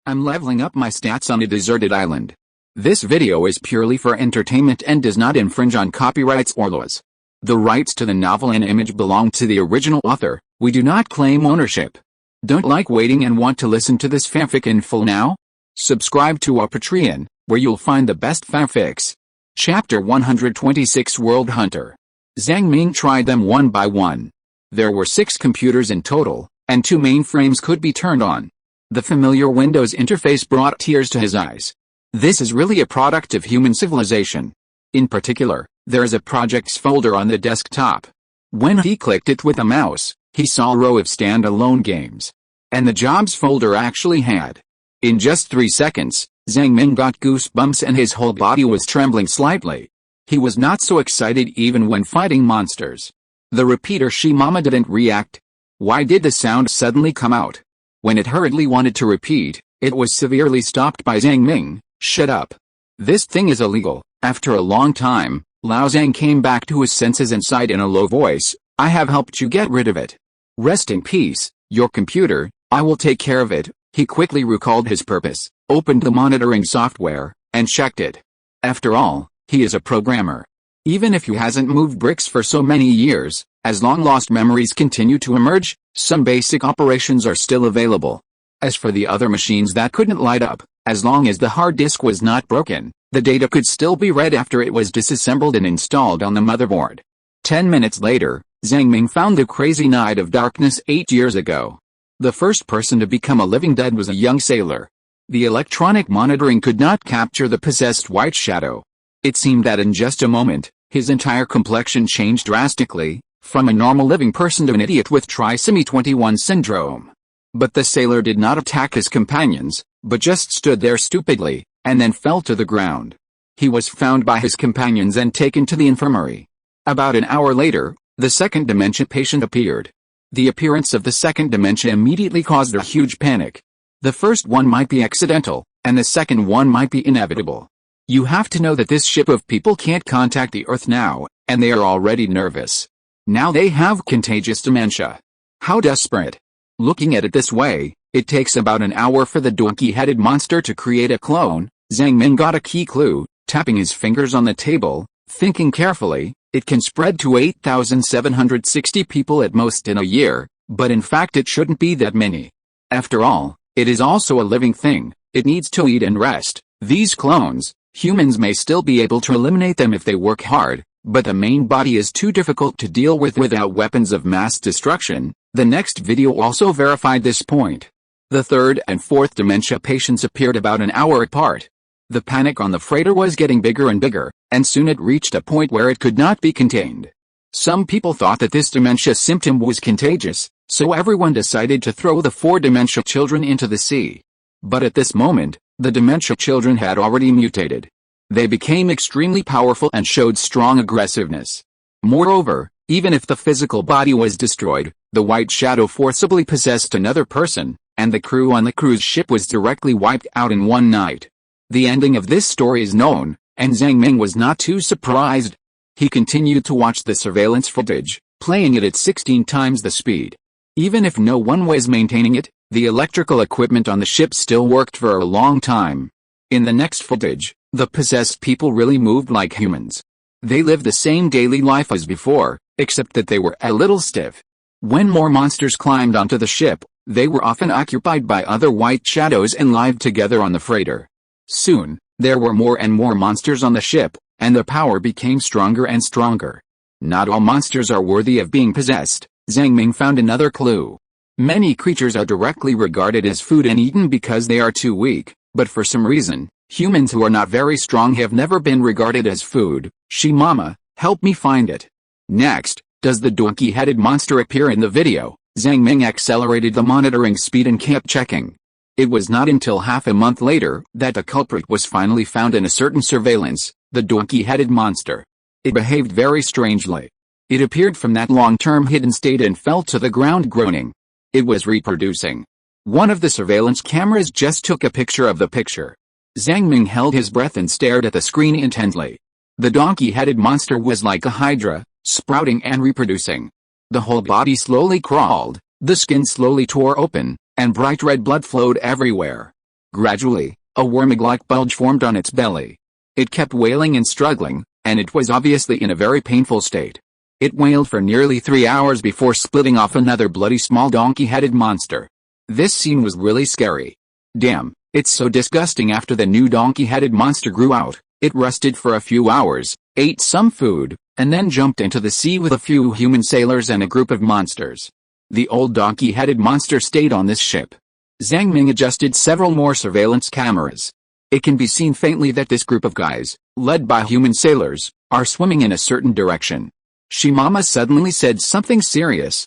I'm leveling up my stats on a deserted island. This video is purely for entertainment and does not infringe on copyrights or laws. The rights to the novel and image belong to the original author. We do not claim ownership. Don't like waiting and want to listen to this fanfic in full now? Subscribe to our Patreon, where you'll find the best fanfics. Chapter 126 World Hunter. Zhang Ming tried them one by one. There were 6 computers in total, and 2 mainframes could be turned on. The familiar Windows interface brought tears to his eyes. This is really a product of human civilization. In particular, there is a projects folder on the desktop. When he clicked it with a mouse, he saw a row of standalone games. And the jobs folder actually had. In just 3 seconds, Zhang Ming got goosebumps and his whole body was trembling slightly. He was not so excited even when fighting monsters. The repeater "She Mama" didn't react. Why did the sound suddenly come out? When it hurriedly wanted to repeat, it was severely stopped by Zhang Ming. Shut up. This thing is illegal. After a long time, Lao Zhang came back to his senses and sighed in a low voice, I have helped you get rid of it. Rest in peace, your computer, I will take care of it. He quickly recalled his purpose, opened the monitoring software, and checked it. After all, he is a programmer. Even if he hasn't moved bricks for so many years, as long-lost memories continue to emerge, some basic operations are still available. As for the other machines that couldn't light up, as long as the hard disk was not broken, the data could still be read after it was disassembled and installed on the motherboard. 10 minutes later, Zhang Ming found the crazy night of darkness 8 years ago. The first person to become a living dead was a young sailor. The electronic monitoring could not capture the possessed white shadow. It seemed that in just a moment, his entire complexion changed drastically, from a normal living person to an idiot with trisomy 21 syndrome. But the sailor did not attack his companions, but just stood there stupidly, and then fell to the ground. He was found by his companions and taken to the infirmary. About an hour later, the second dementia patient appeared. The appearance of the second dementia immediately caused a huge panic. The first one might be accidental, and the second one might be inevitable. You have to know that this ship of people can't contact the Earth now, and they are already nervous. Now they have contagious dementia. How desperate. Looking at it this way, it takes about an hour for the donkey-headed monster to create a clone. Zhang Ming got a key clue, tapping his fingers on the table, thinking carefully, it can spread to 8,760 people at most in a year, but in fact it shouldn't be that many. After all, it is also a living thing, it needs to eat and rest. These clones, humans may still be able to eliminate them if they work hard, but the main body is too difficult to deal with without weapons of mass destruction. The next video also verified this point. The third and fourth dementia patients appeared about an hour apart. The panic on the freighter was getting bigger and bigger, and soon it reached a point where it could not be contained. Some people thought that this dementia symptom was contagious, so everyone decided to throw the 4 dementia children into the sea. But at this moment, the dementia children had already mutated. They became extremely powerful and showed strong aggressiveness. Moreover, even if the physical body was destroyed, the white shadow forcibly possessed another person, and the crew on the cruise ship was directly wiped out in one night. The ending of this story is known, and Zhang Ming was not too surprised. He continued to watch the surveillance footage, playing it at 16 times the speed. Even if no one was maintaining it, the electrical equipment on the ship still worked for a long time. In the next footage, the possessed people really moved like humans. They lived the same daily life as before, except that they were a little stiff. When more monsters climbed onto the ship, they were often occupied by other white shadows and lived together on the freighter. Soon, there were more and more monsters on the ship, and the power became stronger and stronger. Not all monsters are worthy of being possessed. Zhang Ming found another clue. Many creatures are directly regarded as food and eaten because they are too weak, but for some reason, humans who are not very strong have never been regarded as food. She Mama, help me find it. Next, does the donkey-headed monster appear in the video? Zhang Ming accelerated the monitoring speed and kept checking. It was not until half a month later that the culprit was finally found in a certain surveillance, the donkey-headed monster. It behaved very strangely. It appeared from that long-term hidden state and fell to the ground groaning. It was reproducing. One of the surveillance cameras just took a picture of the picture. Zhang Ming held his breath and stared at the screen intently. The donkey-headed monster was like a hydra, sprouting and reproducing. The whole body slowly crawled, the skin slowly tore open, and bright red blood flowed everywhere. Gradually, a worm-like bulge formed on its belly. It kept wailing and struggling, and it was obviously in a very painful state. It wailed for nearly 3 hours before splitting off another bloody small donkey-headed monster. This scene was really scary. Damn, it's so disgusting. After the new donkey-headed monster grew out, it rested for a few hours, ate some food, and then jumped into the sea with a few human sailors and a group of monsters. The old donkey-headed monster stayed on this ship. Zhang Ming adjusted several more surveillance cameras. It can be seen faintly that this group of guys, led by human sailors, are swimming in a certain direction. Shimama suddenly said something serious.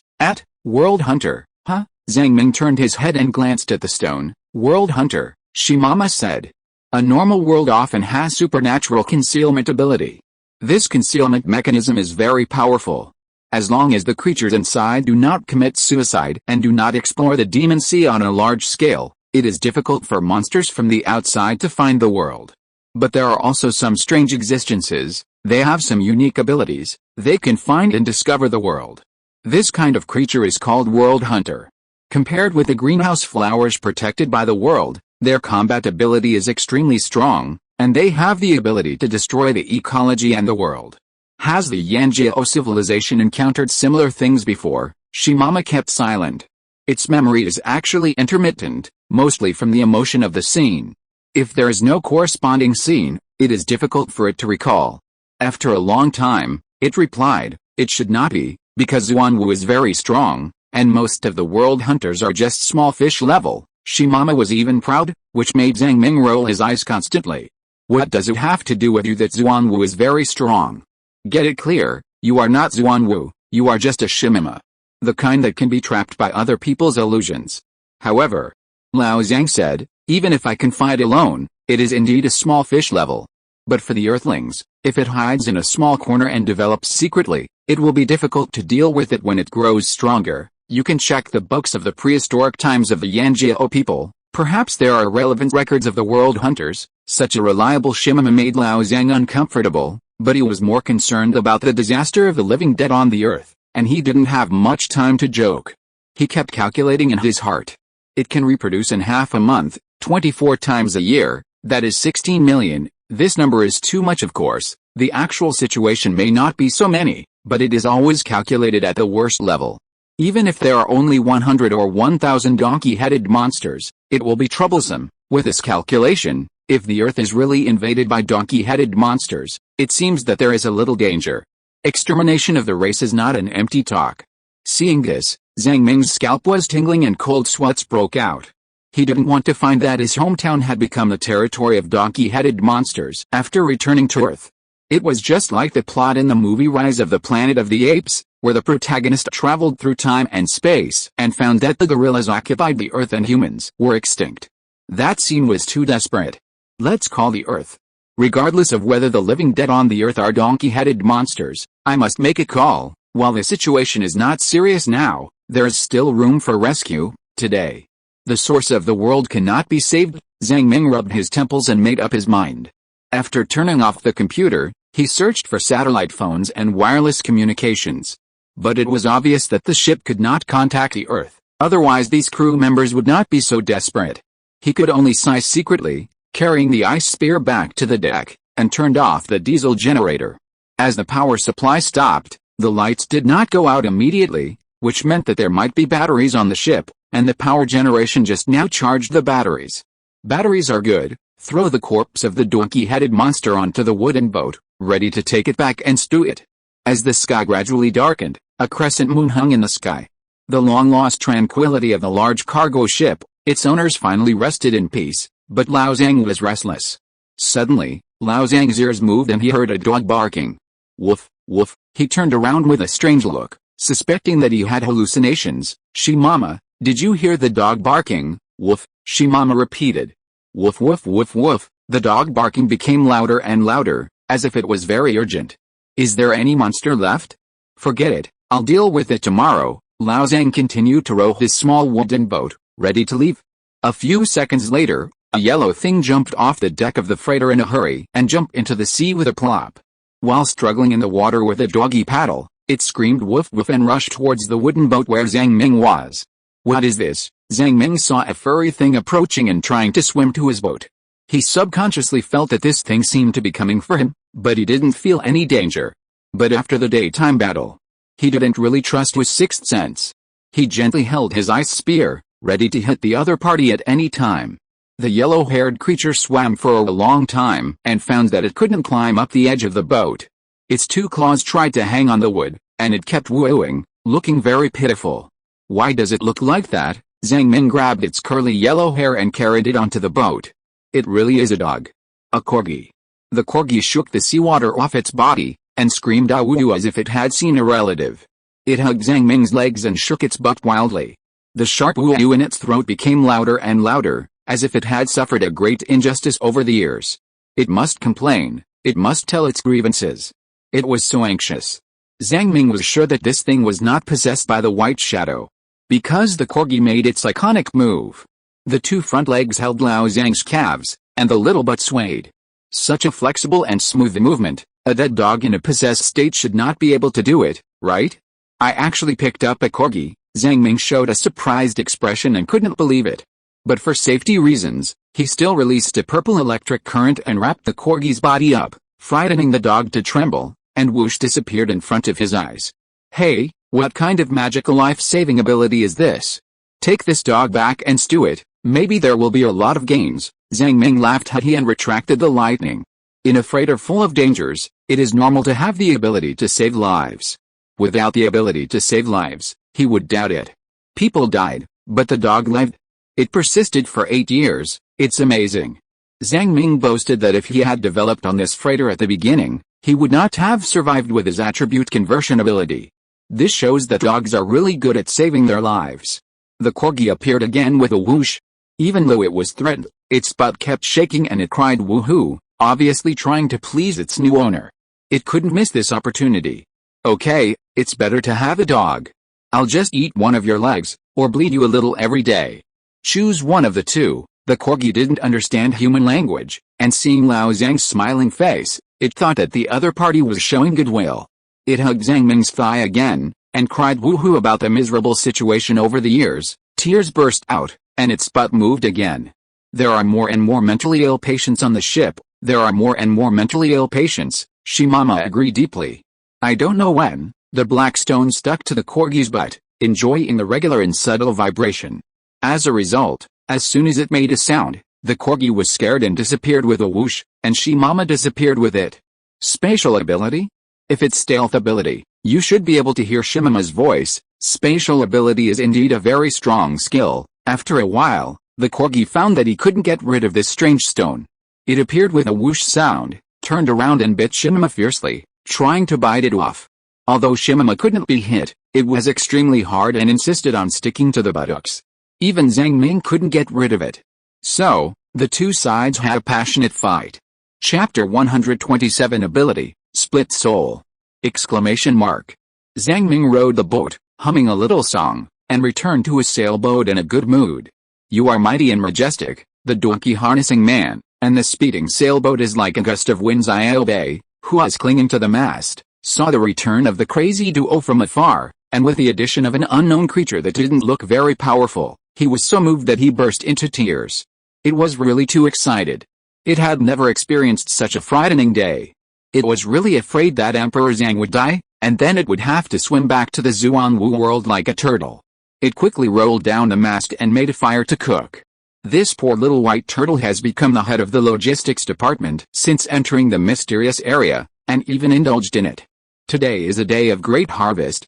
World Hunter, huh? Zhang Ming turned his head and glanced at the stone. World Hunter, Shimama said. A normal world often has supernatural concealment ability. This concealment mechanism is very powerful. As long as the creatures inside do not commit suicide and do not explore the demon sea on a large scale, it is difficult for monsters from the outside to find the world. But there are also some strange existences. They have some unique abilities. They can find and discover the world. This kind of creature is called World Hunter. Compared with the greenhouse flowers protected by the world, their combat ability is extremely strong, and they have the ability to destroy the ecology and the world. Has the Yanjiao civilization encountered similar things before? Shimama kept silent. Its memory is actually intermittent, mostly from the emotion of the scene. If there is no corresponding scene, it is difficult for it to recall. After a long time, it replied, it should not be, because Xuanwu is very strong, and most of the world hunters are just small fish level. Shimama was even proud, which made Zhang Ming roll his eyes constantly. What does it have to do with you that Xuanwu is very strong? Get it clear, you are not Xuanwu, you are just a Shimama. The kind that can be trapped by other people's illusions. However, Lao Zhang said, even if I can fight alone, it is indeed a small fish level. But for the Earthlings, if it hides in a small corner and develops secretly, it will be difficult to deal with it when it grows stronger. You can check the books of the prehistoric times of the Yanjiao people. Perhaps there are relevant records of the world hunters. Such a reliable Shimama made Lao Zhang uncomfortable, but he was more concerned about the disaster of the living dead on the earth, and he didn't have much time to joke. He kept calculating in his heart. It can reproduce in half a month, 24 times a year, that is 16 million. This number is too much, of course. The actual situation may not be so many, but it is always calculated at the worst level. Even if there are only 100 or 1,000 donkey-headed monsters, it will be troublesome. With this calculation, if the Earth is really invaded by donkey-headed monsters, it seems that there is a little danger. Extermination of the race is not an empty talk. Seeing this, Zhang Ming's scalp was tingling and cold sweats broke out. He didn't want to find that his hometown had become the territory of donkey-headed monsters after returning to Earth. It was just like the plot in the movie Rise of the Planet of the Apes, where the protagonist traveled through time and space and found that the gorillas occupied the Earth and humans were extinct. That scene was too desperate. Let's call the Earth. Regardless of whether the living dead on the Earth are donkey-headed monsters, I must make a call. While the situation is not serious now, there is still room for rescue. Today, the source of the world cannot be saved. Zhang Ming rubbed his temples and made up his mind. After turning off the computer, he searched for satellite phones and wireless communications. But it was obvious that the ship could not contact the Earth, otherwise these crew members would not be so desperate. He could only sigh secretly, carrying the ice spear back to the deck, and turned off the diesel generator. As the power supply stopped, the lights did not go out immediately, which meant that there might be batteries on the ship, and the power generation just now charged the batteries. Batteries are good. Throw the corpse of the donkey-headed monster onto the wooden boat, ready to take it back and stew it. As the sky gradually darkened, a crescent moon hung in the sky. The long-lost tranquility of the large cargo ship, its owners finally rested in peace, but Lao Zhang was restless. Suddenly, Lao Zhang's ears moved and he heard a dog barking. Woof, woof. He turned around with a strange look, suspecting that he had hallucinations. Shimama, did you hear the dog barking? Woof, Shimama repeated. Woof woof woof woof. The dog barking became louder and louder, as if it was very urgent. Is there any monster left? Forget it, I'll deal with it tomorrow. Lao Zhang continued to row his small wooden boat, ready to leave. A few seconds later, a yellow thing jumped off the deck of the freighter in a hurry and jumped into the sea with a plop. While struggling in the water with a doggy paddle, it screamed woof woof and rushed towards the wooden boat where Zhang Ming was. What is this? Zhang Ming saw a furry thing approaching and trying to swim to his boat. He subconsciously felt that this thing seemed to be coming for him, but he didn't feel any danger. But after the daytime battle, he didn't really trust his sixth sense. He gently held his ice spear, ready to hit the other party at any time. The yellow-haired creature swam for a long time and found that it couldn't climb up the edge of the boat. Its two claws tried to hang on the wood, and it kept wooing, looking very pitiful. Why does it look like that? Zhang Ming grabbed its curly yellow hair and carried it onto the boat. It really is a dog. A corgi. The corgi shook the seawater off its body, and screamed "Awoo" as if it had seen a relative. It hugged Zhang Ming's legs and shook its butt wildly. The sharp woo in its throat became louder and louder, as if it had suffered a great injustice over the years. It must complain, it must tell its grievances. It was so anxious. Zhang Ming was sure that this thing was not possessed by the white shadow. Because the corgi made its iconic move. The two front legs held Lao Zhang's calves, and the little butt swayed. Such a flexible and smooth movement, a dead dog in a possessed state should not be able to do it, right? I actually picked up a corgi. Zhang Ming showed a surprised expression and couldn't believe it. But for safety reasons, he still released a purple electric current and wrapped the corgi's body up, frightening the dog to tremble, and whoosh disappeared in front of his eyes. Hey, what kind of magical life-saving ability is this? Take this dog back and stew it, maybe there will be a lot of gains. Zhang Ming laughed and retracted the lightning. In a freighter full of dangers, it is normal to have the ability to save lives. Without the ability to save lives, he would doubt it. People died, but the dog lived. It persisted for 8 years, it's amazing. Zhang Ming boasted that if he had developed on this freighter at the beginning, he would not have survived with his attribute conversion ability. This shows that dogs are really good at saving their lives. The corgi appeared again with a whoosh. Even though it was threatened, its butt kept shaking and it cried woohoo, obviously trying to please its new owner. It couldn't miss this opportunity. Okay, it's better to have a dog. I'll just eat one of your legs, or bleed you a little every day. Choose one of the two. The corgi didn't understand human language, and seeing Lao Zhang's smiling face, it thought that the other party was showing goodwill. It hugged Zhang Ming's thigh again, and cried woohoo about the miserable situation over the years. Tears burst out, and its butt moved again. There are more and more mentally ill patients on the ship. There are more and more mentally ill patients, Shimama agreed deeply. I don't know when. The black stone stuck to the corgi's butt, enjoying the regular and subtle vibration. As a result, as soon as it made a sound, the corgi was scared and disappeared with a whoosh, and Shimama disappeared with it. Spatial ability? If it's stealth ability, you should be able to hear Shimama's voice. Spatial ability is indeed a very strong skill. After a while, the corgi found that he couldn't get rid of this strange stone. It appeared with a whoosh sound, turned around and bit Shimama fiercely, trying to bite it off. Although Shimama couldn't be hit, it was extremely hard and insisted on sticking to the buttocks. Even Zhang Ming couldn't get rid of it. So, the two sides had a passionate fight. Chapter 127 Ability, Split Soul! Exclamation mark. Zhang Ming rowed the boat, humming a little song, and returned to his sailboat in a good mood. You are mighty and majestic, the donkey harnessing man, and the speeding sailboat is like a gust of winds. I obey, who was clinging to the mast, saw the return of the crazy duo from afar, and with the addition of an unknown creature that didn't look very powerful, he was so moved that he burst into tears. It was really too excited. It had never experienced such a frightening day. It was really afraid that Emperor Zhang would die, and then it would have to swim back to the Zuanwu world like a turtle. It quickly rolled down the mast and made a fire to cook. This poor little white turtle has become the head of the logistics department since entering the mysterious area, and even indulged in it. Today is a day of great harvest.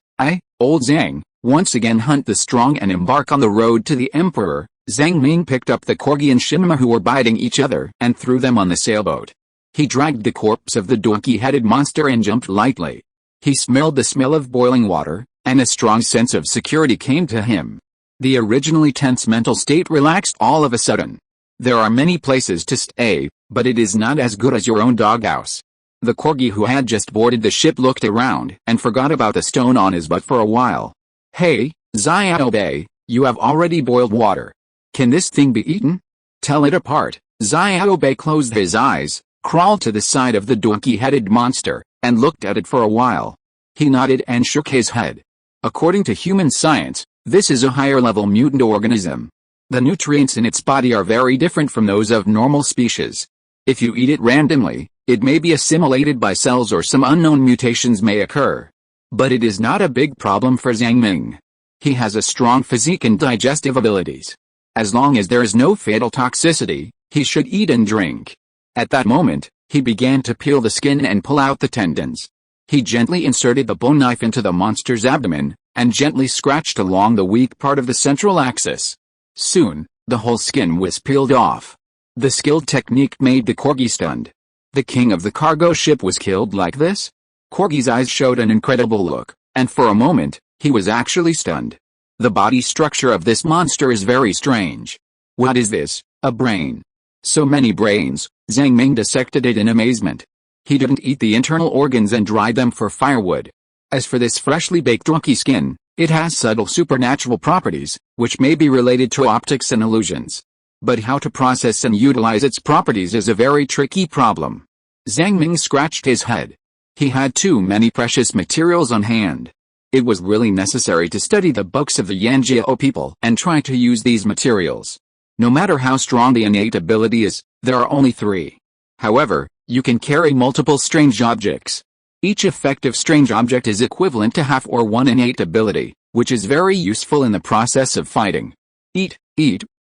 Old Zhang, once again hunt the strong and embark on the road to the Emperor. Zhang Ming picked up the corgi and Shimama who were biting each other and threw them on the sailboat. He dragged the corpse of the donkey-headed monster and jumped lightly. He smelled the smell of boiling water, and a strong sense of security came to him. The originally tense mental state relaxed all of a sudden. There are many places to stay, but it is not as good as your own doghouse. The corgi who had just boarded the ship looked around and forgot about the stone on his butt for a while. Hey, Xiao Bei, you have already boiled water. Can this thing be eaten? Tell it apart. Xiao Bei closed his eyes, crawled to the side of the donkey-headed monster, and looked at it for a while. He nodded and shook his head. According to human science, This is a higher-level mutant organism. The nutrients in its body are very different from those of normal species. If you eat it randomly, it may be assimilated by cells or some unknown mutations may occur. But it is not a big problem for Zhang Ming. He has a strong physique and digestive abilities. As long as there is no fatal toxicity, he should eat and drink. At that moment, he began to peel the skin and pull out the tendons. He gently inserted the bone knife into the monster's abdomen, and gently scratched along the weak part of the central axis. Soon, the whole skin was peeled off. The skilled technique made the corgi stunned. The king of the cargo ship was killed like this? Corgi's eyes showed an incredible look, and for a moment, he was actually stunned. The body structure of this monster is very strange. What is this? A brain. So many brains. Zhang Ming dissected it in amazement. He didn't eat the internal organs and dried them for firewood. As for this freshly baked donkey skin, it has subtle supernatural properties, which may be related to optics and illusions. But how to process and utilize its properties is a very tricky problem. Zhang Ming scratched his head. He had too many precious materials on hand. It was really necessary to study the books of the Yanjiao people and try to use these materials. No matter how strong the innate ability is, there are only 3. However, you can carry multiple strange objects. Each effective strange object is equivalent to half or 1 innate ability, which is very useful in the process of fighting. Eat,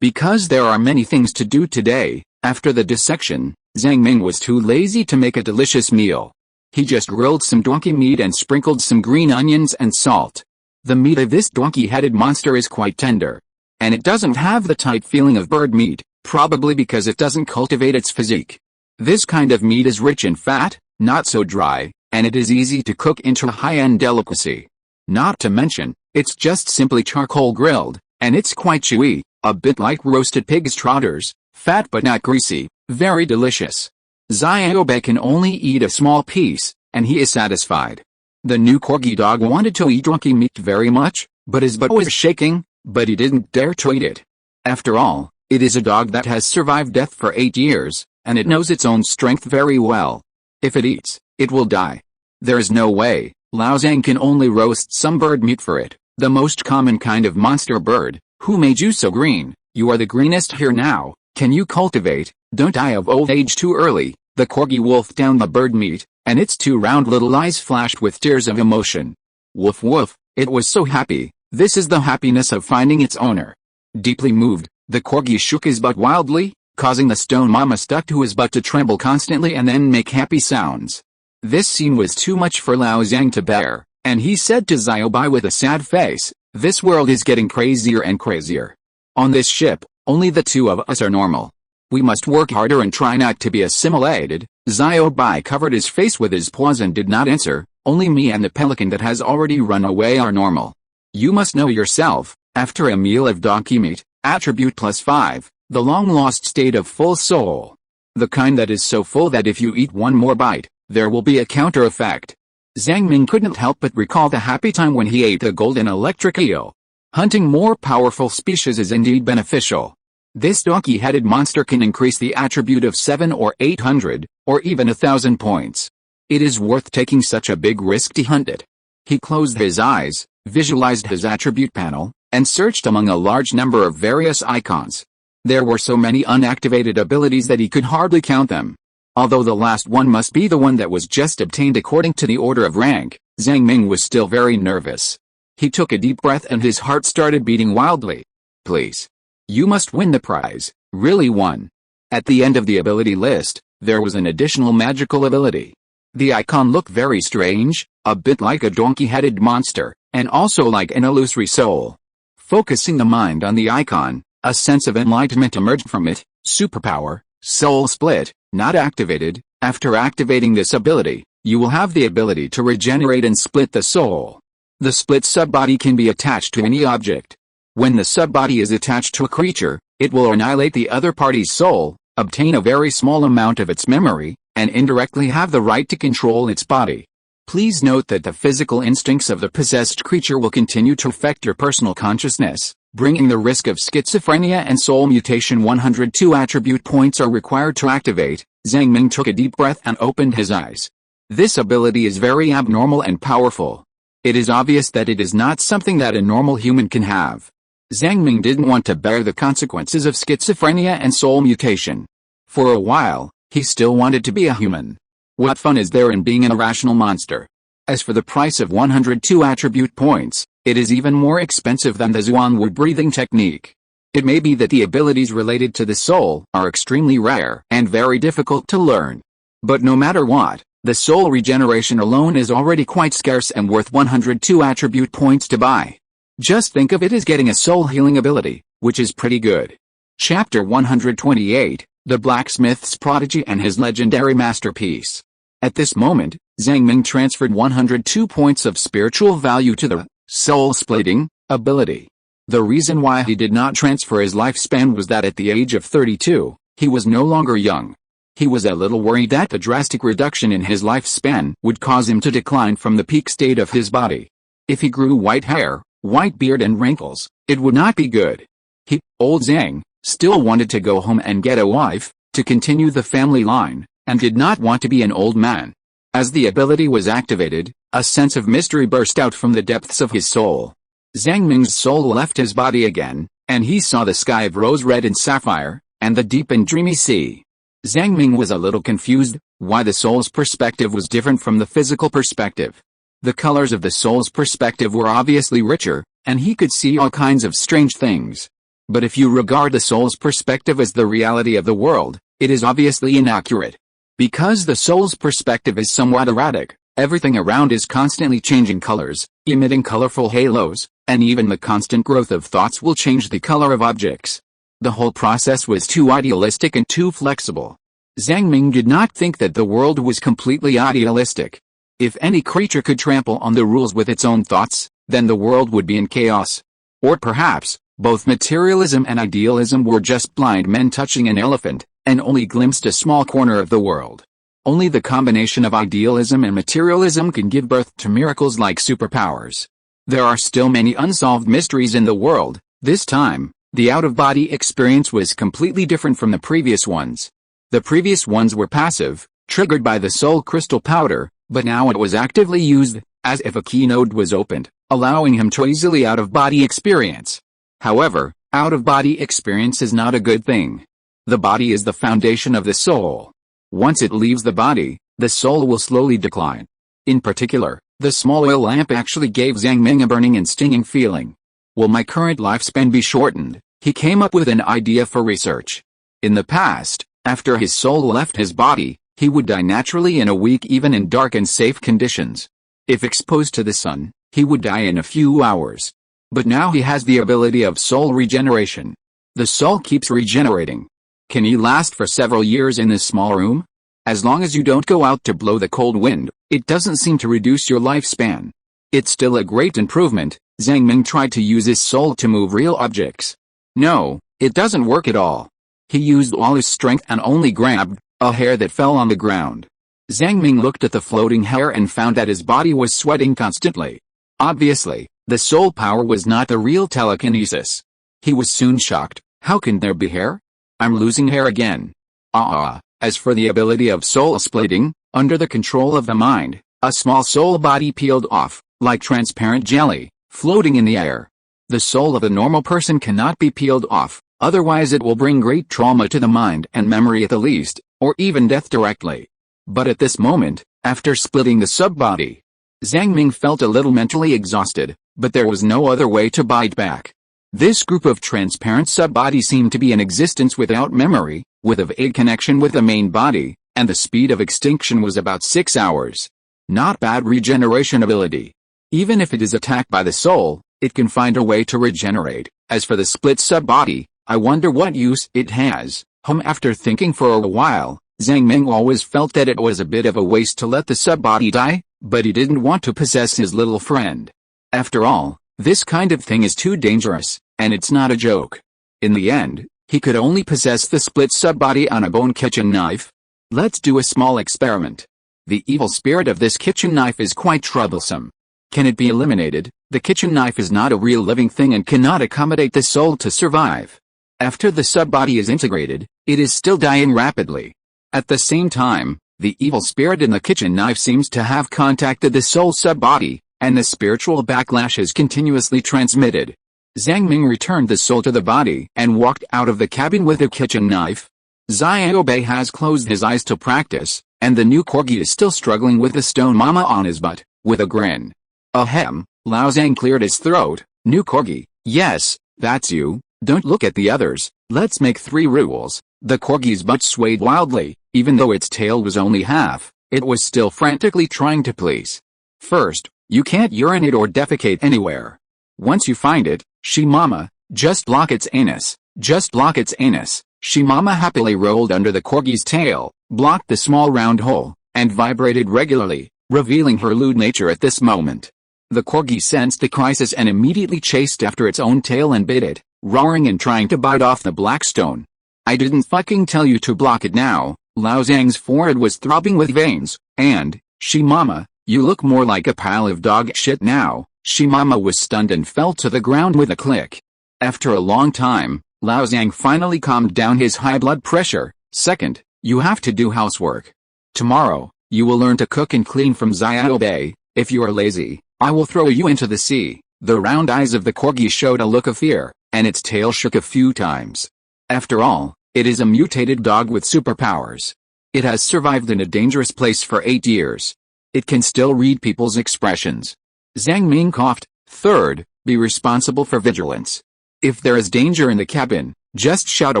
because there are many things to do today. After the dissection, Zhang Ming was too lazy to make a delicious meal. He just grilled some donkey meat and sprinkled some green onions and salt. The meat of this donkey-headed monster is quite tender. And it doesn't have the tight feeling of bird meat, probably because it doesn't cultivate its physique. This kind of meat is rich in fat, not so dry, and it is easy to cook into a high-end delicacy. Not to mention, it's just simply charcoal grilled, and it's quite chewy, a bit like roasted pig's trotters, fat but not greasy, very delicious. Xiaobei can only eat a small piece, and he is satisfied. The new corgi dog wanted to eat donkey meat very much, but his butt was shaking, but he didn't dare to eat it. After all, it is a dog that has survived death for 8 years, and it knows its own strength very well. If it eats, it will die. There is no way. Lao Zhang can only roast some bird meat for it, the most common kind of monster bird. Who made you so green? You are the greenest here now. Can you cultivate? Don't die of old age too early. The corgi wolfed down the bird meat, and its 2 round little eyes flashed with tears of emotion. Woof woof, it was so happy. This is the happiness of finding its owner. Deeply moved, the corgi shook his butt wildly, causing the stone mama stuck to his butt to tremble constantly and then make happy sounds. This scene was too much for Lao Zhang to bear, and he said to Xiaobai with a sad face, "This world is getting crazier and crazier. On this ship, only the 2 of us are normal. We must work harder and try not to be assimilated." Xiaobai covered his face with his paws and did not answer. "Only me and the pelican that has already run away are normal. You must know yourself, after a meal of donkey meat, attribute +5, the long-lost state of full soul. The kind that is so full that if you eat one more bite, there will be a counter effect." Zhang Ming couldn't help but recall the happy time when he ate a golden electric eel. Hunting more powerful species is indeed beneficial. This donkey-headed monster can increase the attribute of 7 or 800, or even 1,000 points. It is worth taking such a big risk to hunt it. He closed his eyes, visualized his attribute panel, and searched among a large number of various icons. There were so many unactivated abilities that he could hardly count them. Although the last one must be the one that was just obtained according to the order of rank, Zhang Ming was still very nervous. He took a deep breath and his heart started beating wildly. "Please. You must win the prize, really one." At the end of the ability list, there was an additional magical ability. The icon looked very strange, a bit like a donkey-headed monster, and also like an illusory soul. Focusing the mind on the icon, a sense of enlightenment emerged from it. Superpower, soul split, not activated. After activating this ability, you will have the ability to regenerate and split the soul. The split subbody can be attached to any object. When the subbody is attached to a creature, it will annihilate the other party's soul, obtain a very small amount of its memory, and indirectly have the right to control its body. Please note that the physical instincts of the possessed creature will continue to affect your personal consciousness, bringing the risk of schizophrenia and soul mutation. 102 attribute points are required to activate. Zhang Ming took a deep breath and opened his eyes. This ability is very abnormal and powerful. It is obvious that it is not something that a normal human can have. Zhang Ming didn't want to bear the consequences of schizophrenia and soul mutation. For a while, he still wanted to be a human. What fun is there in being an irrational monster? As for the price of 102 attribute points, it is even more expensive than the Zhuangwu breathing technique. It may be that the abilities related to the soul are extremely rare and very difficult to learn. But no matter what, the soul regeneration alone is already quite scarce and worth 102 attribute points to buy. Just think of it as getting a soul healing ability, which is pretty good. Chapter 128, The Blacksmith's Prodigy and His Legendary Masterpiece. At this moment, Zhang Ming transferred 102 points of spiritual value to the soul-splitting ability. The reason why he did not transfer his lifespan was that at the age of 32, he was no longer young. He was a little worried that the drastic reduction in his lifespan would cause him to decline from the peak state of his body. If he grew white hair, white beard and wrinkles, it would not be good. He, old Zhang, still wanted to go home and get a wife, to continue the family line, and did not want to be an old man. As the ability was activated, a sense of mystery burst out from the depths of his soul. Zhang Ming's soul left his body again, and he saw the sky of rose red and sapphire, and the deep and dreamy sea. Zhang Ming was a little confused, why the soul's perspective was different from the physical perspective. The colors of the soul's perspective were obviously richer, and he could see all kinds of strange things. But if you regard the soul's perspective as the reality of the world, it is obviously inaccurate. Because the soul's perspective is somewhat erratic, everything around is constantly changing colors, emitting colorful halos, and even the constant growth of thoughts will change the color of objects. The whole process was too idealistic and too flexible. Zhang Ming did not think that the world was completely idealistic. If any creature could trample on the rules with its own thoughts, then the world would be in chaos. Or perhaps, both materialism and idealism were just blind men touching an elephant, and only glimpsed a small corner of the world. Only the combination of idealism and materialism can give birth to miracles like superpowers. There are still many unsolved mysteries in the world. This time, the out-of-body experience was completely different from the previous ones. The previous ones were passive, triggered by the soul crystal powder, but now it was actively used, as if a key node was opened, allowing him to easily out-of-body experience. However, out-of-body experience is not a good thing. The body is the foundation of the soul. Once it leaves the body, the soul will slowly decline. In particular, the small oil lamp actually gave Zhang Ming a burning and stinging feeling. Will my current lifespan be shortened? He came up with an idea for research. In the past, after his soul left his body, he would die naturally in a week even in dark and safe conditions. If exposed to the sun, he would die in a few hours. But now he has the ability of soul regeneration. The soul keeps regenerating. Can he last for several years in this small room? As long as you don't go out to blow the cold wind, it doesn't seem to reduce your lifespan. It's still a great improvement. Zhang Ming tried to use his soul to move real objects. No, it doesn't work at all. He used all his strength and only grabbed a hair that fell on the ground. Zhang Ming looked at the floating hair and found that his body was sweating constantly. Obviously, the soul power was not the real telekinesis. He was soon shocked. How can there be hair? I'm losing hair again. As for the ability of soul splitting, under the control of the mind, a small soul body peeled off, like transparent jelly, floating in the air. The soul of a normal person cannot be peeled off, otherwise it will bring great trauma to the mind and memory at the least, or even death directly. But at this moment, after splitting the sub-body, Zhang Ming felt a little mentally exhausted, but there was no other way to bite back. This group of transparent sub-bodies seemed to be in existence without memory, with a vague connection with the main body, and the speed of extinction was about 6 hours. Not bad regeneration ability. Even if it is attacked by the soul, it can find a way to regenerate. As for the split sub-body, I wonder what use it has. After thinking for a while, Zhang Ming always felt that it was a bit of a waste to let the sub-body die, but he didn't want to possess his little friend. After all, this kind of thing is too dangerous, and it's not a joke. In the end, he could only possess the split sub-body on a bone kitchen knife. Let's do a small experiment. The evil spirit of this kitchen knife is quite troublesome. Can it be eliminated? The kitchen knife is not a real living thing and cannot accommodate the soul to survive. After the sub-body is integrated, it is still dying rapidly. At the same time, the evil spirit in the kitchen knife seems to have contacted the soul sub-body, and the spiritual backlash is continuously transmitted. Zhang Ming returned the soul to the body and walked out of the cabin with a kitchen knife. Xiaobei has closed his eyes to practice, and the new corgi is still struggling with the stone mama on his butt, with a grin. Ahem, Lao Zhang cleared his throat. New corgi, yes, that's you, don't look at the others, let's make 3 rules. The corgi's butt swayed wildly, even though its tail was only half, it was still frantically trying to please. First, you can't urinate or defecate anywhere. Once you find it, She-mama, just block its anus, just block its anus. She-mama happily rolled under the corgi's tail, blocked the small round hole, and vibrated regularly, revealing her lewd nature at this moment. The corgi sensed the crisis and immediately chased after its own tail and bit it, roaring and trying to bite off the black stone. I didn't fucking tell you to block it now. Lao Zhang's forehead was throbbing with veins, and, She-mama, you look more like a pile of dog shit now. She-mama was stunned and fell to the ground with a click. After a long time, Lao Zhang finally calmed down his high blood pressure. Second, you have to do housework. Tomorrow, you will learn to cook and clean from Xiaobei. If you are lazy, I will throw you into the sea. The round eyes of the corgi showed a look of fear, and its tail shook a few times. After all, it is a mutated dog with superpowers. It has survived in a dangerous place for 8 years. It can still read people's expressions. Zhang Ming coughed. Third, be responsible for vigilance. If there is danger in the cabin, just shout a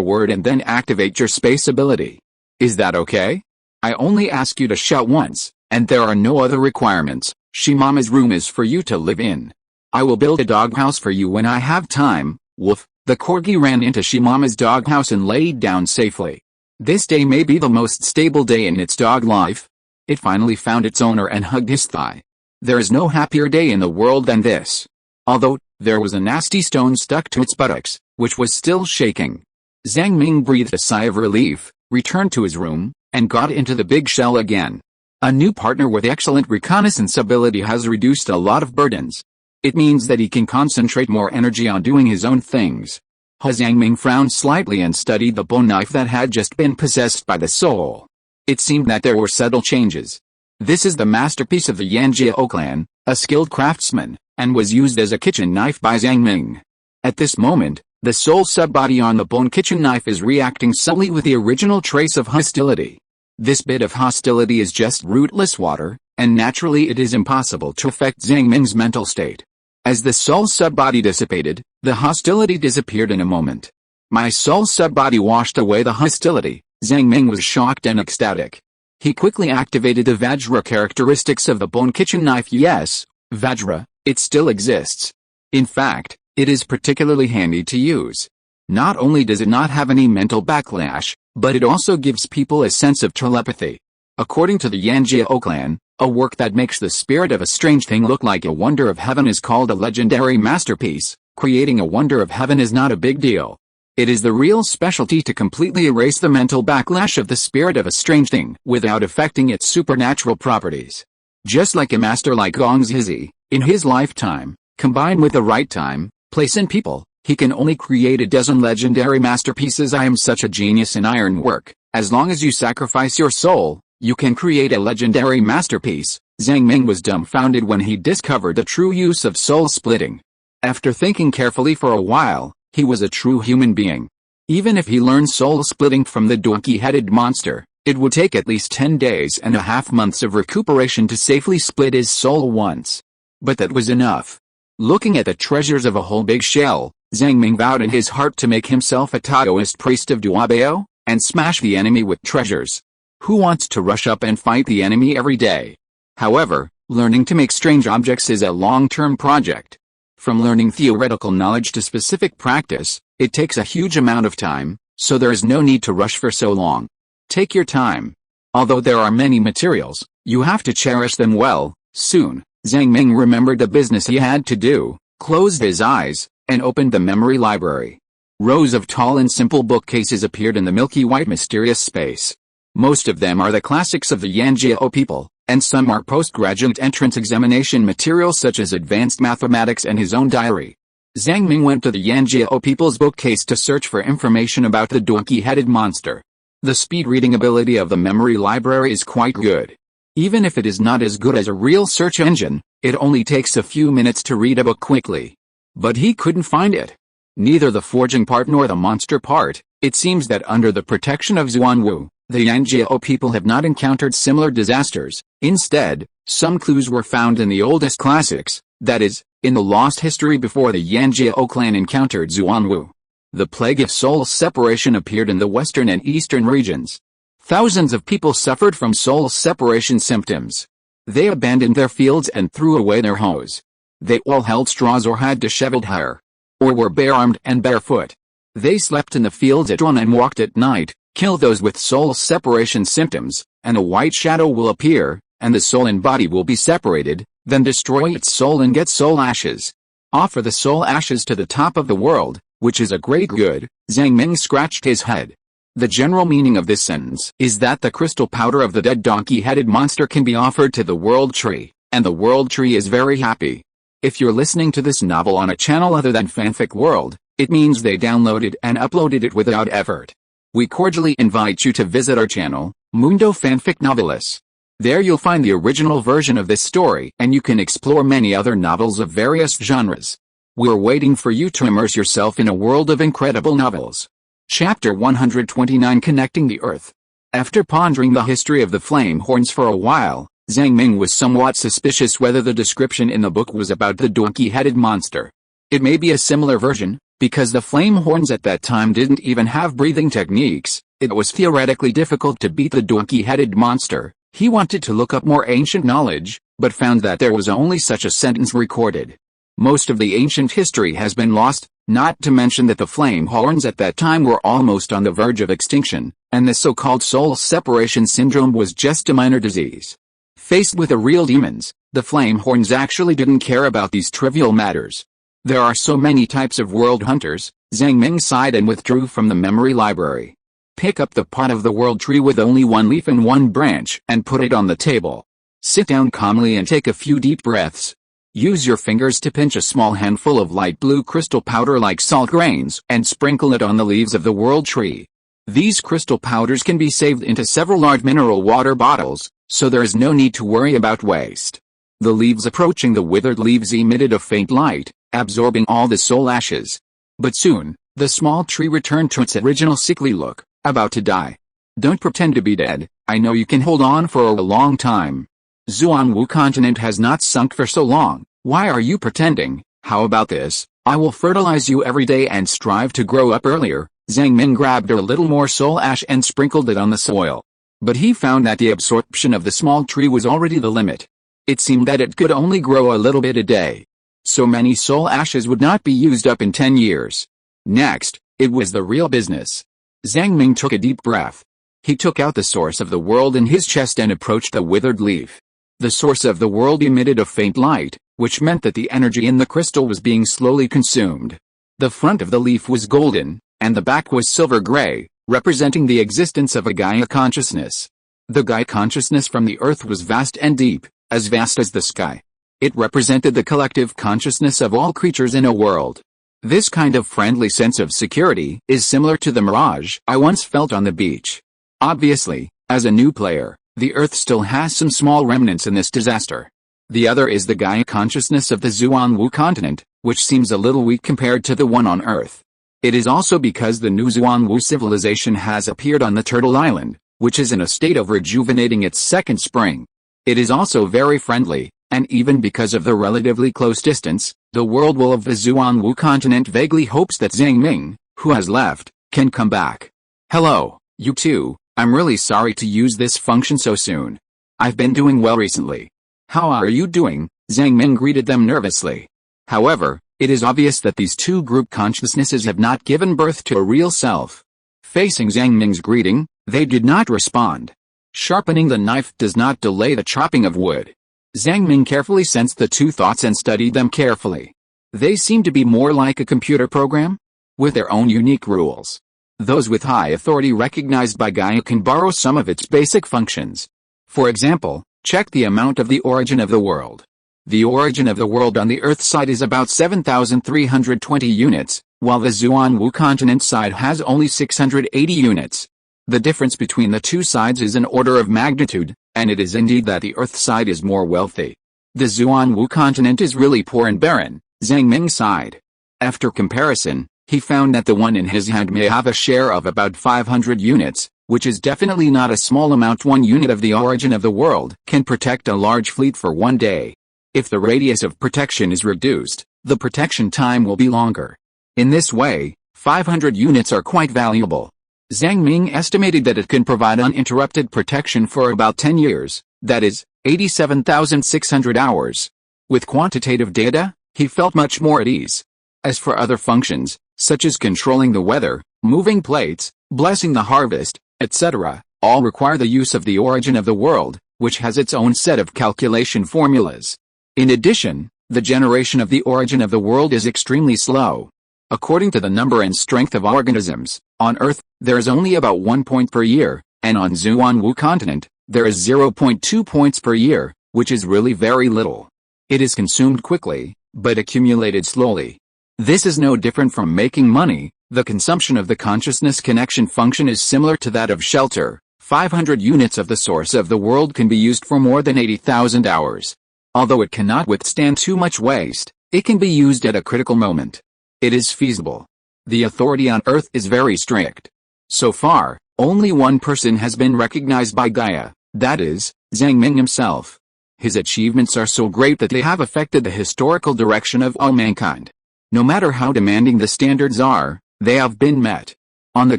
word and then activate your space ability. Is that okay? I only ask you to shout once, and there are no other requirements. She-mama's room is for you to live in. I will build a doghouse for you when I have time. Woof. The corgi ran into She-mama's doghouse and laid down safely. This day may be the most stable day in its dog life. It finally found its owner and hugged his thigh. There is no happier day in the world than this. Although, there was a nasty stone stuck to its buttocks, which was still shaking. Zhang Ming breathed a sigh of relief, returned to his room, and got into the big shell again. A new partner with excellent reconnaissance ability has reduced a lot of burdens. It means that he can concentrate more energy on doing his own things. Zhang Ming frowned slightly and studied the bone knife that had just been possessed by the soul. It seemed that there were subtle changes. This is the masterpiece of the Yanjiao clan, a skilled craftsman, and was used as a kitchen knife by Zhang Ming. At this moment, the soul subbody on the bone kitchen knife is reacting subtly with the original trace of hostility. This bit of hostility is just rootless water, and naturally it is impossible to affect Zhang Ming's mental state. As the soul subbody dissipated, the hostility disappeared in a moment. My soul subbody washed away the hostility. Zhang Ming was shocked and ecstatic. He quickly activated the Vajra characteristics of the bone kitchen knife. Yes, Vajra, it still exists. In fact, it is particularly handy to use. Not only does it not have any mental backlash, but it also gives people a sense of telepathy. According to the Yanjiao clan, a work that makes the spirit of a strange thing look like a wonder of heaven is called a legendary masterpiece. Creating a wonder of heaven is not a big deal. It is the real specialty to completely erase the mental backlash of the spirit of a strange thing without affecting its supernatural properties. Just like a master like Gong Zizi, in his lifetime, combined with the right time, place and people, he can only create a dozen legendary masterpieces. I am such a genius in ironwork. As long as you sacrifice your soul, you can create a legendary masterpiece. Zhang Ming was dumbfounded when he discovered the true use of soul splitting. After thinking carefully for a while, he was a true human being. Even if he learned soul splitting from the donkey-headed monster, it would take at least 10 days and a half months of recuperation to safely split his soul once. But that was enough. Looking at the treasures of a whole big shell, Zhang Ming vowed in his heart to make himself a Taoist priest of Duabao, and smash the enemy with treasures. Who wants to rush up and fight the enemy every day? However, learning to make strange objects is a long-term project. From learning theoretical knowledge to specific practice, it takes a huge amount of time, so there is no need to rush for so long. Take your time. Although there are many materials, you have to cherish them well. Soon, Zhang Ming remembered the business he had to do, closed his eyes, and opened the memory library. Rows of tall and simple bookcases appeared in the milky white mysterious space. Most of them are the classics of the Yanjiao people, and some are postgraduate entrance examination materials such as advanced mathematics and his own diary. Zhang Ming went to the Yanjiao people's bookcase to search for information about the donkey-headed monster. The speed reading ability of the memory library is quite good. Even if it is not as good as a real search engine, It only takes a few minutes to read a book quickly. But he couldn't find it. Neither the forging part nor the monster part. It seems that under the protection of Xuanwu, the Yanjiao people have not encountered similar disasters. Instead, some clues were found in the oldest classics, that is, in the lost history before the Yanjiao clan encountered Xuanwu. The plague of soul separation appeared in the western and eastern regions. Thousands of people suffered from soul separation symptoms. They abandoned their fields and threw away their hoes. They all held straws or had disheveled hair. Or were bare-armed and barefoot. They slept in the fields at dawn and walked at night. Kill those with soul separation symptoms, and a white shadow will appear, and the soul and body will be separated. Then destroy its soul and get soul ashes. Offer the soul ashes to the top of the world, which is a great good. Zhang Ming scratched his head. The general meaning of this sentence is that the crystal powder of the dead donkey-headed monster can be offered to the world tree, and the world tree is very happy. If you're listening to this novel on a channel other than Fanfic World, it means they downloaded and uploaded it without effort. We cordially invite you to visit our channel, Mundo Fanfic Novelis. There you'll find the original version of this story, and you can explore many other novels of various genres. We're waiting for you to immerse yourself in a world of incredible novels. Chapter 129 Connecting the Earth. After pondering the history of the flame horns for a while, Zhang Ming was somewhat suspicious whether the description in the book was about the donkey-headed monster. It may be a similar version, because the flame horns at that time didn't even have breathing techniques. It was theoretically difficult to beat the donkey-headed monster. He wanted to look up more ancient knowledge, but found that there was only such a sentence recorded. Most of the ancient history has been lost, not to mention that the flame horns at that time were almost on the verge of extinction, and the so-called soul separation syndrome was just a minor disease. Faced with the real demons, the flame horns actually didn't care about these trivial matters. There are so many types of world hunters. Zhang Ming sighed and withdrew from the memory library. Pick up the pot of the world tree with only one leaf and one branch and put it on the table. Sit down calmly and take a few deep breaths. Use your fingers to pinch a small handful of light blue crystal powder like salt grains and sprinkle it on the leaves of the world tree. These crystal powders can be saved into several large mineral water bottles, so there is no need to worry about waste. The leaves approaching the withered leaves emitted a faint light, absorbing all the soul ashes. But soon, the small tree returned to its original sickly look, about to die. Don't pretend to be dead, I know you can hold on for a long time. Xuanwu continent has not sunk for so long, why are you pretending? How about this, I will fertilize you every day and strive to grow up earlier. Zhang Ming grabbed a little more soul ash and sprinkled it on the soil. But he found that the absorption of the small tree was already the limit. It seemed that it could only grow a little bit a day. So many soul ashes would not be used up in 10 years. Next, it was the real business. Zhang Ming took a deep breath. He took out the source of the world in his chest and approached the withered leaf. The source of the world emitted a faint light, which meant that the energy in the crystal was being slowly consumed. The front of the leaf was golden, and the back was silver-gray, representing the existence of a Gaia consciousness. The Gaia consciousness from the earth was vast and deep, as vast as the sky. It represented the collective consciousness of all creatures in a world. This kind of friendly sense of security is similar to the mirage I once felt on the beach. Obviously, as a new player, the Earth still has some small remnants in this disaster. The other is the Gaia consciousness of the Xuanwu continent, which seems a little weak compared to the one on Earth. It is also because the new Xuanwu civilization has appeared on the Turtle Island, which is in a state of rejuvenating its second spring. It is also very friendly, and even because of the relatively close distance, the world will of the Xuanwu continent vaguely hopes that Zhang Ming, who has left, can come back. Hello, you two. I'm really sorry to use this function so soon. I've been doing well recently. How are you doing? Zhang Ming greeted them nervously. However, it is obvious that these two group consciousnesses have not given birth to a real self. Facing Zhang Ming's greeting, they did not respond. Sharpening the knife does not delay the chopping of wood. Zhang Ming carefully sensed the two thoughts and studied them carefully. They seem to be more like a computer program, with their own unique rules. Those with high authority recognized by Gaia can borrow some of its basic functions. For example, check the amount of the origin of the world. The origin of the world on the Earth side is about 7,320 units, while the Xuanwu continent side has only 680 units. The difference between the two sides is an order of magnitude, and it is indeed that the Earth side is more wealthy. The Xuanwu continent is really poor and barren, Zhang Ming sighed. After comparison, he found that the one in his hand may have a share of about 500 units, which is definitely not a small amount. 1 unit of the origin of the world can protect a large fleet for 1 day. If the radius of protection is reduced, the protection time will be longer. In this way, 500 units are quite valuable. Zhang Ming estimated that it can provide uninterrupted protection for about 10 years, that is, 87,600 hours. With quantitative data, he felt much more at ease. As for other functions, such as controlling the weather, moving plates, blessing the harvest, etc., all require the use of the origin of the world, which has its own set of calculation formulas. In addition, the generation of the origin of the world is extremely slow. According to the number and strength of organisms, on Earth, there is only about 1 point per year, and on Xuanwu continent, there is 0.2 points per year, which is really very little. It is consumed quickly, but accumulated slowly. This is no different from making money. The consumption of the consciousness connection function is similar to that of shelter. 500 units of the source of the world can be used for more than 80,000 hours. Although it cannot withstand too much waste, it can be used at a critical moment. It is feasible. The authority on Earth is very strict. So far, only one person has been recognized by Gaia, that is, Zhang Ming himself. His achievements are so great that they have affected the historical direction of all mankind. No matter how demanding the standards are, they have been met. On the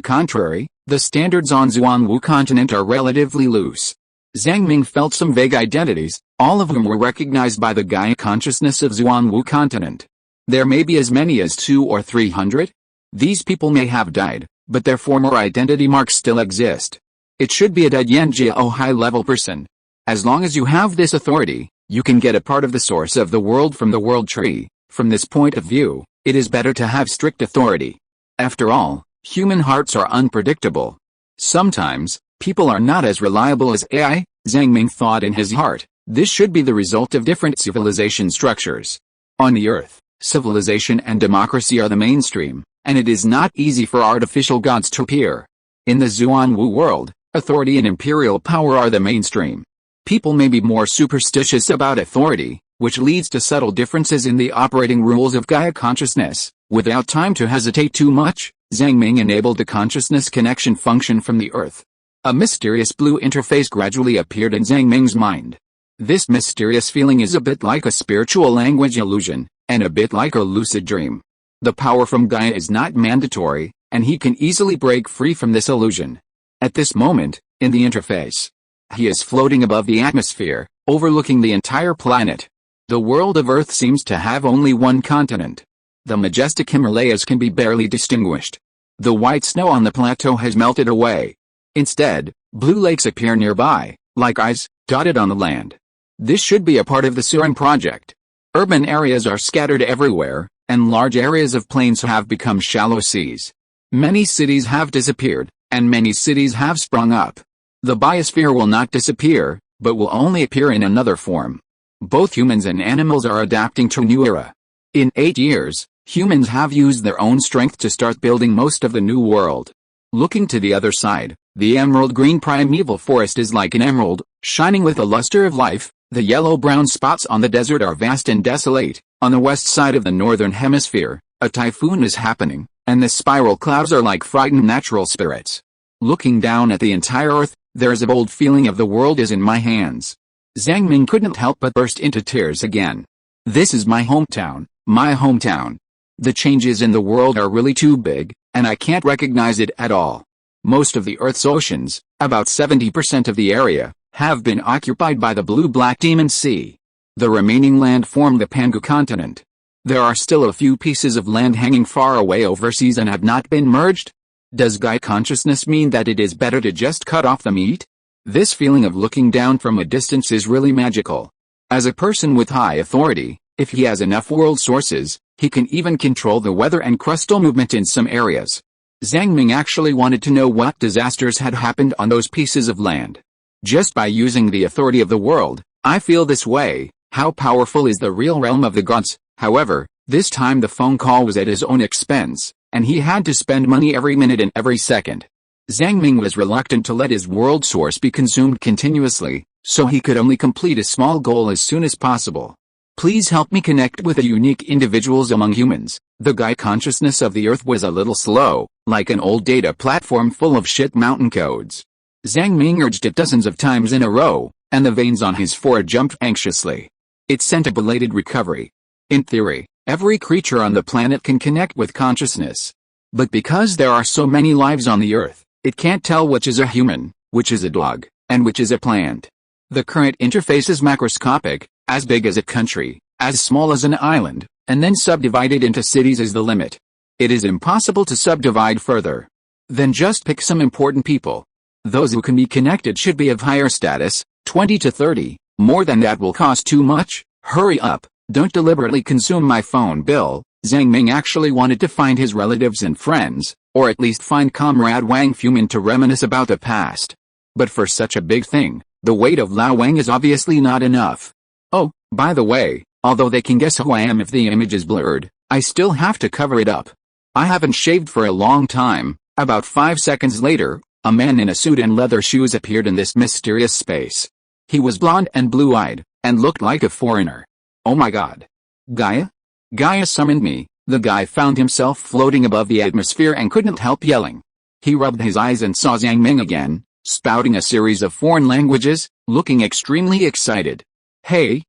contrary, the standards on Xuanwu continent are relatively loose. Zhang Ming felt some vague identities, all of whom were recognized by the Gaia consciousness of Xuanwu continent. There may be as many as 200 or 300. These people may have died, but their former identity marks still exist. It should be a Dianjiao high-level person. As long as you have this authority, you can get a part of the source of the world from the world tree. From this point of view, it is better to have strict authority. After all, human hearts are unpredictable. Sometimes, people are not as reliable as AI, Zhang Ming thought in his heart. This should be the result of different civilization structures. On the Earth, civilization and democracy are the mainstream, and it is not easy for artificial gods to appear. In the Xuanwu world, authority and imperial power are the mainstream. People may be more superstitious about authority, which leads to subtle differences in the operating rules of Gaia consciousness. Without time to hesitate too much, Zhang Ming enabled the consciousness connection function from the Earth. A mysterious blue interface gradually appeared in Zhang Ming's mind. This mysterious feeling is a bit like a spiritual language illusion, and a bit like a lucid dream. The power from Gaia is not mandatory, and he can easily break free from this illusion. At this moment, in the interface, he is floating above the atmosphere, overlooking the entire planet. The world of Earth seems to have only one continent. The majestic Himalayas can be barely distinguished. The white snow on the plateau has melted away. Instead, blue lakes appear nearby, like eyes, dotted on the land. This should be a part of the Surin project. Urban areas are scattered everywhere, and large areas of plains have become shallow seas. Many cities have disappeared, and many cities have sprung up. The biosphere will not disappear, but will only appear in another form. Both humans and animals are adapting to a new era. In 8 years, humans have used their own strength to start building most of the new world. Looking to the other side, the emerald green primeval forest is like an emerald, shining with the luster of life. The yellow-brown spots on the desert are vast and desolate. On the west side of the northern hemisphere, a typhoon is happening, and the spiral clouds are like frightened natural spirits. Looking down at the entire Earth, there is a bold feeling of the world is in my hands. Zhang Ming couldn't help but burst into tears again. This is my hometown, my hometown. The changes in the world are really too big, and I can't recognize it at all. Most of the Earth's oceans, about 70% of the area, have been occupied by the blue-black Demon Sea. The remaining land formed the Pangu continent. There are still a few pieces of land hanging far away overseas and have not been merged. Does Gaia consciousness mean that it is better to just cut off the meat? This feeling of looking down from a distance is really magical. As a person with high authority, if he has enough world sources, he can even control the weather and crustal movement in some areas. Zhang Ming actually wanted to know what disasters had happened on those pieces of land. Just by using the authority of the world, I feel this way. How powerful is the real realm of the gods? However, this time the phone call was at his own expense, and he had to spend money every minute and every second. Zhang Ming was reluctant to let his world source be consumed continuously, so he could only complete a small goal as soon as possible. Please help me connect with the unique individuals among humans. The Gaia consciousness of the Earth was a little slow, like an old data platform full of shit mountain codes. Zhang Ming urged it dozens of times in a row, and the veins on his forehead jumped anxiously. It sent a belated recovery. In theory, every creature on the planet can connect with consciousness. But because there are so many lives on the Earth, it can't tell which is a human, which is a dog, and which is a plant. The current interface is macroscopic, as big as a country, as small as an island, and then subdivided into cities is the limit. It is impossible to subdivide further. Then just pick some important people. Those who can be connected should be of higher status, 20 to 30, more than that will cost too much. Hurry up, don't deliberately consume my phone bill. Zhang Ming actually wanted to find his relatives and friends, or at least find Comrade Wang Fumin to reminisce about the past. But for such a big thing, the weight of Lao Wang is obviously not enough. Oh, by the way, although they can guess who I am if the image is blurred, I still have to cover it up. I haven't shaved for a long time. About 5 seconds later, a man in a suit and leather shoes appeared in this mysterious space. He was blonde and blue-eyed, and looked like a foreigner. Oh my god. Gaia? Gaia summoned me. The guy found himself floating above the atmosphere and couldn't help yelling. He rubbed his eyes and saw Zhang Ming again, spouting a series of foreign languages, looking extremely excited. Hey,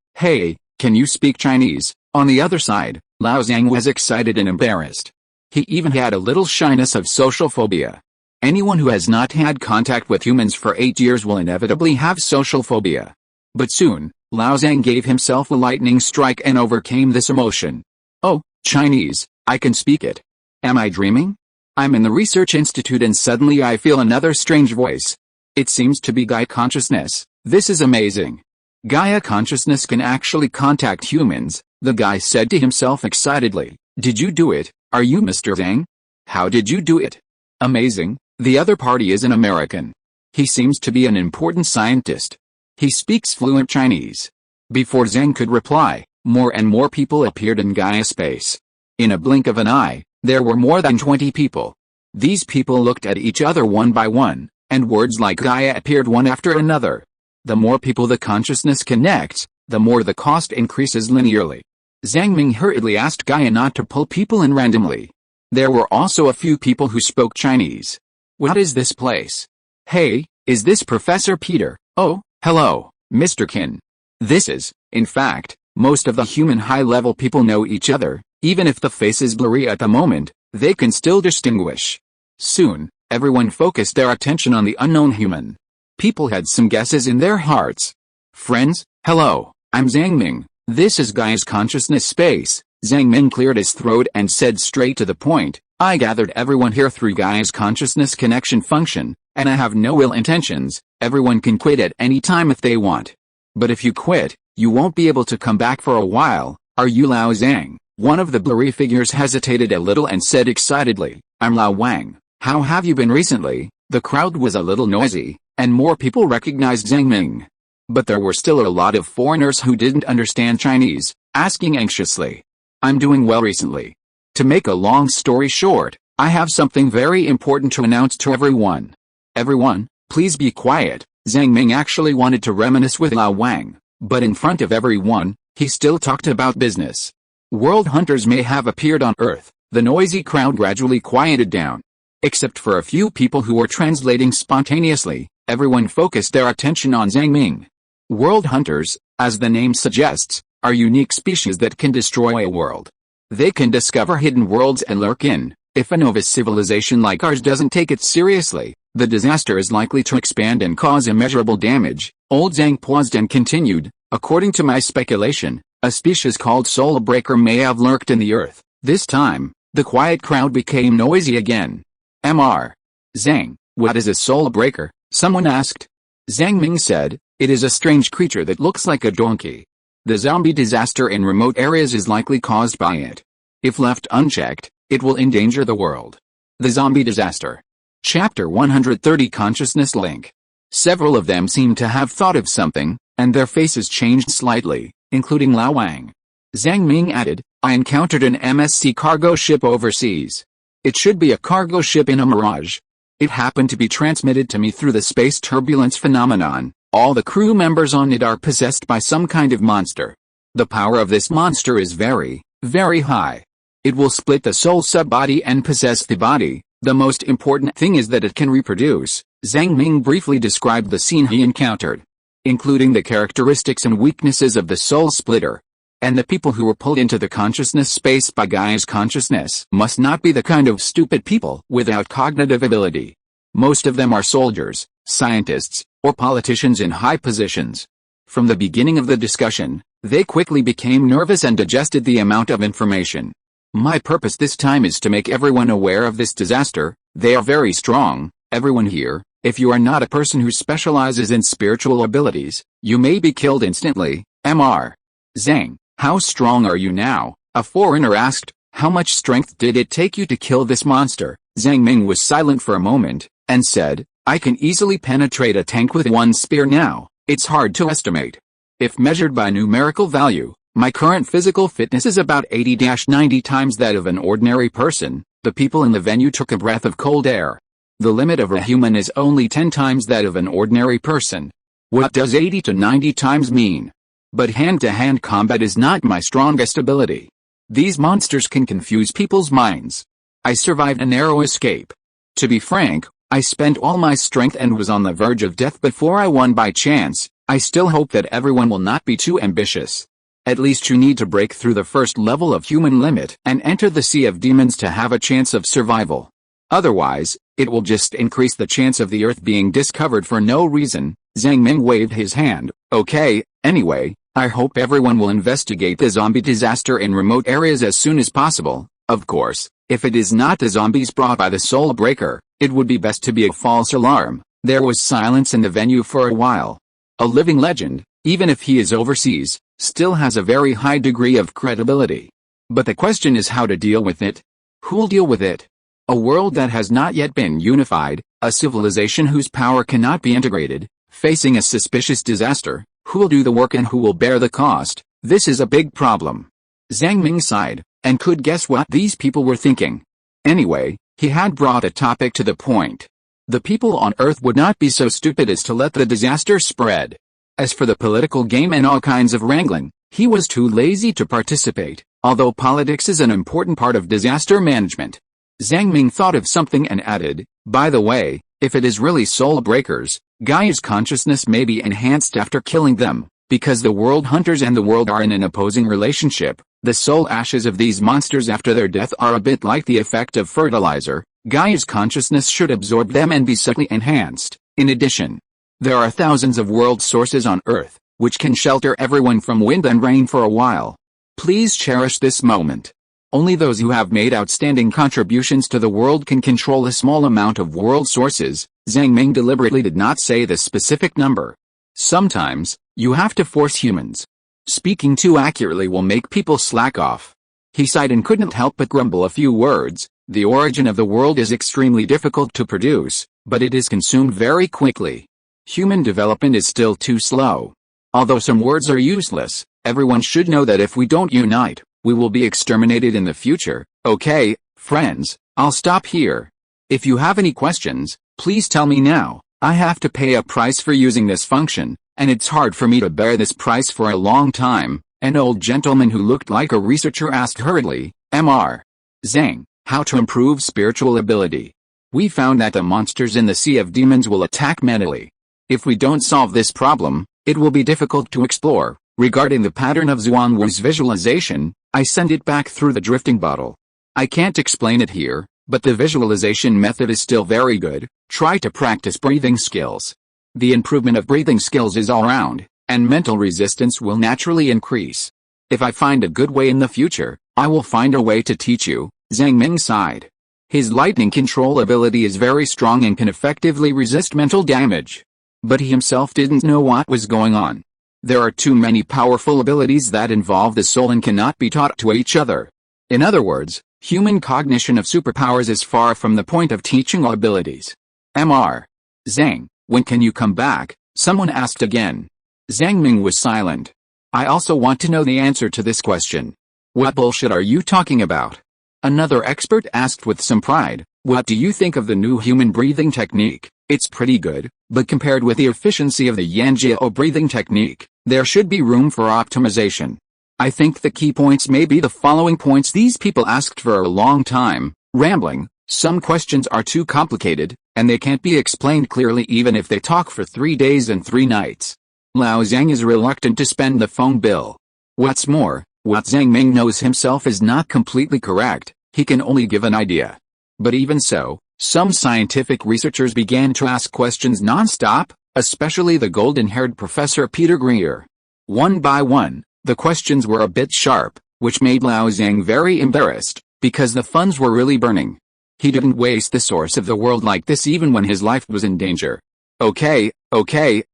can you speak Chinese? On the other side, Lao Zhang was excited and embarrassed. He even had a little shyness of social phobia. Anyone who has not had contact with humans for 8 years will inevitably have social phobia. But soon, Lao Zhang gave himself a lightning strike and overcame this emotion. Oh, Chinese, I can speak it. Am I dreaming? I'm in the research institute and suddenly I feel another strange voice. It seems to be Gaia consciousness. This is amazing. Gaia consciousness can actually contact humans, the guy said to himself excitedly. Did you do it? Are you Mr. Zhang? How did you do it? Amazing. The other party is an American. He seems to be an important scientist. He speaks fluent Chinese. Before Zhang could reply, more and more people appeared in Gaia space. In a blink of an eye, there were more than 20 people. These people looked at each other one by one, and words like Gaia appeared one after another. The more people the consciousness connects, the more the cost increases linearly. Zhang Ming hurriedly asked Gaia not to pull people in randomly. There were also a few people who spoke Chinese. What is this place? Hey, is this Professor Peter? Oh, hello, Mr. Qin. This is, in fact, most of the human high-level people know each other. Even if the face is blurry at the moment, they can still distinguish. Soon, everyone focused their attention on the unknown human. People had some guesses in their hearts. Friends, hello, I'm Zhang Ming. This is Gaia's consciousness space. Zhang Ming cleared his throat and said straight to the point, I gathered everyone here through Gaia's consciousness connection function, and I have no ill intentions. Everyone can quit at any time if they want. But if you quit, you won't be able to come back for a while. Are you Lao Zhang? One of the blurry figures hesitated a little and said excitedly, I'm Lao Wang. How have you been recently? The crowd was a little noisy, and more people recognized Zhang Ming. But there were still a lot of foreigners who didn't understand Chinese, asking anxiously. I'm doing well recently. To make a long story short, I have something very important to announce to everyone. Everyone, please be quiet. Zhang Ming actually wanted to reminisce with Lao Wang, but in front of everyone, he still talked about business. World hunters may have appeared on Earth. The noisy crowd gradually quieted down. Except for a few people who were translating spontaneously, everyone focused their attention on Zhang Ming. World hunters, as the name suggests, are unique species that can destroy a world. They can discover hidden worlds and lurk in. If a novice civilization like ours doesn't take it seriously, the disaster is likely to expand and cause immeasurable damage. Old Zhang paused and continued, according to my speculation, a species called soul breaker may have lurked in the earth. This time, the quiet crowd became noisy again. Mr. Zhang, what is a soul breaker? Someone asked. Zhang Ming said, it is a strange creature that looks like a donkey. The zombie disaster in remote areas is likely caused by it. If left unchecked, it will endanger the world. The zombie disaster. Chapter 130 Consciousness Link. Several of them seemed to have thought of something, and their faces changed slightly, including Lao Wang. Zhang Ming added, I encountered an MSC cargo ship overseas. It should be a cargo ship in a mirage. It happened to be transmitted to me through the space turbulence phenomenon, All the crew members on it are possessed by some kind of monster. The power of this monster is very, very high. It will split the soul sub-body and possess the body. The most important thing is that it can reproduce. Zhang Ming briefly described the scene he encountered, including the characteristics and weaknesses of the soul splitter. And the people who were pulled into the consciousness space by Gaia's consciousness must not be the kind of stupid people without cognitive ability. Most of them are soldiers, scientists, or politicians in high positions. From the beginning of the discussion, they quickly became nervous and digested the amount of information. My purpose this time is to make everyone aware of this disaster. They are very strong, everyone here. If you are not a person who specializes in spiritual abilities, you may be killed instantly. Mr. Zhang, how strong are you now? A foreigner asked. How much strength did it take you to kill this monster? Zhang Ming was silent for a moment, and said, I can easily penetrate a tank with one spear now. It's hard to estimate. If measured by numerical value, my current physical fitness is about 80-90 times that of an ordinary person. The people in the venue took a breath of cold air. The limit of a human is only 10 times that of an ordinary person. What does 80 to 90 times mean? But hand-to-hand combat is not my strongest ability. These monsters can confuse people's minds. I survived a narrow escape. To be frank, I spent all my strength and was on the verge of death before I won by chance. I still hope that everyone will not be too ambitious. At least you need to break through the first level of human limit and enter the sea of demons to have a chance of survival. Otherwise, it will just increase the chance of the Earth being discovered for no reason. Zhang Ming waved his hand. Okay, anyway, I hope everyone will investigate the zombie disaster in remote areas as soon as possible. Of course, if it is not the zombies brought by the Soul Breaker, it would be best to be a false alarm. There was silence in the venue for a while. A living legend, even if he is overseas, still has a very high degree of credibility. But the question is how to deal with it. Who'll deal with it? A world that has not yet been unified, a civilization whose power cannot be integrated, facing a suspicious disaster. Who'll do the work and who will bear the cost? This is a big problem. Zhang Ming sighed, and could guess what these people were thinking. Anyway, he had brought a topic to the point. The people on Earth would not be so stupid as to let the disaster spread. As for the political game and all kinds of wrangling, he was too lazy to participate, although politics is an important part of disaster management. Zhang Ming thought of something and added, by the way, if it is really soul breakers, Gaia's consciousness may be enhanced after killing them, because the world hunters and the world are in an opposing relationship. The soul ashes of these monsters after their death are a bit like the effect of fertilizer. Gaia's consciousness should absorb them and be subtly enhanced. In addition, there are thousands of world sources on Earth, which can shelter everyone from wind and rain for a while. Please cherish this moment. Only those who have made outstanding contributions to the world can control a small amount of world sources. Zhang Ming deliberately did not say the specific number. Sometimes, you have to force humans. Speaking too accurately will make people slack off. He sighed and couldn't help but grumble a few words. The origin of the world is extremely difficult to produce, but it is consumed very quickly. Human development is still too slow. Although some words are useless, everyone should know that if we don't unite, we will be exterminated in the future. Okay, friends, I'll stop here. If you have any questions, please tell me now. I have to pay a price for using this function, and it's hard for me to bear this price for a long time. An old gentleman who looked like a researcher asked hurriedly, Mr. Zhang, how to improve spiritual ability? We found that the monsters in the Sea of Demons will attack mentally. If we don't solve this problem, it will be difficult to explore. Regarding the pattern of Zhuangwu's visualization, I send it back through the drifting bottle. I can't explain it here, but the visualization method is still very good. Try to practice breathing skills. The improvement of breathing skills is all around, and mental resistance will naturally increase. If I find a good way in the future, I will find a way to teach you. Zhang Ming sighed. His lightning control ability is very strong and can effectively resist mental damage. But he himself didn't know what was going on. There are too many powerful abilities that involve the soul and cannot be taught to each other. In other words, human cognition of superpowers is far from the point of teaching abilities. Mr. Zhang, when can you come back? Someone asked again. Zhang Ming was silent. I also want to know the answer to this question. What bullshit are you talking about? Another expert asked with some pride. What do you think of the new human breathing technique? It's pretty good, but compared with the efficiency of the Yanjiao breathing technique, there should be room for optimization. I think the key points may be the following points. These people asked for a long time, rambling, some questions are too complicated, and they can't be explained clearly even if they talk for 3 days and 3 nights. Lao Zhang is reluctant to spend the phone bill. What's more, what Zhang Ming knows himself is not completely correct, he can only give an idea. But even so, some scientific researchers began to ask questions non-stop, especially the golden-haired Professor Peter Greer. One by one, the questions were a bit sharp, which made Lao Zhang very embarrassed, because the funds were really burning. He didn't waste the source of the world like this even when his life was in danger. Okay,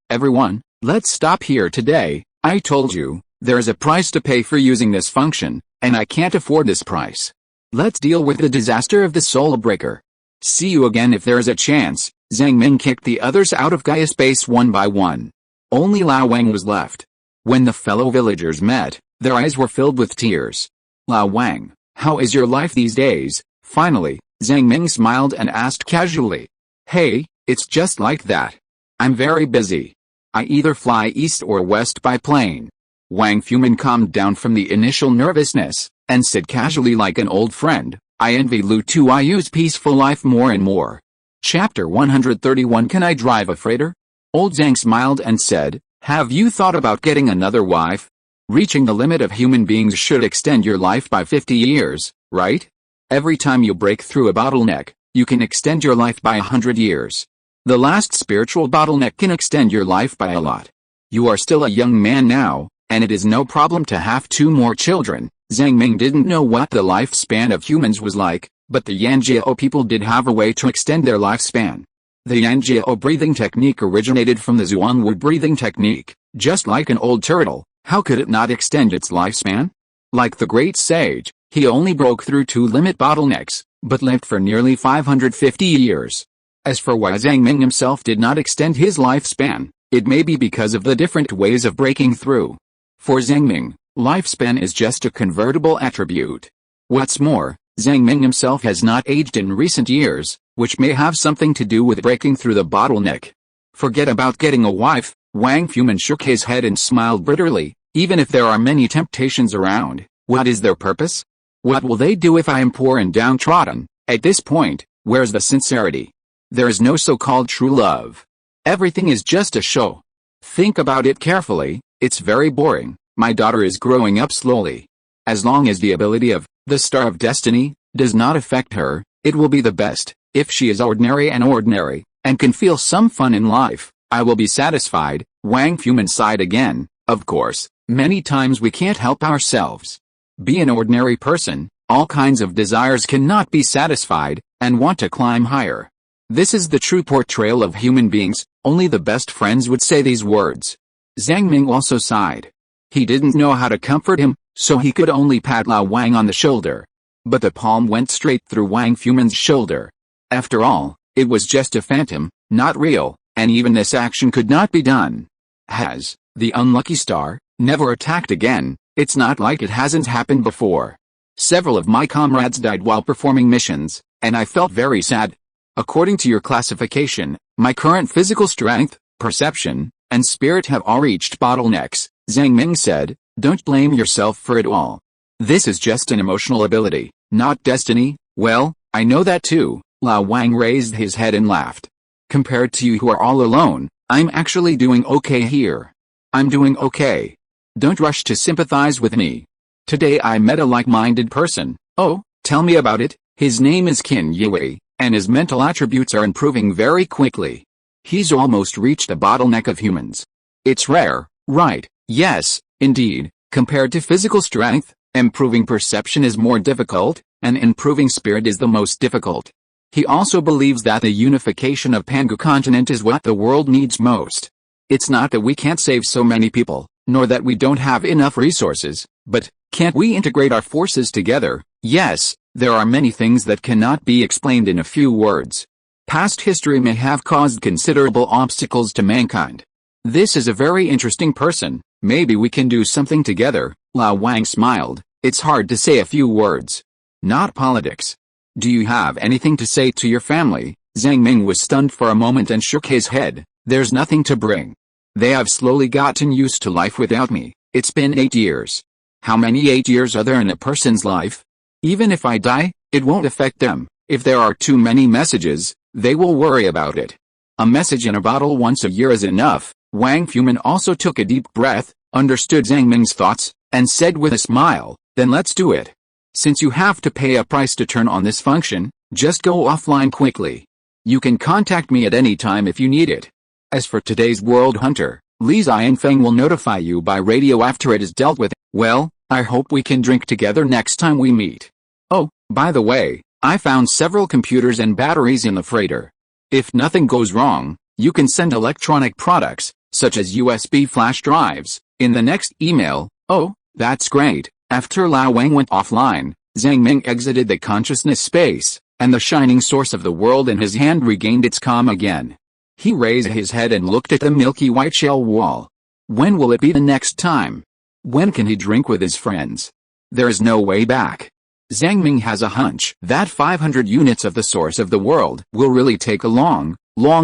everyone, let's stop here today. I told you, there's a price to pay for using this function, and I can't afford this price. Let's deal with the disaster of the soul breaker. See you again if there's a chance. Zhang Ming kicked the others out of Gaia space one by one. Only Lao Wang was left. When the fellow villagers met, their eyes were filled with tears. Lao Wang, how is your life these days? Finally, Zhang Ming smiled and asked casually. Hey, it's just like that. I'm very busy. I either fly east or west by plane. Wang Fumin calmed down from the initial nervousness, and said casually like an old friend, I envy Lu Tu. I use peaceful life more and more. Chapter 131. Can I drive a freighter? Old Zhang smiled and said, have you thought about getting another wife? Reaching the limit of human beings should extend your life by 50 years, right? Every time you break through a bottleneck, you can extend your life by 100 years. The last spiritual bottleneck can extend your life by a lot. You are still a young man now, and it is no problem to have 2 more children. Zhang Ming didn't know what the lifespan of humans was like, but the Yanjiao people did have a way to extend their lifespan. The Yanjiao breathing technique originated from the Zhuangwu breathing technique. Just like an old turtle, how could it not extend its lifespan? Like the great sage, he only broke through 2 limit bottlenecks, but lived for nearly 550 years. As for why Zhang Ming himself did not extend his lifespan, it may be because of the different ways of breaking through. For Zhang Ming, lifespan is just a convertible attribute. What's more, Zhang Ming himself has not aged in recent years, which may have something to do with breaking through the bottleneck. Forget about getting a wife. Wang Fumin shook his head and smiled bitterly. Even if there are many temptations around, what is their purpose? What will they do if I am poor and downtrodden? At this point, where's the sincerity? There is no so-called true love. Everything is just a show. Think about it carefully, it's very boring. My daughter is growing up slowly. As long as the ability of, the star of destiny, does not affect her, it will be the best. If she is ordinary, and can feel some fun in life, I will be satisfied. Wang Fumin sighed again. Of course, many times we can't help ourselves. Be an ordinary person, all kinds of desires cannot be satisfied, and want to climb higher. This is the true portrayal of human beings. Only the best friends would say these words. Zhang Ming also sighed. He didn't know how to comfort him, so he could only pat Lao Wang on the shoulder. But the palm went straight through Wang Fumin's shoulder. After all, it was just a phantom, not real, and even this action could not be done. Has the unlucky star never attacked again? It's not like it hasn't happened before. Several of my comrades died while performing missions, and I felt very sad. According to your classification, my current physical strength, perception, and spirit have all reached bottlenecks, Zhang Ming said. Don't blame yourself for it all. This is just an emotional ability, not destiny. Well, I know that too. Lao Wang raised his head and laughed. Compared to you who are all alone, I'm actually doing okay here. I'm doing okay. Don't rush to sympathize with me. Today I met a like-minded person. Oh, tell me about it. His name is Qin Yue, and his mental attributes are improving very quickly. He's almost reached the bottleneck of humans. It's rare, right? Yes, indeed. Compared to physical strength, improving perception is more difficult, and improving spirit is the most difficult. He also believes that the unification of Pangu continent is what the world needs most. It's not that we can't save so many people, nor that we don't have enough resources, but, can't we integrate our forces together? Yes, there are many things that cannot be explained in a few words. Past history may have caused considerable obstacles to mankind. This is a very interesting person, maybe we can do something together. Lao Wang smiled. It's hard to say a few words. Not politics. Do you have anything to say to your family? Zhang Ming was stunned for a moment and shook his head. There's nothing to bring. They have slowly gotten used to life without me. It's been 8 years. How many 8 years are there in a person's life? Even if I die, it won't affect them. If there are too many messages, they will worry about it. A message in a bottle once a year is enough. Wang Fuman also took a deep breath, understood Zhang Ming's thoughts, and said with a smile, then let's do it. Since you have to pay a price to turn on this function, just go offline quickly. You can contact me at any time if you need it. As for today's World Hunter, Li Xianfeng will notify you by radio after it is dealt with. Well, I hope we can drink together next time we meet. Oh, by the way, I found several computers and batteries in the freighter. If nothing goes wrong, you can send electronic products, such as USB flash drives, in the next email. Oh, that's great. After Lao Wang went offline, Zhang Ming exited the consciousness space, and the shining source of the world in his hand regained its calm again. He raised his head and looked at the milky white shell wall. When will it be the next time? When can he drink with his friends? There is no way back. Zhang Ming has a hunch that 500 units of the source of the world will really take a long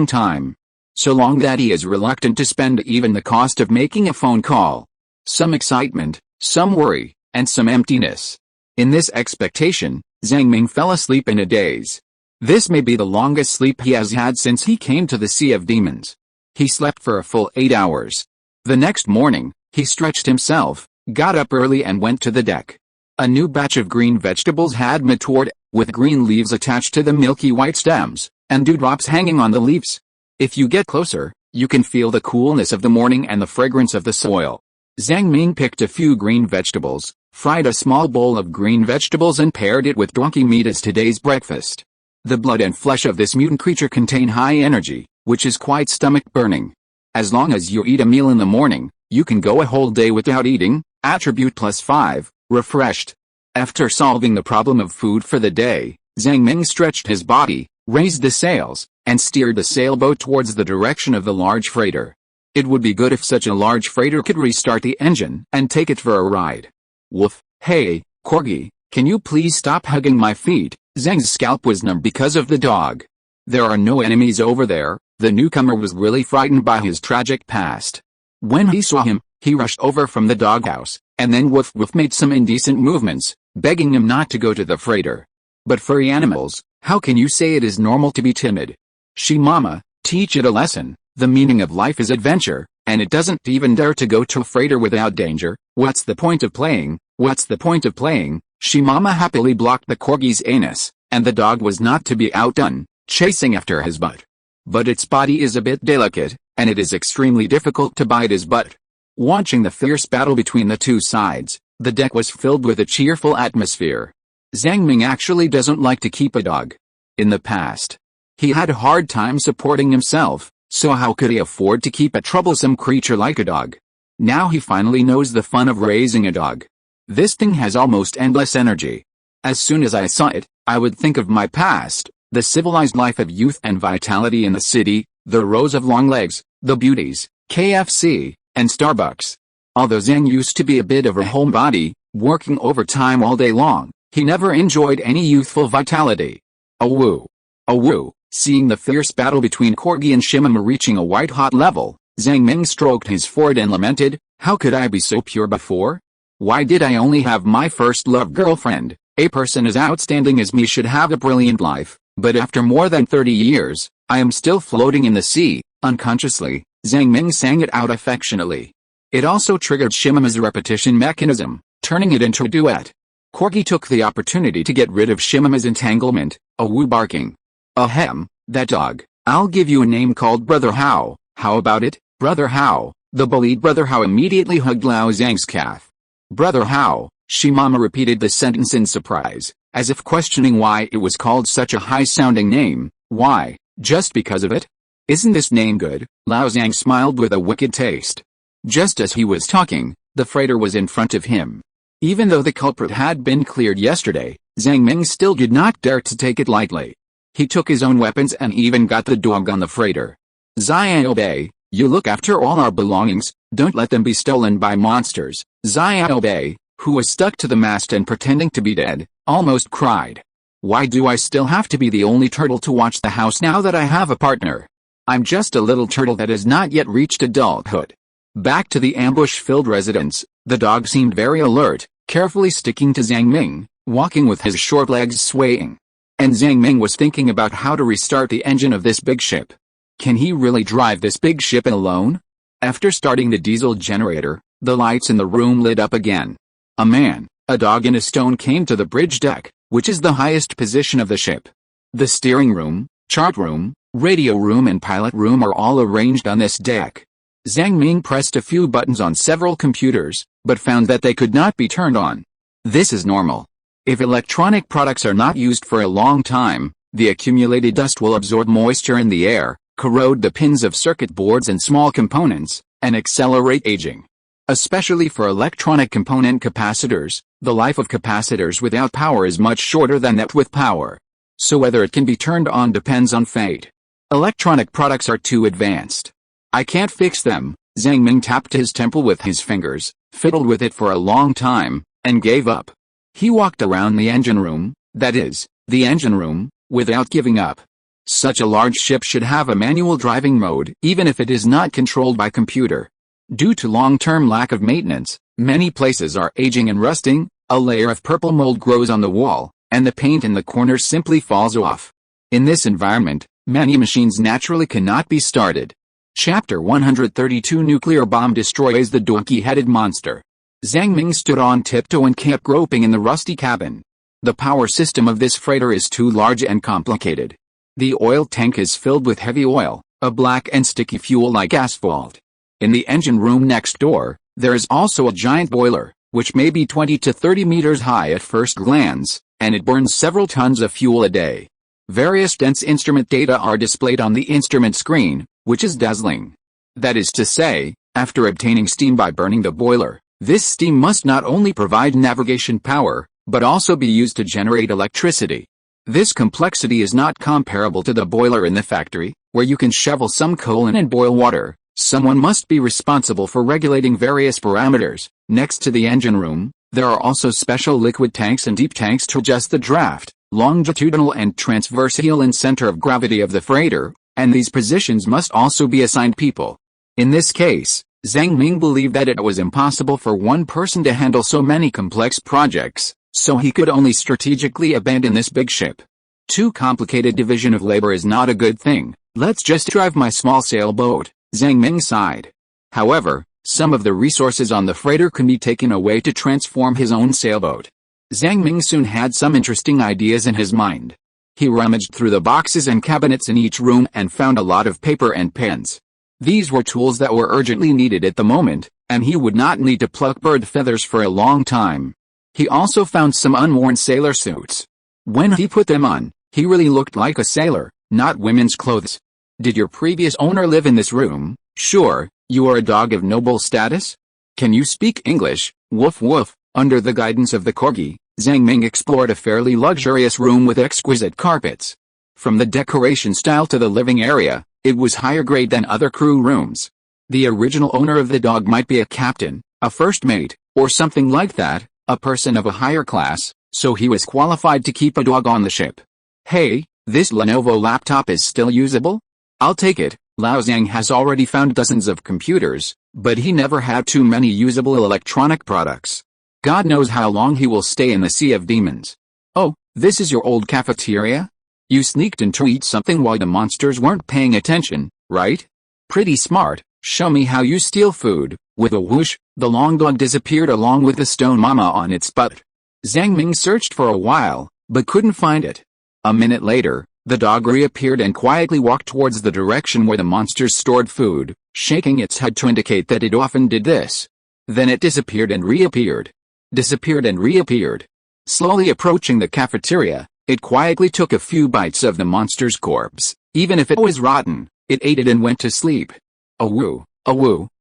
time. So long that he is reluctant to spend even the cost of making a phone call. Some excitement, some worry, and some emptiness. In this expectation, Zhang Ming fell asleep in a daze. This may be the longest sleep he has had since he came to the Sea of Demons. He slept for a full 8 hours. The next morning, he stretched himself, got up early and went to the deck. A new batch of green vegetables had matured, with green leaves attached to the milky white stems, and dewdrops hanging on the leaves. If you get closer, you can feel the coolness of the morning and the fragrance of the soil. Zhang Ming picked a few green vegetables, fried a small bowl of green vegetables and paired it with donkey meat as today's breakfast. The blood and flesh of this mutant creature contain high energy, which is quite stomach-burning. As long as you eat a meal in the morning, you can go a whole day without eating. Attribute +5, refreshed. After solving the problem of food for the day, Zhang Ming stretched his body, raised the sails, and steered the sailboat towards the direction of the large freighter. It would be good if such a large freighter could restart the engine and take it for a ride. Woof, hey, Corgi, can you please stop hugging my feet? Zhang's scalp was numb because of the dog. There are no enemies over there. The newcomer was really frightened by his tragic past. When he saw him, he rushed over from the doghouse, and then Woof Woof made some indecent movements, begging him not to go to the freighter. But furry animals, how can you say it is normal to be timid? She mama, teach it a lesson. The meaning of life is adventure, and it doesn't even dare to go to a freighter without danger. What's the point of playing? What's the point of playing? She mama happily blocked the corgi's anus, and the dog was not to be outdone, chasing after his butt. But its body is a bit delicate, and it is extremely difficult to bite his butt. Watching the fierce battle between the two sides, the deck was filled with a cheerful atmosphere. Zhang Ming actually doesn't like to keep a dog. In the past, he had a hard time supporting himself, so how could he afford to keep a troublesome creature like a dog? Now he finally knows the fun of raising a dog. This thing has almost endless energy. As soon as I saw it, I would think of my past, the civilized life of youth and vitality in the city, the rows of long legs, the beauties, KFC, and Starbucks. Although Zhang used to be a bit of a homebody, working overtime all day long, he never enjoyed any youthful vitality. Awoo. Awoo. Seeing the fierce battle between Corgi and Shimama reaching a white-hot level, Zhang Ming stroked his forehead and lamented, how could I be so pure before? Why did I only have my first love girlfriend? A person as outstanding as me should have a brilliant life, but after more than 30 years, I am still floating in the sea. Unconsciously, Zhang Ming sang it out affectionately. It also triggered Shimama's repetition mechanism, turning it into a duet. Corgi took the opportunity to get rid of Shimama's entanglement, awoo barking. Ahem, that dog. I'll give you a name called Brother Hao. How about it, Brother Hao? The bullied Brother Hao immediately hugged Lao Zhang's calf. Brother Hao, Shimama repeated the sentence in surprise, as if questioning why it was called such a high-sounding name. Why, just because of it? Isn't this name good? Lao Zhang smiled with a wicked taste. Just as he was talking, the freighter was in front of him. Even though the culprit had been cleared yesterday, Zhang Ming still did not dare to take it lightly. He took his own weapons and even got the dog on the freighter. Xiao Bei, you look after all our belongings, don't let them be stolen by monsters. Xiao Bei, who was stuck to the mast and pretending to be dead, almost cried. Why do I still have to be the only turtle to watch the house now that I have a partner? I'm just a little turtle that has not yet reached adulthood. Back to the ambush-filled residence, the dog seemed very alert, carefully sticking to Zhang Ming, walking with his short legs swaying. And Zhang Ming was thinking about how to restart the engine of this big ship. Can he really drive this big ship alone? After starting the diesel generator, the lights in the room lit up again. A man, a dog and a stone came to the bridge deck, which is the highest position of the ship. The steering room, chart room, radio room and pilot room are all arranged on this deck. Zhang Ming pressed a few buttons on several computers, but found that they could not be turned on. This is normal. If electronic products are not used for a long time, the accumulated dust will absorb moisture in the air, corrode the pins of circuit boards and small components, and accelerate aging. Especially for electronic component capacitors, the life of capacitors without power is much shorter than that with power. So whether it can be turned on depends on fate. Electronic products are too advanced. I can't fix them. Zhang Ming tapped his temple with his fingers, fiddled with it for a long time, and gave up. He walked around the engine room, that is, the engine room, without giving up. Such a large ship should have a manual driving mode, even if it is not controlled by computer. Due to long-term lack of maintenance, many places are aging and rusting, a layer of purple mold grows on the wall, and the paint in the corners simply falls off. In this environment, many machines naturally cannot be started. Chapter 132 Nuclear Bomb Destroys the Donkey-Headed Monster. Zhang Ming stood on tiptoe and kept groping in the rusty cabin. The power system of this freighter is too large and complicated. The oil tank is filled with heavy oil, a black and sticky fuel like asphalt. In the engine room next door, there is also a giant boiler, which may be 20 to 30 meters high at first glance, and it burns several tons of fuel a day. Various dense instrument data are displayed on the instrument screen, which is dazzling. That is to say, after obtaining steam by burning the boiler, this steam must not only provide navigation power, but also be used to generate electricity. This complexity is not comparable to the boiler in the factory, where you can shovel some coal in and boil water. Someone must be responsible for regulating various parameters. Next to the engine room, there are also special liquid tanks and deep tanks to adjust the draft, longitudinal and transversal and center of gravity of the freighter, and these positions must also be assigned people. In this case, Zhang Ming believed that it was impossible for one person to handle so many complex projects, so he could only strategically abandon this big ship. Too complicated division of labor is not a good thing. Let's just drive my small sailboat, Zhang Ming sighed. However, some of the resources on the freighter can be taken away to transform his own sailboat. Zhang Ming soon had some interesting ideas in his mind. He rummaged through the boxes and cabinets in each room and found a lot of paper and pens. These were tools that were urgently needed at the moment, and he would not need to pluck bird feathers for a long time. He also found some unworn sailor suits. When he put them on, he really looked like a sailor, not women's clothes. Did your previous owner live in this room? Sure, you are a dog of noble status? Can you speak English? Woof woof. Under the guidance of the corgi, Zhang Ming explored a fairly luxurious room with exquisite carpets. From the decoration style to the living area, it was higher grade than other crew rooms. The original owner of the dog might be a captain, a first mate, or something like that, a person of a higher class, so he was qualified to keep a dog on the ship. Hey, this Lenovo laptop is still usable? I'll take it. Lao Zhang has already found dozens of computers, but he never had too many usable electronic products. God knows how long he will stay in the Sea of Demons. Oh, this is your old cafeteria? You sneaked in to eat something while the monsters weren't paying attention, right? Pretty smart. Show me how you steal food. With a whoosh, the long dog disappeared along with the stone mama on its butt. Zhang Ming searched for a while, but couldn't find it. A minute later, the dog reappeared and quietly walked towards the direction where the monsters stored food, shaking its head to indicate that it often did this. Then it disappeared and reappeared. Disappeared and reappeared. Slowly approaching the cafeteria, it quietly took a few bites of the monster's corpse. Even if it was rotten, it ate it and went to sleep. Awoo,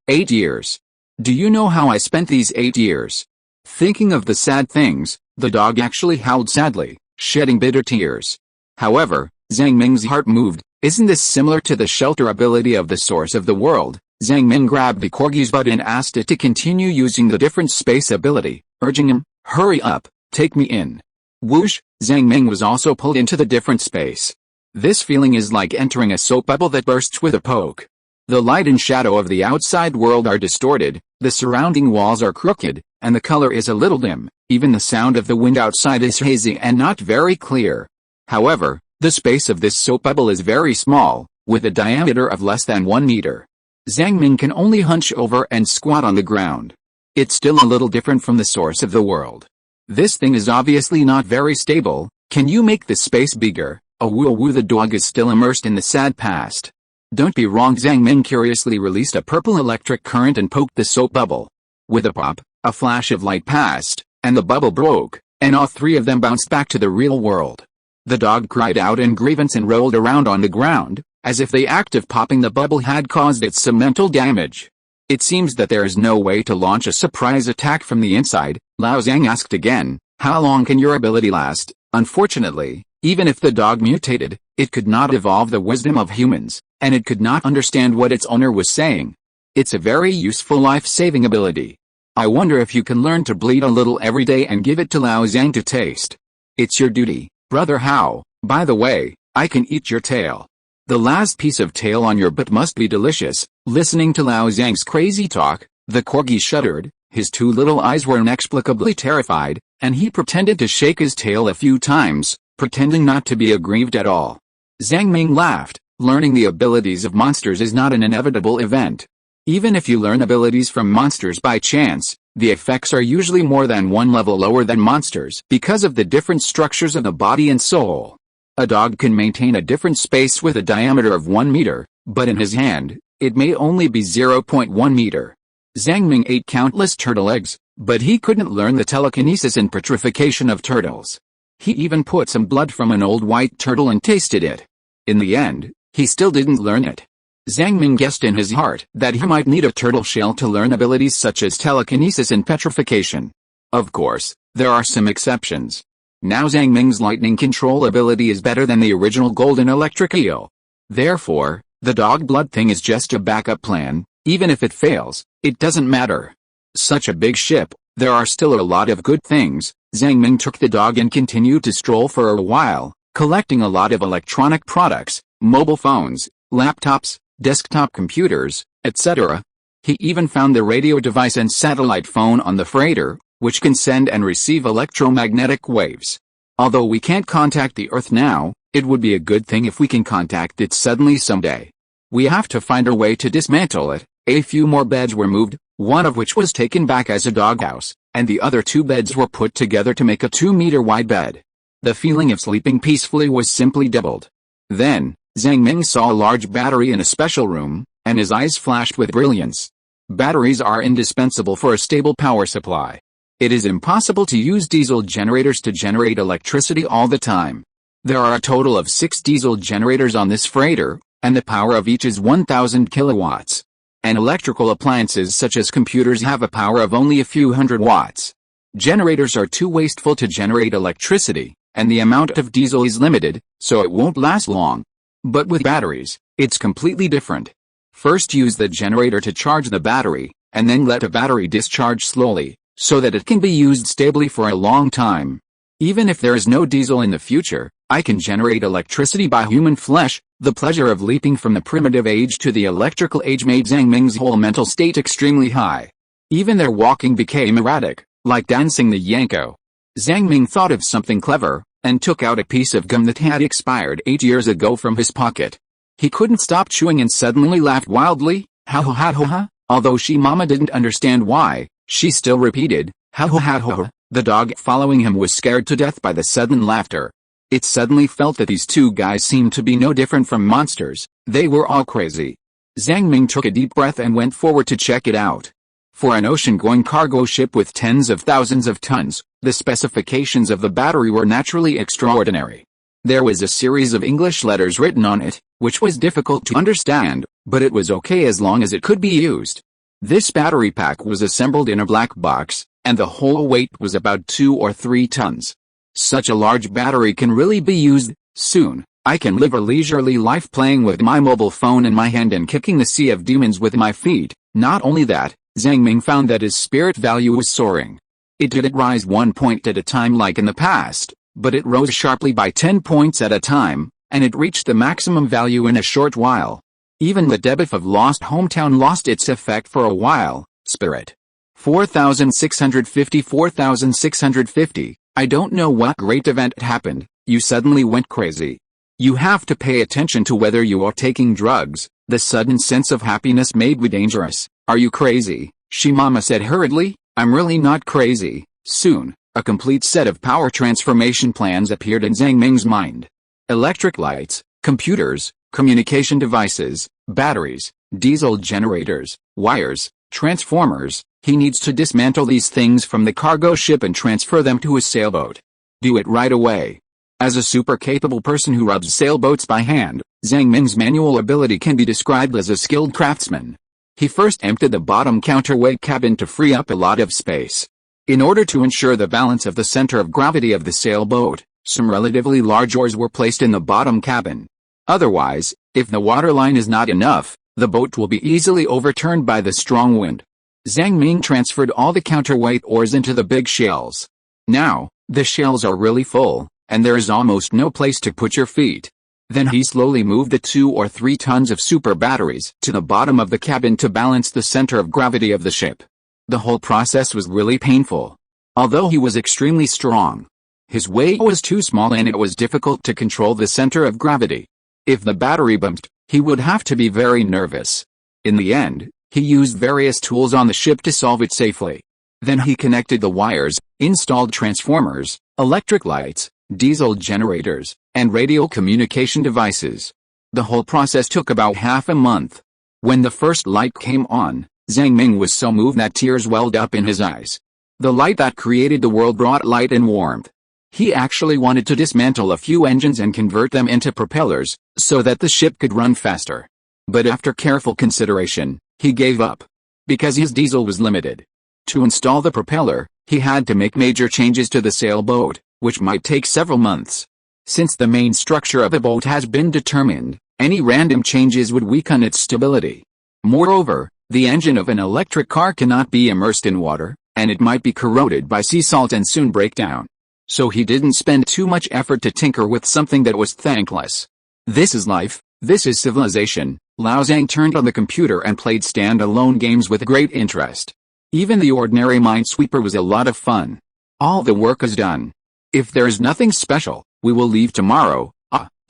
8 years. Do you know how I spent these 8 years? Thinking of the sad things, the dog actually howled sadly, shedding bitter tears. However, Zhang Ming's heart moved. Isn't this similar to the shelter ability of the source of the world? Zhang Ming grabbed the corgi's butt and asked it to continue using the different space ability, urging him, hurry up, take me in. Whoosh, Zhang Ming was also pulled into the different space. This feeling is like entering a soap bubble that bursts with a poke. The light and shadow of the outside world are distorted, the surrounding walls are crooked, and the color is a little dim. Even the sound of the wind outside is hazy and not very clear. However, the space of this soap bubble is very small, with a diameter of less than 1 meter. Zhang Ming can only hunch over and squat on the ground. It's still a little different from the source of the world. This thing is obviously not very stable. Can you make the space bigger? Oh woo woo, the dog is still immersed in the sad past. Don't be wrong, Zhang Ming curiously released a purple electric current and poked the soap bubble. With a pop, a flash of light passed, and the bubble broke, and all three of them bounced back to the real world. The dog cried out in grievance and rolled around on the ground, as if the act of popping the bubble had caused it some mental damage. It seems that there is no way to launch a surprise attack from the inside. Lao Zhang asked again, how long can your ability last? Unfortunately, even if the dog mutated, it could not evolve the wisdom of humans, and it could not understand what its owner was saying. It's a very useful life-saving ability. I wonder if you can learn to bleed a little every day and give it to Lao Zhang to taste. It's your duty, brother. How? By the way, I can eat your tail. The last piece of tail on your butt must be delicious. Listening to Lao Zhang's crazy talk, the corgi shuddered, his two little eyes were inexplicably terrified, and he pretended to shake his tail a few times, pretending not to be aggrieved at all. Zhang Ming laughed. Learning the abilities of monsters is not an inevitable event. Even if you learn abilities from monsters by chance, the effects are usually more than one level lower than monsters because of the different structures of the body and soul. A dog can maintain a different space with a diameter of 1 meter, but in his hand, it may only be 0.1 meter. Zhang Ming ate countless turtle eggs, but he couldn't learn the telekinesis and petrification of turtles. He even put some blood from an old white turtle and tasted it. In the end, he still didn't learn it. Zhang Ming guessed in his heart that he might need a turtle shell to learn abilities such as telekinesis and petrification. Of course, there are some exceptions. Now Zhang Ming's lightning control ability is better than the original golden electric eel. Therefore, the dog blood thing is just a backup plan. Even if it fails, it doesn't matter. Such a big ship, there are still a lot of good things. Zhang Ming took the dog and continued to stroll for a while, collecting a lot of electronic products, mobile phones, laptops, desktop computers, etc. He even found the radio device and satellite phone on the freighter, which can send and receive electromagnetic waves. Although we can't contact the Earth now, it would be a good thing if we can contact it suddenly someday. We have to find a way to dismantle it. A few more beds were moved, one of which was taken back as a doghouse, and the other 2 beds were put together to make a 2-meter wide bed. The feeling of sleeping peacefully was simply doubled. Then, Zhang Ming saw a large battery in a special room, and his eyes flashed with brilliance. Batteries are indispensable for a stable power supply. It is impossible to use diesel generators to generate electricity all the time. There are a total of 6 diesel generators on this freighter, and the power of each is 1000 kilowatts. And electrical appliances such as computers have a power of only a few hundred watts. Generators are too wasteful to generate electricity, and the amount of diesel is limited, so it won't last long. But with batteries, it's completely different. First use the generator to charge the battery, and then let a battery discharge slowly, so that it can be used stably for a long time. Even if there is no diesel in the future, I can generate electricity by human flesh. The pleasure of leaping from the primitive age to the electrical age made Zhang Ming's whole mental state extremely high. Even their walking became erratic, like dancing the yanko. Zhang Ming thought of something clever, and took out a piece of gum that had expired 8 years ago from his pocket. He couldn't stop chewing and suddenly laughed wildly, ha ha ha ha ha. Although Mama didn't understand why, she still repeated, ha ha ha ha ha. The dog following him was scared to death by the sudden laughter. It suddenly felt that these 2 guys seemed to be no different from monsters. They were all crazy. Zhang Ming took a deep breath and went forward to check it out. For an ocean-going cargo ship with tens of thousands of tons, the specifications of the battery were naturally extraordinary. There was a series of English letters written on it, which was difficult to understand, but it was okay as long as it could be used. This battery pack was assembled in a black box, and the whole weight was about 2 or 3 tons. Such a large battery can really be used. Soon, I can live a leisurely life playing with my mobile phone in my hand and kicking the sea of demons with my feet. Not only that, Zhang Ming found that his spirit value was soaring. It didn't rise 1 point at a time like in the past, but it rose sharply by 10 points at a time, and it reached the maximum value in a short while. Even the debuff of Lost Hometown lost its effect for a while. Spirit. 4650 4650. I don't know what great event happened, you suddenly went crazy. You have to pay attention to whether you are taking drugs. The sudden sense of happiness made me dangerous. Are you crazy? Shimama said hurriedly. I'm really not crazy. Soon, a complete set of power transformation plans appeared in Zhang Ming's mind. Electric lights, computers, communication devices, batteries, diesel generators, wires, transformers. He needs to dismantle these things from the cargo ship and transfer them to his sailboat. Do it right away. As a super capable person who rubs sailboats by hand, Zhang Ming's manual ability can be described as a skilled craftsman. He first emptied the bottom counterweight cabin to free up a lot of space. In order to ensure the balance of the center of gravity of the sailboat, some relatively large oars were placed in the bottom cabin. Otherwise, if the waterline is not enough, the boat will be easily overturned by the strong wind. Zhang Ming transferred all the counterweight oars into the big shells. Now, the shells are really full, and there is almost no place to put your feet. Then he slowly moved the 2 or 3 tons of super batteries to the bottom of the cabin to balance the center of gravity of the ship. The whole process was really painful. Although he was extremely strong, his weight was too small and it was difficult to control the center of gravity. If the battery bumped, he would have to be very nervous. In the end, he used various tools on the ship to solve it safely. Then he connected the wires, installed transformers, electric lights, diesel generators, and radio communication devices. The whole process took about half a month. When the first light came on, Zhang Ming was so moved that tears welled up in his eyes. The light that created the world brought light and warmth. He actually wanted to dismantle a few engines and convert them into propellers, so that the ship could run faster. But after careful consideration, he gave up. Because his diesel was limited. To install the propeller, he had to make major changes to the sailboat, which might take several months. Since the main structure of the boat has been determined, any random changes would weaken its stability. Moreover, the engine of an electric car cannot be immersed in water, and it might be corroded by sea salt and soon break down. So he didn't spend too much effort to tinker with something that was thankless. This is life, this is civilization. Lao Zhang turned on the computer and played stand-alone games with great interest. Even the ordinary Minesweeper was a lot of fun. All the work is done. If there is nothing special, we will leave tomorrow.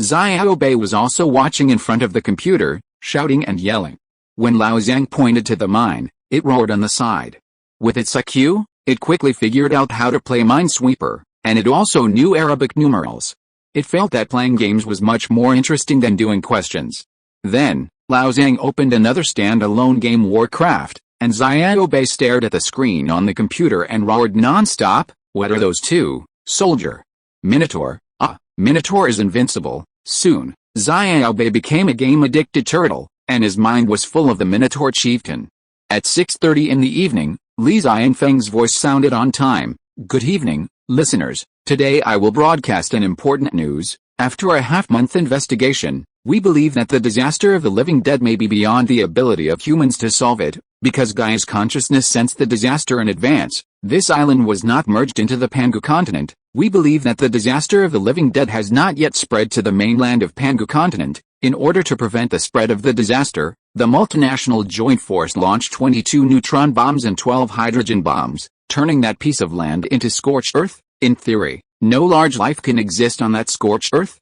Xiaobei was also watching in front of the computer, shouting and yelling. When Lao Zhang pointed to the mine, it roared on the side. With its IQ, it quickly figured out how to play Minesweeper, and it also knew Arabic numerals. It felt that playing games was much more interesting than doing questions. Then, Lao Zhang opened another stand-alone game, Warcraft, and Xiaobei stared at the screen on the computer and roared non-stop. What are those two? Soldier. Minotaur. Minotaur is invincible. Soon, Xiaobei became a game-addicted turtle, and his mind was full of the Minotaur chieftain. At 6:30 in the evening, Li Xiangfeng's voice sounded on time. Good evening, listeners. Today I will broadcast an important news. After a half-month investigation, we believe that the disaster of the living dead may be beyond the ability of humans to solve it, because Gaia's consciousness sensed the disaster in advance. This island was not merged into the Pangu continent. We believe that the disaster of the living dead has not yet spread to the mainland of Pangu continent. In order to prevent the spread of the disaster, the multinational joint force launched 22 neutron bombs and 12 hydrogen bombs, turning that piece of land into scorched earth. In theory, no large life can exist on that scorched earth.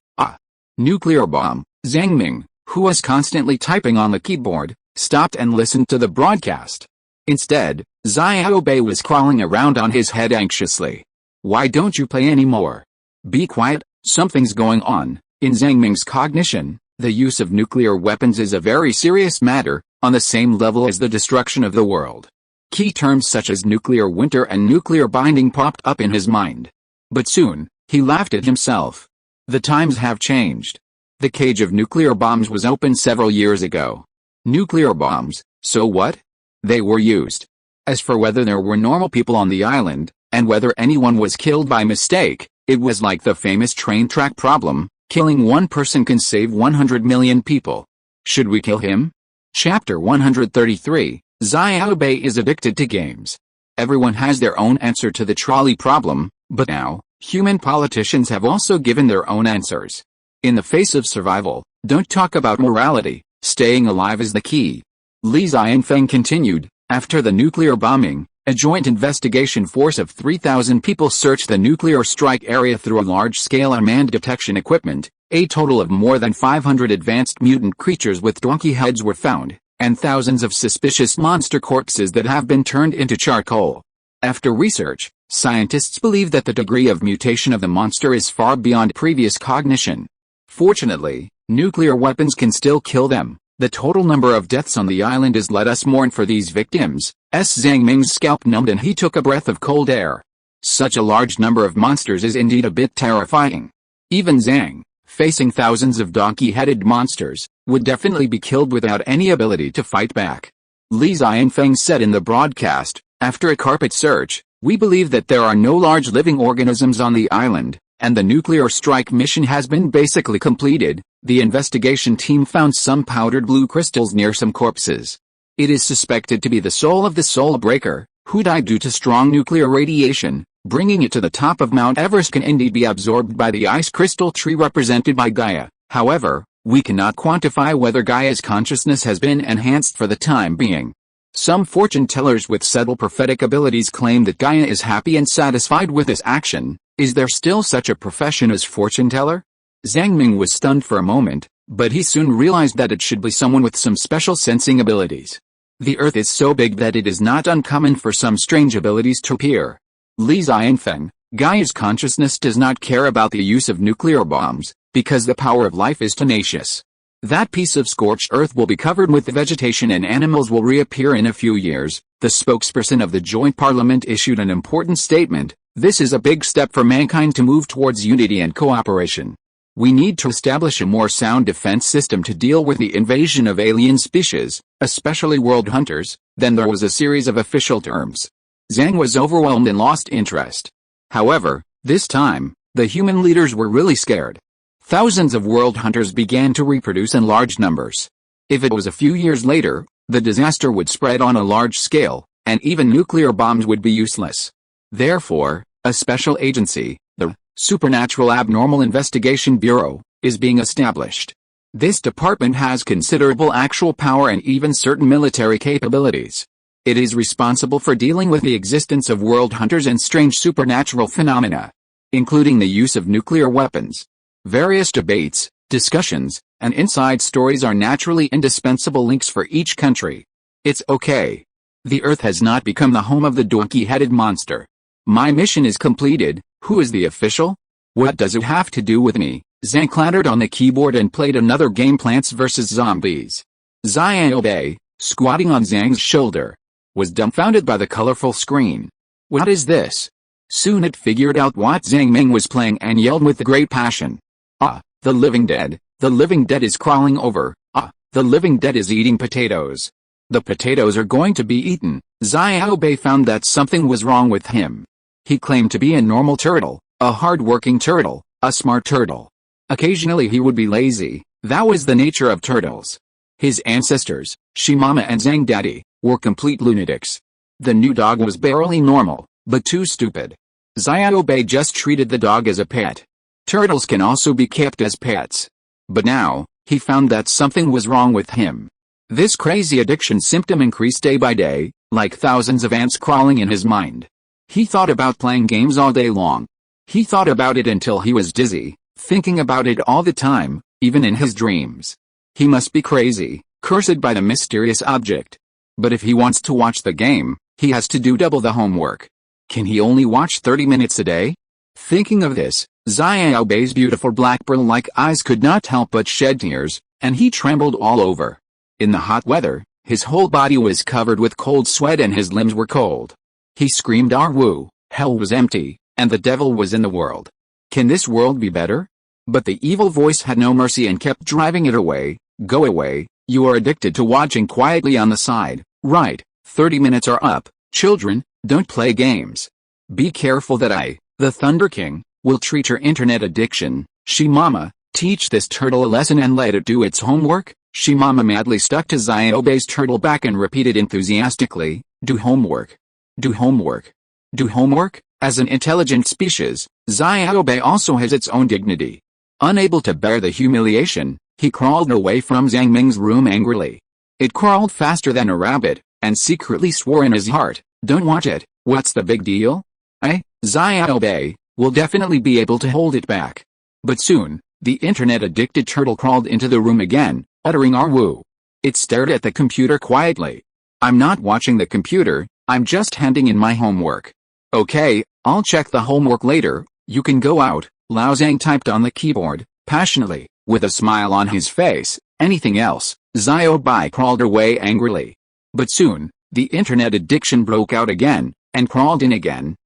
Nuclear bomb. Zhang Ming, who was constantly typing on the keyboard, stopped and listened to the broadcast. Instead, Xiaobei was crawling around on his head anxiously. Why don't you play anymore? Be quiet, something's going on. In Zhang Ming's cognition, the use of nuclear weapons is a very serious matter, on the same level as the destruction of the world. Key terms such as nuclear winter and nuclear binding popped up in his mind. But soon, he laughed at himself. The times have changed. The cage of nuclear bombs was opened several years ago. Nuclear bombs, so what? They were used. As for whether there were normal people on the island, and whether anyone was killed by mistake, it was like the famous train track problem. Killing one person can save 100 million people. Should we kill him? Chapter 133, Xiaobei is addicted to games. Everyone has their own answer to the trolley problem, but now, Human politicians have also given their own answers. In the face of survival, don't talk about morality, staying alive is the key. Li Xianfeng continued, after the nuclear bombing, a joint investigation force of 3,000 people searched the nuclear strike area through a large-scale unmanned detection equipment. A total of more than 500 advanced mutant creatures with donkey heads were found, and thousands of suspicious monster corpses that have been turned into charcoal. After research, scientists believe that the degree of mutation of the monster is far beyond previous cognition. Fortunately, nuclear weapons can still kill them. The total number of deaths on the island is let us mourn for these victims. Zhang Ming's scalp numbed and he took a breath of cold air. Such a large number of monsters is indeed a bit terrifying. Even Zhang, facing thousands of donkey-headed monsters, would definitely be killed without any ability to fight back. Li Xianfeng said in the broadcast, after a carpet search, we believe that there are no large living organisms on the island, and the nuclear strike mission has been basically completed. The investigation team found some powdered blue crystals near some corpses. It is suspected to be the soul of the soul breaker, who died due to strong nuclear radiation. Bringing it to the top of Mount Everest can indeed be absorbed by the ice crystal tree represented by Gaia. However, we cannot quantify whether Gaia's consciousness has been enhanced for the time being. Some fortune tellers with subtle prophetic abilities claim that Gaia is happy and satisfied with this action. Is there still such a profession as fortune teller? Zhang Ming was stunned for a moment, but he soon realized that it should be someone with some special sensing abilities. The Earth is so big that it is not uncommon for some strange abilities to appear. Li Xianfeng, Gaia's consciousness does not care about the use of nuclear bombs, because the power of life is tenacious. That piece of scorched earth will be covered with vegetation and animals will reappear in a few years. The spokesperson of the Joint Parliament issued an important statement. This is a big step for mankind to move towards unity and cooperation. We need to establish a more sound defense system to deal with the invasion of alien species, especially world hunters. Then there was a series of official terms. Zhang was overwhelmed and lost interest. However, this time, the human leaders were really scared. Thousands of world hunters began to reproduce in large numbers. If it was a few years later, the disaster would spread on a large scale, and even nuclear bombs would be useless. Therefore, a special agency, the Supernatural Abnormal Investigation Bureau, is being established. This department has considerable actual power and even certain military capabilities. It is responsible for dealing with the existence of world hunters and strange supernatural phenomena, including the use of nuclear weapons. Various debates, discussions, and inside stories are naturally indispensable links for each country. It's okay. The Earth has not become the home of the donkey-headed monster. My mission is completed. Who is the official? What does it have to do with me? Zhang clattered on the keyboard and played another game, Plants vs. Zombies. Xiaobei, squatting on Zhang's shoulder, was dumbfounded by the colorful screen. What is this? Soon it figured out what Zhang Ming was playing and yelled with great passion. Ah, the living dead. The living dead is crawling over. Ah, the living dead is eating potatoes. The potatoes are going to be eaten. Xiaobei found that something was wrong with him. He claimed to be a normal turtle, a hard-working turtle, a smart turtle. Occasionally he would be lazy. That was the nature of turtles. His ancestors, Shimama and Zhang Daddy, were complete lunatics. The new dog was barely normal, but too stupid. Xiaobei just treated the dog as a pet. Turtles can also be kept as pets. But now, he found that something was wrong with him. This crazy addiction symptom increased day by day, like thousands of ants crawling in his mind. He thought about playing games all day long. He thought about it until he was dizzy, thinking about it all the time, even in his dreams. He must be crazy, cursed by the mysterious object. But if he wants to watch the game, he has to do double the homework. Can he only watch 30 minutes a day? Thinking of this, Xiaobei's beautiful black pearl-like eyes could not help but shed tears, and he trembled all over. In the hot weather, his whole body was covered with cold sweat and his limbs were cold. He screamed, "Arwu, hell was empty, and the devil was in the world. Can this world be better?" But the evil voice had no mercy and kept driving it away. Go away, you are addicted to watching quietly on the side, right? 30 minutes are up, children, don't play games. Be careful that I, the Thunder King, will treat your internet addiction. Shimama, teach this turtle a lesson and let it do its homework. Shimama madly stuck to Xiaobei's turtle back and repeated enthusiastically, "Do homework. Do homework. Do homework." As an intelligent species, Xiaobei also has its own dignity. Unable to bear the humiliation, he crawled away from Zhang Ming's room angrily. It crawled faster than a rabbit, and secretly swore in his heart, "Don't watch it, what's the big deal? Xiaobei will definitely be able to hold it back." But soon, the internet-addicted turtle crawled into the room again, uttering "Arwoo." It stared at the computer quietly. "I'm not watching the computer, I'm just handing in my homework." "Okay, I'll check the homework later, you can go out," Lao Zhang typed on the keyboard, passionately, with a smile on his face. Anything else, Xiaobei crawled away angrily. But soon, the internet addiction broke out again, and crawled in again.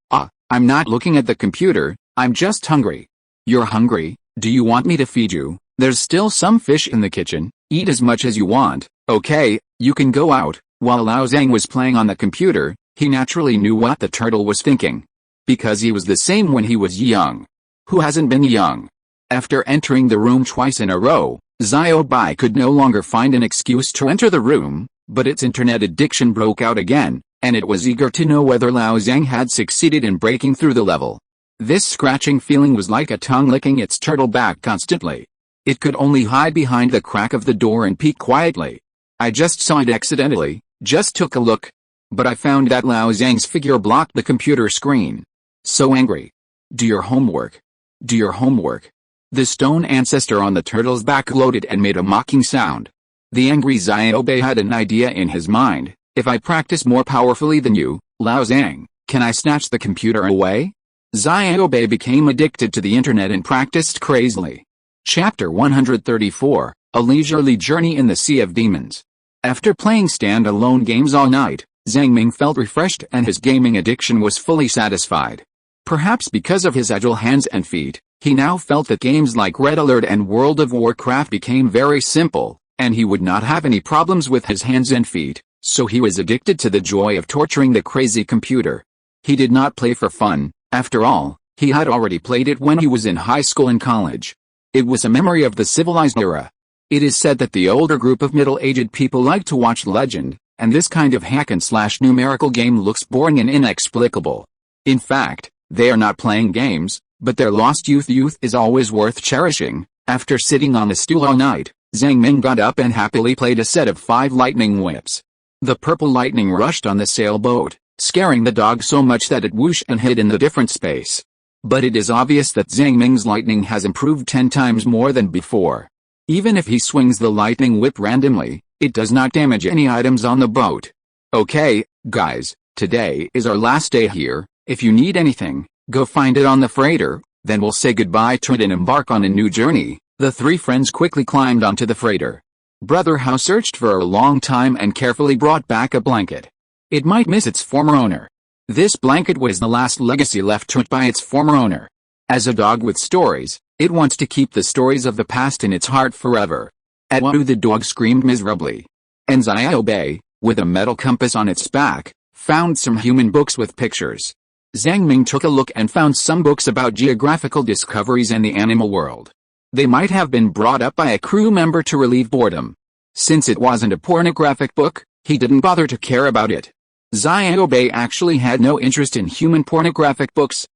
"I'm not looking at the computer, I'm just hungry." "You're hungry? Do you want me to feed you? There's still some fish in the kitchen, eat as much as you want." "Okay, you can go out." While Lao Zhang was playing on the computer, he naturally knew what the turtle was thinking. Because he was the same when he was young. Who hasn't been young? After entering the room twice in a row, Xiaobei could no longer find an excuse to enter the room, but its internet addiction broke out again, and it was eager to know whether Lao Zhang had succeeded in breaking through the level. This scratching feeling was like a tongue licking its turtle back constantly. It could only hide behind the crack of the door and peek quietly. "I just saw it accidentally, just took a look. But I found that Lao Zhang's figure blocked the computer screen." So angry. "Do your homework. Do your homework." The stone ancestor on the turtle's back gloated and made a mocking sound. The angry Xiaobei had an idea in his mind. "If I practice more powerfully than you, Lao Zhang, can I snatch the computer away?" Xiaobei became addicted to the internet and practiced crazily. Chapter 134, A Leisurely Journey in the Sea of Demons. After playing stand-alone games all night, Zhang Ming felt refreshed and his gaming addiction was fully satisfied. Perhaps because of his agile hands and feet, he now felt that games like Red Alert and World of Warcraft became very simple, and he would not have any problems with his hands and feet, so he was addicted to the joy of torturing the crazy computer. He did not play for fun, after all, he had already played it when he was in high school and college. It was a memory of the civilized era. It is said that the older group of middle-aged people like to watch Legend, and this kind of hack-and-slash numerical game looks boring and inexplicable. In fact, they are not playing games, but their lost youth is always worth cherishing. After sitting on the stool all night, Zhang Ming got up and happily played a set of 5 lightning whips. The purple lightning rushed on the sailboat, scaring the dog so much that it whooshed and hid in the different space. But it is obvious that Zhang Ming's lightning has improved 10 times more than before. Even if he swings the lightning whip randomly, it does not damage any items on the boat. "Okay, guys, today is our last day here. If you need anything, go find it on the freighter, then we'll say goodbye to it and embark on a new journey." The 3 friends quickly climbed onto the freighter. Brother Hao searched for a long time and carefully brought back a blanket. It might miss its former owner. This blanket was the last legacy left to it by its former owner. As a dog with stories, it wants to keep the stories of the past in its heart forever. At Wu the dog screamed miserably. And Xiaobei, with a metal compass on its back, found some human books with pictures. Zhang Ming took a look and found some books about geographical discoveries and the animal world. They might have been brought up by a crew member to relieve boredom. Since it wasn't a pornographic book, he didn't bother to care about it. Xiaobei actually had no interest in human pornographic books.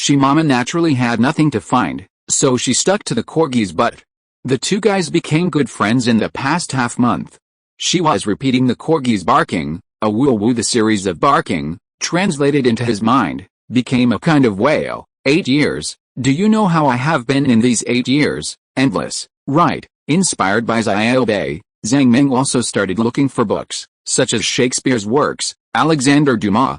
Mama naturally had nothing to find, so she stuck to the corgi's butt. The 2 guys became good friends in the past half-month. She was repeating the corgi's barking, a woo-woo. The series of barking, translated into his mind, became a kind of wail. 8 years. Do you know how I have been in these 8 years? Endless, right? Inspired by Xiaobei, Zhang Ming also started looking for books, such as Shakespeare's works, Alexander Dumas,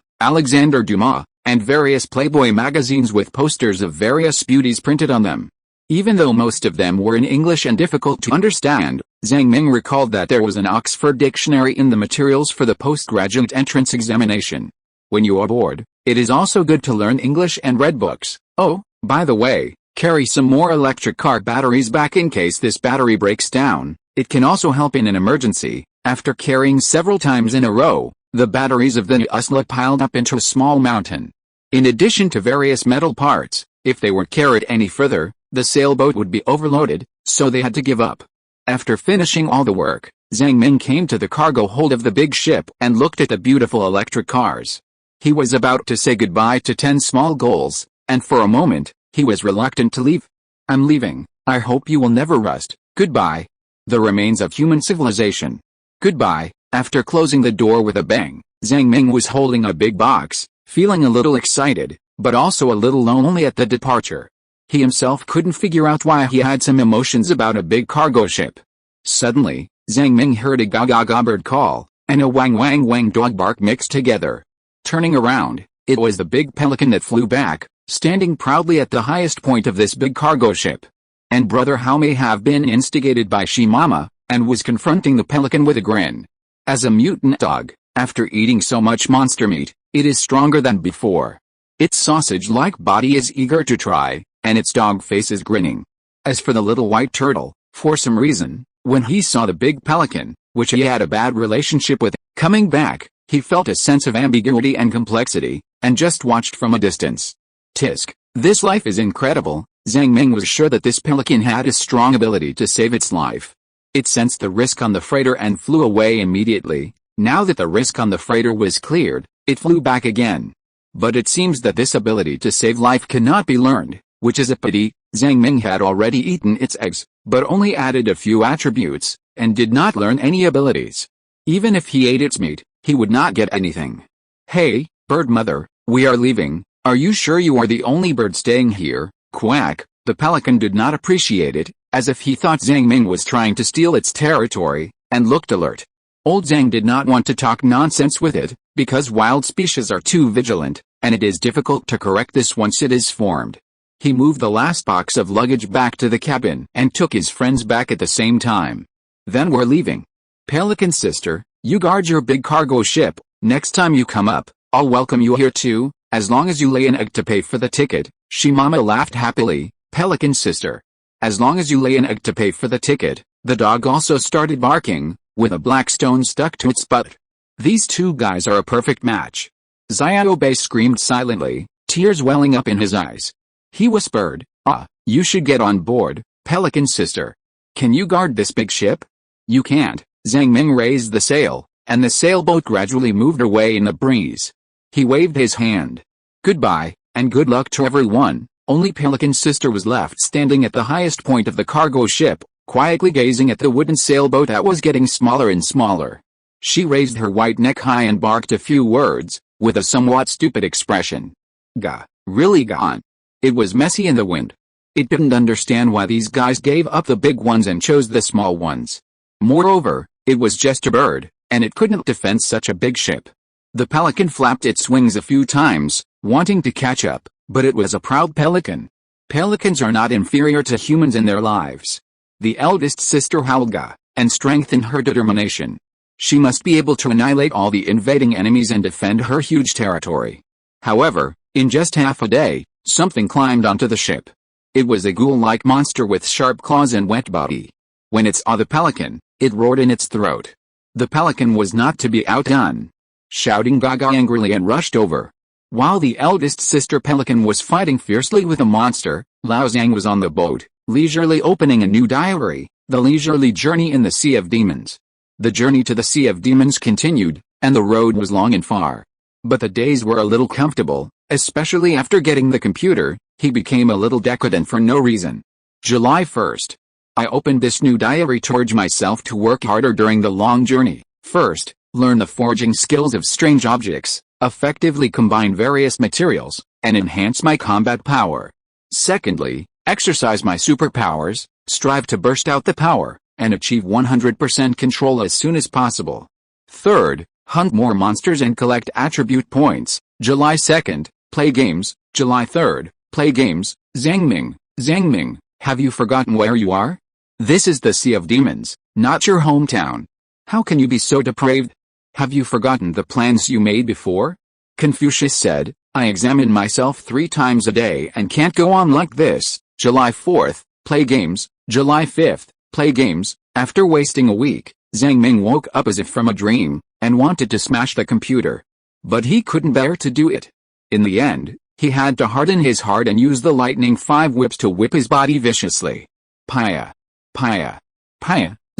and various Playboy magazines with posters of various beauties printed on them. Even though most of them were in English and difficult to understand, Zhang Ming recalled that there was an Oxford dictionary in the materials for the postgraduate entrance examination. When you are bored, it is also good to learn English and read books. Oh, by the way, carry some more electric car batteries back in case this battery breaks down. It can also help in an emergency. After carrying several times in a row, the batteries of the Usla piled up into a small mountain. In addition to various metal parts, if they were carried any further, the sailboat would be overloaded, so they had to give up. After finishing all the work, Zhang Ming came to the cargo hold of the big ship and looked at the beautiful electric cars. He was about to say goodbye to 10 small goals, and for a moment, he was reluctant to leave. I'm leaving. I hope you will never rust. Goodbye. The remains of human civilization. Goodbye. After closing the door with a bang, Zhang Ming was holding a big box, feeling a little excited, but also a little lonely at the departure. He himself couldn't figure out why he had some emotions about a big cargo ship. Suddenly, Zhang Ming heard a ga-ga-ga bird call, and a wang-wang-wang dog bark mixed together. Turning around, it was the big pelican that flew back, standing proudly at the highest point of this big cargo ship. And Brother Hao may have been instigated by Shimama, and was confronting the pelican with a grin. As a mutant dog, after eating so much monster meat, it is stronger than before. Its sausage-like body is eager to try, and its dog face is grinning. As for the little white turtle, for some reason, when he saw the big pelican, which he had a bad relationship with, coming back, he felt a sense of ambiguity and complexity, and just watched from a distance. Tisk, this life is incredible. Zhang Ming was sure that this pelican had a strong ability to save its life. It sensed the risk on the freighter and flew away immediately. Now that the risk on the freighter was cleared, it flew back again. But it seems that this ability to save life cannot be learned, which is a pity. Zhang Ming had already eaten its eggs, but only added a few attributes, and did not learn any abilities. Even if he ate its meat, he would not get anything. Hey, bird mother, we are leaving. Are you sure you are the only bird staying here? Quack. The pelican did not appreciate it, as if he thought Zhang Ming was trying to steal its territory, and looked alert. Old Zhang did not want to talk nonsense with it, because wild species are too vigilant, and it is difficult to correct this once it is formed. He moved the last box of luggage back to the cabin and took his friends back at the same time. Then we're leaving. Pelican sister, you guard your big cargo ship. Next time you come up, I'll welcome you here too, as long as you lay an egg to pay for the ticket. Shimama laughed happily. Pelican sister. As long as you lay an egg to pay for the ticket. The dog also started barking, with a black stone stuck to its butt. These two guys are a perfect match. Xiaobei screamed silently, tears welling up in his eyes. He whispered, you should get on board, Pelican sister. Can you guard this big ship? You can't. Zhang Ming raised the sail, and the sailboat gradually moved away in the breeze. He waved his hand. Goodbye, and good luck to everyone. Only Pelican sister was left standing at the highest point of the cargo ship, quietly gazing at the wooden sailboat that was getting smaller and smaller. She raised her white neck high and barked a few words, with a somewhat stupid expression. Gah, really gone. It was messy in the wind. It didn't understand why these guys gave up the big ones and chose the small ones. Moreover, it was just a bird, and it couldn't defend such a big ship. The pelican flapped its wings a few times, wanting to catch up, but it was a proud pelican. Pelicans are not inferior to humans in their lives. The eldest sister howled and strengthened her determination. She must be able to annihilate all the invading enemies and defend her huge territory. However, in just half a day, something climbed onto the ship. It was a ghoul-like monster with sharp claws and wet body. When it saw the pelican, it roared in its throat. The pelican was not to be outdone. Shouting gaga angrily and rushed over. While the eldest sister pelican was fighting fiercely with a monster, Lao Zhang was on the boat, leisurely opening a new diary, The Leisurely Journey in the Sea of Demons. The journey to the Sea of Demons continued, and the road was long and far. But the days were a little comfortable, especially after getting the computer. He became a little decadent for no reason. July 1st. I opened this new diary to urge myself to work harder during the long journey. First, learn the forging skills of strange objects, effectively combine various materials, and enhance my combat power. Secondly, exercise my superpowers, strive to burst out the power, and achieve 100% control as soon as possible. Third, hunt more monsters and collect attribute points. July 2nd, play games. July 3rd, play games. Zhang Ming, have you forgotten where you are? This is the Sea of Demons, not your hometown. How can you be so depraved? Have you forgotten the plans you made before? Confucius said, I examine myself 3 times a day and can't go on like this. July 4th, play games. July 5th, play games. After wasting a week, Zhang Ming woke up as if from a dream, and wanted to smash the computer. But he couldn't bear to do it. In the end, he had to harden his heart and use the lightning 5 whips to whip his body viciously. Paya.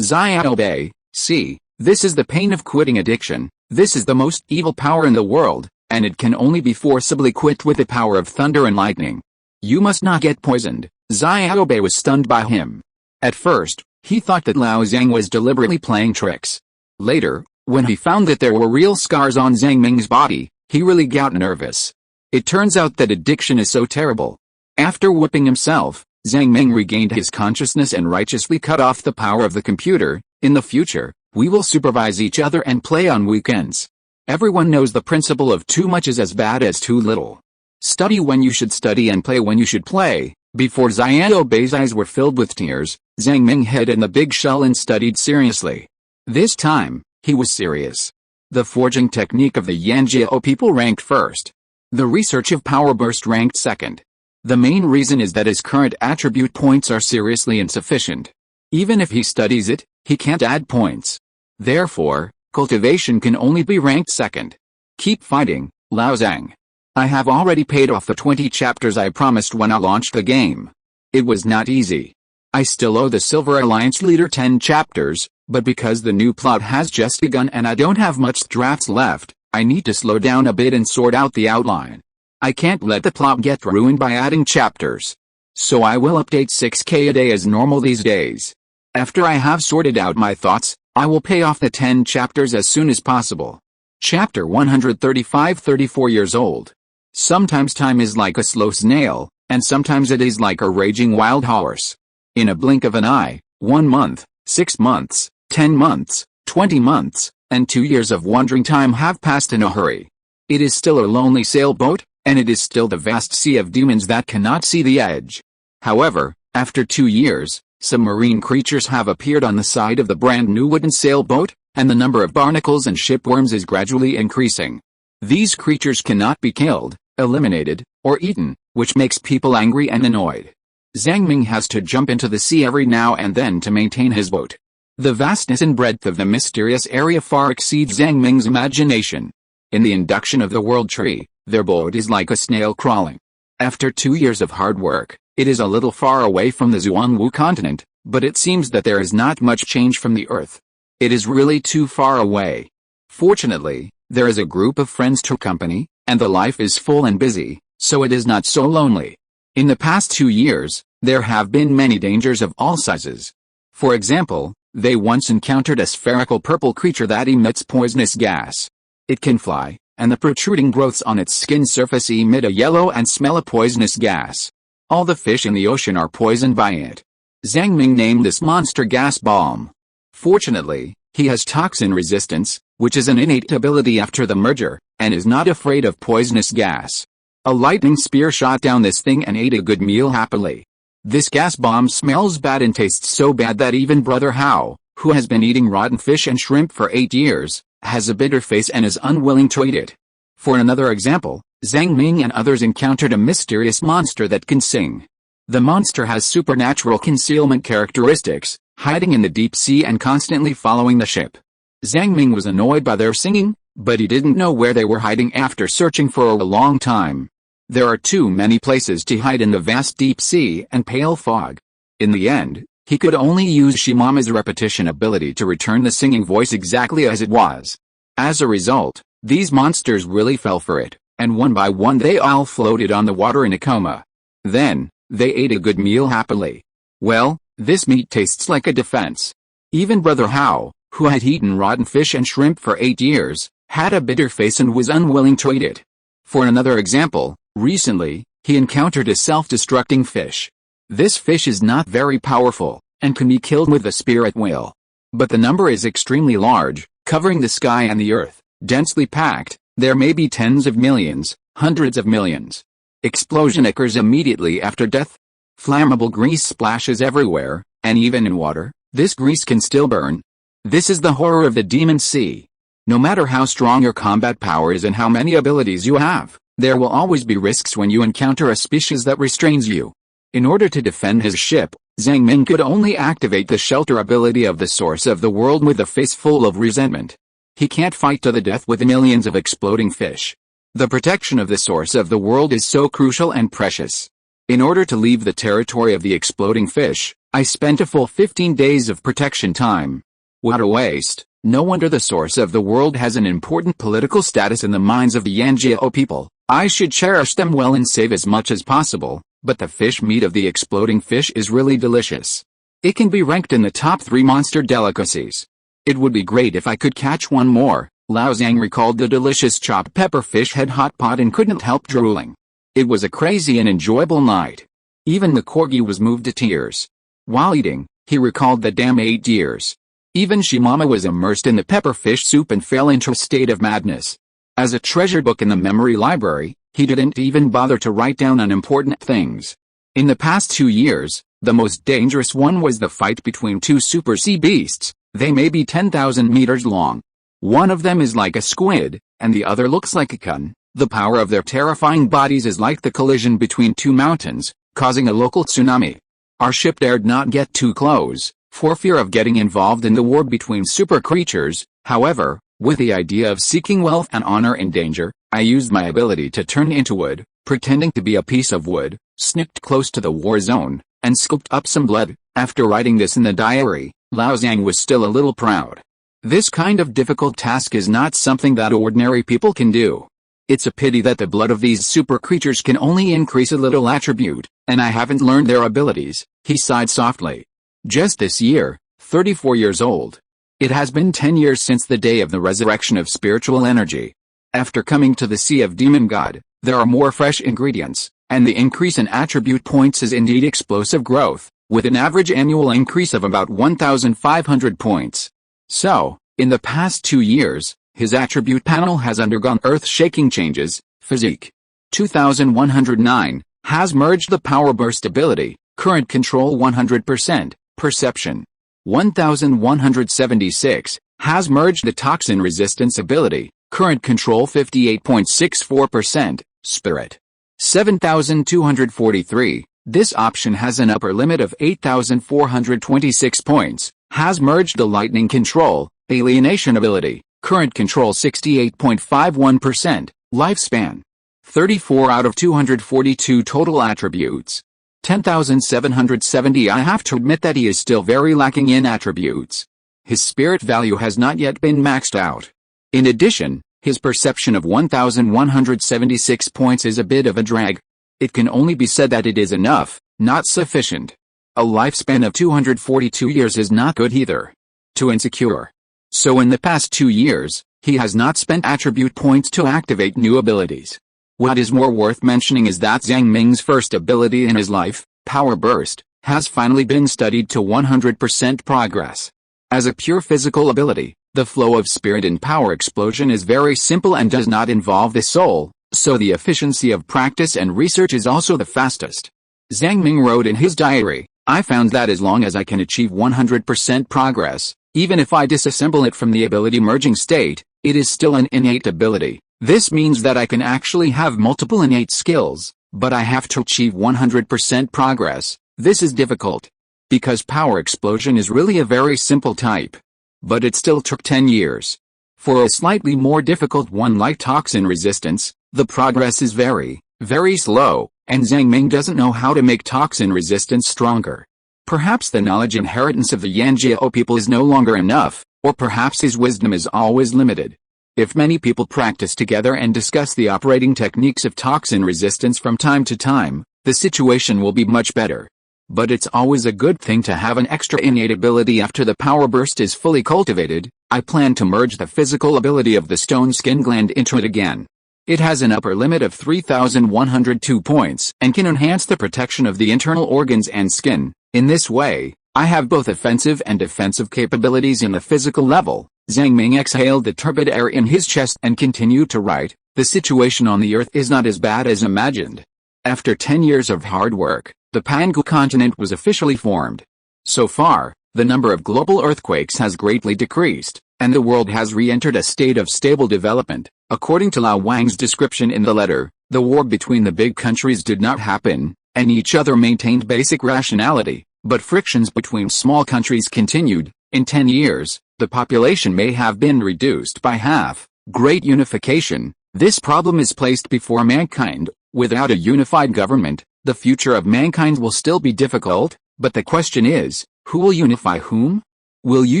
Xiaobei, see, this is the pain of quitting addiction. This is the most evil power in the world. and it can only be forcibly quit with the power of thunder and lightning. You must not get poisoned. Xiaobei was stunned by him. At first, he thought that Lao Zhang was deliberately playing tricks. Later, when he found that there were real scars on Zhang Ming's body, he really got nervous. It turns out that addiction is so terrible. After whipping himself, Zhang Ming regained his consciousness and righteously cut off the power of the computer. In the future, we will supervise each other and play on weekends. Everyone knows the principle of too much is as bad as too little. Study when you should study and play when you should play. Before Xiaobei's eyes were filled with tears, Zhang Ming hid in the big shell and studied seriously. This time, he was serious. The forging technique of the Yanjiao people ranked first. The research of Power Burst ranked second. The main reason is that his current attribute points are seriously insufficient. Even if he studies it, he can't add points. Therefore, cultivation can only be ranked second. Keep fighting, Lao Zhang. I have already paid off the 20 chapters I promised when I launched the game. It was not easy. I still owe the Silver Alliance leader 10 chapters, but because the new plot has just begun and I don't have much drafts left, I need to slow down a bit and sort out the outline. I can't let the plot get ruined by adding chapters. So I will update 6K a day as normal these days. After I have sorted out my thoughts, I will pay off the 10 chapters as soon as possible. Chapter 135 34 years old. Sometimes time is like a slow snail, and sometimes it is like a raging wild horse. In a blink of an eye, 1 month, 6 months, 10 months, 20 months, and 2 years of wandering time have passed in a hurry. It is still a lonely sailboat, and it is still the vast sea of demons that cannot see the edge. However, after 2 years, some marine creatures have appeared on the side of the brand new wooden sailboat, and the number of barnacles and shipworms is gradually increasing. These creatures cannot be killed, eliminated, or eaten, which makes people angry and annoyed. Zhang Ming has to jump into the sea every now and then to maintain his boat. The vastness and breadth of the mysterious area far exceeds Zhang Ming's imagination. In the induction of the world tree, their boat is like a snail crawling. After 2 years of hard work, it is a little far away from the Zhuangwu continent, but it seems that there is not much change from the earth. It is really too far away. Fortunately, there is a group of friends to accompany, and the life is full and busy, so it is not so lonely. In the past 2 years, there have been many dangers of all sizes. For example, they once encountered a spherical purple creature that emits poisonous gas. It can fly, and the protruding growths on its skin surface emit a yellow and smell a poisonous gas. All the fish in the ocean are poisoned by it. Zhang Ming named this monster Gas Bomb. Fortunately, he has toxin resistance, which is an innate ability after the merger, and is not afraid of poisonous gas. A lightning spear shot down this thing and ate a good meal happily. This gas bomb smells bad and tastes so bad that even Brother Hao, who has been eating rotten fish and shrimp for 8 years, has a bitter face and is unwilling to eat it. For another example, Zhang Ming and others encountered a mysterious monster that can sing. The monster has supernatural concealment characteristics, hiding in the deep sea and constantly following the ship. Zhang Ming was annoyed by their singing, but he didn't know where they were hiding after searching for a long time. There are too many places to hide in the vast deep sea and pale fog. In the end, he could only use Shimama's repetition ability to return the singing voice exactly as it was. As a result, these monsters really fell for it, and one by one they all floated on the water in a coma. Then, they ate a good meal happily. Well, this meat tastes like a defense. Even Brother Hao, who had eaten rotten fish and shrimp for 8 years, had a bitter face and was unwilling to eat it. For another example, recently, he encountered a self-destructing fish. This fish is not very powerful, and can be killed with a spear at will. But the number is extremely large, covering the sky and the earth, densely packed. There may be tens of millions, hundreds of millions. Explosion occurs immediately after death. Flammable grease splashes everywhere, and even in water, this grease can still burn. This is the horror of the demon sea. No matter how strong your combat power is and how many abilities you have, there will always be risks when you encounter a species that restrains you. In order to defend his ship, Zhang Ming could only activate the shelter ability of the source of the world with a face full of resentment. He can't fight to the death with millions of exploding fish. The protection of the source of the world is so crucial and precious. In order to leave the territory of the exploding fish, I spent a full 15 days of protection time. What a waste. No wonder the source of the world has an important political status in the minds of the Yanjiao people. I should cherish them well and save as much as possible, but the fish meat of the exploding fish is really delicious. It can be ranked in the top 3 monster delicacies. It would be great if I could catch one more. Lao Zhang recalled the delicious chopped pepper fish head hot pot and couldn't help drooling. It was a crazy and enjoyable night. Even the corgi was moved to tears. While eating, he recalled the damn 8 years. Even Shimama was immersed in the pepper fish soup and fell into a state of madness. As a treasure book in the memory library, he didn't even bother to write down unimportant things. In the past 2 years, the most dangerous one was the fight between 2 super sea beasts. They may be 10,000 meters long. One of them is like a squid, and the other looks like a kun. The power of their terrifying bodies is like the collision between 2 mountains, causing a local tsunami. Our ship dared not get too close, for fear of getting involved in the war between super creatures. However, with the idea of seeking wealth and honor in danger, I used my ability to turn into wood, pretending to be a piece of wood, snicked close to the war zone, and scooped up some blood. After writing this in the diary, Lao Zhang was still a little proud. This kind of difficult task is not something that ordinary people can do. It's a pity that the blood of these super creatures can only increase a little attribute, and I haven't learned their abilities, he sighed softly. Just this year, 34 years old. It has been 10 years since the day of the resurrection of spiritual energy. After coming to the Sea of Demon God, there are more fresh ingredients, and the increase in attribute points is indeed explosive growth, with an average annual increase of about 1,500 points. So, in the past 2 years, his attribute panel has undergone earth-shaking changes. Physique 2109 has merged the power burst ability, current control 100%, perception 1176 has merged the toxin resistance ability, current control 58.64%, spirit 7243. This option has an upper limit of 8,426 points, has merged the lightning control, alienation ability, current control 68.51%, lifespan 34 out of 242 total attributes. 10,770. I have to admit that he is still very lacking in attributes. His spirit value has not yet been maxed out. In addition, his perception of 1,176 points is a bit of a drag. It can only be said that it is enough, not sufficient. A lifespan of 242 years is not good either. Too insecure. So in the past 2 years, he has not spent attribute points to activate new abilities. What is more worth mentioning is that Zhang Ming's first ability in his life, Power Burst, has finally been studied to 100% progress. As a pure physical ability, the flow of spirit in Power Explosion is very simple and does not involve the soul, so the efficiency of practice and research is also the fastest. Zhang Ming wrote in his diary, I found that as long as I can achieve 100% progress, even if I disassemble it from the ability merging state, it is still an innate ability. This means that I can actually have multiple innate skills, but I have to achieve 100% progress. This is difficult. Because Power Explosion is really a very simple type. But it still took 10 years. For a slightly more difficult one like Toxin Resistance, the progress is very, very slow, and Zhang Ming doesn't know how to make Toxin Resistance stronger. Perhaps the knowledge inheritance of the Yanjiao people is no longer enough, or perhaps his wisdom is always limited. If many people practice together and discuss the operating techniques of toxin resistance from time to time, the situation will be much better. But it's always a good thing to have an extra innate ability after the power burst is fully cultivated. I plan to merge the physical ability of the stone skin gland into it again. It has an upper limit of 3,102 points and can enhance the protection of the internal organs and skin. In this way, I have both offensive and defensive capabilities in the physical level. Zhang Ming exhaled the turbid air in his chest and continued to write, the situation on the Earth is not as bad as imagined. After 10 years of hard work, the Pangu continent was officially formed. So far, the number of global earthquakes has greatly decreased, and the world has re-entered a state of stable development. According to Lao Wang's description in the letter, the war between the big countries did not happen, and each other maintained basic rationality, but frictions between small countries continued. In 10 years, the population may have been reduced by half. Great unification. This problem is placed before mankind. Without a unified government, the future of mankind will still be difficult, but the question is, who will unify whom? Will you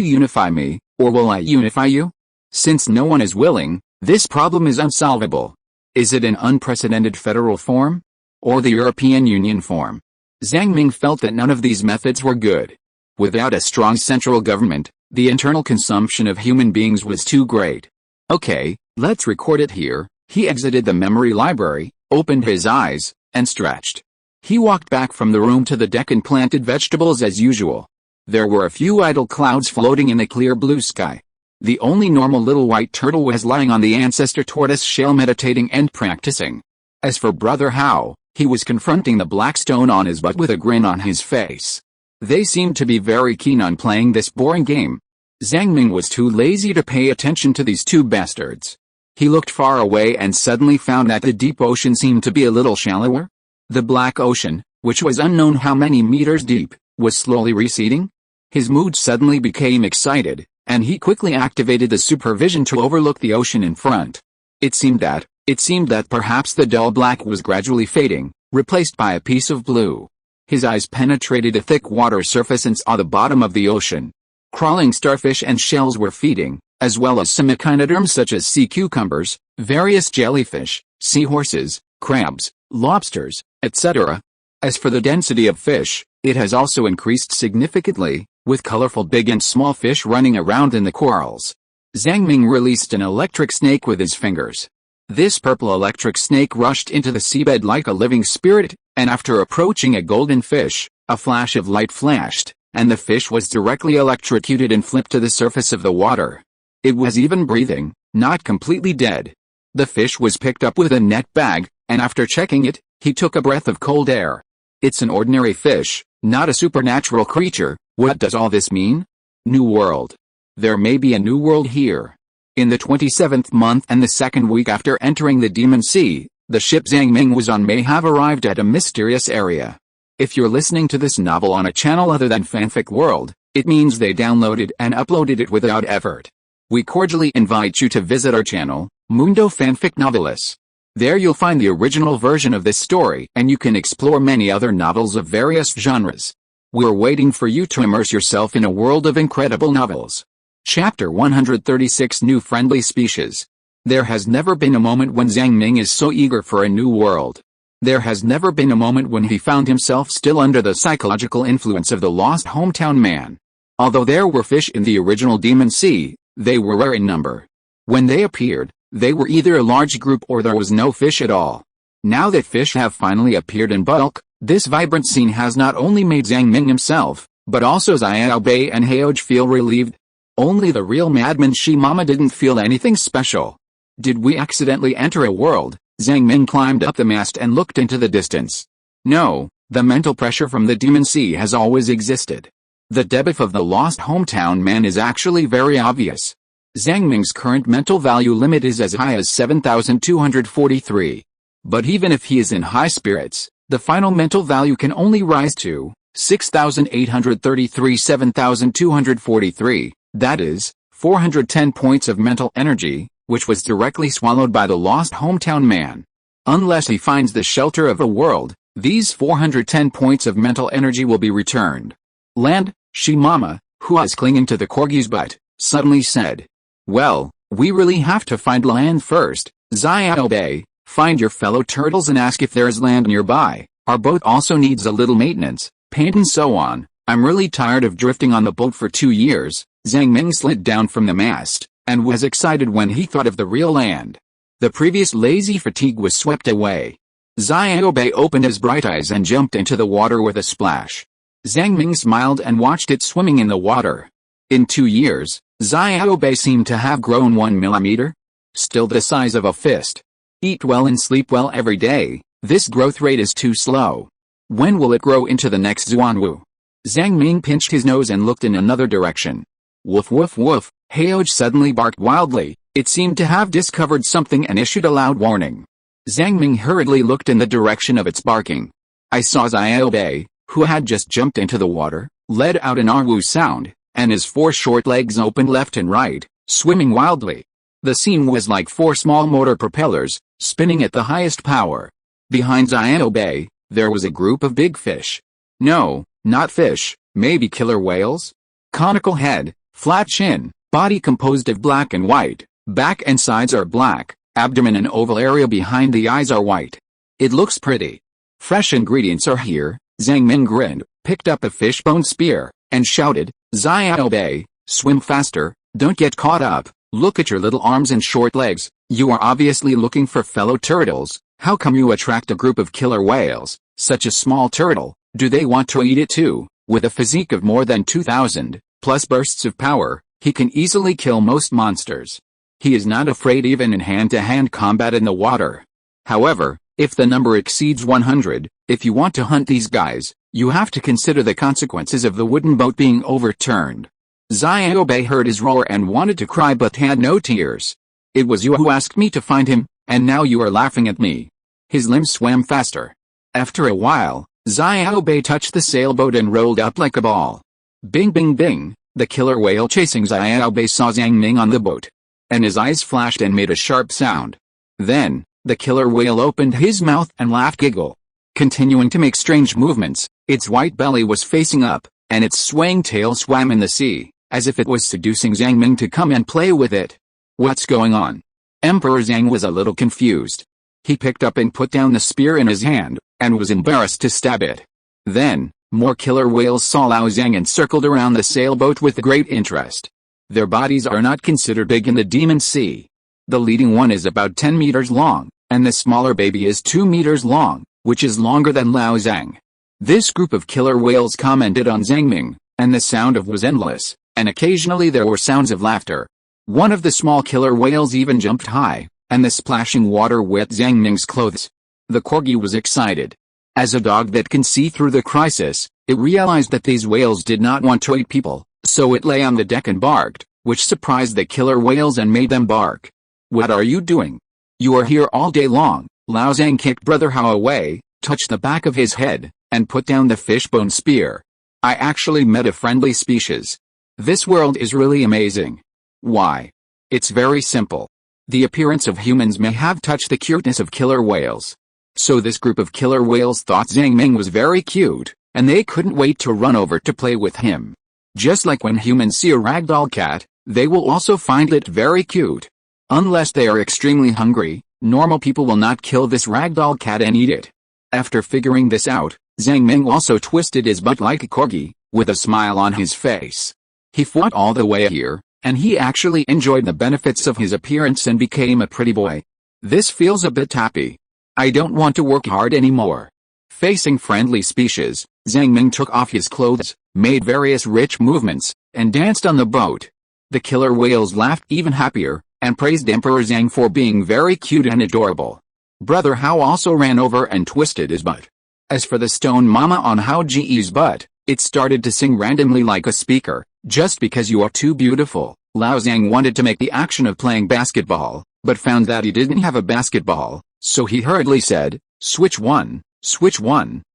unify me, or will I unify you? Since no one is willing, this problem is unsolvable. Is it an unprecedented federal form? Or the European Union form? Zhang Ming felt that none of these methods were good. Without a strong central government, the internal consumption of human beings was too great. Okay, let's record it here. He exited the memory library, opened his eyes, and stretched. He walked back from the room to the deck and planted vegetables as usual. There were a few idle clouds floating in the clear blue sky. The only normal little white turtle was lying on the ancestor tortoise shell meditating and practicing. As for Brother Hao, he was confronting the black stone on his butt with a grin on his face. They seemed to be very keen on playing this boring game. Zhang Ming was too lazy to pay attention to these two bastards. He looked far away and suddenly found that the deep ocean seemed to be a little shallower. The black ocean, which was unknown how many meters deep, was slowly receding. His mood suddenly became excited, and he quickly activated the supervision to overlook the ocean in front. It seemed that perhaps the dull black was gradually fading, replaced by a piece of blue. His eyes penetrated a thick water surface and saw the bottom of the ocean. Crawling starfish and shells were feeding, as well as some echinoderms such as sea cucumbers, various jellyfish, seahorses, crabs, lobsters, etc. As for the density of fish, it has also increased significantly, with colorful big and small fish running around in the corals. Zhang Ming released an electric snake with his fingers. This purple electric snake rushed into the seabed like a living spirit, and after approaching a golden fish, a flash of light flashed, and the fish was directly electrocuted and flipped to the surface of the water. It was even breathing, not completely dead. The fish was picked up with a net bag, and after checking it, he took a breath of cold air. It's an ordinary fish, not a supernatural creature. What does all this mean? New world. There may be a new world here. In the 27th month and the second week after entering the Demon Sea, the ship Zhang Ming was on may have arrived at a mysterious area. If you're listening to this novel on a channel other than Fanfic World, it means they downloaded and uploaded it without effort. We cordially invite you to visit our channel, Mundo Fanfic Novelis. There you'll find the original version of this story and you can explore many other novels of various genres. We're waiting for you to immerse yourself in a world of incredible novels. Chapter 136 New Friendly Species. There has never been a moment when Zhang Ming is so eager for a new world. There has never been a moment when he found himself still under the psychological influence of the lost hometown man. Although there were fish in the original Demon Sea, they were rare in number. When they appeared, they were either a large group or there was no fish at all. Now that fish have finally appeared in bulk, this vibrant scene has not only made Zhang Ming himself, but also Xiao Bei and Heoj feel relieved. Only the real madman Shi Mama didn't feel anything special. Did we accidentally enter a world? Zhang Ming climbed up the mast and looked into the distance. No, the mental pressure from the Demon Sea has always existed. The debuff of the lost hometown man is actually very obvious. Zhang Ming's current mental value limit is as high as 7,243. But even if he is in high spirits, the final mental value can only rise to 6,833 7,243, that is, 410 points of mental energy, which was directly swallowed by the lost hometown man. Unless he finds the shelter of a world, these 410 points of mental energy will be returned. Land, Shi Mama, who was clinging to the corgi's butt, suddenly said. Well, we really have to find land first. Xiao Bei, find your fellow turtles and ask if there is land nearby. Our boat also needs a little maintenance, paint and so on. I'm really tired of drifting on the boat for 2 years. Zhang Ming slid down from the mast, and was excited when he thought of the real land. The previous lazy fatigue was swept away. Xiao Bei opened his bright eyes and jumped into the water with a splash. Zhang Ming smiled and watched it swimming in the water. In 2 years, Xiao Bei seemed to have grown 1 millimeter. Still the size of a fist. Eat well and sleep well every day. This growth rate is too slow. When will it grow into the next Xuanwu? Zhang Ming pinched his nose and looked in another direction. Woof woof woof, Heoj suddenly barked wildly. It seemed to have discovered something and issued a loud warning. Zhang Ming hurriedly looked in the direction of its barking. I saw Xiao Bei, who had just jumped into the water, let out an arwu sound, and his 4 short legs opened left and right, swimming wildly. The scene was like 4 small motor propellers, spinning at the highest power. Behind Xiao Bei, there was a group of big fish. No, not fish, maybe killer whales? Conical head, flat chin, body composed of black and white, back and sides are black, abdomen and oval area behind the eyes are white. It looks pretty. Fresh ingredients are here. Zhang Ming grinned, picked up a fishbone spear, and shouted, "Xiaobei, swim faster, don't get caught up, look at your little arms and short legs, you are obviously looking for fellow turtles, how come you attract a group of killer whales, such a small turtle, do they want to eat it too?" With a physique of more than 2,000, plus bursts of power, he can easily kill most monsters. He is not afraid even in hand-to-hand combat in the water. However, if the number exceeds 100, if you want to hunt these guys, you have to consider the consequences of the wooden boat being overturned. Xiaobei heard his roar and wanted to cry but had no tears. "It was you who asked me to find him, and now you are laughing at me." His limbs swam faster. After a while, Xiaobei touched the sailboat and rolled up like a ball. Bing bing bing, the killer whale chasing Xiaobei saw Zhang Ming on the boat. And his eyes flashed and made a sharp sound. Then, the killer whale opened his mouth and laughed giggle. Continuing to make strange movements, its white belly was facing up, and its swaying tail swam in the sea, as if it was seducing Zhang Ming to come and play with it. What's going on? Emperor Zhang was a little confused. He picked up and put down the spear in his hand, and was embarrassed to stab it. Then, more killer whales saw Lao Zhang and circled around the sailboat with great interest. Their bodies are not considered big in the Demon Sea. The leading one is about 10 meters long, and the smaller baby is 2 meters long, which is longer than Lao Zhang. This group of killer whales commented on Zhang Ming, and the sound of was endless, and occasionally there were sounds of laughter. One of the small killer whales even jumped high, and the splashing water wet Zhang Ming's clothes. The corgi was excited. As a dog that can see through the crisis, it realized that these whales did not want to eat people, so it lay on the deck and barked, which surprised the killer whales and made them bark. "What are you doing? You are here all day long." Lao Zhang kicked Brother Hao away, touched the back of his head, and put down the fishbone spear. "I actually met a friendly species. This world is really amazing." "Why?" "It's very simple. The appearance of humans may have touched the cuteness of killer whales. So this group of killer whales thought Zhang Ming was very cute, and they couldn't wait to run over to play with him. Just like when humans see a ragdoll cat, they will also find it very cute. Unless they are extremely hungry, normal people will not kill this ragdoll cat and eat it." After figuring this out, Zhang Ming also twisted his butt like a corgi, with a smile on his face. He fought all the way here, and he actually enjoyed the benefits of his appearance and became a pretty boy. "This feels a bit happy. I don't want to work hard anymore." Facing friendly species, Zhang Ming took off his clothes, made various rich movements, and danced on the boat. The killer whales laughed even happier, and praised Emperor Zhang for being very cute and adorable. Brother Hao also ran over and twisted his butt. As for the stone mama on Hao Ji's butt, it started to sing randomly like a speaker, "Just because you are too beautiful." Lao Zhang wanted to make the action of playing basketball, but found that he didn't have a basketball, so he hurriedly said, switch one,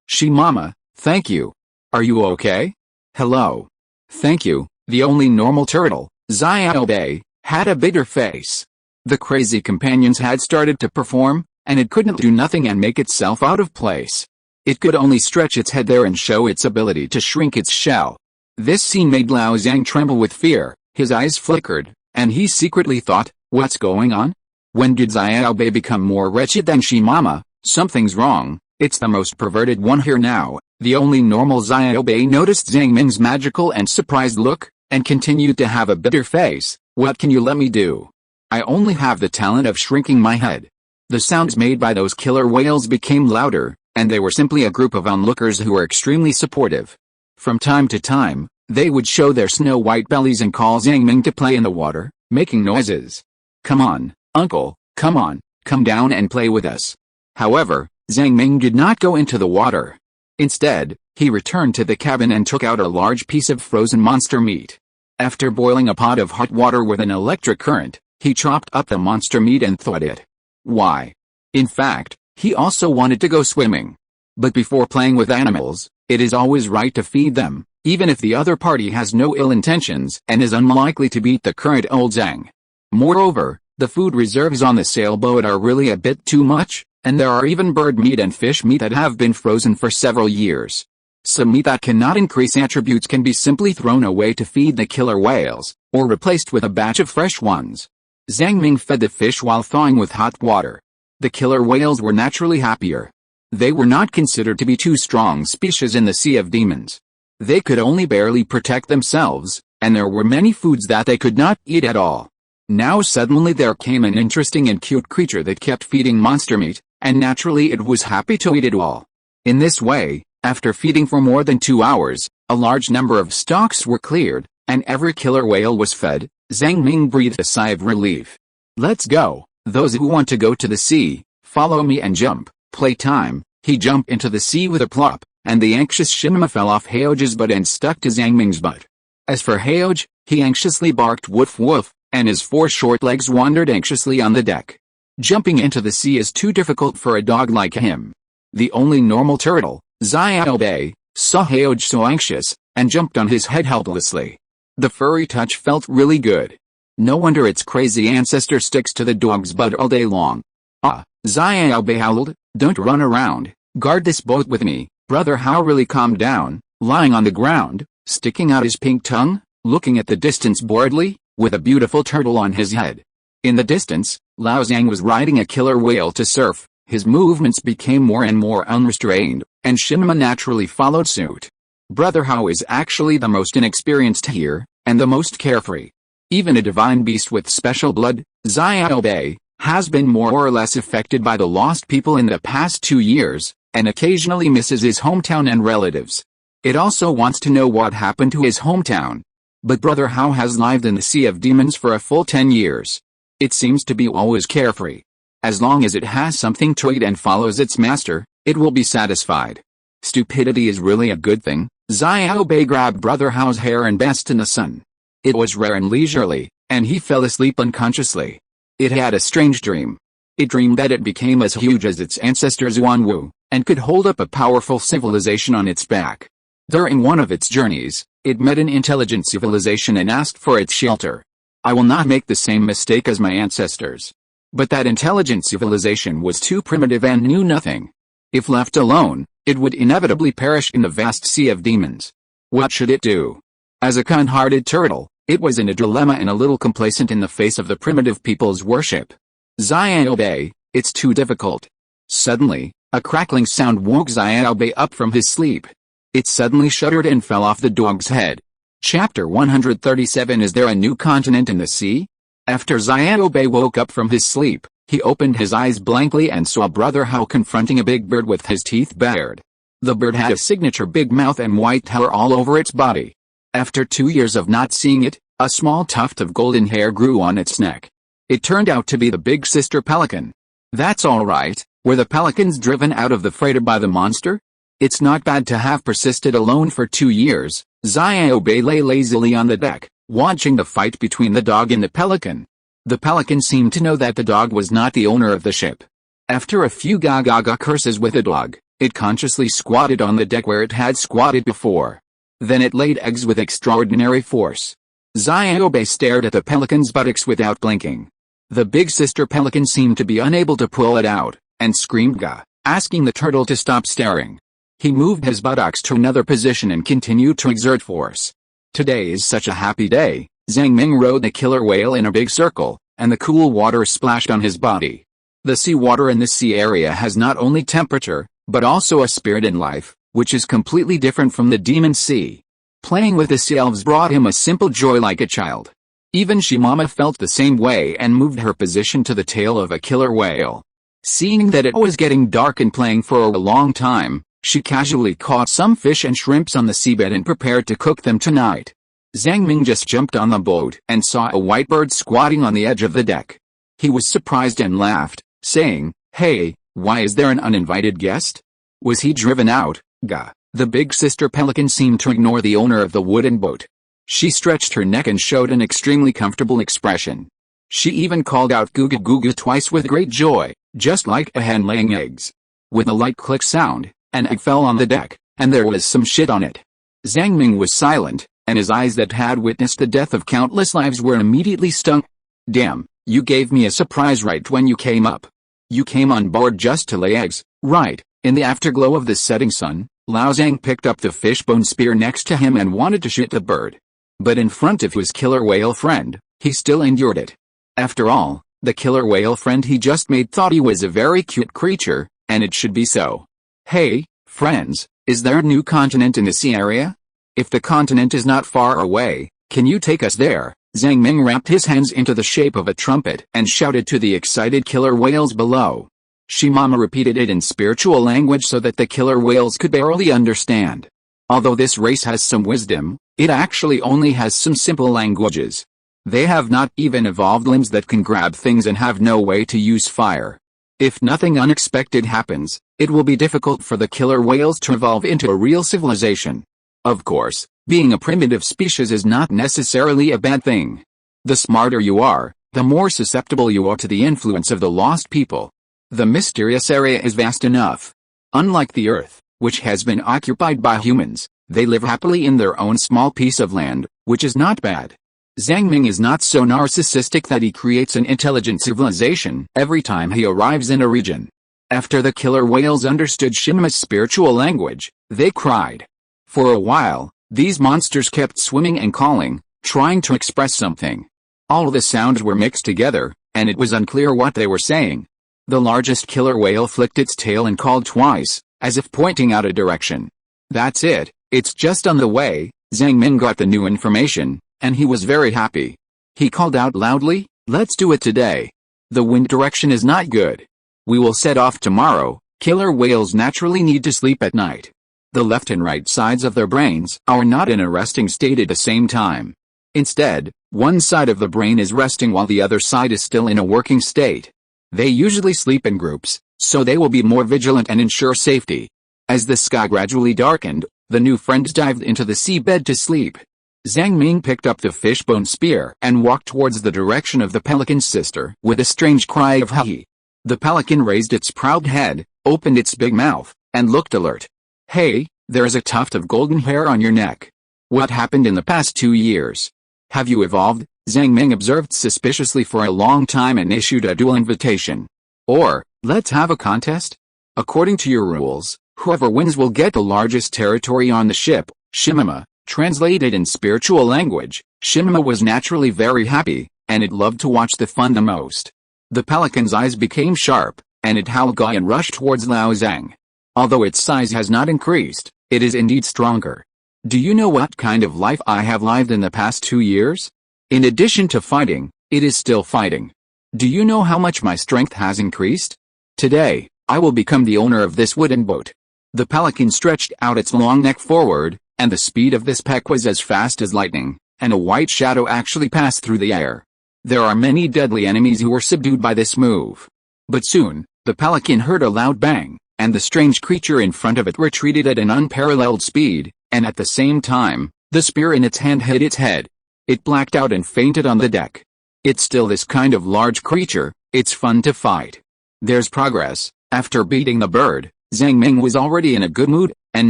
she mama, thank you. Are you okay? Hello. Thank you." The only normal turtle, Xiaobei, had a bigger face. The crazy companions had started to perform, and it couldn't do nothing and make itself out of place. It could only stretch its head there and show its ability to shrink its shell. This scene made Lao Zhang tremble with fear, his eyes flickered, and he secretly thought, what's going on? When did Xiaobei become more wretched than she mama? Something's wrong, it's the most perverted one here now. The only normal Xiaobei noticed Zhang Ming's magical and surprised look, and continued to have a bitter face. "What can you let me do? I only have the talent of shrinking my head." The sounds made by those killer whales became louder, and they were simply a group of onlookers who were extremely supportive. From time to time, they would show their snow-white bellies and call Zhang Ming to play in the water, making noises. "Come on, uncle, come on, come down and play with us." However, Zhang Ming did not go into the water. Instead, he returned to the cabin and took out a large piece of frozen monster meat. After boiling a pot of hot water with an electric current, he chopped up the monster meat and thawed it. Why? In fact, he also wanted to go swimming. But before playing with animals, it is always right to feed them, even if the other party has no ill intentions and is unlikely to beat the current old Zhang. Moreover, the food reserves on the sailboat are really a bit too much, and there are even bird meat and fish meat that have been frozen for several years. Some meat that cannot increase attributes can be simply thrown away to feed the killer whales, or replaced with a batch of fresh ones. Zhang Ming fed the fish while thawing with hot water. The killer whales were naturally happier. They were not considered to be too strong species in the Sea of Demons. They could only barely protect themselves, and there were many foods that they could not eat at all. Now suddenly there came an interesting and cute creature that kept feeding monster meat, and naturally it was happy to eat it all. In this way, after feeding for more than 2 hours, a large number of stocks were cleared, and every killer whale was fed. Zhang Ming breathed a sigh of relief. Let's go, those who want to go to the sea, follow me and jump, playtime. He jumped into the sea with a plop, and the anxious Shinma fell off Heoge's butt and stuck to Zhang Ming's butt. As for Heoge, he anxiously barked woof woof, and his 4 short legs wandered anxiously on the deck. Jumping into the sea is too difficult for a dog like him. The only normal turtle, Xiaobei, saw Heoge so anxious, and jumped on his head helplessly. The furry touch felt really good. No wonder its crazy ancestor sticks to the dog's butt all day long. Ah, Xiaobei howled, don't run around, guard this boat with me. Brother Hao really calmed down, lying on the ground, sticking out his pink tongue, looking at the distance boredly, with a beautiful turtle on his head. In the distance, Lao Zhang was riding a killer whale to surf. His movements became more and more unrestrained, and Shinma naturally followed suit. Brother Hao is actually the most inexperienced here, and the most carefree. Even a divine beast with special blood, Xiaobei, has been more or less affected by the lost people in the past 2 years, and occasionally misses his hometown and relatives. It also wants to know what happened to his hometown. But Brother Hao has lived in the Sea of Demons for a full 10 years. It seems to be always carefree. As long as it has something to eat and follows its master, it will be satisfied. Stupidity is really a good thing. Xiaobei grabbed Brother Hao's hair and basked in the sun. It was rare and leisurely, and he fell asleep unconsciously. It had a strange dream. It dreamed that it became as huge as its ancestor Xuanwu, and could hold up a powerful civilization on its back. During one of its journeys, it met an intelligent civilization and asked for its shelter. I will not make the same mistake as my ancestors. But that intelligent civilization was too primitive and knew nothing. If left alone, it would inevitably perish in the vast Sea of Demons. What should it do? As a kind-hearted turtle, it was in a dilemma and a little complacent in the face of the primitive people's worship. Xiaobei, it's too difficult. Suddenly, a crackling sound woke Xiaobei up from his sleep. It suddenly shuddered and fell off the dog's head. Chapter 137. Is there a new continent in the sea? After Xiaobei woke up from his sleep, he opened his eyes blankly and saw Brother Hao confronting a big bird with his teeth bared. The bird had a signature big mouth and white hair all over its body. After 2 years of not seeing it, a small tuft of golden hair grew on its neck. It turned out to be the big sister pelican. That's alright. Were the pelicans driven out of the freighter by the monster? It's not bad to have persisted alone for 2 years. Xiaobei lay lazily on the deck, watching the fight between the dog and the pelican. The pelican seemed to know that the dog was not the owner of the ship. After a few ga-ga-ga curses with the dog, it consciously squatted on the deck where it had squatted before. Then it laid eggs with extraordinary force. Xiaobei stared at the pelican's buttocks without blinking. The big sister pelican seemed to be unable to pull it out, and screamed ga, asking the turtle to stop staring. He moved his buttocks to another position and continued to exert force. Today is such a happy day. Zhang Ming rode the killer whale in a big circle, and the cool water splashed on his body. The seawater in this sea area has not only temperature, but also a spirit and life, which is completely different from the demon sea. Playing with the sea elves brought him a simple joy like a child. Even Shimama felt the same way and moved her position to the tail of a killer whale. Seeing that it was getting dark and playing for a long time, she casually caught some fish and shrimps on the seabed and prepared to cook them tonight. Zhang Ming just jumped on the boat and saw a white bird squatting on the edge of the deck. He was surprised and laughed, saying, "Hey, why is there an uninvited guest? Was he driven out?" Ga. The big sister pelican seemed to ignore the owner of the wooden boat. She stretched her neck and showed an extremely comfortable expression. She even called out "Googa Googa" twice with great joy, just like a hen laying eggs. With a light click sound, an egg fell on the deck, and there was some shit on it. Zhang Ming was silent, and his eyes that had witnessed the death of countless lives were immediately stung. "Damn, you gave me a surprise right when you came up. You came on board just to lay eggs, right, in the afterglow of the setting sun?" Lao Zhang picked up the fishbone spear next to him and wanted to shoot the bird. But in front of his killer whale friend, he still endured it. After all, the killer whale friend he just made thought he was a very cute creature, and it should be so. Hey, friends, is there a new continent in the sea area? If the continent is not far away, can you take us there? Zhang Ming wrapped his hands into the shape of a trumpet and shouted to the excited killer whales below. Shimama repeated it in spiritual language so that the killer whales could barely understand. Although this race has some wisdom, it actually only has some simple languages. They have not even evolved limbs that can grab things and have no way to use fire. If nothing unexpected happens, it will be difficult for the killer whales to evolve into a real civilization. Of course, being a primitive species is not necessarily a bad thing. The smarter you are, the more susceptible you are to the influence of the lost people. The mysterious area is vast enough. Unlike the Earth, which has been occupied by humans, they live happily in their own small piece of land, which is not bad. Zhang Ming is not so narcissistic that he creates an intelligent civilization every time he arrives in a region. After the killer whales understood Shimama's spiritual language, they cried. For a while, these monsters kept swimming and calling, trying to express something. All the sounds were mixed together, and it was unclear what they were saying. The largest killer whale flicked its tail and called twice, as if pointing out a direction. That's it, it's just on the way. Zhang Ming got the new information, and he was very happy. He called out loudly, let's do it today. The wind direction is not good. We will set off tomorrow. Killer whales naturally need to sleep at night. The left and right sides of their brains are not in a resting state at the same time. Instead, one side of the brain is resting while the other side is still in a working state. They usually sleep in groups, so they will be more vigilant and ensure safety. As the sky gradually darkened, the new friends dived into the seabed to sleep. Zhang Ming picked up the fishbone spear and walked towards the direction of the pelican's sister with a strange cry of "Hi!" The pelican raised its proud head, opened its big mouth, and looked alert. Hey, there is a tuft of golden hair on your neck. What happened in the past 2 years? Have you evolved? Zhang Ming observed suspiciously for a long time and issued a dual invitation. Or, let's have a contest? According to your rules, whoever wins will get the largest territory on the ship. Shimama, translated in spiritual language, Shimama was naturally very happy, and it loved to watch the fun the most. The pelican's eyes became sharp, and it howled and rushed towards Lao Zhang. Although its size has not increased, it is indeed stronger. Do you know what kind of life I have lived in the past 2 years? In addition to fighting, it is still fighting. Do you know how much my strength has increased? Today, I will become the owner of this wooden boat. The pelican stretched out its long neck forward, and the speed of this peck was as fast as lightning, and a white shadow actually passed through the air. There are many deadly enemies who were subdued by this move. But soon, the pelican heard a loud bang, and the strange creature in front of it retreated at an unparalleled speed, and at the same time, the spear in its hand hit its head. It blacked out and fainted on the deck. It's still this kind of large creature, it's fun to fight. There's progress. After beating the bird, Zhang Ming was already in a good mood, and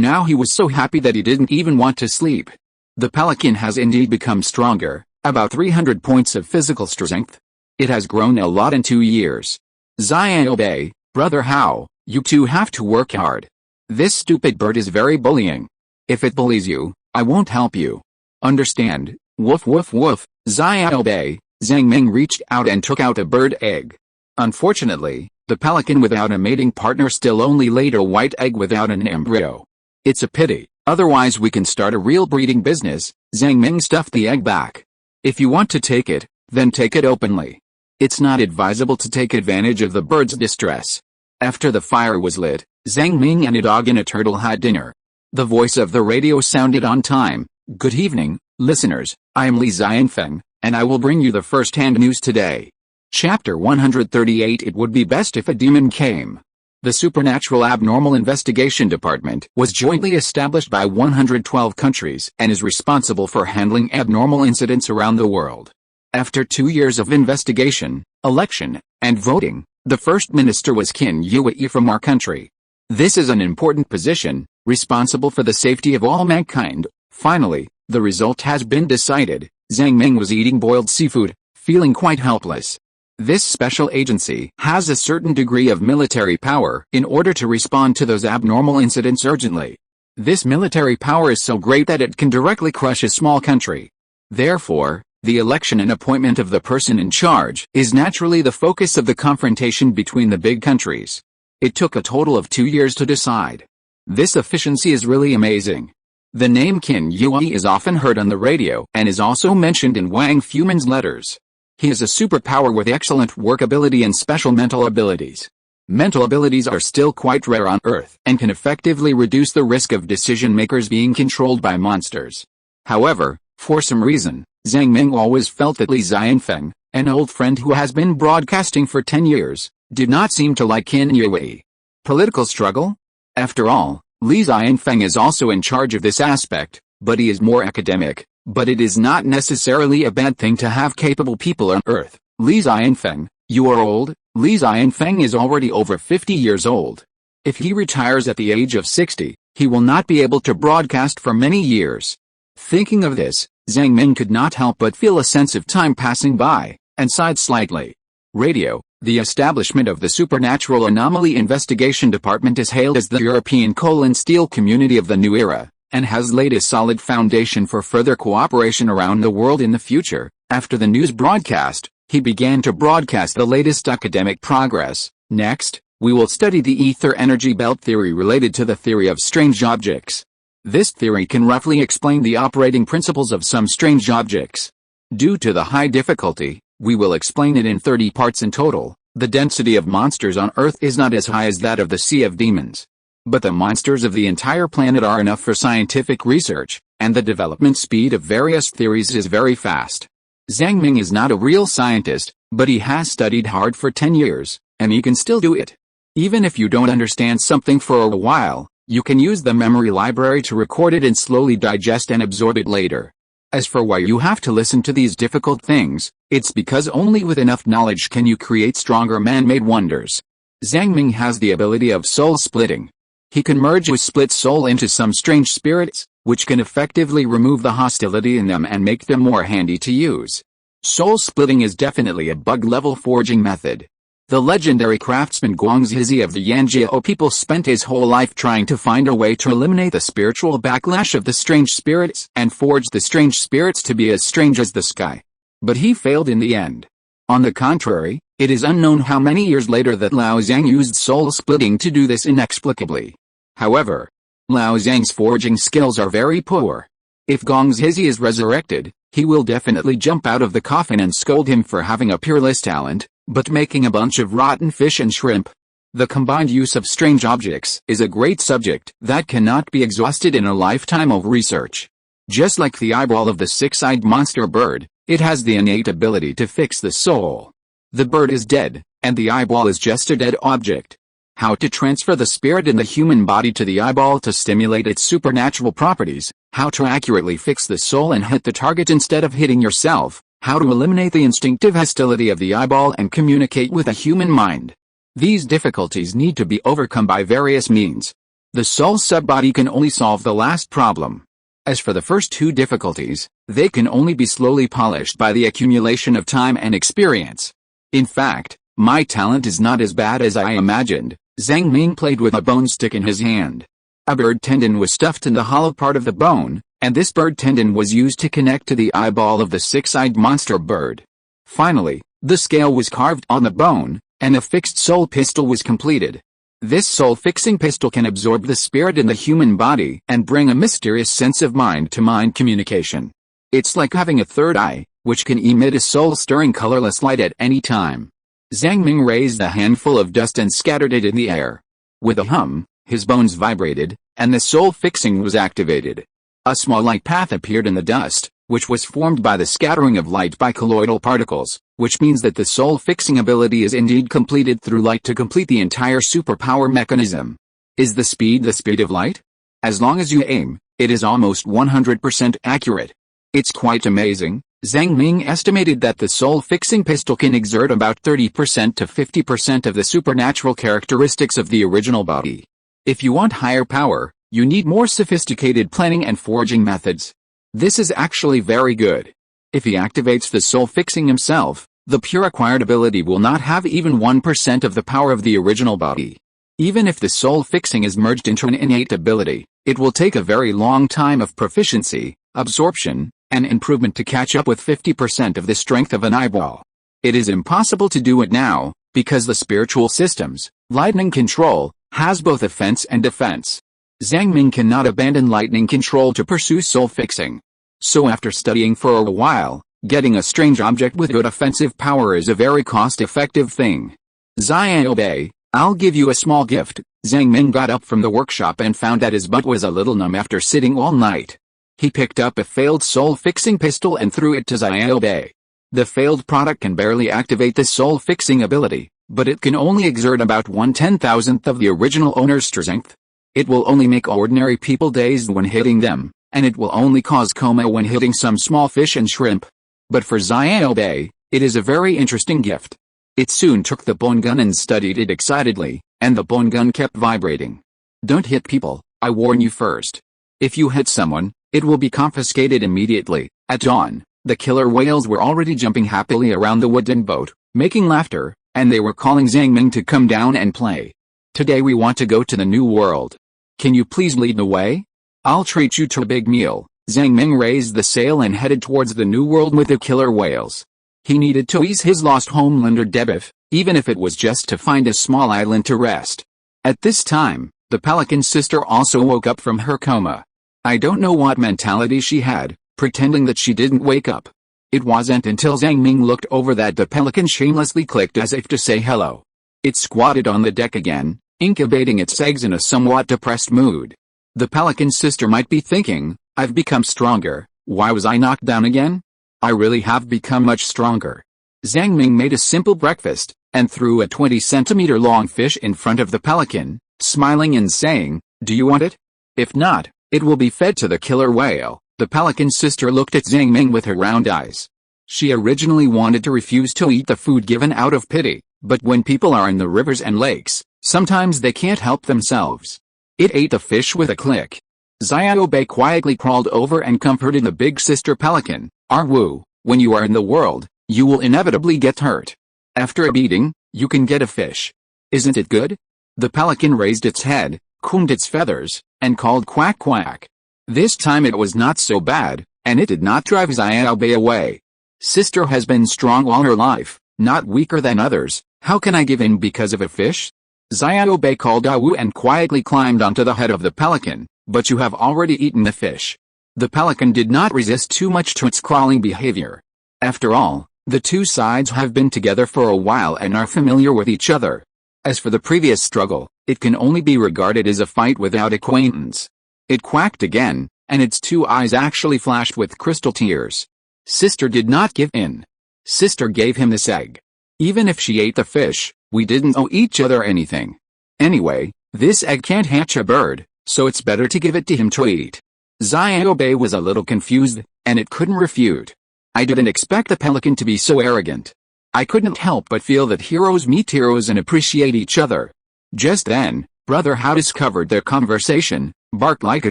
now he was so happy that he didn't even want to sleep. The pelican has indeed become stronger, about 300 points of physical strength. It has grown a lot in 2 years. Xiaobei, brother Hao, you two have to work hard. This stupid bird is very bullying. If it bullies you, I won't help you. Understand? Woof woof woof. Xiaobei, Zhang Ming reached out and took out a bird egg. Unfortunately, the pelican without a mating partner still only laid a white egg without an embryo. It's a pity, otherwise we can start a real breeding business. Zhang Ming stuffed the egg back. If you want to take it, then take it openly. It's not advisable to take advantage of the bird's distress. After the fire was lit, Zhang Ming and a dog and a turtle had dinner. The voice of the radio sounded on time. Good evening, listeners, I am Li Xianfeng, and I will bring you the first-hand news today. Chapter 138 It would be best if a demon came. The Supernatural Abnormal Investigation Department was jointly established by 112 countries and is responsible for handling abnormal incidents around the world. After 2 years of investigation, election, and voting, the first minister was Qin Yue from our country. This is an important position, responsible for the safety of all mankind. Finally, the result has been decided. Zhang Ming was eating boiled seafood, feeling quite helpless. This special agency has a certain degree of military power in order to respond to those abnormal incidents urgently. This military power is so great that it can directly crush a small country. Therefore, the election and appointment of the person in charge is naturally the focus of the confrontation between the big countries. It took a total of 2 years to decide. This efficiency is really amazing. The name Qin Yue is often heard on the radio and is also mentioned in Wang Fumin's letters. He is a superpower with excellent workability and special mental abilities. Mental abilities are still quite rare on Earth and can effectively reduce the risk of decision-makers being controlled by monsters. However, for some reason, Zhang Ming always felt that Li Xianfeng, an old friend who has been broadcasting for 10 years, did not seem to like Qin Yue. Political struggle? After all, Li Xianfeng is also in charge of this aspect, but he is more academic. But it is not necessarily a bad thing to have capable people on Earth. Li Xianfeng, you are old. Li Xianfeng is already over 50 years old. If he retires at the age of 60, he will not be able to broadcast for many years. Thinking of this, Zhang Ming could not help but feel a sense of time passing by, and sighed slightly. Radio. The establishment of the Supernatural Anomaly Investigation Department is hailed as the European Steel community of the new era, and has laid a solid foundation for further cooperation around the world in the future. After the news broadcast, he began to broadcast the latest academic progress. Next, we will study the ether energy belt theory related to the theory of strange objects. This theory can roughly explain the operating principles of some strange objects. Due to the high difficulty, we will explain it in 30 parts in total. The density of monsters on Earth is not as high as that of the Sea of Demons. But the monsters of the entire planet are enough for scientific research, and the development speed of various theories is very fast. Zhang Ming is not a real scientist, but he has studied hard for 10 years, and he can still do it. Even if you don't understand something for a while, you can use the memory library to record it and slowly digest and absorb it later. As for why you have to listen to these difficult things, it's because only with enough knowledge can you create stronger man-made wonders. Zhang Ming has the ability of soul splitting. He can merge his split soul into some strange spirits, which can effectively remove the hostility in them and make them more handy to use. Soul splitting is definitely a bug-level forging method. The legendary craftsman Guangzi of the Yanjiao people spent his whole life trying to find a way to eliminate the spiritual backlash of the strange spirits and forge the strange spirits to be as strange as the sky. But he failed in the end. On the contrary, it is unknown how many years later that Lao Zhang used soul splitting to do this inexplicably. However, Lao Zhang's forging skills are very poor. If Guangzi is resurrected, he will definitely jump out of the coffin and scold him for having a peerless talent, but making a bunch of rotten fish and shrimp. The combined use of strange objects is a great subject that cannot be exhausted in a lifetime of research. Just like the eyeball of the six-eyed monster bird, it has the innate ability to fix the soul. The bird is dead, and the eyeball is just a dead object. How to transfer the spirit in the human body to the eyeball to stimulate its supernatural properties, how to accurately fix the soul and hit the target instead of hitting yourself, how to eliminate the instinctive hostility of the eyeball and communicate with a human mind. These difficulties need to be overcome by various means. The soul subbody can only solve the last problem. As for the first two difficulties, they can only be slowly polished by the accumulation of time and experience. In fact, my talent is not as bad as I imagined. Zhang Ming played with a bone stick in his hand. A bird tendon was stuffed in the hollow part of the bone, and this bird tendon was used to connect to the eyeball of the six-eyed monster bird. Finally, the scale was carved on the bone, and a fixed soul pistol was completed. This soul-fixing pistol can absorb the spirit in the human body and bring a mysterious sense of mind-to-mind communication. It's like having a third eye, which can emit a soul-stirring colorless light at any time. Zhang Ming raised a handful of dust and scattered it in the air. With a hum, his bones vibrated, and the soul fixing was activated. A small light path appeared in the dust, which was formed by the scattering of light by colloidal particles, which means that the soul fixing ability is indeed completed through light to complete the entire superpower mechanism. Is the speed of light? As long as you aim, it is almost 100% accurate. It's quite amazing. Zhang Ming estimated that the soul-fixing pistol can exert about 30% to 50% of the supernatural characteristics of the original body. If you want higher power, you need more sophisticated planning and forging methods. This is actually very good. If he activates the soul-fixing himself, the pure acquired ability will not have even 1% of the power of the original body. Even if the soul fixing is merged into an innate ability, it will take a very long time of proficiency, absorption, and improvement to catch up with 50% of the strength of an eyeball. It is impossible to do it now, because the spiritual systems, lightning control, has both offense and defense. Zhang Ming cannot abandon lightning control to pursue soul fixing. So after studying for a while, getting a strange object with good offensive power is a very cost-effective thing. Ziobe, I'll give you a small gift. Zhang Ming got up from the workshop and found that his butt was a little numb after sitting all night. He picked up a failed soul-fixing pistol and threw it to Ziobe. The failed product can barely activate the soul-fixing ability, but it can only exert about 1/10,000th of the original owner's strength. It will only make ordinary people dazed when hitting them, and it will only cause coma when hitting some small fish and shrimp. But for Ziobe, it is a very interesting gift. It soon took the bone gun and studied it excitedly, and the bone gun kept vibrating. Don't hit people, I warn you first. If you hit someone, it will be confiscated immediately. At dawn, the killer whales were already jumping happily around the wooden boat, making laughter, and they were calling Zhang Ming to come down and play. Today we want to go to the new world. Can you please lead the way? I'll treat you to a big meal. Zhang Ming raised the sail and headed towards the new world with the killer whales. He needed to ease his lost homeland or debif, even if it was just to find a small island to rest. At this time, the pelican sister also woke up from her coma. I don't know what mentality she had, pretending that she didn't wake up. It wasn't until Zhang Ming looked over that the pelican shamelessly clicked as if to say hello. It squatted on the deck again, incubating its eggs in a somewhat depressed mood. The pelican sister might be thinking, I've become stronger, why was I knocked down again? I really have become much stronger. Zhang Ming made a simple breakfast, and threw a 20-centimeter long fish in front of the pelican, smiling and saying, do you want it? If not, it will be fed to the killer whale. The pelican sister looked at Zhang Ming with her round eyes. She originally wanted to refuse to eat the food given out of pity, but when people are in the rivers and lakes, sometimes they can't help themselves. It ate the fish with a click. Ziobe quietly crawled over and comforted the big sister pelican. Arwu, when you are in the world, you will inevitably get hurt. After a beating, you can get a fish. Isn't it good? The pelican raised its head, combed its feathers, and called quack quack. This time it was not so bad, and it did not drive Ziobe away. Sister has been strong all her life, not weaker than others. How can I give in because of a fish? Ziobe called Awu and quietly climbed onto the head of the pelican, but you have already eaten the fish. The pelican did not resist too much to its crawling behavior. After all, the two sides have been together for a while and are familiar with each other. As for the previous struggle, it can only be regarded as a fight without acquaintance. It quacked again, and its two eyes actually flashed with crystal tears. Sister did not give in. Sister gave him this egg. Even if she ate the fish, we didn't owe each other anything. Anyway, this egg can't hatch a bird, so it's better to give it to him to eat. Ziobe was a little confused, and it couldn't refute. I didn't expect the pelican to be so arrogant. I couldn't help but feel that heroes meet heroes and appreciate each other. Just then, Brother How discovered their conversation, barked like a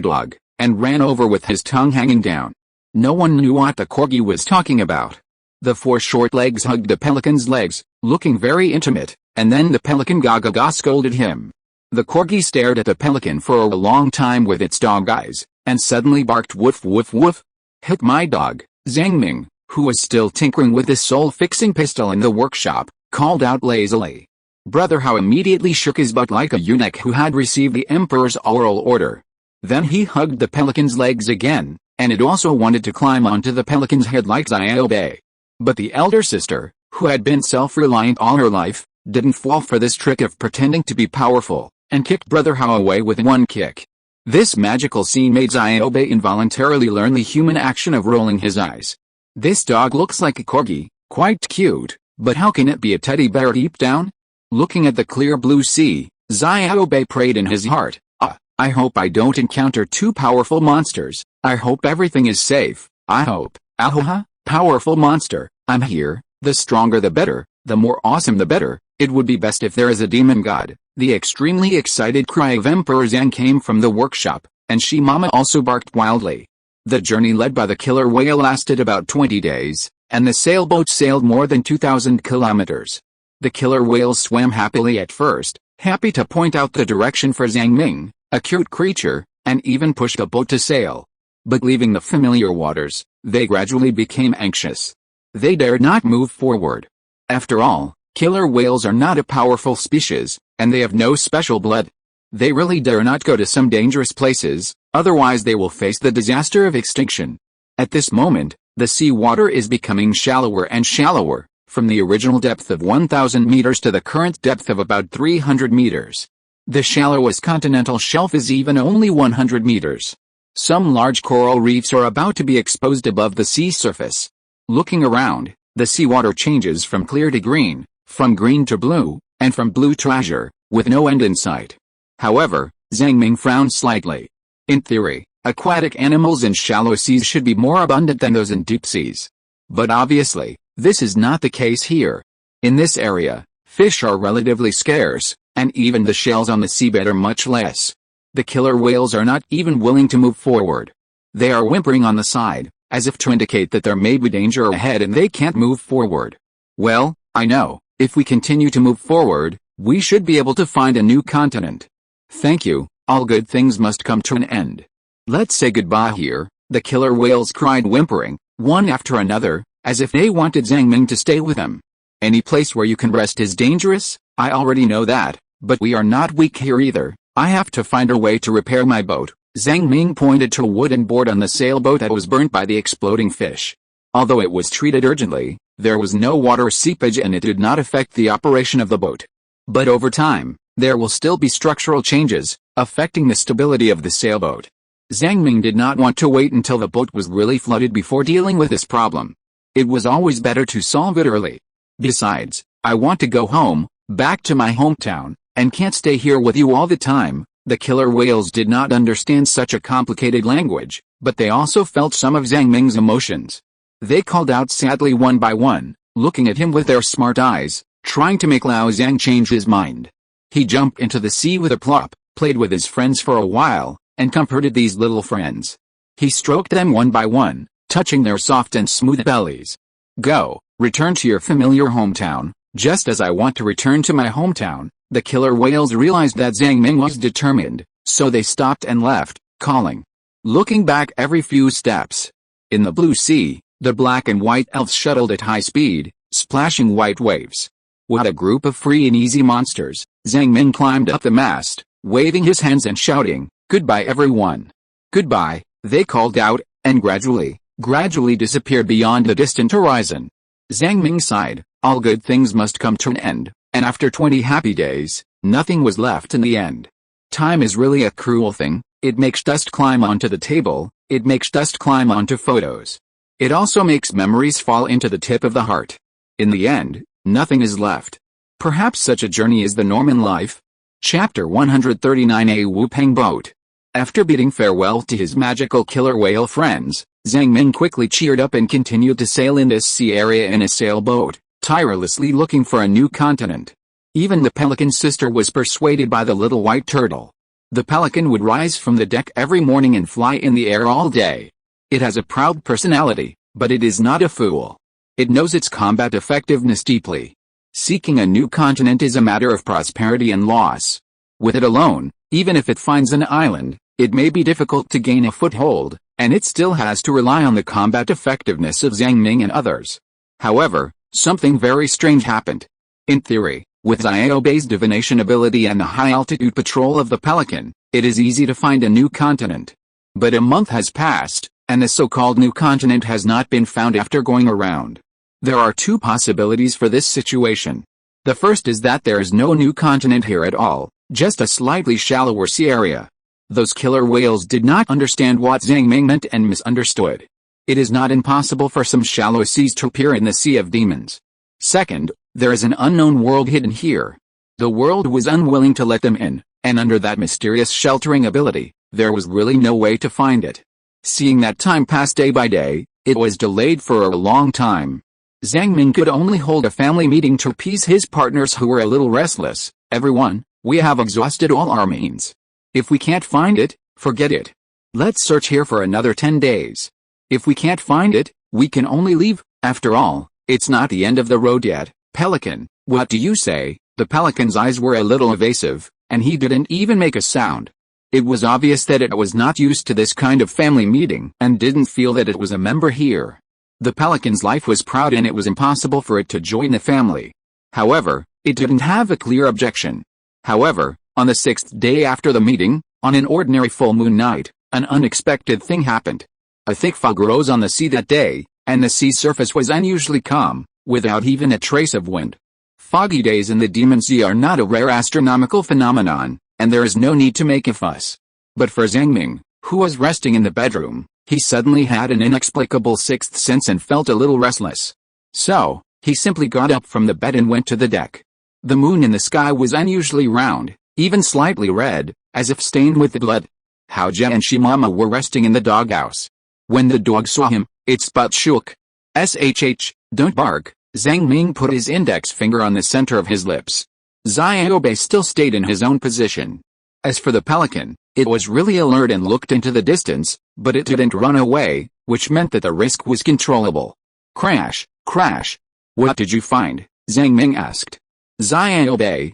dog, and ran over with his tongue hanging down. No one knew what the corgi was talking about. The four short legs hugged the pelican's legs, looking very intimate, and then the pelican Gaga scolded him. The corgi stared at the pelican for a long time with its dog eyes, and suddenly barked woof woof woof. Hit my dog. Zhang Ming, who was still tinkering with the soul-fixing pistol in the workshop, called out lazily. Brother How immediately shook his butt like a eunuch who had received the emperor's oral order. Then he hugged the pelican's legs again, and it also wanted to climb onto the pelican's head like Ziobe. But the elder sister, who had been self-reliant all her life, didn't fall for this trick of pretending to be powerful, and kicked Brother How away with one kick. This magical scene made Ziobe involuntarily learn the human action of rolling his eyes. This dog looks like a corgi, quite cute, but how can it be a teddy bear deep down? Looking at the clear blue sea, Ziobe prayed in his heart, I hope I don't encounter two powerful monsters. I hope everything is safe. I hope. Ahoha, powerful monster, I'm here. The stronger the better, the more awesome the better. It would be best if there is a demon god. The extremely excited cry of Emperor Zhang came from the workshop, and She-Mama also barked wildly. The journey led by the killer whale lasted about 20 days, and the sailboat sailed more than 2,000 kilometers. The killer whales swam happily at first, happy to point out the direction for Zhang Ming, a cute creature, and even push the boat to sail. But leaving the familiar waters, they gradually became anxious. They dared not move forward. After all, killer whales are not a powerful species, and they have no special blood. They really dare not go to some dangerous places, otherwise they will face the disaster of extinction. At this moment, the sea water is becoming shallower and shallower, from the original depth of 1,000 meters to the current depth of about 300 meters. The shallowest continental shelf is even only 100 meters. Some large coral reefs are about to be exposed above the sea surface. Looking around, the seawater changes from clear to green, from green to blue, and from blue to azure, with no end in sight. However, Zhang Ming frowned slightly. In theory, aquatic animals in shallow seas should be more abundant than those in deep seas. But obviously, this is not the case here. In this area, fish are relatively scarce, and even the shells on the seabed are much less. The killer whales are not even willing to move forward. They are whimpering on the side, as if to indicate that there may be danger ahead and they can't move forward. Well, I know, if we continue to move forward, we should be able to find a new continent. Thank you, all good things must come to an end. Let's say goodbye here, the killer whales cried whimpering, one after another, as if they wanted Zhang Ming to stay with them. Any place where you can rest is dangerous, I already know that, but we are not weak here either. I have to find a way to repair my boat. Zhang Ming pointed to a wooden board on the sailboat that was burnt by the exploding fish. Although it was treated urgently, there was no water seepage and it did not affect the operation of the boat. But over time, there will still be structural changes, affecting the stability of the sailboat. Zhang Ming did not want to wait until the boat was really flooded before dealing with this problem. It was always better to solve it early. Besides, I want to go home, back to my hometown, and can't stay here with you all the time. The killer whales did not understand such a complicated language, but they also felt some of Zhang Ming's emotions. They called out sadly one by one, looking at him with their smart eyes, trying to make Lao Zhang change his mind. He jumped into the sea with a plop, played with his friends for a while, and comforted these little friends. He stroked them one by one, touching their soft and smooth bellies. Go, return to your familiar hometown, just as I want to return to my hometown. The killer whales realized that Zhang Ming was determined, so they stopped and left, calling. Looking back every few steps. In the blue sea, the black and white elves shuttled at high speed, splashing white waves. What a group of free and easy monsters. Zhang Ming climbed up the mast, waving his hands and shouting, "Goodbye everyone." Goodbye, they called out, and gradually disappeared beyond the distant horizon. Zhang Ming sighed, all good things must come to an end. And after 20 happy days, nothing was left in the end. Time is really a cruel thing. It makes dust climb onto the table, it makes dust climb onto photos. It also makes memories fall into the tip of the heart. In the end, nothing is left. Perhaps such a journey is the norm in life. Chapter 139. A Wu-Peng Boat. After bidding farewell to his magical killer whale friends, Zhang Ming quickly cheered up and continued to sail in this sea area in a sailboat, tirelessly looking for a new continent. Even the pelican's sister was persuaded by the little white turtle. The pelican would rise from the deck every morning and fly in the air all day. It has a proud personality, but it is not a fool. It knows its combat effectiveness deeply. Seeking a new continent is a matter of prosperity and loss. With it alone, even if it finds an island, it may be difficult to gain a foothold, and it still has to rely on the combat effectiveness of Zhang Ming and others. However, something very strange happened. In theory, with Xiaobei's divination ability and the high-altitude patrol of the Pelican, it is easy to find a new continent. But a month has passed, and the so-called new continent has not been found after going around. There are two possibilities for this situation. The first is that there is no new continent here at all, just a slightly shallower sea area. Those killer whales did not understand what Zhang Ming meant and misunderstood. It is not impossible for some shallow seas to appear in the Sea of Demons. Second, there is an unknown world hidden here. The world was unwilling to let them in, and under that mysterious sheltering ability, there was really no way to find it. Seeing that time pass day by day, it was delayed for a long time. Zhang Ming could only hold a family meeting to appease his partners who were a little restless. Everyone, we have exhausted all our means. If we can't find it, forget it. Let's search here for another 10 days. If we can't find it, we can only leave. After all, it's not the end of the road yet. Pelican, what do you say? The pelican's eyes were a little evasive, and he didn't even make a sound. It was obvious that it was not used to this kind of family meeting and didn't feel that it was a member here. The pelican's life was proud and it was impossible for it to join the family. However, it didn't have a clear objection. However, on the 6th day after the meeting, on an ordinary full moon night, an unexpected thing happened. A thick fog rose on the sea that day, and the sea surface was unusually calm, without even a trace of wind. Foggy days in the Demon Sea are not a rare astronomical phenomenon, and there is no need to make a fuss. But for Zhang Ming, who was resting in the bedroom, he suddenly had an inexplicable sixth sense and felt a little restless. So, he simply got up from the bed and went to the deck. The moon in the sky was unusually round, even slightly red, as if stained with blood. Hao Jie and Shimama were resting in the doghouse. When the dog saw him, its butt shook. "Shh, don't bark." Zhang Ming put his index finger on the center of his lips. Xiaobei still stayed in his own position. As for the pelican, it was really alert and looked into the distance, but it didn't run away, which meant that the risk was controllable. Crash, crash. "What did you find?" Zhang Ming asked. Xiaobei,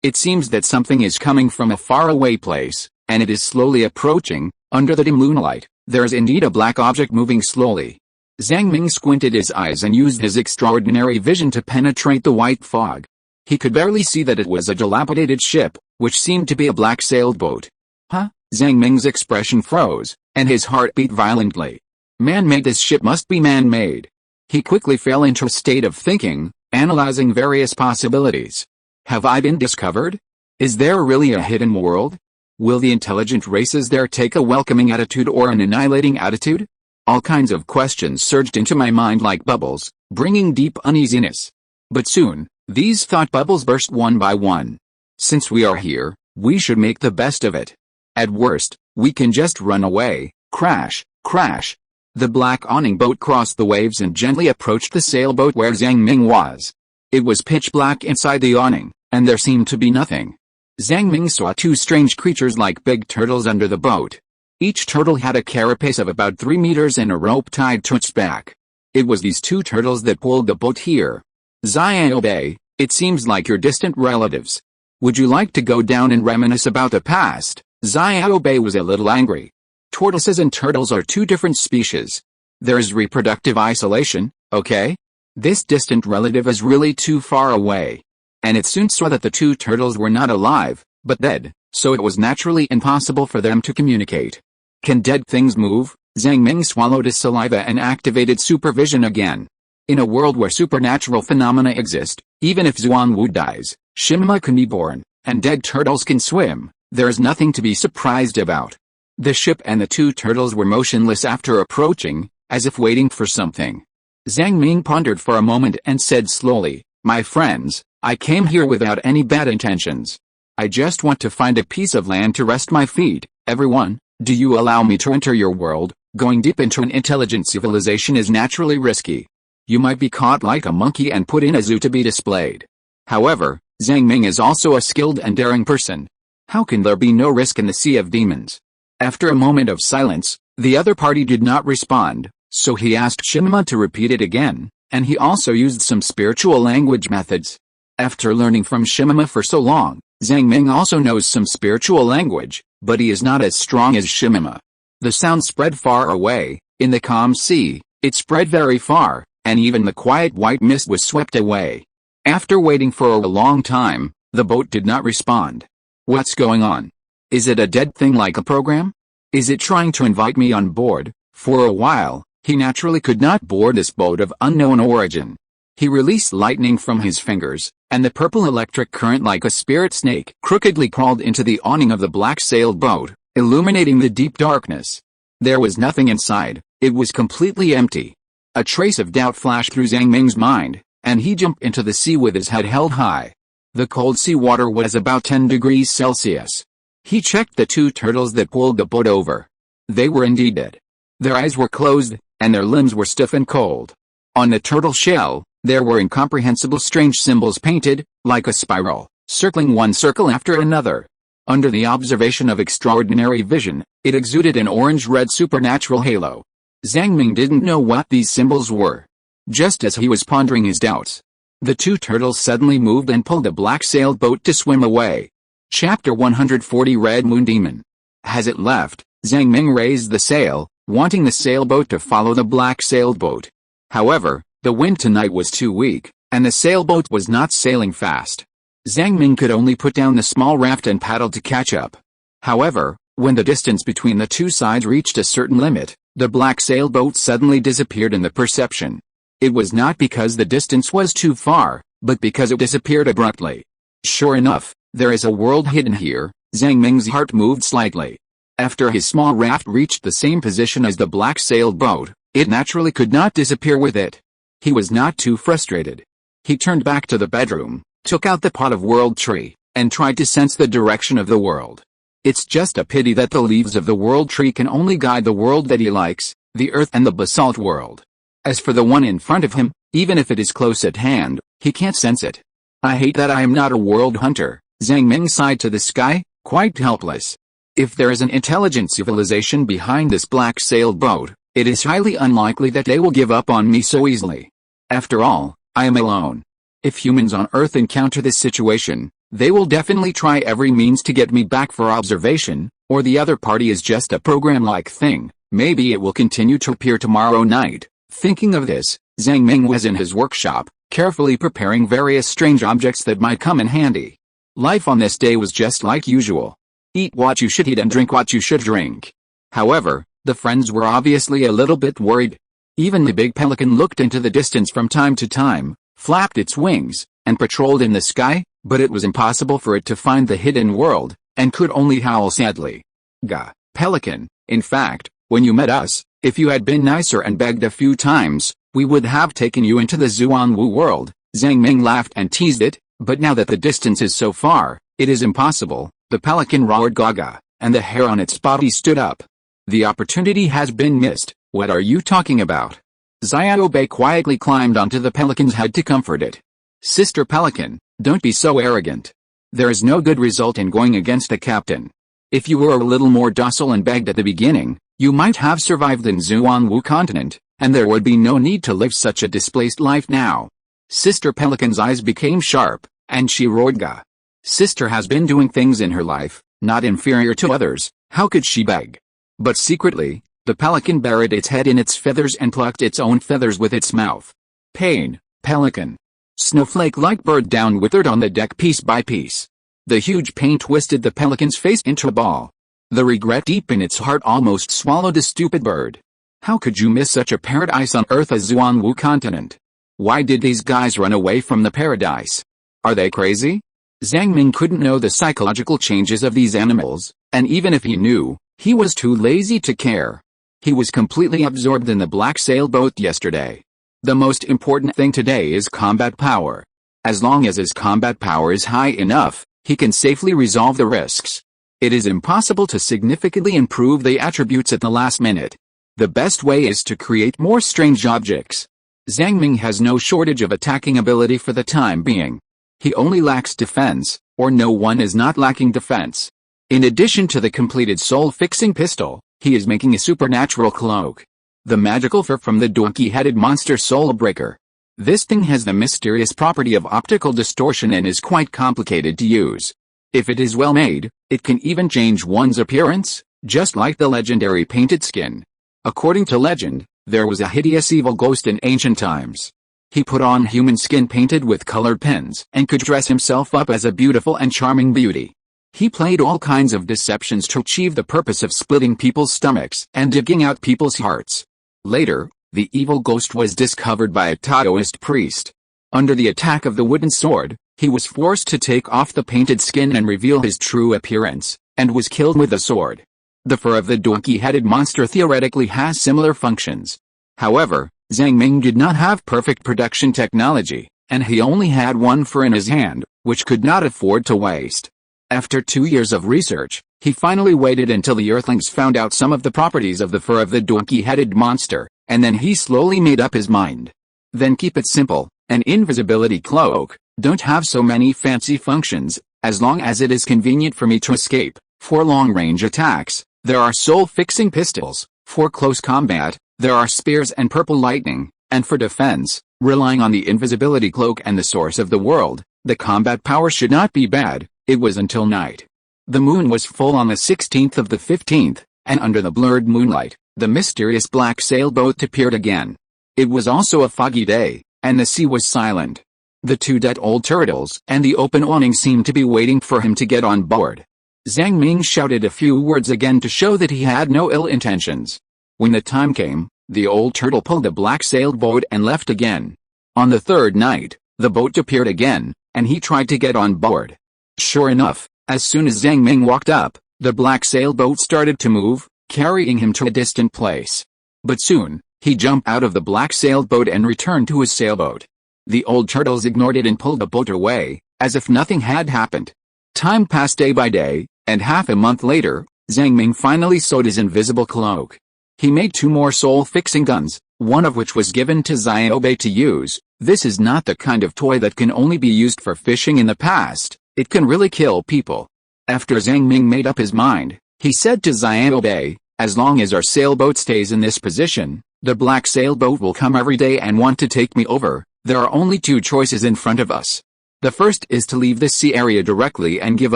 it seems that something is coming from a faraway place, and it is slowly approaching. Under the dim moonlight, there is indeed a black object moving slowly. Zhang Ming squinted his eyes and used his extraordinary vision to penetrate the white fog. He could barely see that it was a dilapidated ship, which seemed to be a black sailed boat. Huh? Zhang Ming's expression froze, and his heart beat violently. Man-made, this ship must be man-made. He quickly fell into a state of thinking, analyzing various possibilities. Have I been discovered? Is there really a hidden world? Will the intelligent races there take a welcoming attitude or an annihilating attitude? All kinds of questions surged into my mind like bubbles, bringing deep uneasiness. But soon, these thought bubbles burst one by one. Since we are here, we should make the best of it. At worst, we can just run away. Crash, crash. The black awning boat crossed the waves and gently approached the sailboat where Zhang Ming was. It was pitch black inside the awning, and there seemed to be nothing. Zhang Ming saw two strange creatures like big turtles under the boat. Each turtle had a carapace of about 3 meters and a rope tied to its back. It was these two turtles that pulled the boat here. Xiaobei, it seems like your distant relatives. Would you like to go down and reminisce about the past? Xiaobei was a little angry. Tortoises and turtles are two different species. There is reproductive isolation, okay? This distant relative is really too far away. And it soon saw that the two turtles were not alive, but dead, so it was naturally impossible for them to communicate. Can dead things move? Zhang Ming swallowed his saliva and activated supervision again. In a world where supernatural phenomena exist, even if Zhuangwu dies, Shimma can be born, and dead turtles can swim, there is nothing to be surprised about. The ship and the two turtles were motionless after approaching, as if waiting for something. Zhang Ming pondered for a moment and said slowly, "My friends, I came here without any bad intentions. I just want to find a piece of land to rest my feet. Everyone, do you allow me to enter your world? Going deep into an intelligent civilization is naturally risky. You might be caught like a monkey and put in a zoo to be displayed." However, Zhang Ming is also a skilled and daring person. How can there be no risk in the Sea of Demons? After a moment of silence, the other party did not respond, so he asked Shimma to repeat it again, and he also used some spiritual language methods. After learning from Shimma for so long, Zhang Ming also knows some spiritual language, but he is not as strong as Shimma. The sound spread far away. In the calm sea, it spread very far, and even the quiet white mist was swept away. After waiting for a long time, the boat did not respond. What's going on? Is it a dead thing like a program? Is it trying to invite me on board? For a while, he naturally could not board this boat of unknown origin. He released lightning from his fingers, and the purple electric current like a spirit snake crookedly crawled into the awning of the black-sailed boat, illuminating the deep darkness. There was nothing inside, it was completely empty. A trace of doubt flashed through Zhang Ming's mind, and he jumped into the sea with his head held high. The cold sea water was about 10 degrees Celsius. He checked the two turtles that pulled the boat over. They were indeed dead. Their eyes were closed, and their limbs were stiff and cold. On the turtle shell, there were incomprehensible strange symbols painted, like a spiral, circling one circle after another. Under the observation of extraordinary vision, it exuded an orange-red supernatural halo. Zhang Ming didn't know what these symbols were. Just as he was pondering his doubts, The two turtles suddenly moved and pulled the black sailboat to swim away. Chapter 140 Red Moon Demon. As it left, Zhang Ming raised the sail, wanting the sailboat to follow the black sailboat. However, the wind tonight was too weak, and the sailboat was not sailing fast. Zhang Ming could only put down the small raft and paddle to catch up. However, when the distance between the two sides reached a certain limit, the black sailboat suddenly disappeared in the perception. It was not because the distance was too far, but because it disappeared abruptly. Sure enough, there is a world hidden here. Zhang Ming's heart moved slightly. After his small raft reached the same position as the black sailboat, it naturally could not disappear with it. He was not too frustrated. He turned back to the bedroom, took out the pot of world tree, and tried to sense the direction of the world. It's just a pity that the leaves of the world tree can only guide the world that he likes, the earth and the basalt world. As for the one in front of him, even if it is close at hand, he can't sense it. I hate that I am not a world hunter, Zhang Ming sighed to the sky, quite helpless. If there is an intelligent civilization behind this black sailboat, it is highly unlikely that they will give up on me so easily. After all, I am alone. If humans on Earth encounter this situation, they will definitely try every means to get me back for observation, or the other party is just a program-like thing. Maybe it will continue to appear tomorrow night. Thinking of this, Zhang Ming was in his workshop, carefully preparing various strange objects that might come in handy. Life on this day was just like usual. Eat what you should eat and drink what you should drink. However, the friends were obviously a little bit worried. Even the big pelican looked into the distance from time to time, flapped its wings, and patrolled in the sky, but it was impossible for it to find the hidden world, and could only howl sadly. Gah, pelican, in fact, when you met us, if you had been nicer and begged a few times, we would have taken you into the Zuanwu world. Zhang Ming laughed and teased it, but now that the distance is so far, it is impossible. The pelican roared gaga, and the hair on its body stood up. The opportunity has been missed. What are you talking about? Xiaobei quietly climbed onto the pelican's head to comfort it. Sister Pelican, don't be so arrogant. There is no good result in going against the captain. If you were a little more docile and begged at the beginning, you might have survived in Zuanwu continent, and there would be no need to live such a displaced life now. Sister Pelican's eyes became sharp, and she roared ga. Sister has been doing things in her life, not inferior to others, how could she beg? But secretly, the pelican buried its head in its feathers and plucked its own feathers with its mouth. Pain, pelican. Snowflake-like bird down withered on the deck piece by piece. The huge pain twisted the pelican's face into a ball. The regret deep in its heart almost swallowed the stupid bird. How could you miss such a paradise on Earth as Zuanwu continent? Why did these guys run away from the paradise? Are they crazy? Zhang Ming couldn't know the psychological changes of these animals, and even if he knew, he was too lazy to care. He was completely absorbed in the black sailboat yesterday. The most important thing today is combat power. As long as his combat power is high enough, he can safely resolve the risks. It is impossible to significantly improve the attributes at the last minute. The best way is to create more strange objects. Zhang Ming has no shortage of attacking ability for the time being. He only lacks defense, or no one is not lacking defense. In addition to the completed soul-fixing pistol, he is making a supernatural cloak. The magical fur from the donkey-headed monster Soul Breaker. This thing has the mysterious property of optical distortion and is quite complicated to use. If it is well made, it can even change one's appearance, just like the legendary painted skin. According to legend, there was a hideous evil ghost in ancient times. He put on human skin painted with colored pens and could dress himself up as a beautiful and charming beauty. He played all kinds of deceptions to achieve the purpose of splitting people's stomachs and digging out people's hearts. Later, the evil ghost was discovered by a Taoist priest. Under the attack of the wooden sword, he was forced to take off the painted skin and reveal his true appearance, and was killed with the sword. The fur of the donkey-headed monster theoretically has similar functions. However, Zhang Ming did not have perfect production technology, and he only had one fur in his hand, which could not afford to waste. After 2 years of research, he finally waited until the Earthlings found out some of the properties of the fur of the donkey-headed monster, and then he slowly made up his mind. Then keep it simple, an invisibility cloak, don't have so many fancy functions, as long as it is convenient for me to escape. For long-range attacks, there are soul-fixing pistols. For close combat, there are spears and purple lightning, and for defense, Relying on the invisibility cloak and the source of the world, the combat power should not be bad. It was until night. The moon was full on the 16th of the 15th, and under the blurred moonlight, the mysterious black sailboat appeared again. It was also a foggy day, and the sea was silent. The two dead old turtles and the open awning seemed to be waiting for him to get on board. Zhang Ming shouted a few words again to show that he had no ill intentions. When the time came, the old turtle pulled the black sailboat and left again. On the third night, the boat appeared again, and he tried to get on board. Sure enough, as soon as Zhang Ming walked up, the black sailboat started to move, carrying him to a distant place. But soon, he jumped out of the black sailboat and returned to his sailboat. The old turtles ignored it and pulled the boat away, as if nothing had happened. Time passed day by day, and half a month later, Zhang Ming finally sewed his invisible cloak. He made 2 more soul-fixing guns, one of which was given to Xiaobei to use. This is not the kind of toy that can only be used for fishing in the past. It can really kill people. After Zhang Ming made up his mind, he said to Xiaobei, as long as our sailboat stays in this position, the black sailboat will come every day and want to take me over. There are only 2 choices in front of us. The first is to leave this sea area directly and give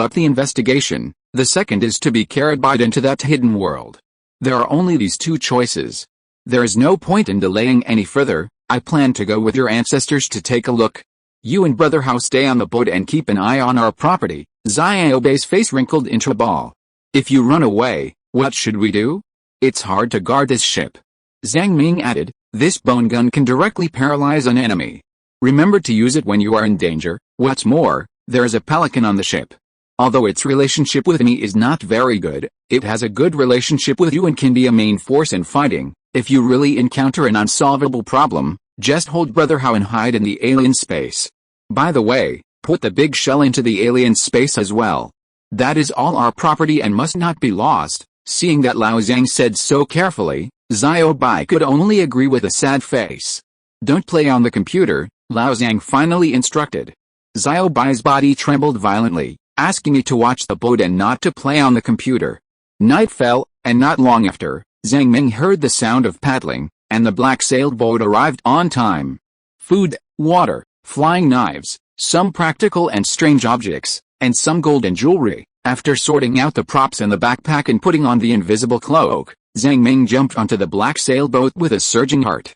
up the investigation. The second is to be carried by into that hidden world. There are only these 2 choices. There is no point in delaying any further. I plan to go with your ancestors to take a look. You and Brother Hao stay on the boat and keep an eye on our property. Xiaobei's face wrinkled into a ball. If you run away, what should we do? It's hard to guard this ship. Zhang Ming added, this bone gun can directly paralyze an enemy. Remember to use it when you are in danger. What's more, there is a pelican on the ship. Although its relationship with me is not very good, it has a good relationship with you and can be a main force in fighting. If you really encounter an unsolvable problem, just hold Brother Hao and hide in the alien space. By the way, put the big shell into the alien space as well. That is all our property and must not be lost. Seeing that Lao Zhang said so carefully, Xiaobei could only agree with a sad face. Don't play on the computer, Lao Zhang finally instructed. Xiaobei's body trembled violently, asking me to watch the boat and not to play on the computer. Night fell, and not long after, Zhang Ming heard the sound of paddling, and the black sailboat arrived on time. Food, water, flying knives, some practical and strange objects, and some gold and jewelry. After sorting out the props in the backpack and putting on the invisible cloak, Zhang Ming jumped onto the black sailboat with a surging heart.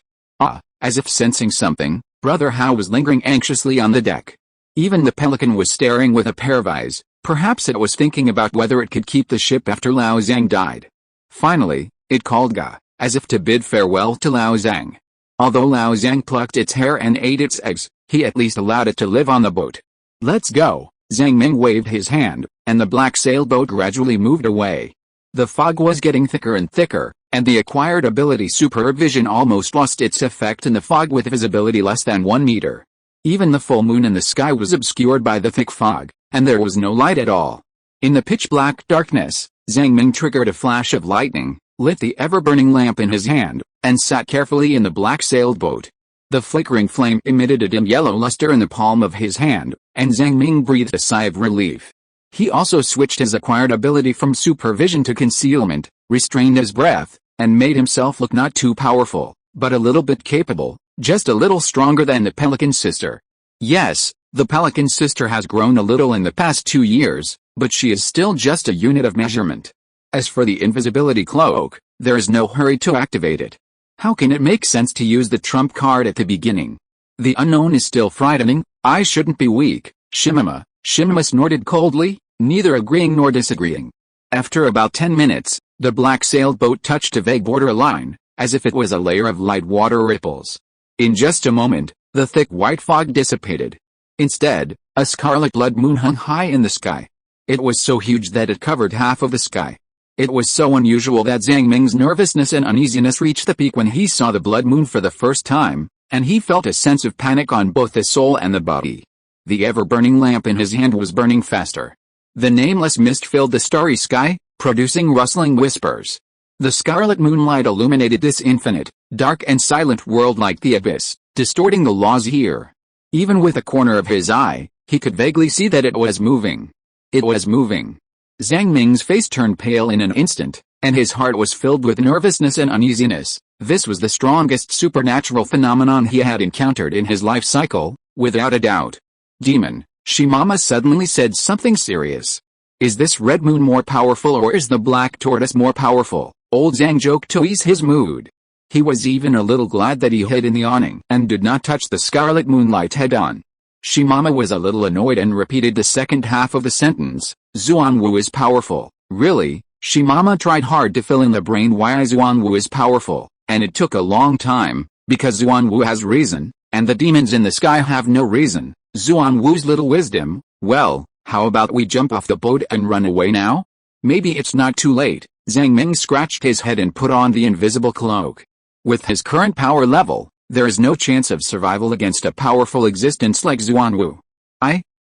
As if sensing something, Brother Hao was lingering anxiously on the deck. Even the pelican was staring with a pair of eyes. Perhaps it was thinking about whether it could keep the ship after Lao Zhang died. Finally, it called Ga, as if to bid farewell to Lao Zhang. Although Lao Zhang plucked its hair and ate its eggs, he at least allowed it to live on the boat. Let's go. Zhang Ming waved his hand, and the black sailboat gradually moved away. The fog was getting thicker and thicker, and the acquired ability supervision almost lost its effect in the fog with visibility less than 1 meter. Even the full moon in the sky was obscured by the thick fog, and there was no light at all. In the pitch-black darkness, Zhang Ming triggered a flash of lightning, lit the ever-burning lamp in his hand, and sat carefully in the black sailboat. The flickering flame emitted a dim yellow luster in the palm of his hand, and Zhang Ming breathed a sigh of relief. He also switched his acquired ability from supervision to concealment, restrained his breath, and made himself look not too powerful, but a little bit capable, just a little stronger than the Pelican Sister. Yes, the Pelican Sister has grown a little in the past 2 years, but she is still just a unit of measurement. As for the invisibility cloak, there is no hurry to activate it. How can it make sense to use the trump card at the beginning? The unknown is still frightening. I shouldn't be weak. Shimima snorted coldly, neither agreeing nor disagreeing. After about 10 minutes, the black sailboat touched a vague borderline, as if it was a layer of light water ripples. In just a moment, the thick white fog dissipated. Instead, a scarlet blood moon hung high in the sky. It was so huge that it covered half of the sky. It was so unusual that Zhang Ming's nervousness and uneasiness reached the peak when he saw the blood moon for the first time, and he felt a sense of panic on both the soul and the body. The ever-burning lamp in his hand was burning faster. The nameless mist filled the starry sky, producing rustling whispers. The scarlet moonlight illuminated this infinite, dark and silent world like the abyss, distorting the laws here. Even with a corner of his eye, he could vaguely see that it was moving. It was moving. Zhang Ming's face turned pale in an instant, and his heart was filled with nervousness and uneasiness. This was the strongest supernatural phenomenon he had encountered in his life cycle, without a doubt. Demon, Shimama suddenly said something serious. Is this red moon more powerful or is the black tortoise more powerful? Old Zhang joked to ease his mood. He was even a little glad that he hid in the awning and did not touch the scarlet moonlight head-on. Shimama was a little annoyed and repeated the second half of the sentence. Xuanwu is powerful. Really? Shimama tried hard to fill in the brain why Xuanwu is powerful, and it took a long time, because Xuanwu has reason, and the demons in the sky have no reason. Xuanwu's little wisdom. Well, how about we jump off the boat and run away now? Maybe it's not too late. Zhang Ming scratched his head and put on the invisible cloak. With his current power level, there is no chance of survival against a powerful existence like Xuanwu.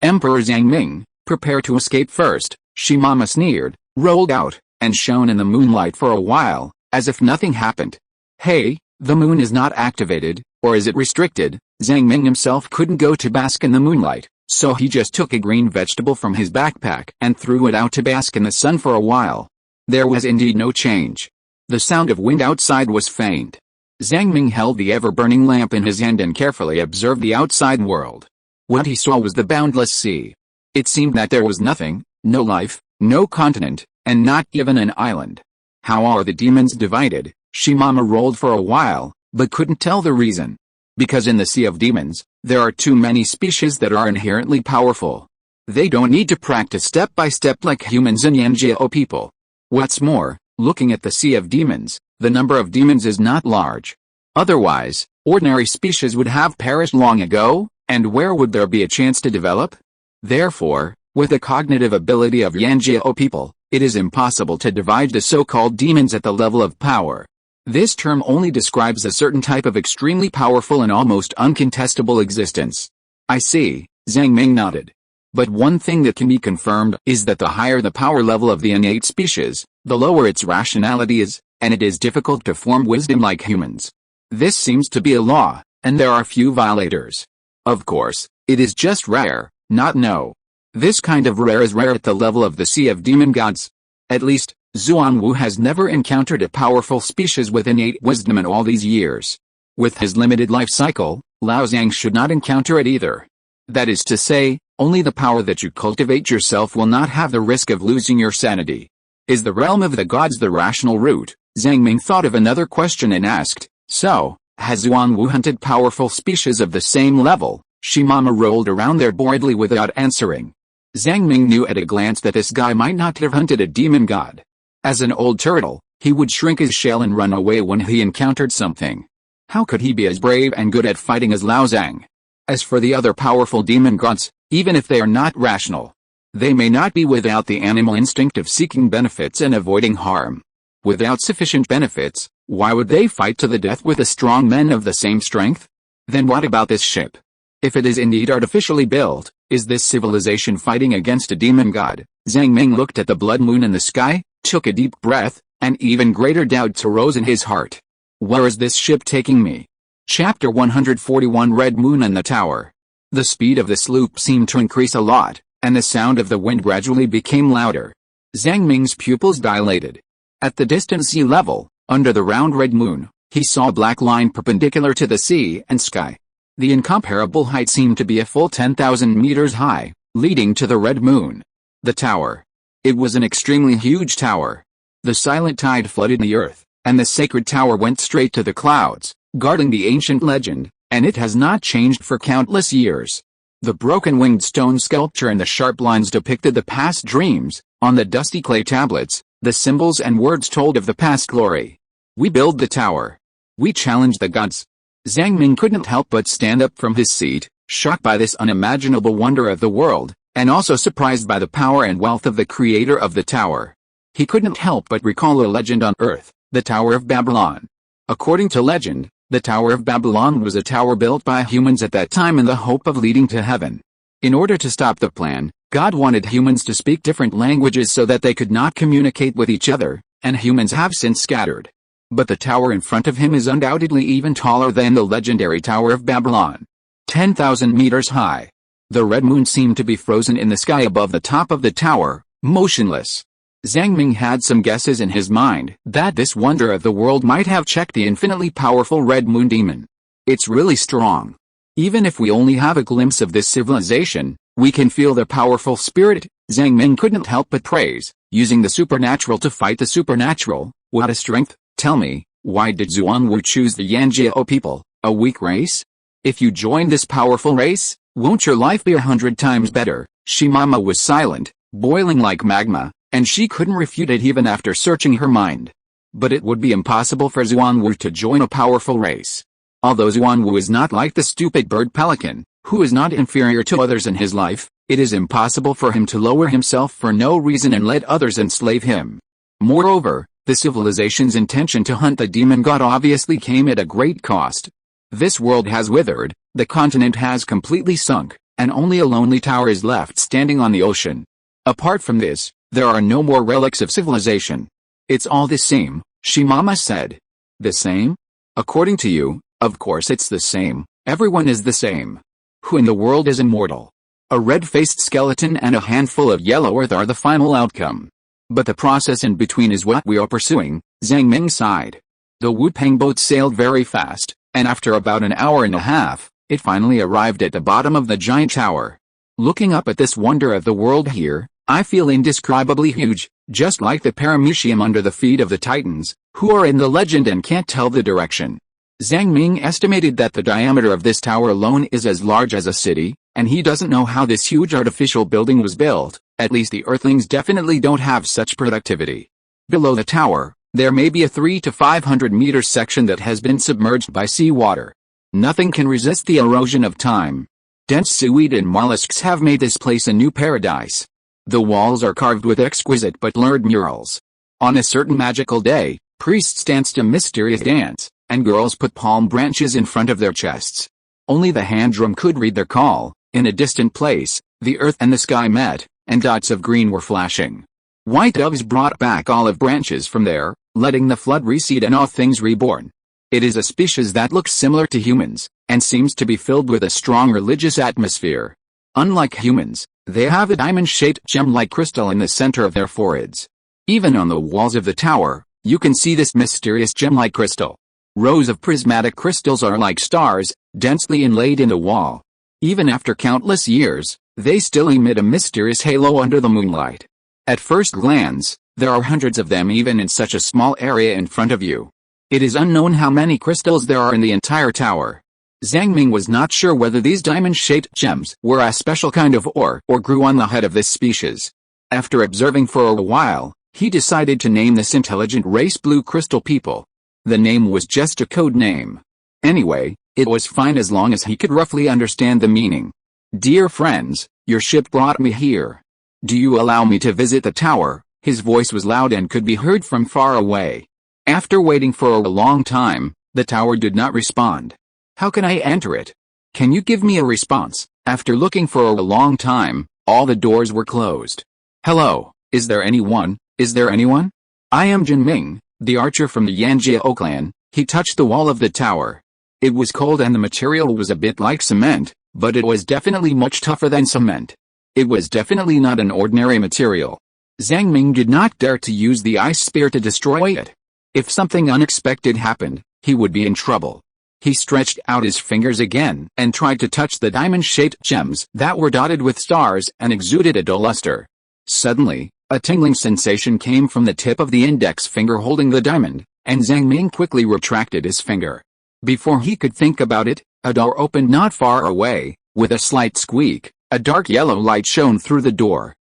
Emperor Zhang Ming, prepare to escape first, Shimama sneered, rolled out, and shone in the moonlight for a while, as if nothing happened. Hey, the moon is not activated, or is it restricted? Zhang Ming himself couldn't go to bask in the moonlight, so he just took a green vegetable from his backpack and threw it out to bask in the sun for a while. There was indeed no change. The sound of wind outside was faint. Zhang Ming held the ever-burning lamp in his hand and carefully observed the outside world. What he saw was the boundless sea. It seemed that there was nothing, no life, no continent, and not even an island. How are the demons divided? Shimama rolled for a while, but couldn't tell the reason. Because in the sea of demons, there are too many species that are inherently powerful. They don't need to practice step by step like humans and Yanjiao people. What's more, looking at the sea of demons, the number of demons is not large. Otherwise, ordinary species would have perished long ago, and where would there be a chance to develop? Therefore, with the cognitive ability of Yanjiao people, it is impossible to divide the so-called demons at the level of power. This term only describes a certain type of extremely powerful and almost uncontestable existence. I see, Zhang Ming nodded. But one thing that can be confirmed is that the higher the power level of the innate species, the lower its rationality is, and it is difficult to form wisdom like humans. This seems to be a law, and there are few violators. Of course, it is just rare, not no. This kind of rare is rare at the level of the sea of demon gods. At least, Xuanwu has never encountered a powerful species with innate wisdom in all these years. With his limited life cycle, Lao Zhang should not encounter it either. That is to say, only the power that you cultivate yourself will not have the risk of losing your sanity. Is the realm of the gods the rational route? Zhang Ming thought of another question and asked, so, has Xuanwu hunted powerful species of the same level? Shimama rolled around there boredly without answering. Zhang Ming knew at a glance that this guy might not have hunted a demon god. As an old turtle, he would shrink his shell and run away when he encountered something. How could he be as brave and good at fighting as Lao Zhang? As for the other powerful demon gods, even if they are not rational, they may not be without the animal instinct of seeking benefits and avoiding harm. Without sufficient benefits, why would they fight to the death with the strong men of the same strength? Then what about this ship? If it is indeed artificially built, is this civilization fighting against a demon god? Zhang Ming looked at the blood moon in the sky, took a deep breath, and even greater doubts arose in his heart. Where is this ship taking me? Chapter 141 Red Moon and the Tower. The speed of the sloop seemed to increase a lot, and the sound of the wind gradually became louder. Zhang Ming's pupils dilated. At the distant sea level, under the round red moon, he saw a black line perpendicular to the sea and sky. The incomparable height seemed to be a full 10,000 meters high, leading to the red moon. The tower. It was an extremely huge tower. The silent tide flooded the earth, and the sacred tower went straight to the clouds, guarding the ancient legend, and it has not changed for countless years. The broken-winged stone sculpture and the sharp lines depicted the past dreams. On the dusty clay tablets, the symbols and words told of the past glory. We build the tower. We challenge the gods. Zhang Ming couldn't help but stand up from his seat, shocked by this unimaginable wonder of the world, and also surprised by the power and wealth of the creator of the tower. He couldn't help but recall a legend on Earth, the Tower of Babylon. According to legend, the Tower of Babylon was a tower built by humans at that time in the hope of leading to heaven. In order to stop the plan, God wanted humans to speak different languages so that they could not communicate with each other, and humans have since scattered. But the tower in front of him is undoubtedly even taller than the legendary Tower of Babylon. 10,000 meters high. The red moon seemed to be frozen in the sky above the top of the tower, motionless. Zhang Ming had some guesses in his mind that this wonder of the world might have checked the infinitely powerful Red Moon Demon. It's really strong. Even if we only have a glimpse of this civilization, we can feel their powerful spirit. Zhang Ming couldn't help but praise, using the supernatural to fight the supernatural. What a strength. Tell me, why did Zuanwu choose the Yanjiao people, a weak race? If you join this powerful race, won't your life be 100 times better? Shimama was silent, boiling like magma, and she couldn't refute it even after searching her mind. But it would be impossible for Zuanwu to join a powerful race. Although Zuanwu is not like the stupid bird pelican, who is not inferior to others in his life, it is impossible for him to lower himself for no reason and let others enslave him. Moreover, the civilization's intention to hunt the demon god obviously came at a great cost. This world has withered, the continent has completely sunk, and only a lonely tower is left standing on the ocean. Apart from this, there are no more relics of civilization. It's all the same, Shimama said. The same? According to you, of course it's the same. Everyone is the same. Who in the world is immortal? A red-faced skeleton and a handful of yellow earth are the final outcome. But the process in between is what we are pursuing, Zhang Ming sighed. The Wu-Peng boat sailed very fast, and after about an hour and a half, it finally arrived at the bottom of the giant tower. Looking up at this wonder of the world here, I feel indescribably huge, just like the paramecium under the feet of the titans, who are in the legend and can't tell the direction. Zhang Ming estimated that the diameter of this tower alone is as large as a city, and he doesn't know how this huge artificial building was built. At least the Earthlings definitely don't have such productivity. Below the tower, there may be a 300 to 500 meter section that has been submerged by seawater. Nothing can resist the erosion of time. Dense seaweed and mollusks have made this place a new paradise. The walls are carved with exquisite but blurred murals. On a certain magical day, priests danced a mysterious dance, and girls put palm branches in front of their chests. Only the hand drum could read their call. In a distant place, the earth and the sky met, and dots of green were flashing. White doves brought back olive branches from there, letting the flood recede and all things reborn. It is a species that looks similar to humans, and seems to be filled with a strong religious atmosphere. Unlike humans, they have a diamond-shaped gem-like crystal in the center of their foreheads. Even on the walls of the tower, you can see this mysterious gem-like crystal. Rows of prismatic crystals are like stars, densely inlaid in the wall. Even after countless years, they still emit a mysterious halo under the moonlight. At first glance, there are hundreds of them even in such a small area in front of you. It is unknown how many crystals there are in the entire tower. Zhang Ming was not sure whether these diamond-shaped gems were a special kind of ore or grew on the head of this species. After observing for a while, he decided to name this intelligent race Blue Crystal People. The name was just a code name. Anyway, it was fine as long as he could roughly understand the meaning. Dear friends, your ship brought me here. Do you allow me to visit the tower? His voice was loud and could be heard from far away. After waiting for a long time, the tower did not respond. How can I enter it? Can you give me a response? After looking for a long time, all the doors were closed. Hello, is there anyone? Is there anyone? I am Zhang Ming, the archer from the Yanjiao clan. He touched the wall of the tower. It was cold and the material was a bit like cement, but it was definitely much tougher than cement. It was definitely not an ordinary material. Zhang Ming did not dare to use the ice spear to destroy it. If something unexpected happened, he would be in trouble. He stretched out his fingers again and tried to touch the diamond-shaped gems that were dotted with stars and exuded a dull luster. Suddenly, a tingling sensation came from the tip of the index finger holding the diamond, and Zhang Ming quickly retracted his finger. Before he could think about it, a door opened not far away. With a slight squeak, a dark yellow light shone through the door.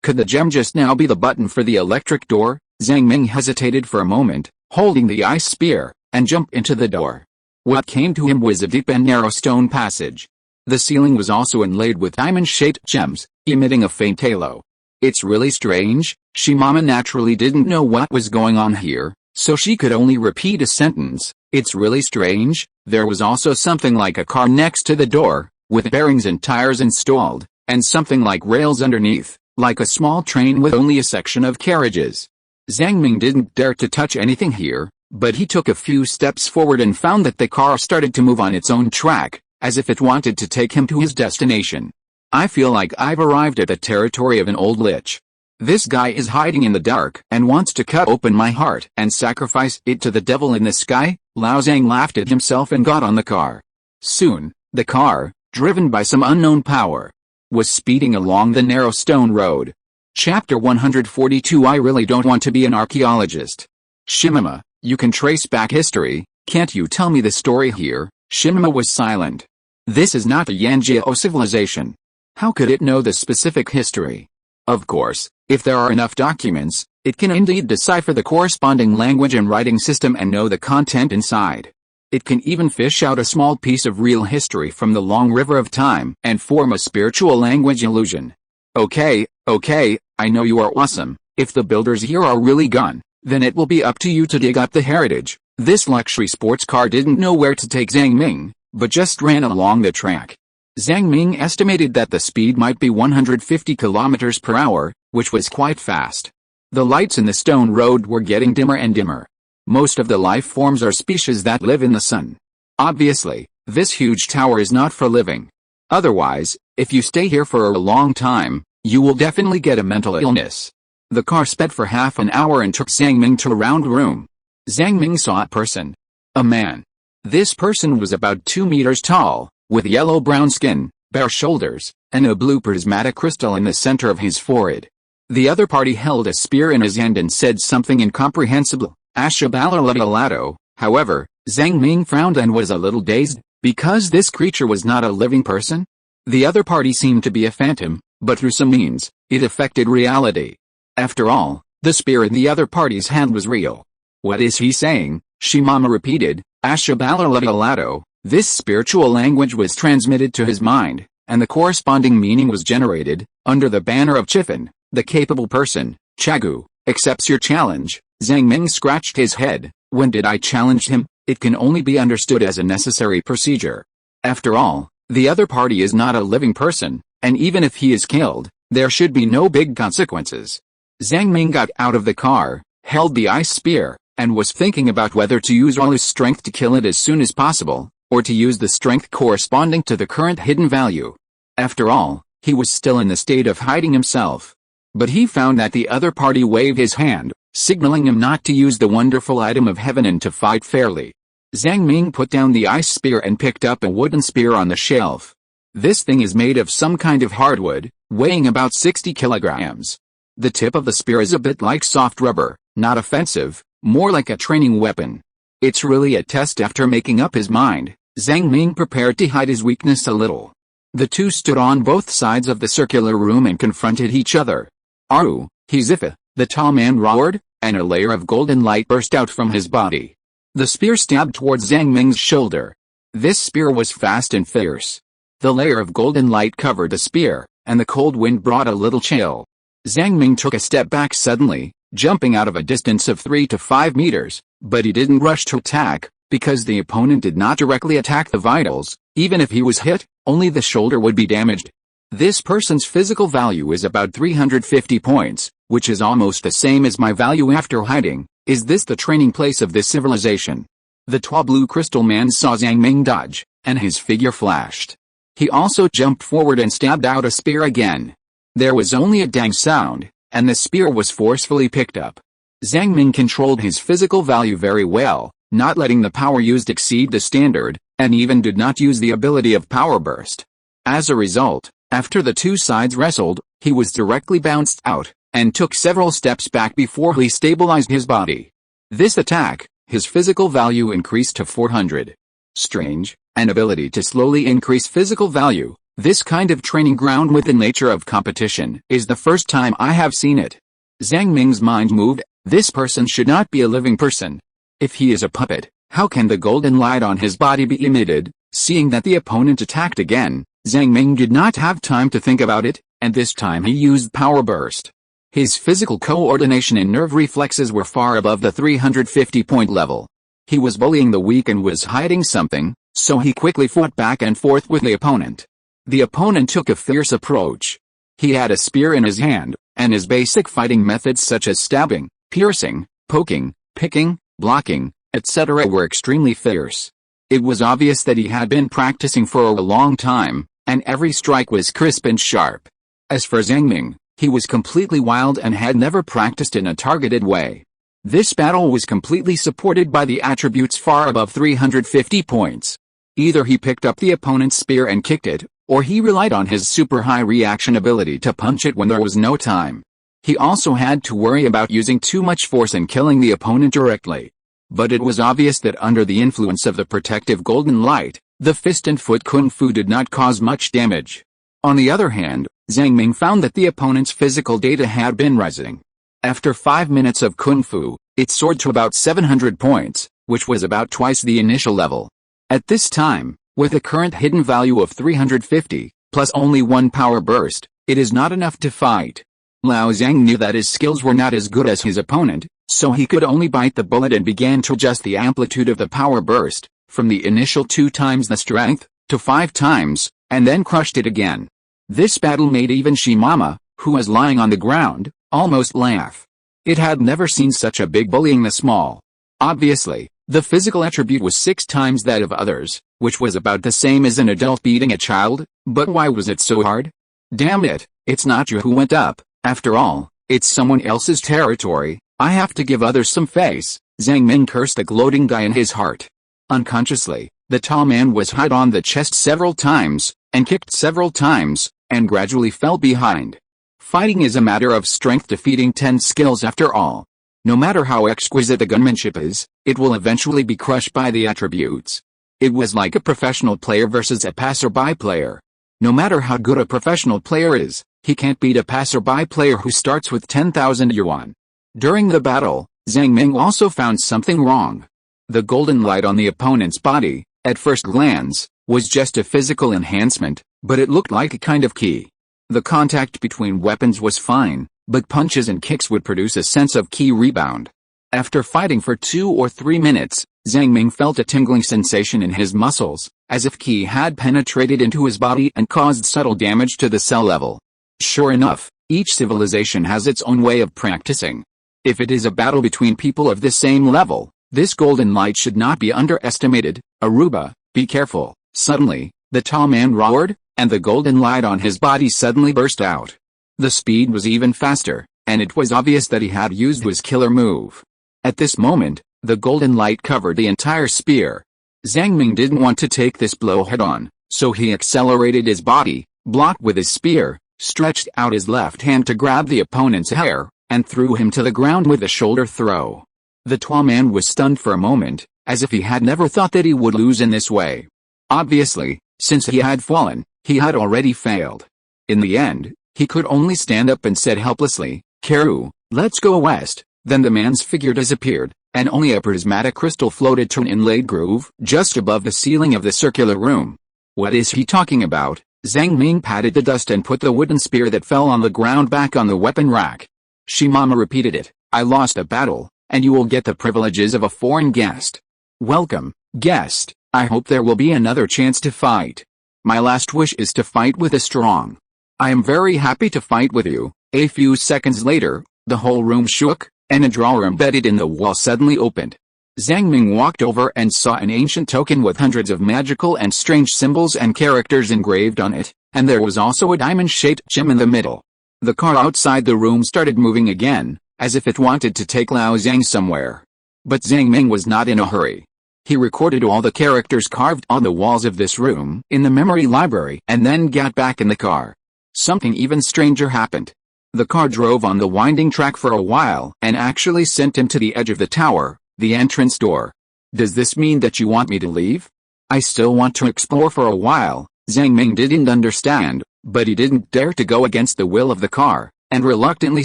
Could the gem just now be the button for the electric door? Zhang Ming hesitated for a moment, holding the ice spear, and jumped into the door. What came to him was a deep and narrow stone passage. The ceiling was also inlaid with diamond-shaped gems, emitting a faint halo. It's really strange. Shimama naturally didn't know what was going on here, so she could only repeat a sentence. It's really strange. There was also something like a car next to the door, with bearings and tires installed, and something like rails underneath, like a small train with only a section of carriages. Zhang Ming didn't dare to touch anything here, but he took a few steps forward and found that the car started to move on its own track, as if it wanted to take him to his destination. I feel like I've arrived at the territory of an old lich. This guy is hiding in the dark and wants to cut open my heart and sacrifice it to the devil in the sky. Lao Zhang laughed at himself and got on the car. Soon, the car, driven by some unknown power, was speeding along the narrow stone road. Chapter 142. I really don't want to be an archaeologist. Shimama, you can trace back history, can't you tell me the story here? Shimama was silent. This is not the Yanjiao civilization. How could it know the specific history? Of course, if there are enough documents, it can indeed decipher the corresponding language and writing system and know the content inside. It can even fish out a small piece of real history from the long river of time and form a spiritual language illusion. Okay, I know you are awesome. If the builders here are really gone, then it will be up to you to dig up the heritage. This luxury sports car didn't know where to take Zhang Ming, but just ran along the track. Zhang Ming estimated that the speed might be 150 kilometers per hour, which was quite fast. The lights in the stone road were getting dimmer and dimmer. Most of the life forms are species that live in the sun. Obviously, this huge tower is not for living. Otherwise, if you stay here for a long time, you will definitely get a mental illness. The car sped for half an hour and took Zhang Ming to a round room. Zhang Ming saw a person. A man. This person was about 2 meters tall, with yellow-brown skin, bare shoulders, and a blue prismatic crystal in the center of his forehead. The other party held a spear in his hand and said something incomprehensible. Ashabalalato. However, Zhang Ming frowned and was a little dazed, because this creature was not a living person. The other party seemed to be a phantom, but through some means, it affected reality. After all, the spear in the other party's hand was real. What is he saying? Shimama repeated. Ashabalalato. This spiritual language was transmitted to his mind, and the corresponding meaning was generated, under the banner of Chifan, the capable person. Chagu, accepts your challenge. Zhang Ming scratched his head. When did I challenge him? It can only be understood as a necessary procedure. After all, the other party is not a living person, and even if he is killed, there should be no big consequences. Zhang Ming got out of the car, held the ice spear, and was thinking about whether to use all his strength to kill it as soon as possible, or to use the strength corresponding to the current hidden value. After all, he was still in the state of hiding himself. But he found that the other party waved his hand, signaling him not to use the wonderful item of heaven and to fight fairly. Zhang Ming put down the ice spear and picked up a wooden spear on the shelf. This thing is made of some kind of hardwood, weighing about 60 kilograms. The tip of the spear is a bit like soft rubber, not offensive, more like a training weapon. It's really a test. After making up his mind, Zhang Ming prepared to hide his weakness a little. The two stood on both sides of the circular room and confronted each other. Aru, Hizifa, the tall man roared, and a layer of golden light burst out from his body. The spear stabbed towards Zhang Ming's shoulder. This spear was fast and fierce. The layer of golden light covered the spear, and the cold wind brought a little chill. Zhang Ming took a step back suddenly, jumping out of a distance of 3 to 5 meters, but he didn't rush to attack, because the opponent did not directly attack the vitals. Even if he was hit, only the shoulder would be damaged. This person's physical value is about 350 points, which is almost the same as my value after hiding. Is this the training place of this civilization? The tall blue crystal man saw Zhang Ming dodge, and his figure flashed. He also jumped forward and stabbed out a spear again. There was only a dang sound, and the spear was forcefully picked up. Zhang Ming controlled his physical value very well, not letting the power used exceed the standard, and even did not use the ability of power burst. As a result, after the two sides wrestled, he was directly bounced out, and took several steps back before he stabilized his body. This attack, his physical value increased to 400. Strange, an ability to slowly increase physical value. This kind of training ground with the nature of competition is the first time I have seen it. Zhang Ming's mind moved. This person should not be a living person. If he is a puppet, how can the golden light on his body be emitted? Seeing that the opponent attacked again, Zhang Ming did not have time to think about it, and this time he used power burst. His physical coordination and nerve reflexes were far above the 350-point level. He was bullying the weak and was hiding something, so he quickly fought back and forth with the opponent. The opponent took a fierce approach. He had a spear in his hand, and his basic fighting methods such as stabbing, piercing, poking, picking, blocking, etc. were extremely fierce. It was obvious that he had been practicing for a long time, and every strike was crisp and sharp. As for Zhang Ming, He was completely wild and had never practiced in a targeted way. This battle was completely supported by the attributes far above 350 points. Either he picked up the opponent's spear and kicked it, or he relied on his super high reaction ability to punch it when there was no time. He also had to worry about using too much force and killing the opponent directly. But it was obvious that under the influence of the protective golden light, the fist and foot kung fu did not cause much damage. On the other hand, Zhang Ming found that the opponent's physical data had been rising. After 5 minutes of kung fu, it soared to about 700 points, which was about twice the initial level. At this time, with a current hidden value of 350, plus only one power burst, it is not enough to fight. Lao Zhang knew that his skills were not as good as his opponent, so he could only bite the bullet and began to adjust the amplitude of the power burst, from the initial 2 times the strength, to 5 times, and then crushed it again. This battle made even Shimama, who was lying on the ground, almost laugh. It had never seen such a big bullying the small. Obviously, the physical attribute was 6 times that of others, which was about the same as an adult beating a child, but why was it so hard? Damn it, it's not you who went up, after all, it's someone else's territory, I have to give others some face, Zhang Ming cursed the gloating guy in his heart. Unconsciously, the tall man was hit on the chest several times, and kicked several times, and gradually fell behind. Fighting is a matter of strength defeating 10 skills after all. No matter how exquisite the gunmanship is, it will eventually be crushed by the attributes. It was like a professional player versus a passerby player. No matter how good a professional player is, he can't beat a passerby player who starts with 10,000 yuan. During the battle, Zhang Ming also found something wrong. The golden light on the opponent's body, at first glance, was just a physical enhancement, but it looked like a kind of ki. The contact between weapons was fine, but punches and kicks would produce a sense of ki rebound. After fighting for 2 or 3 minutes, Zhang Ming felt a tingling sensation in his muscles, as if ki had penetrated into his body and caused subtle damage to the cell level. Sure enough, each civilization has its own way of practicing. If it is a battle between people of the same level, this golden light should not be underestimated. Aruba, be careful. Suddenly, the tall man roared, and the golden light on his body suddenly burst out. The speed was even faster, and it was obvious that he had used his killer move. At this moment, the golden light covered the entire spear. Zhang Ming didn't want to take this blow head-on, so he accelerated his body, blocked with his spear, stretched out his left hand to grab the opponent's hair, and threw him to the ground with a shoulder throw. The tall man was stunned for a moment, as if he had never thought that he would lose in this way. Obviously, since he had fallen, he had already failed. In the end, he could only stand up and said helplessly, "Karu, let's go west." Then the man's figure disappeared, and only a prismatic crystal floated to an inlaid groove just above the ceiling of the circular room. What is he talking about? Zhang Ming patted the dust and put the wooden spear that fell on the ground back on the weapon rack. Shimama repeated it, "I lost a battle, and you will get the privileges of a foreign guest. Welcome, guest. I hope there will be another chance to fight. My last wish is to fight with a strong. I am very happy to fight with you." A few seconds later, the whole room shook, and a drawer embedded in the wall suddenly opened. Zhang Ming walked over and saw an ancient token with hundreds of magical and strange symbols and characters engraved on it, and there was also a diamond-shaped gem in the middle. The car outside the room started moving again, as if it wanted to take Lao Zhang somewhere. But Zhang Ming was not in a hurry. He recorded all the characters carved on the walls of this room in the memory library and then got back in the car. Something even stranger happened. The car drove on the winding track for a while and actually sent him to the edge of the tower, the entrance door. "Does this mean that you want me to leave?" "I still want to explore for a while." Zhang Ming didn't understand, but he didn't dare to go against the will of the car, and reluctantly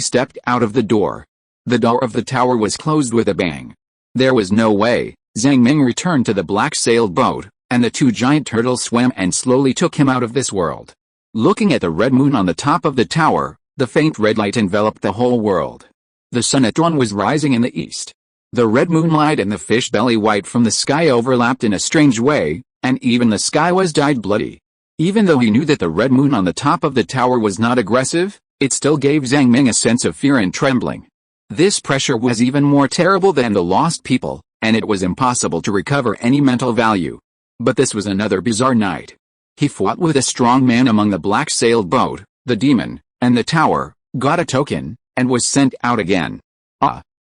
stepped out of the door. The door of the tower was closed with a bang. There was no way. Zhang Ming returned to the black sailed boat, and the 2 giant turtles swam and slowly took him out of this world. Looking at the red moon on the top of the tower, the faint red light enveloped the whole world. The sun at dawn was rising in the east. The red moonlight and the fish belly white from the sky overlapped in a strange way, and even the sky was dyed bloody. Even though he knew that the red moon on the top of the tower was not aggressive, it still gave Zhang Ming a sense of fear and trembling. This pressure was even more terrible than the lost people, and it was impossible to recover any mental value. But this was another bizarre night. He fought with a strong man among the black sailed boat, the demon, and the tower, got a token, and was sent out again.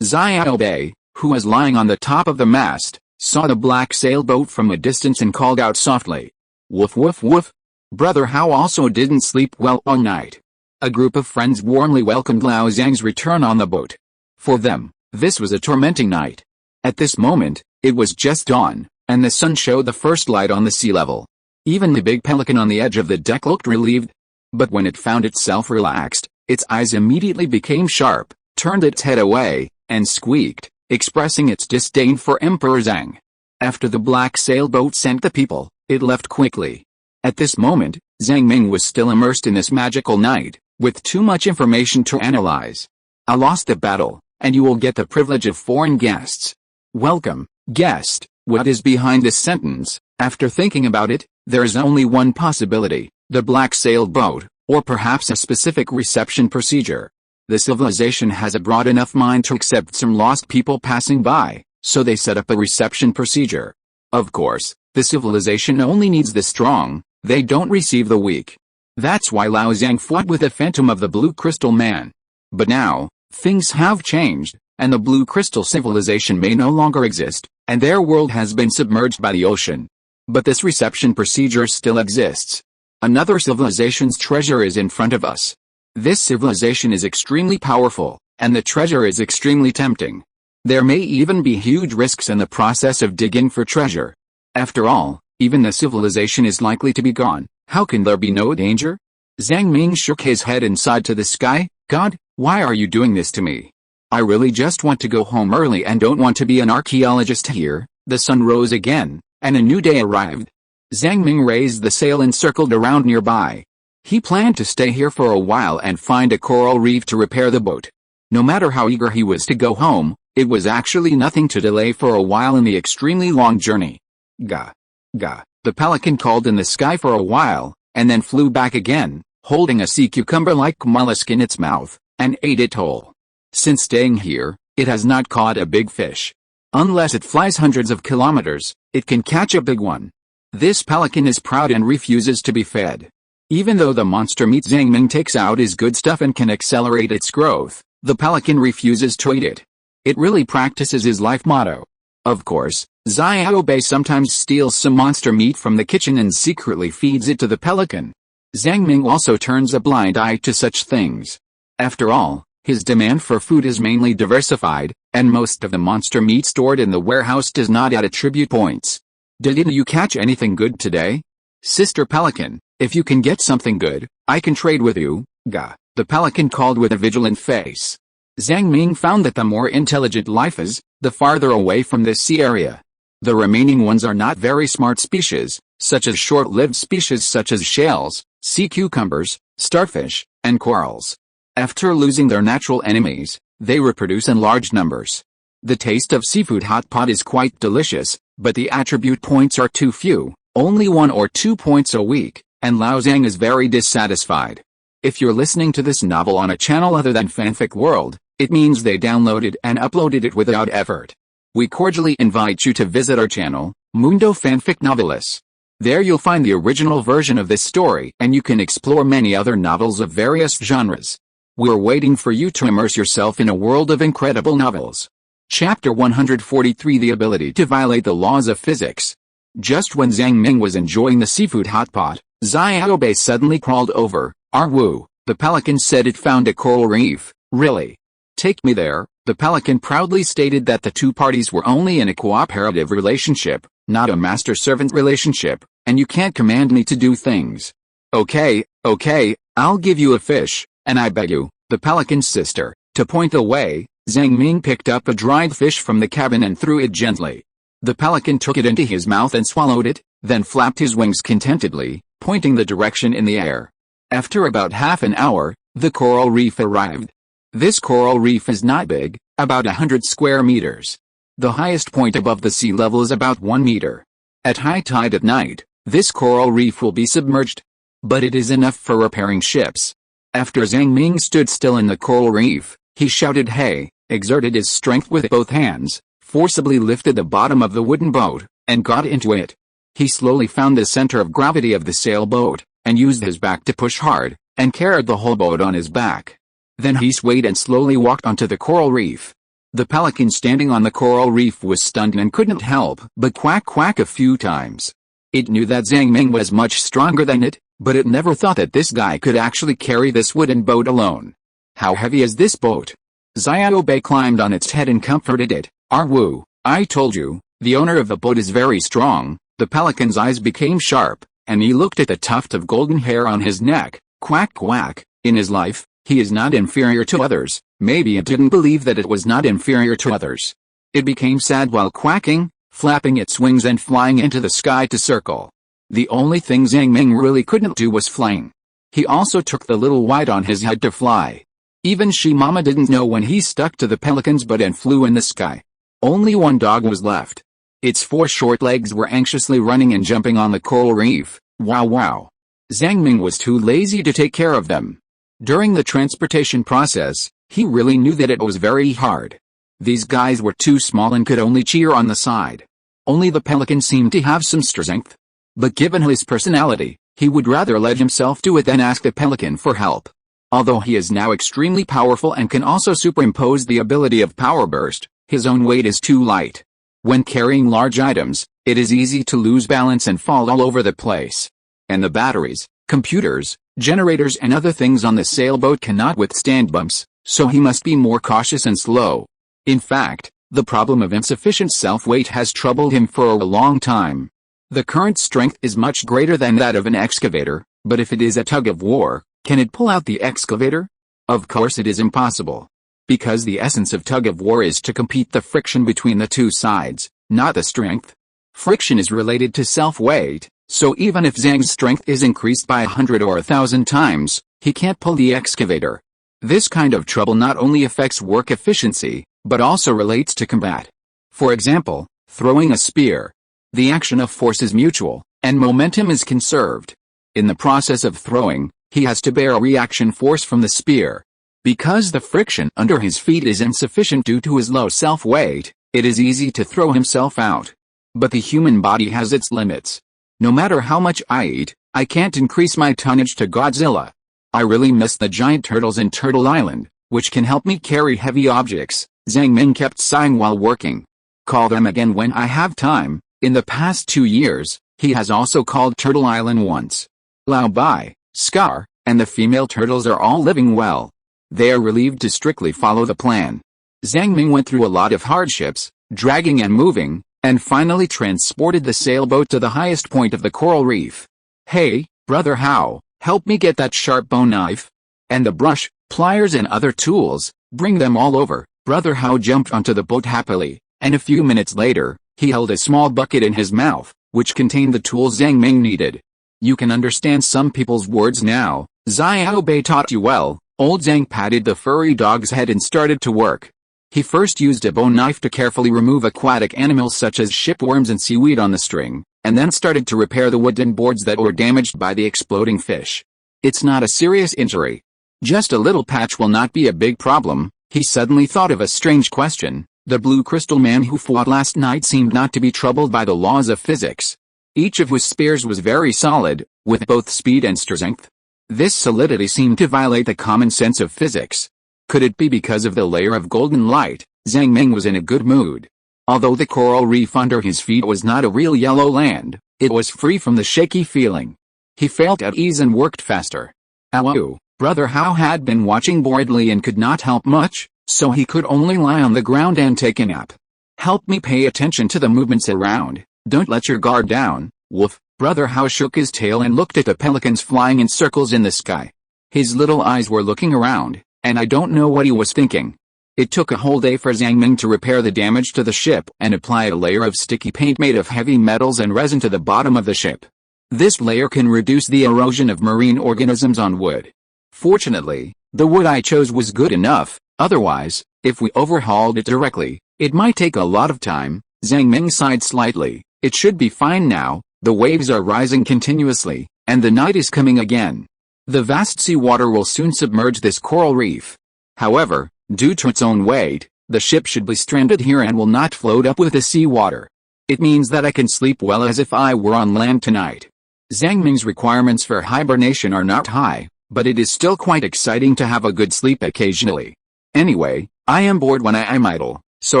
Xiaobei, who was lying on the top of the mast, saw the black sailboat from a distance and called out softly, "Woof woof woof! Brother Hao also didn't sleep well all night." A group of friends warmly welcomed Lao Zhang's return on the boat. For them, this was a tormenting night. At this moment, it was just dawn, and the sun showed the first light on the sea level. Even the big pelican on the edge of the deck looked relieved. But when it found itself relaxed, its eyes immediately became sharp, turned its head away, and squeaked, expressing its disdain for Emperor Zhang. After the black sailboat sent the people, it left quickly. At this moment, Zhang Ming was still immersed in this magical night, with too much information to analyze. "I lost the battle, and you will get the privilege of foreign guests." Welcome, guest. What is behind this sentence? After thinking about it, there is only one possibility: the black sailboat, or perhaps a specific reception procedure. The civilization has a broad enough mind to accept some lost people passing by, so they set up a reception procedure. Of course, the civilization only needs the strong, they don't receive the weak. That's why Lao Zhang fought with the phantom of the Blue Crystal Man. But now, things have changed, and the Blue Crystal civilization may no longer exist, and their world has been submerged by the ocean. But this reception procedure still exists. Another civilization's treasure is in front of us. This civilization is extremely powerful, and the treasure is extremely tempting. There may even be huge risks in the process of digging for treasure. After all, even the civilization is likely to be gone. How can there be no danger? Zhang Ming shook his head and sighed to the sky. "God, why are you doing this to me? I really just want to go home early and don't want to be an archaeologist here." The sun rose again, and a new day arrived. Zhang Ming raised the sail and circled around nearby. He planned to stay here for a while and find a coral reef to repair the boat. No matter how eager he was to go home, it was actually nothing to delay for a while in the extremely long journey. "Ga. Ga." The pelican called in the sky for a while, and then flew back again, holding a sea cucumber-like mollusk in its mouth, and ate it whole. Since staying here, it has not caught a big fish. Unless it flies hundreds of kilometers, it can catch a big one. This pelican is proud and refuses to be fed. Even though the monster meat Zhang Ming takes out is good stuff and can accelerate its growth, the pelican refuses to eat it. It really practices his life motto. Of course, Xiaobei sometimes steals some monster meat from the kitchen and secretly feeds it to the pelican. Zhang Ming also turns a blind eye to such things. After all, his demand for food is mainly diversified, and most of the monster meat stored in the warehouse does not add attribute points. "Did you catch anything good today? Sister Pelican, if you can get something good, I can trade with you." "Ga," the pelican called with a vigilant face. Zhang Ming found that the more intelligent life is, the farther away from this sea area. The remaining ones are not very smart species, such as short-lived species such as shells, sea cucumbers, starfish, and corals. After losing their natural enemies, they reproduce in large numbers. The taste of seafood hot pot is quite delicious, but the attribute points are too few, only 1 or 2 points a week, and Lao Zhang is very dissatisfied. If you're listening to this novel on a channel other than Fanfic World, it means they downloaded and uploaded it without effort. We cordially invite you to visit our channel, Mundo Fanfic Novelis. There you'll find the original version of this story and you can explore many other novels of various genres. We're waiting for you to immerse yourself in a world of incredible novels. Chapter 143: The Ability to Violate the Laws of Physics. Just when Zhang Ming was enjoying the seafood hot pot, Xiaobei suddenly crawled over. "Arwu," the pelican said it found a coral reef. "Really? Take me there." The pelican proudly stated that the two parties were only in a cooperative relationship, not a master-servant relationship, and you can't command me to do things. Okay, I'll give you a fish, and I beg you, the pelican's sister, to point the way. Zhang Ming picked up a dried fish from the cabin and threw it gently. The pelican took it into his mouth and swallowed it, then flapped his wings contentedly, pointing the direction in the air. After about half an hour, the coral reef arrived. This coral reef is not big, about 100 square meters. The highest point above the sea level is about 1 meter. At high tide at night, this coral reef will be submerged. But it is enough for repairing ships. After Zhang Ming stood still in the coral reef, he shouted "Hey!", exerted his strength with both hands, forcibly lifted the bottom of the wooden boat, and got into it. He slowly found the center of gravity of the sailboat, and used his back to push hard, and carried the whole boat on his back. Then he swayed and slowly walked onto the coral reef. The pelican standing on the coral reef was stunned and couldn't help but quack quack a few times. It knew that Zhang Ming was much stronger than it, but it never thought that this guy could actually carry this wooden boat alone. How heavy is this boat? Xiaobei climbed on its head and comforted it. Arwu, I told you, the owner of the boat is very strong. The pelican's eyes became sharp, and he looked at the tuft of golden hair on his neck. Quack quack. In his life, he is not inferior to others. Maybe it didn't believe that it was not inferior to others. It became sad while quacking, flapping its wings and flying into the sky to circle. The only thing Zhang Ming really couldn't do was flying. He also took the little white on his head to fly. Even She-Mama didn't know when he stuck to the pelican's butt and flew in the sky. Only one dog was left. Its 4 short legs were anxiously running and jumping on the coral reef. Wow wow. Zhang Ming was too lazy to take care of them. During the transportation process, he really knew that it was very hard. These guys were too small and could only cheer on the side. Only the pelican seemed to have some strength. But given his personality, he would rather let himself do it than ask the pelican for help. Although he is now extremely powerful and can also superimpose the ability of power burst, his own weight is too light. When carrying large items, it is easy to lose balance and fall all over the place. And the batteries, computers, generators and other things on the sailboat cannot withstand bumps, so he must be more cautious and slow. In fact, the problem of insufficient self-weight has troubled him for a long time. The current strength is much greater than that of an excavator, but if it is a tug-of-war, can it pull out the excavator? Of course it is impossible. Because the essence of tug-of-war is to compete the friction between the two sides, not the strength. Friction is related to self-weight, so even if Zhang's strength is increased by 100 or 1,000 times, he can't pull the excavator. This kind of trouble not only affects work efficiency, but also relates to combat. For example, throwing a spear. The action of force is mutual, and momentum is conserved. In the process of throwing, he has to bear a reaction force from the spear. Because the friction under his feet is insufficient due to his low self-weight, it is easy to throw himself out. But the human body has its limits. No matter how much I eat, I can't increase my tonnage to Godzilla. I really miss the giant turtles in Turtle Island, which can help me carry heavy objects. Zhang Ming kept sighing while working. Call them again when I have time. In the past 2 years, he has also called Turtle Island once. Lao Bai, Scar, and the female turtles are all living well. They are relieved to strictly follow the plan. Zhang Ming went through a lot of hardships, dragging and moving, and finally transported the sailboat to the highest point of the coral reef. Hey, Brother Hao, help me get that sharp bone knife. And the brush, pliers and other tools, bring them all over. Brother Hao jumped onto the boat happily, and a few minutes later, he held a small bucket in his mouth, which contained the tools Zhang Ming needed. You can understand some people's words now. Xiaobei taught you well. Old Zhang patted the furry dog's head and started to work. He first used a bone knife to carefully remove aquatic animals such as shipworms and seaweed on the string, and then started to repair the wooden boards that were damaged by the exploding fish. It's not a serious injury. Just a little patch will not be a big problem. He suddenly thought of a strange question. The blue crystal man who fought last night seemed not to be troubled by the laws of physics. Each of his spears was very solid, with both speed and strength. This solidity seemed to violate the common sense of physics. Could it be because of the layer of golden light? Zhang Ming was in a good mood. Although the coral reef under his feet was not a real yellow land, it was free from the shaky feeling. He felt at ease and worked faster. Ow! Brother Hao had been watching boredly and could not help much, so he could only lie on the ground and take a nap. Help me pay attention to the movements around. Don't let your guard down, Wolf. Brother Hao shook his tail and looked at the pelicans flying in circles in the sky. His little eyes were looking around, and I don't know what he was thinking. It took a whole day for Zhang Ming to repair the damage to the ship and apply a layer of sticky paint made of heavy metals and resin to the bottom of the ship. This layer can reduce the erosion of marine organisms on wood. Fortunately, the wood I chose was good enough, otherwise, if we overhauled it directly, it might take a lot of time. Zhang Ming sighed slightly. It should be fine now. The waves are rising continuously, and the night is coming again. The vast seawater will soon submerge this coral reef. However, due to its own weight, the ship should be stranded here and will not float up with the seawater. It means that I can sleep well as if I were on land tonight. Zhang Ming's requirements for hibernation are not high. but it is still quite exciting to have a good sleep occasionally. Anyway, I am bored when I am idle, so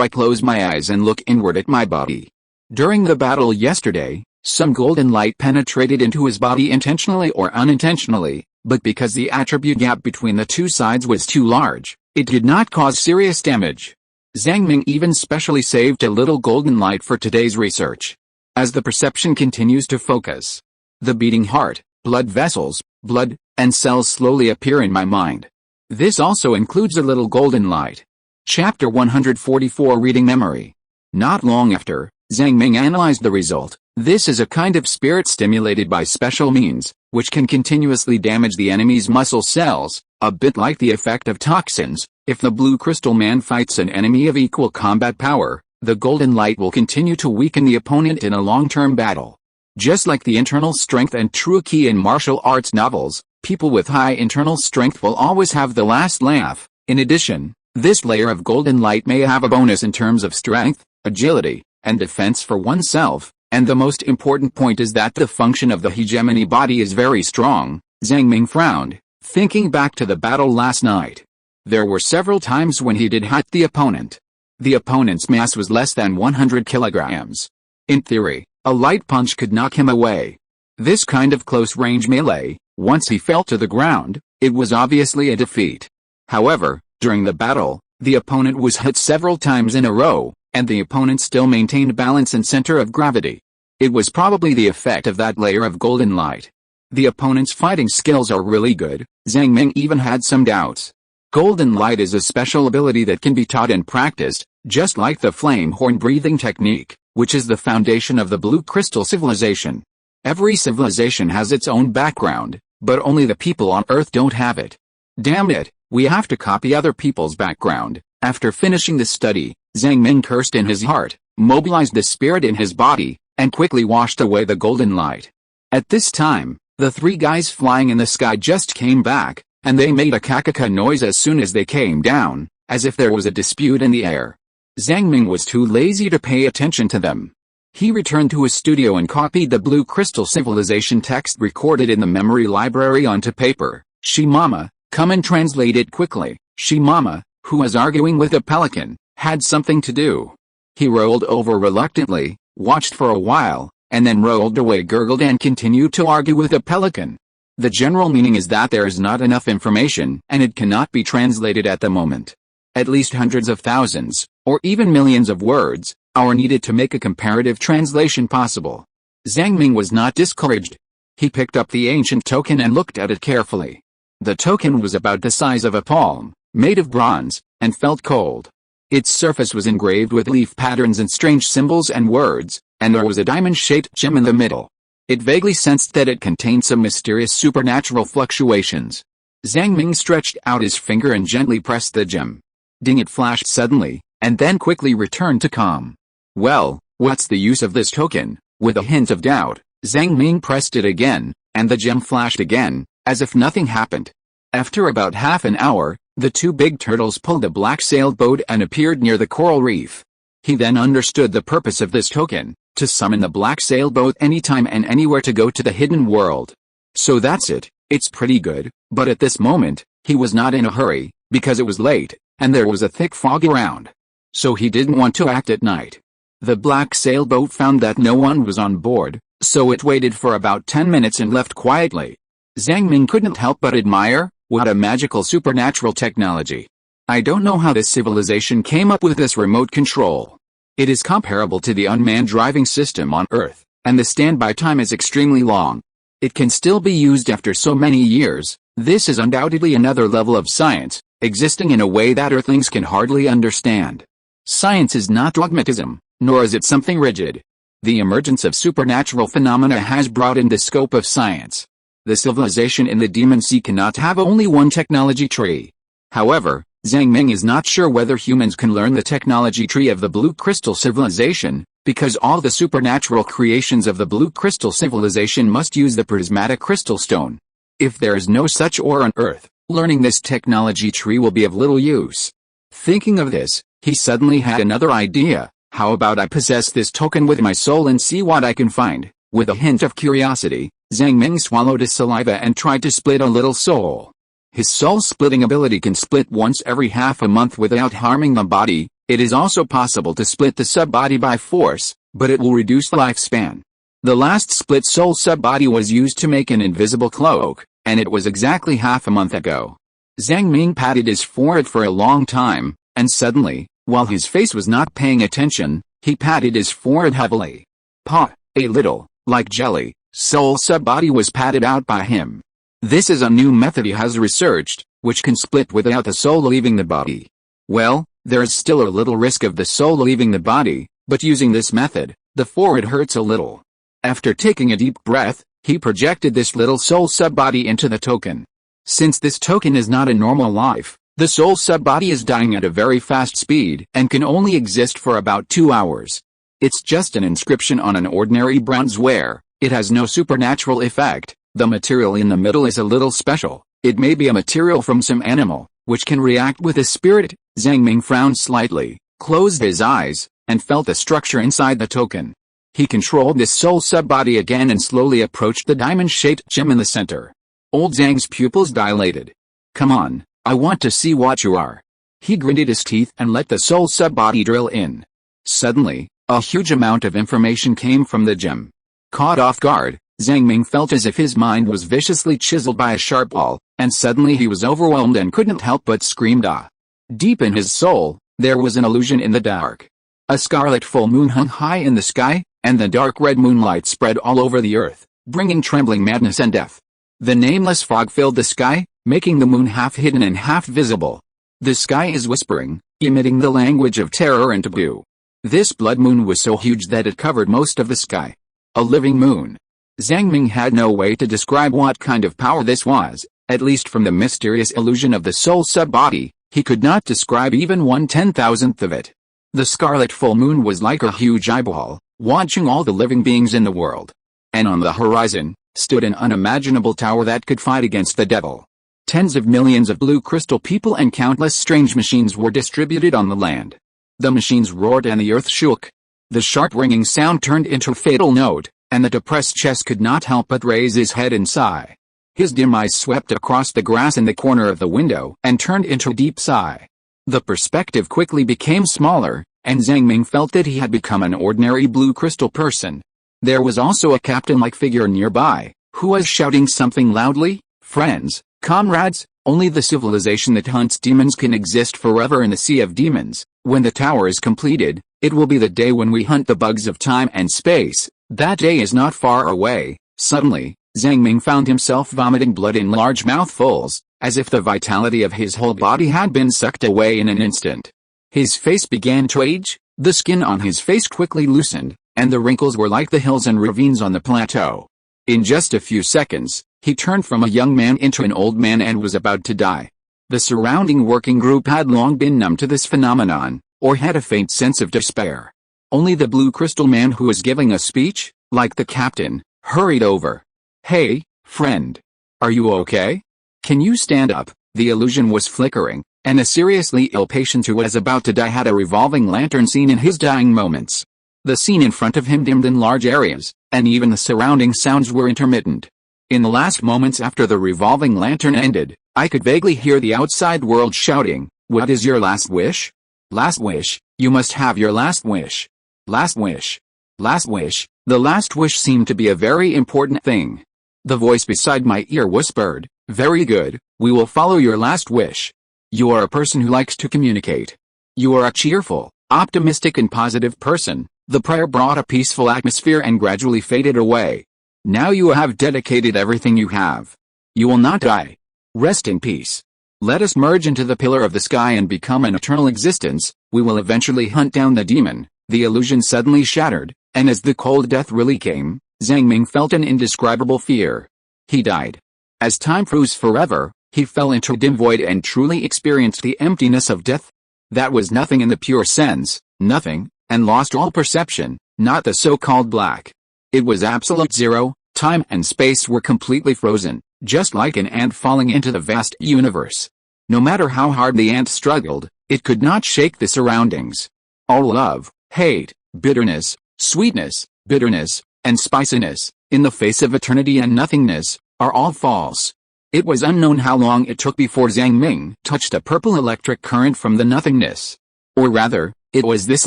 I close my eyes and look inward at my body. During the battle yesterday, some golden light penetrated into his body intentionally or unintentionally, but because the attribute gap between the two sides was too large, it did not cause serious damage. Zhang Ming even specially saved a little golden light for today's research. As the perception continues to focus, the beating heart, blood vessels, blood, and cells slowly appear in my mind. This also includes a little golden light. Chapter 144 Reading Memory. Not long after, Zhang Ming analyzed the result. This is a kind of spirit stimulated by special means, which can continuously damage the enemy's muscle cells, a bit like the effect of toxins. If the blue crystal man fights an enemy of equal combat power, the golden light will continue to weaken the opponent in a long-term battle. Just like the internal strength and true key in martial arts novels, people with high internal strength will always have the last laugh. In addition, this layer of golden light may have a bonus in terms of strength, agility, and defense for oneself, and the most important point is that the function of the hegemony body is very strong. Zhang Ming frowned, thinking back to the battle last night. There were several times when he did hit the opponent. The opponent's mass was less than 100 kilograms. In theory, a light punch could knock him away. This kind of close-range melee, once he fell to the ground, it was obviously a defeat. However, during the battle, the opponent was hit several times in a row, and the opponent still maintained balance and center of gravity. It was probably the effect of that layer of golden light. The opponent's fighting skills are really good. Zhang Ming even had some doubts. Golden light is a special ability that can be taught and practiced, just like the flame horn breathing technique, which is the foundation of the blue crystal civilization. Every civilization has its own background, but only the people on Earth don't have it. Damn it, we have to copy other people's background. After finishing the study, Zhang Ming cursed in his heart, mobilized the spirit in his body, and quickly washed away the golden light. At this time, the three guys flying in the sky just came back, and they made a kakaka noise as soon as they came down, as if there was a dispute in the air. Zhang Ming was too lazy to pay attention to them. He returned to his studio and copied the Blue Crystal Civilization text recorded in the memory library onto paper. Mama, come and translate it quickly. Mama, who was arguing with a pelican, had something to do. He rolled over reluctantly, watched for a while, and then rolled away, gurgled, and continued to argue with a pelican. The general meaning is that there is not enough information and it cannot be translated at the moment. At least hundreds of thousands, or even millions of words, are needed to make a comparative translation possible. Zhang Ming was not discouraged. He picked up the ancient token and looked at it carefully. The token was about the size of a palm, made of bronze, and felt cold. Its surface was engraved with leaf patterns and strange symbols and words, and there was a diamond-shaped gem in the middle. It vaguely sensed that it contained some mysterious supernatural fluctuations. Zhang Ming stretched out his finger and gently pressed the gem. Ding! It flashed suddenly, and then quickly returned to calm. Well, what's the use of this token? With a hint of doubt, Zhang Ming pressed it again, and the gem flashed again, as if nothing happened. After about half an hour, the two big turtles pulled a black sailboat and appeared near the coral reef. He then understood the purpose of this token, to summon the black sailboat anytime and anywhere to go to the hidden world. So that's it. It's pretty good, but at this moment, he was not in a hurry, because it was late, and there was a thick fog around. So he didn't want to act at night. The black sailboat found that no one was on board, so it waited for about 10 minutes and left quietly. Zhang Ming couldn't help but admire, what a magical supernatural technology. I don't know how this civilization came up with this remote control. It is comparable to the unmanned driving system on Earth, and the standby time is extremely long. It can still be used after so many years. This is undoubtedly another level of science, existing in a way that Earthlings can hardly understand. Science is not dogmatism, nor is it something rigid. The emergence of supernatural phenomena has broadened the scope of science. The civilization in the Demon Sea cannot have only one technology tree. However, Zhang Ming is not sure whether humans can learn the technology tree of the Blue Crystal Civilization, because all the supernatural creations of the Blue Crystal Civilization must use the prismatic crystal stone. If there is no such ore on Earth, learning this technology tree will be of little use. Thinking of this, he suddenly had another idea. How about I possess this token with my soul and see what I can find? With a hint of curiosity, Zhang Ming swallowed his saliva and tried to split a little soul. His soul-splitting ability can split once every half a month without harming the body. It is also possible to split the sub-body by force, but it will reduce lifespan. The last split soul sub-body was used to make an invisible cloak, and it was exactly half a month ago. Zhang Ming patted his forehead for a long time, and suddenly, while his face was not paying attention, he patted his forehead heavily. A little, like jelly, soul sub-body was patted out by him. This is a new method he has researched, which can split without the soul leaving the body. Well, there is still a little risk of the soul leaving the body, but using this method, the forehead hurts a little. After taking a deep breath, he projected this little soul sub-body into the token. Since this token is not a normal life, the soul sub-body is dying at a very fast speed and can only exist for about 2 hours. It's just an inscription on an ordinary bronzeware. It has no supernatural effect. The material in the middle is a little special. It may be a material from some animal, which can react with a spirit. Zhang Ming frowned slightly, closed his eyes, and felt the structure inside the token. He controlled this soul sub-body again and slowly approached the diamond-shaped gem in the center. Old Zhang's pupils dilated. Come on, I want to see what you are. He gritted his teeth and let the soul sub-body drill in. Suddenly, a huge amount of information came from the gem. Caught off guard, Zhang Ming felt as if his mind was viciously chiseled by a sharp awl, and suddenly he was overwhelmed and couldn't help but scream ah. Deep in his soul, there was an illusion in the dark. A scarlet full moon hung high in the sky, and the dark red moonlight spread all over the earth, bringing trembling madness and death. The nameless fog filled the sky, making the moon half hidden and half visible. The sky is whispering, emitting the language of terror and taboo. This blood moon was so huge that it covered most of the sky. A living moon. Zhang Ming had no way to describe what kind of power this was, at least from the mysterious illusion of the soul sub-body. He could not describe even 1/10,000th of it. The scarlet full moon was like a huge eyeball, watching all the living beings in the world. And on the horizon, stood an unimaginable tower that could fight against the devil. Tens of millions of blue crystal people and countless strange machines were distributed on the land. The machines roared and the earth shook. The sharp ringing sound turned into a fatal note, and the depressed chest could not help but raise his head and sigh. His dim eyes swept across the grass in the corner of the window and turned into a deep sigh. The perspective quickly became smaller, and Zhang Ming felt that he had become an ordinary blue crystal person. There was also a captain-like figure nearby, who was shouting something loudly. Friends, comrades, only the civilization that hunts demons can exist forever in the sea of demons. When the tower is completed, it will be the day when we hunt the bugs of time and space. That day is not far away. Suddenly, Zhang Ming found himself vomiting blood in large mouthfuls, as if the vitality of his whole body had been sucked away in an instant. His face began to age, the skin on his face quickly loosened, and the wrinkles were like the hills and ravines on the plateau. In just a few seconds, he turned from a young man into an old man and was about to die. The surrounding working group had long been numb to this phenomenon, or had a faint sense of despair. Only the blue crystal man who was giving a speech, like the captain, hurried over. Hey, friend. Are you okay? Can you stand up? The illusion was flickering, and a seriously ill patient who was about to die had a revolving lantern seen in his dying moments. The scene in front of him dimmed in large areas, and even the surrounding sounds were intermittent. In the last moments after the revolving lantern ended, I could vaguely hear the outside world shouting, "What is your last wish? Last wish, you must have your last wish. Last wish. Last wish." The last wish seemed to be a very important thing. The voice beside my ear whispered, "Very good, we will follow your last wish. You are a person who likes to communicate. You are a cheerful, optimistic and positive person." The prayer brought a peaceful atmosphere and gradually faded away. Now you have dedicated everything you have. You will not die. Rest in peace. Let us merge into the pillar of the sky and become an eternal existence. We will eventually hunt down the demon. The illusion suddenly shattered, and as the cold death really came, Zhang Ming felt an indescribable fear. He died. As time froze forever, he fell into a dim void and truly experienced the emptiness of death. That was nothing in the pure sense, nothing, and lost all perception, not the so-called black. It was absolute zero. Time and space were completely frozen, just like an ant falling into the vast universe. No matter how hard the ant struggled, it could not shake the surroundings. All love, hate, bitterness, sweetness, bitterness, and spiciness, in the face of eternity and nothingness, are all false. It was unknown how long it took before Zhang Ming touched a purple electric current from the nothingness. Or rather, it was this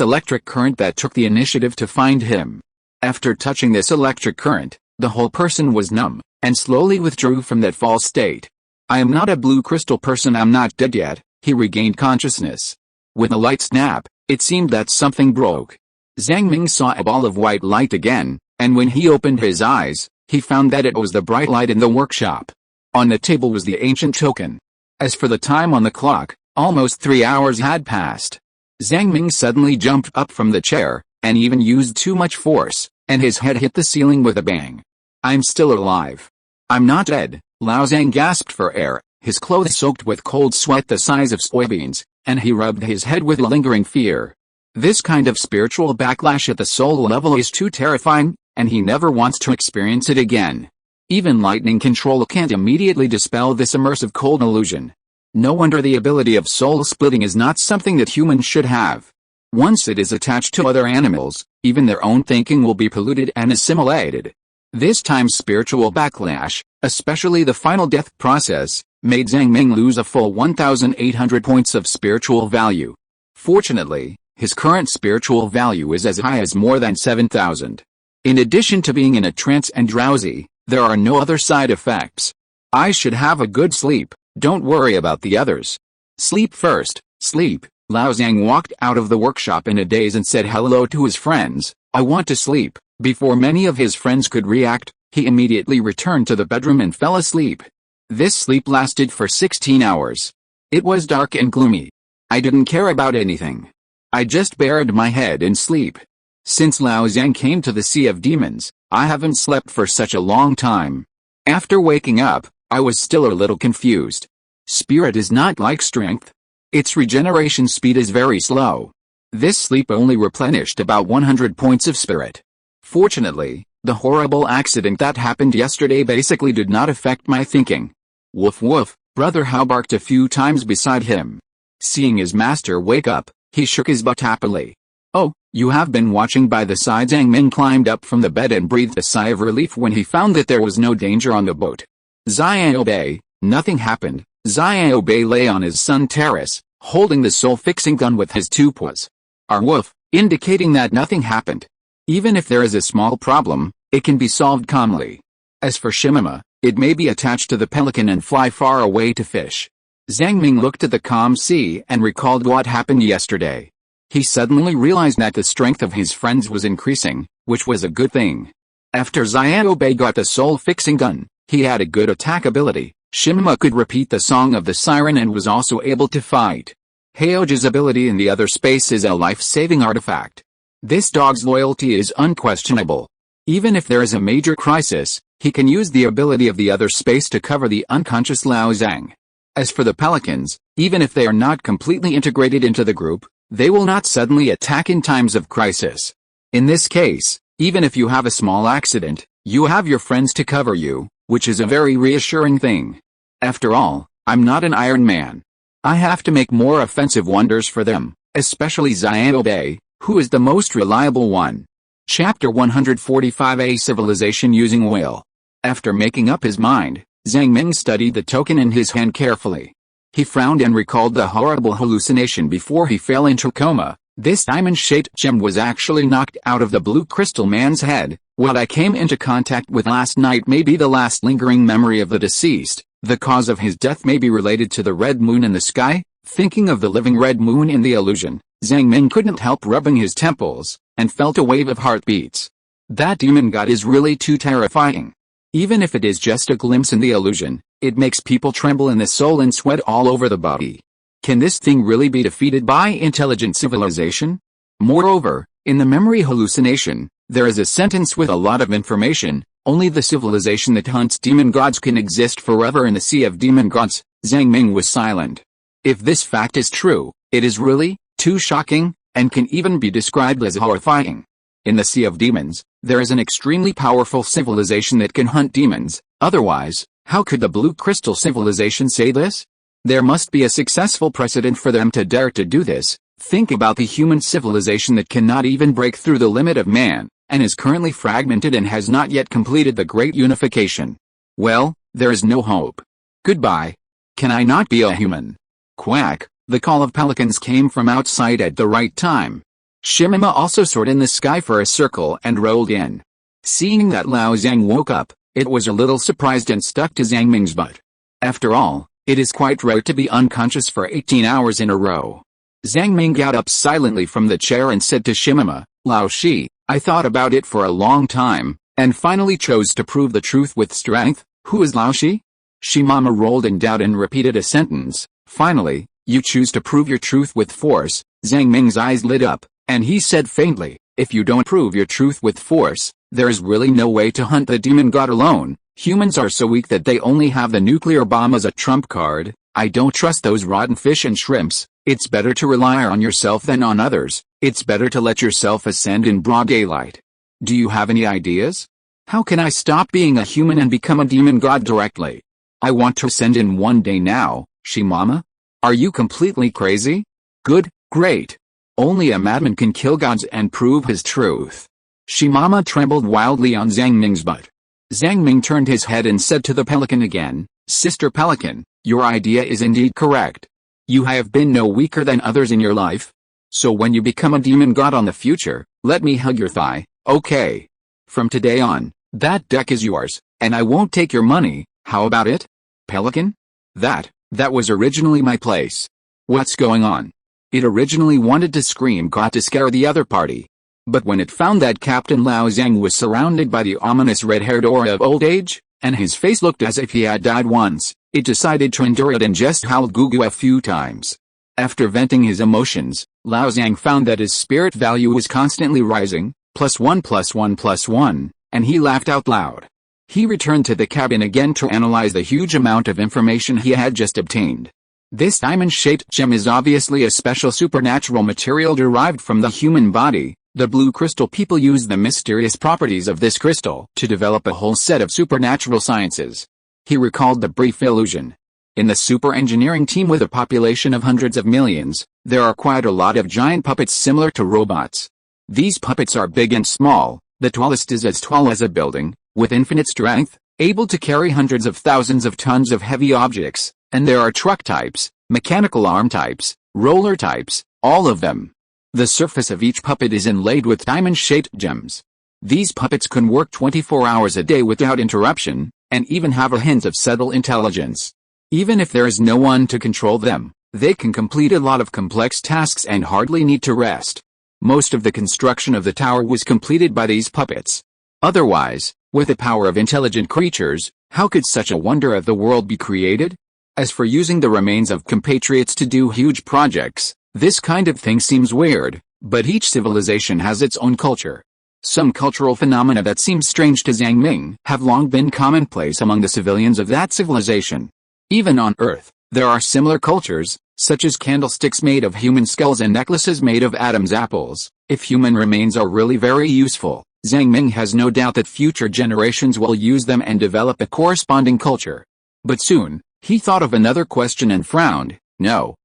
electric current that took the initiative to find him. After touching this electric current, the whole person was numb, and slowly withdrew from that false state. I am not a blue crystal person, I'm not dead yet. He regained consciousness. With a light snap, it seemed that something broke. Zhang Ming saw a ball of white light again, and when he opened his eyes, he found that it was the bright light in the workshop. On the table was the ancient token. As for the time on the clock, almost 3 hours had passed. Zhang Ming suddenly jumped up from the chair, and even used too much force, and his head hit the ceiling with a bang. I'm still alive. I'm not dead, Lao Zhang gasped for air, his clothes soaked with cold sweat the size of soybeans, and he rubbed his head with lingering fear. This kind of spiritual backlash at the soul level is too terrifying, and he never wants to experience it again. Even lightning control can't immediately dispel this immersive cold illusion. No wonder the ability of soul splitting is not something that humans should have. Once it is attached to other animals, even their own thinking will be polluted and assimilated. This time's spiritual backlash, especially the final death process, made Zhang Ming lose a full 1,800 points of spiritual value. Fortunately, his current spiritual value is as high as more than 7,000. In addition to being in a trance and drowsy, there are no other side effects. I should have a good sleep, don't worry about the others. Sleep first, sleep. Lao Zhang walked out of the workshop in a daze and said hello to his friends. I want to sleep. Before many of his friends could react, he immediately returned to the bedroom and fell asleep. This sleep lasted for 16 hours. It was dark and gloomy. I didn't care about anything. I just buried my head in sleep. Since Lao Zhang came to the Sea of Demons, I haven't slept for such a long time. After waking up, I was still a little confused. Spirit is not like strength. Its regeneration speed is very slow. This sleep only replenished about 100 points of spirit. Fortunately, the horrible accident that happened yesterday basically did not affect my thinking. Woof woof, Brother Hao barked a few times beside him. Seeing his master wake up, he shook his butt happily. Oh, you have been watching by the side. Zhang Ming climbed up from the bed and breathed a sigh of relief when he found that there was no danger on the boat. Xiao Bei, nothing happened. Xiao Bei lay on his sun terrace, holding the soul-fixing gun with his two paws. Woof, indicating that nothing happened. Even if there is a small problem, it can be solved calmly. As for Shimima, it may be attached to the pelican and fly far away to fish. Zhang Ming looked at the calm sea and recalled what happened yesterday. He suddenly realized that the strength of his friends was increasing, which was a good thing. After Xiao Bei got the soul-fixing gun, he had a good attack ability. Shimima could repeat the song of the siren and was also able to fight. Heoja's ability in the other space is a life-saving artifact. This dog's loyalty is unquestionable. Even if there is a major crisis, he can use the ability of the other space to cover the unconscious Lao Zhang. As for the pelicans, even if they are not completely integrated into the group, they will not suddenly attack in times of crisis. In this case, even if you have a small accident, you have your friends to cover you, which is a very reassuring thing. After all, I'm not an Iron Man. I have to make more offensive wonders for them, especially Xiao Bei, who is the most reliable one. Chapter 145: A Civilization Using Will. After making up his mind, Zhang Ming studied the token in his hand carefully. He frowned and recalled the horrible hallucination before he fell into coma. This diamond-shaped gem was actually knocked out of the blue crystal man's head. What I came into contact with last night may be the last lingering memory of the deceased. The cause of his death may be related to the red moon in the sky. Thinking of the living red moon in the illusion, Zhang Ming couldn't help rubbing his temples, and felt a wave of heartbeats. That demon god is really too terrifying. Even if it is just a glimpse in the illusion, it makes people tremble in the soul and sweat all over the body. Can this thing really be defeated by intelligent civilization? Moreover, in the memory hallucination, there is a sentence with a lot of information. Only the civilization that hunts demon gods can exist forever in the Sea of Demon Gods. Zhang Ming was silent. If this fact is true, it is really too shocking, and can even be described as horrifying. In the Sea of Demons, there is an extremely powerful civilization that can hunt demons. Otherwise, how could the Blue Crystal civilization say this? There must be a successful precedent for them to dare to do this. Think about the human civilization that cannot even break through the limit of man, and is currently fragmented and has not yet completed the great unification. Well, there is no hope. Goodbye. Can I not be a human? Quack, the call of pelicans came from outside at the right time. Shimima also soared in the sky for a circle and rolled in. Seeing that Lao Zhang woke up, it was a little surprised and stuck to Zhang Ming's butt. After all, it is quite rare to be unconscious for 18 hours in a row. Zhang Ming got up silently from the chair and said to Shimima, Lao Shi, I thought about it for a long time, and finally chose to prove the truth with strength. Who is Lao Shi? Shimama rolled in doubt and repeated a sentence. Finally, you choose to prove your truth with force. Zhang Ming's eyes lit up, and he said faintly, if you don't prove your truth with force, there is really no way to hunt the demon god alone. Humans are so weak that they only have the nuclear bomb as a trump card. I don't trust those rotten fish and shrimps. It's better to rely on yourself than on others. It's better to let yourself ascend in broad daylight. Do you have any ideas? How can I stop being a human and become a demon god directly? I want to ascend in one day now, Shimama. Are you completely crazy? Good, great. Only a madman can kill gods and prove his truth. Shimama trembled wildly on Zhang Ming's butt. Zhang Ming turned his head and said to the pelican again, Sister Pelican, your idea is indeed correct. You have been no weaker than others in your life. So when you become a demon god on the future, let me hug your thigh, okay? From today on, that deck is yours, and I won't take your money. How about it? Pelican? That was originally my place. What's going on? It originally wanted to scream "Got" to scare the other party. But when it found that Captain Lao Zhang was surrounded by the ominous red-haired aura of old age, and his face looked as if he had died once, it decided to endure it and just howled goo-goo a few times. After venting his emotions, Lao Zhang found that his spirit value was constantly rising, +1 +1 +1, and he laughed out loud. He returned to the cabin again to analyze the huge amount of information he had just obtained. This diamond-shaped gem is obviously a special supernatural material derived from the human body. The blue crystal people use the mysterious properties of this crystal to develop a whole set of supernatural sciences. He recalled the brief illusion. In the super engineering team with a population of hundreds of millions, there are quite a lot of giant puppets similar to robots. These puppets are big and small. The tallest is as tall as a building, with infinite strength, able to carry hundreds of thousands of tons of heavy objects, and there are truck types, mechanical arm types, roller types, all of them. The surface of each puppet is inlaid with diamond-shaped gems. These puppets can work 24 hours a day without interruption, and even have a hint of subtle intelligence. Even if there is no one to control them, they can complete a lot of complex tasks and hardly need to rest. Most of the construction of the tower was completed by these puppets. Otherwise, with the power of intelligent creatures, how could such a wonder of the world be created? As for using the remains of compatriots to do huge projects, this kind of thing seems weird, but each civilization has its own culture. Some cultural phenomena that seem strange to Zhang Ming have long been commonplace among the civilians of that civilization. Even on Earth, there are similar cultures, such as candlesticks made of human skulls and necklaces made of Adam's apples. If human remains are really very useful, Zhang Ming has no doubt that future generations will use them and develop a corresponding culture. But soon, he thought of another question and frowned. No.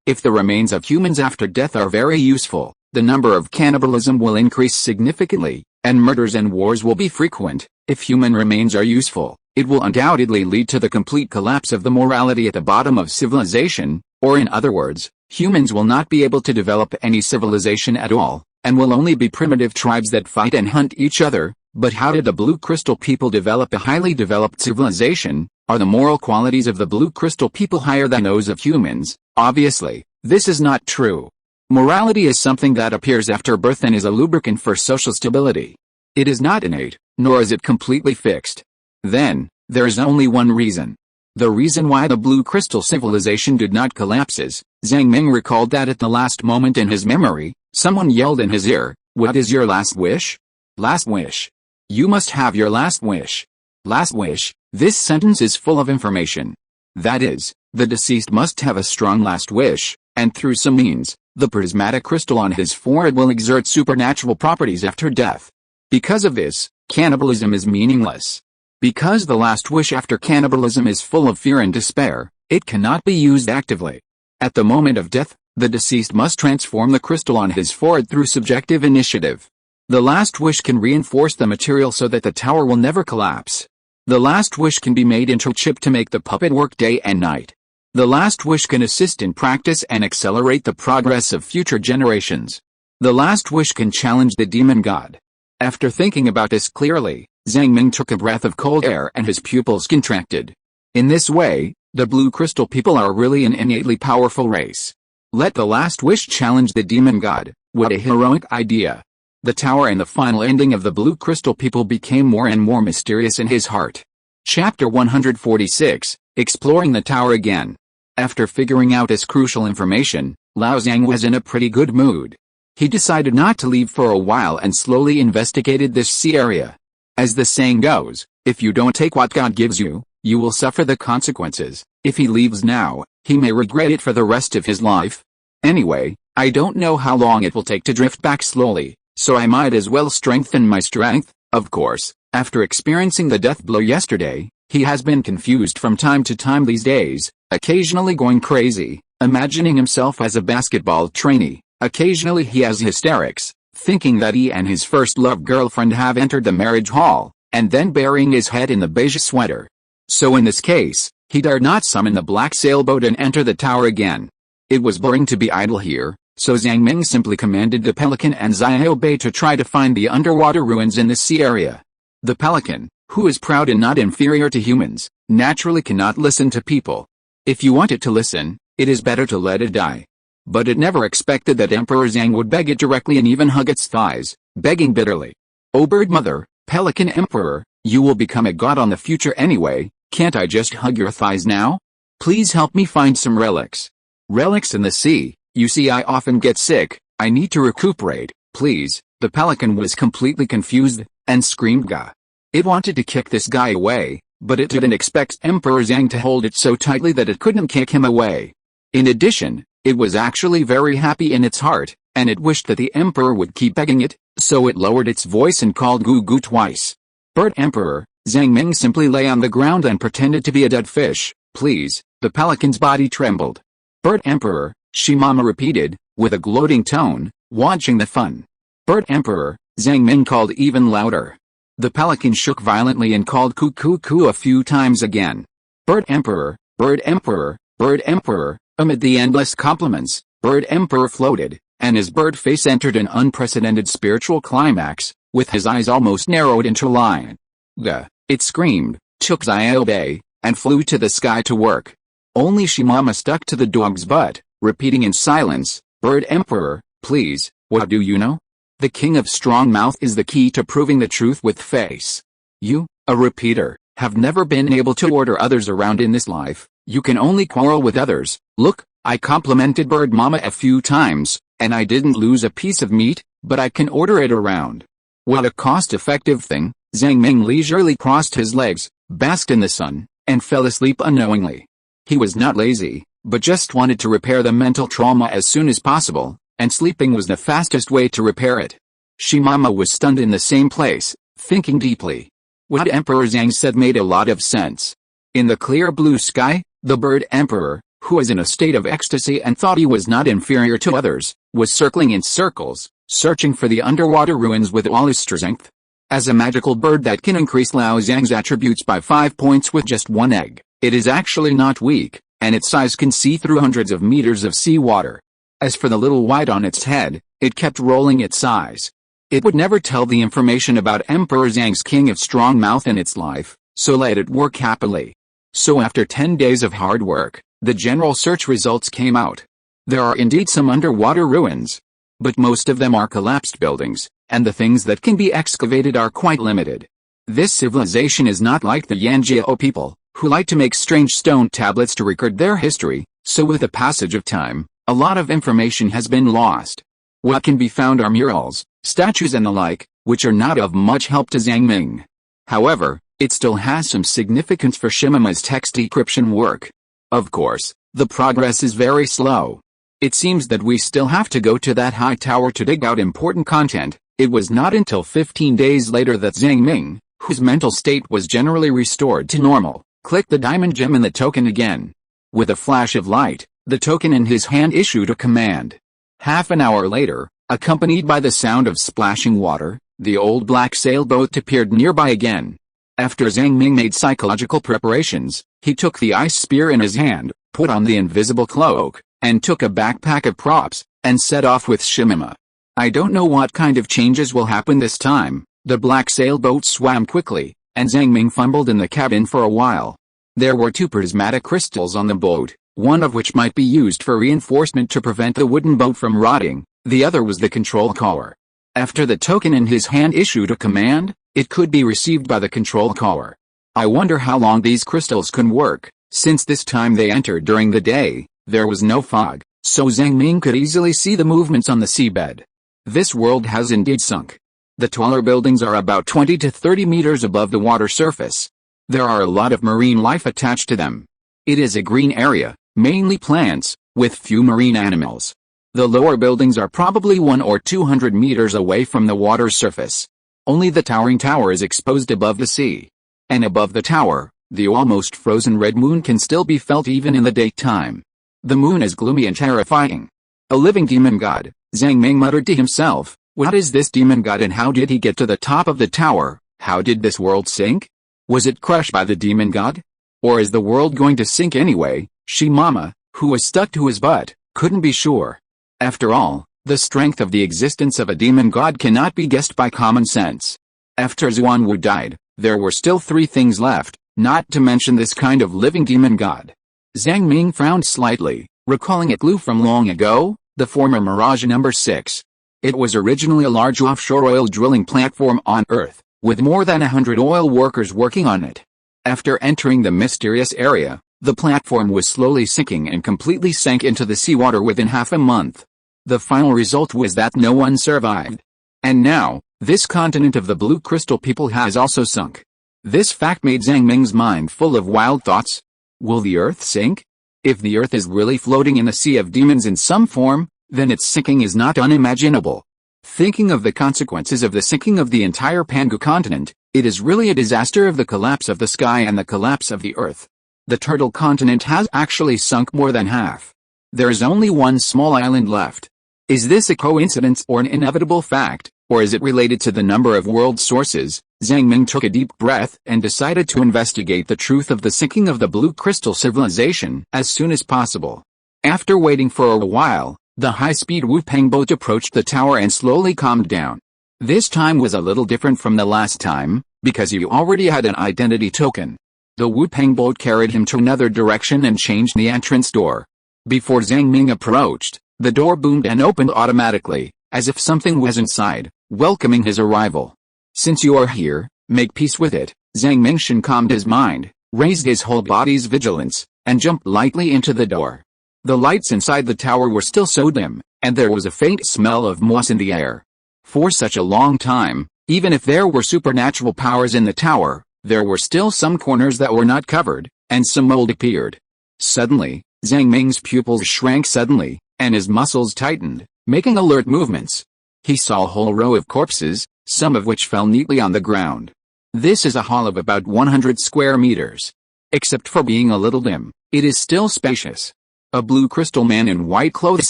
If the remains of humans after death are very useful, the number of cannibalism will increase significantly, and murders and wars will be frequent. If human remains are useful, it will undoubtedly lead to the complete collapse of the morality at the bottom of civilization, or in other words, humans will not be able to develop any civilization at all, and will only be primitive tribes that fight and hunt each other. But how did the blue crystal people develop a highly developed civilization? Are the moral qualities of the blue crystal people higher than those of humans? Obviously, this is not true. Morality is something that appears after birth and is a lubricant for social stability. It is not innate, nor is it completely fixed. Then, there is only one reason. The reason why the blue crystal civilization did not collapse is, Zhang Ming recalled that at the last moment in his memory, someone yelled in his ear, "What is your last wish?" Last wish. You must have your last wish. Last wish. This sentence is full of information. That is, the deceased must have a strong last wish, and through some means, the prismatic crystal on his forehead will exert supernatural properties after death. Because of this, cannibalism is meaningless. Because the last wish after cannibalism is full of fear and despair, it cannot be used actively. At the moment of death, the deceased must transform the crystal on his forehead through subjective initiative. The last wish can reinforce the material so that the tower will never collapse. The last wish can be made into a chip to make the puppet work day and night. The last wish can assist in practice and accelerate the progress of future generations. The last wish can challenge the demon god. After thinking about this clearly, Zhang Ming took a breath of cold air and his pupils contracted. In this way, the blue crystal people are really an innately powerful race. Let the last wish challenge the demon god. What a heroic idea. The tower and the final ending of the blue crystal people became more and more mysterious in his heart. Chapter 146, Exploring the Tower Again. After figuring out this crucial information, Lao Zhang was in a pretty good mood. He decided not to leave for a while and slowly investigated this sea area. As the saying goes, if you don't take what God gives you, you will suffer the consequences. If he leaves now, he may regret it for the rest of his life. Anyway, I don't know how long it will take to drift back slowly, so I might as well strengthen my strength. Of course, after experiencing the death blow yesterday, he has been confused from time to time these days, occasionally going crazy, imagining himself as a basketball trainee. Occasionally he has hysterics, thinking that he and his first love girlfriend have entered the marriage hall, and then burying his head in the beige sweater. So in this case, he dared not summon the black sailboat and enter the tower again. It was boring to be idle here, so Zhang Ming simply commanded the Pelican and Xiaobei to try to find the underwater ruins in the sea area. The Pelican, who is proud and not inferior to humans, naturally cannot listen to people. If you want it to listen, it is better to let it die. But it never expected that Emperor Zhang would beg it directly and even hug its thighs, begging bitterly. "Oh bird mother, Pelican Emperor, you will become a god on the future anyway, can't I just hug your thighs now? Please help me find some relics. Relics in the sea, you see I often get sick, I need to recuperate, please." The Pelican was completely confused, and screamed "Gah!" It wanted to kick this guy away, but it didn't expect Emperor Zhang to hold it so tightly that it couldn't kick him away. In addition, it was actually very happy in its heart, and it wished that the Emperor would keep begging it, so it lowered its voice and called "Goo Goo" twice. "Bird Emperor." Zhang Ming simply lay on the ground and pretended to be a dead fish. "Please." The Pelican's body trembled. "Bird Emperor," Shimama repeated, with a gloating tone, watching the fun. "Bird Emperor," Zhang Ming called even louder. The Pelican shook violently and called "Coo Coo Coo" a few times again. "Bird Emperor, Bird Emperor, Bird Emperor." Amid the endless compliments, Bird Emperor floated, and his bird face entered an unprecedented spiritual climax, with his eyes almost narrowed into a line. "Gah!" It screamed, took Xiaobei, and flew to the sky to work. Only Shimama stuck to the dog's butt, repeating in silence, "Bird Emperor, please, what do you know? The king of strong mouth is the key to proving the truth with face. You, a repeater, have never been able to order others around in this life, you can only quarrel with others. Look, I complimented Bird Mama a few times, and I didn't lose a piece of meat, but I can order it around. What a cost-effective thing." Zhang Ming leisurely crossed his legs, basked in the sun, and fell asleep unknowingly. He was not lazy, but just wanted to repair the mental trauma as soon as possible, and sleeping was the fastest way to repair it. Shimama was stunned in the same place, thinking deeply. What Emperor Zhang said made a lot of sense. In the clear blue sky, the Bird Emperor, who was in a state of ecstasy and thought he was not inferior to others, was circling in circles, searching for the underwater ruins with all his strength. As a magical bird that can increase Lao Zhang's attributes by 5 points with just one egg, it is actually not weak, and its size can see through hundreds of meters of seawater. As for the little white on its head, it kept rolling its eyes. It would never tell the information about Emperor Zhang's king of strong mouth in its life, so let it work happily. So after 10 days of hard work, the general search results came out. There are indeed some underwater ruins, but most of them are collapsed buildings, and the things that can be excavated are quite limited. This civilization is not like the Yanjiao people, who like to make strange stone tablets to record their history, so with the passage of time, a lot of information has been lost. What can be found are murals, statues and the like, which are not of much help to Zhang Ming. However, it still has some significance for Shimama's text decryption work. Of course, the progress is very slow. It seems that we still have to go to that high tower to dig out important content. It was not until 15 days later that Zhang Ming, whose mental state was generally restored to normal, clicked the diamond gem in the token again. With a flash of light, the token in his hand issued a command. Half an hour later, Accompanied by the sound of splashing water, the old black sailboat appeared nearby again. After Zhang Ming made psychological preparations, he took the ice spear in his hand, put on the invisible cloak, and took a backpack of props, and set off with Shimima. I don't know what kind of changes will happen this time. The black sailboat swam quickly, and Zhang Ming fumbled in the cabin for a while. There were 2 prismatic crystals on the boat, one of which might be used for reinforcement to prevent the wooden boat from rotting, the other was the control collar. After the token in his hand issued a command, it could be received by the control collar. I wonder how long these crystals can work, since this time they entered during the day, there was no fog, so Zhang Ming could easily see the movements on the seabed. This world has indeed sunk. The taller buildings are about 20 to 30 meters above the water surface. There are a lot of marine life attached to them. It is a green area, mainly plants, with few marine animals. The lower buildings are probably 100 or 200 meters away from the water's surface. Only the towering tower is exposed above the sea. And above the tower, the almost frozen red moon can still be felt even in the daytime. The moon is gloomy and terrifying. A living demon god, Zhang Ming muttered to himself. What is this demon god and how did he get to the top of the tower? How did this world sink? Was it crushed by the demon god? Or is the world going to sink anyway? Shimama, who was stuck to his butt, couldn't be sure. After all, the strength of the existence of a demon god cannot be guessed by common sense. After Xuanwu died, there were still 3 things left, not to mention this kind of living demon god. Zhang Ming frowned slightly, recalling a clue from long ago, the former Mirage No. 6. It was originally a large offshore oil drilling platform on Earth, with more than 100 oil workers working on it. After entering the mysterious area, the platform was slowly sinking and completely sank into the seawater within half a month. The final result was that no one survived. And now, this continent of the blue crystal people has also sunk. This fact made Zhang Ming's mind full of wild thoughts. Will the Earth sink? If the Earth is really floating in the sea of demons in some form, then its sinking is not unimaginable. Thinking of the consequences of the sinking of the entire Pangu continent, it is really a disaster of the collapse of the sky and the collapse of the Earth. The turtle continent has actually sunk more than half. There is only one small island left. Is this a coincidence or an inevitable fact, or is it related to the number of world sources? Zhang Ming took a deep breath and decided to investigate the truth of the sinking of the blue crystal civilization as soon as possible. After waiting for a while, the high-speed Wu-Peng boat approached the tower and slowly calmed down. This time was a little different from the last time, because he already had an identity token. The Wu-Peng boat carried him to another direction and changed the entrance door. Before Zhang Ming approached, the door boomed and opened automatically, as if something was inside, welcoming his arrival. Since you are here, make peace with it. Zhang Ming calmed his mind, raised his whole body's vigilance, and jumped lightly into the door. The lights inside the tower were still so dim, and there was a faint smell of moss in the air. For such a long time, even if there were supernatural powers in the tower, there were still some corners that were not covered, and some mold appeared. Suddenly, Zhang Ming's pupils shrank suddenly, and his muscles tightened, making alert movements. He saw a whole row of corpses, some of which fell neatly on the ground. This is a hall of about 100 square meters. Except for being a little dim, it is still spacious. A blue crystal man in white clothes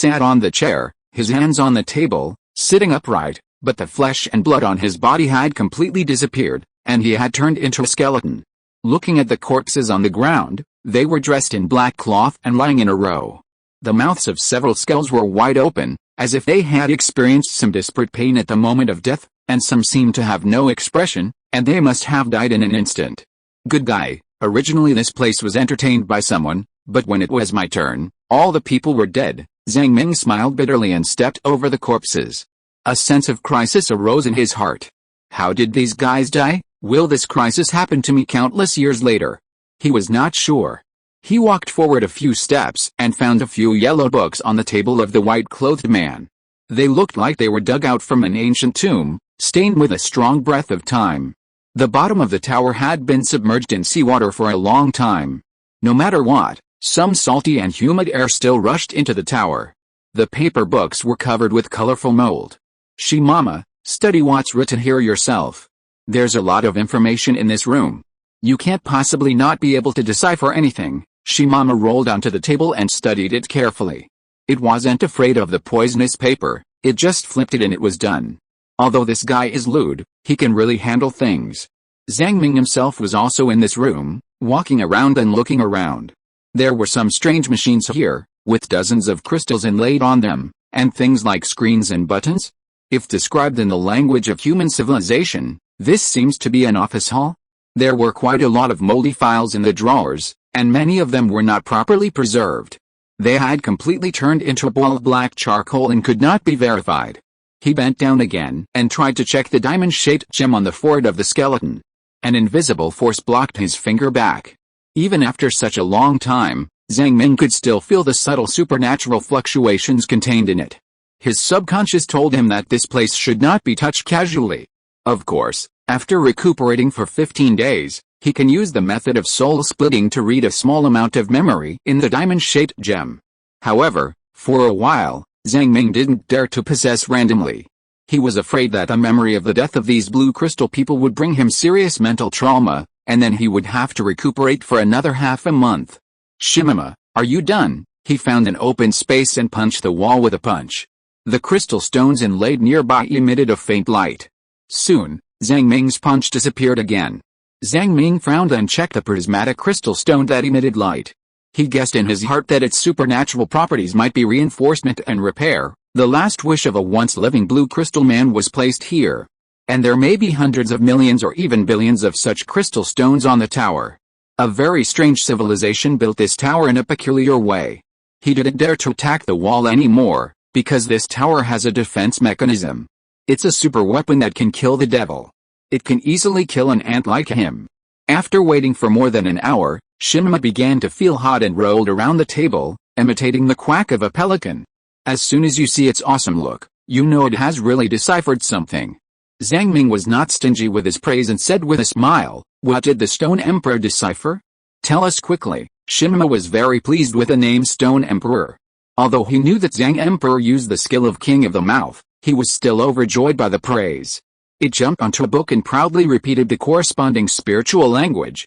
sat on the chair, his hands on the table, sitting upright, but the flesh and blood on his body had completely disappeared, and he had turned into a skeleton. Looking at the corpses on the ground, they were dressed in black cloth and lying in a row. The mouths of several skulls were wide open, as if they had experienced some desperate pain at the moment of death, and some seemed to have no expression, and they must have died in an instant. Good guy, originally this place was entertained by someone, but when it was my turn, all the people were dead. Zhang Ming smiled bitterly and stepped over the corpses. A sense of crisis arose in his heart. How did these guys die? Will this crisis happen to me countless years later? He was not sure. He walked forward a few steps and found a few yellow books on the table of the white-clothed man. They looked like they were dug out from an ancient tomb, stained with a strong breath of time. The bottom of the tower had been submerged in seawater for a long time. No matter what, some salty and humid air still rushed into the tower. The paper books were covered with colorful mold. Shimama, study what's written here yourself. There's a lot of information in this room. You can't possibly not be able to decipher anything. Shimama rolled onto the table and studied it carefully. It wasn't afraid of the poisonous paper, It just flipped it and it was done. Although this guy is lewd, he can really handle things. Zhang Ming himself was also in this room, walking around and looking around. There were some strange machines here, with dozens of crystals inlaid on them, and things like screens and buttons. If described in the language of human civilization, this seems to be an office hall. There were quite a lot of moldy files in the drawers, and many of them were not properly preserved. They had completely turned into a ball of black charcoal and could not be verified. He bent down again and tried to check the diamond-shaped gem on the forehead of the skeleton. An invisible force blocked his finger back. Even after such a long time, Zhang Ming could still feel the subtle supernatural fluctuations contained in it. His subconscious told him that this place should not be touched casually. Of course, after recuperating for 15 days, he can use the method of soul-splitting to read a small amount of memory in the diamond-shaped gem. However, for a while, Zhang Ming didn't dare to possess randomly. He was afraid that the memory of the death of these blue crystal people would bring him serious mental trauma, and then he would have to recuperate for another half a month. Shimama, are you done? He found an open space and punched the wall with a punch. The crystal stones inlaid nearby emitted a faint light. Soon, Zhang Ming's punch disappeared again. Zhang Ming frowned and checked the prismatic crystal stone that emitted light. He guessed in his heart that its supernatural properties might be reinforcement and repair. The last wish of a once-living blue crystal man was placed here. And there may be hundreds of millions or even billions of such crystal stones on the tower. A very strange civilization built this tower in a peculiar way. He didn't dare to attack the wall anymore, because this tower has a defense mechanism. It's a super weapon that can kill the devil. It can easily kill an ant like him. After waiting for more than an hour, Shimama began to feel hot and rolled around the table, imitating the quack of a pelican. As soon as you see its awesome look, you know it has really deciphered something. Zhang Ming was not stingy with his praise and said with a smile, "What did the Stone Emperor decipher? Tell us quickly." Shimama was very pleased with the name Stone Emperor. Although he knew that Zhang Emperor used the skill of King of the Mouth, he was still overjoyed by the praise. It jumped onto a book and proudly repeated the corresponding spiritual language.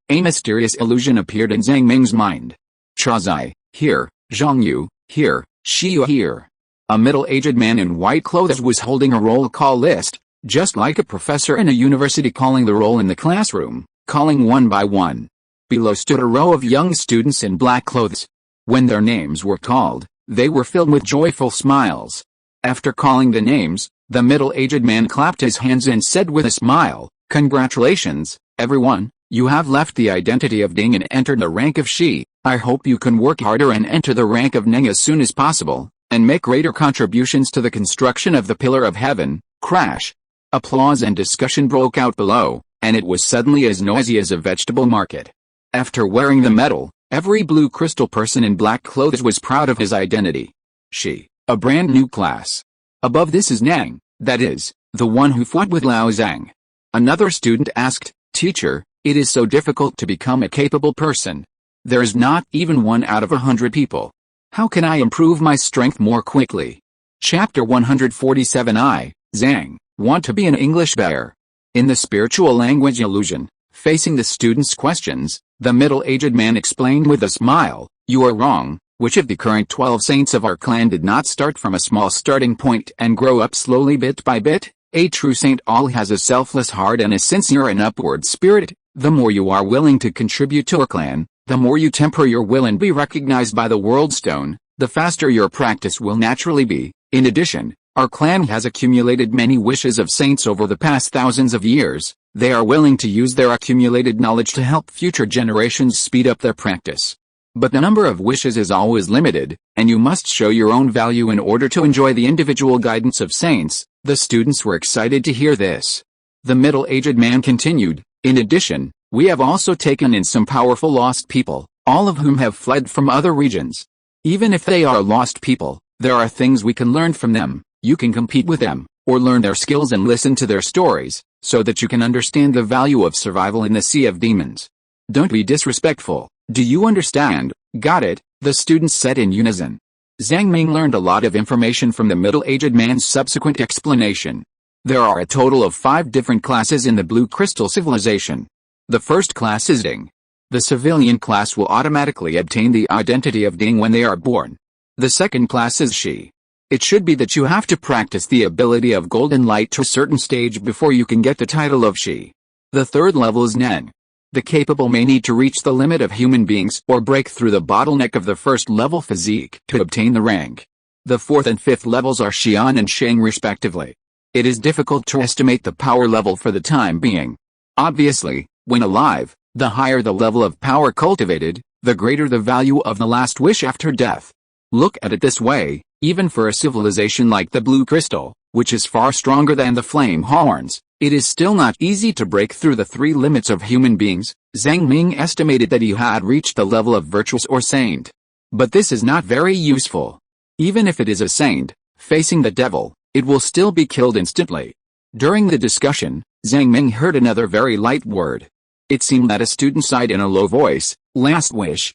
A mysterious illusion appeared in Zhang Ming's mind. Chazai, here, Zhangyu, here, Shiyu here. A middle-aged man in white clothes was holding a roll call list, just like a professor in a university calling the roll in the classroom, calling one by one. Below stood a row of young students in black clothes. When their names were called, they were filled with joyful smiles. After calling the names, the middle-aged man clapped his hands and said with a smile, "Congratulations, everyone, you have left the identity of Ding and entered the rank of Shi. I hope you can work harder and enter the rank of Neng as soon as possible, and make greater contributions to the construction of the Pillar of Heaven." Crash! Applause and discussion broke out below, and it was suddenly as noisy as a vegetable market. After wearing the medal, every blue crystal person in black clothes was proud of his identity. Shi, a brand new class. Above this is Nang, that is, the one who fought with Lao Zhang. Another student asked, "Teacher, it is so difficult to become a capable person. There is not even 1 out of 100 people. How can I improve my strength more quickly?" Chapter 147 I, Zhang, want to be an English bear. In the spiritual language illusion, facing the students' questions, the middle-aged man explained with a smile, "You are wrong. Which of the current 12 saints of our clan did not start from a small starting point and grow up slowly bit by bit? A true saint all has a selfless heart and a sincere and upward spirit. The more you are willing to contribute to our clan, the more you temper your will and be recognized by the world stone, the faster your practice will naturally be. In addition, our clan has accumulated many wishes of saints over the past thousands of years. They are willing to use their accumulated knowledge to help future generations speed up their practice. But the number of wishes is always limited, and you must show your own value in order to enjoy the individual guidance of saints." The students were excited to hear this. The middle-aged man continued, "In addition, we have also taken in some powerful lost people, all of whom have fled from other regions. Even if they are lost people, there are things we can learn from them. You can compete with them, or learn their skills and listen to their stories, so that you can understand the value of survival in the sea of demons. Don't be disrespectful. Do you understand?" "Got it," the students said in unison. Zhang Ming learned a lot of information from the middle-aged man's subsequent explanation. There are a total of 5 different classes in the Blue Crystal Civilization. The first class is Ding. The civilian class will automatically obtain the identity of Ding when they are born. The second class is Shi. It should be that you have to practice the ability of golden light to a certain stage before you can get the title of Shi. The third level is Nen. The capable may need to reach the limit of human beings or break through the bottleneck of the first level physique to obtain the rank. The fourth and fifth levels are Xian and Sheng respectively. It is difficult to estimate the power level for the time being. Obviously, when alive, the higher the level of power cultivated, the greater the value of the last wish after death. Look at it this way, even for a civilization like the Blue Crystal, which is far stronger than the Flame Horns, it is still not easy to break through the three limits of human beings. Zhang Ming estimated that he had reached the level of virtuous or saint. But this is not very useful. Even if it is a saint, facing the devil, it will still be killed instantly. During the discussion, Zhang Ming heard another very light word. It seemed that a student sighed in a low voice, last wish,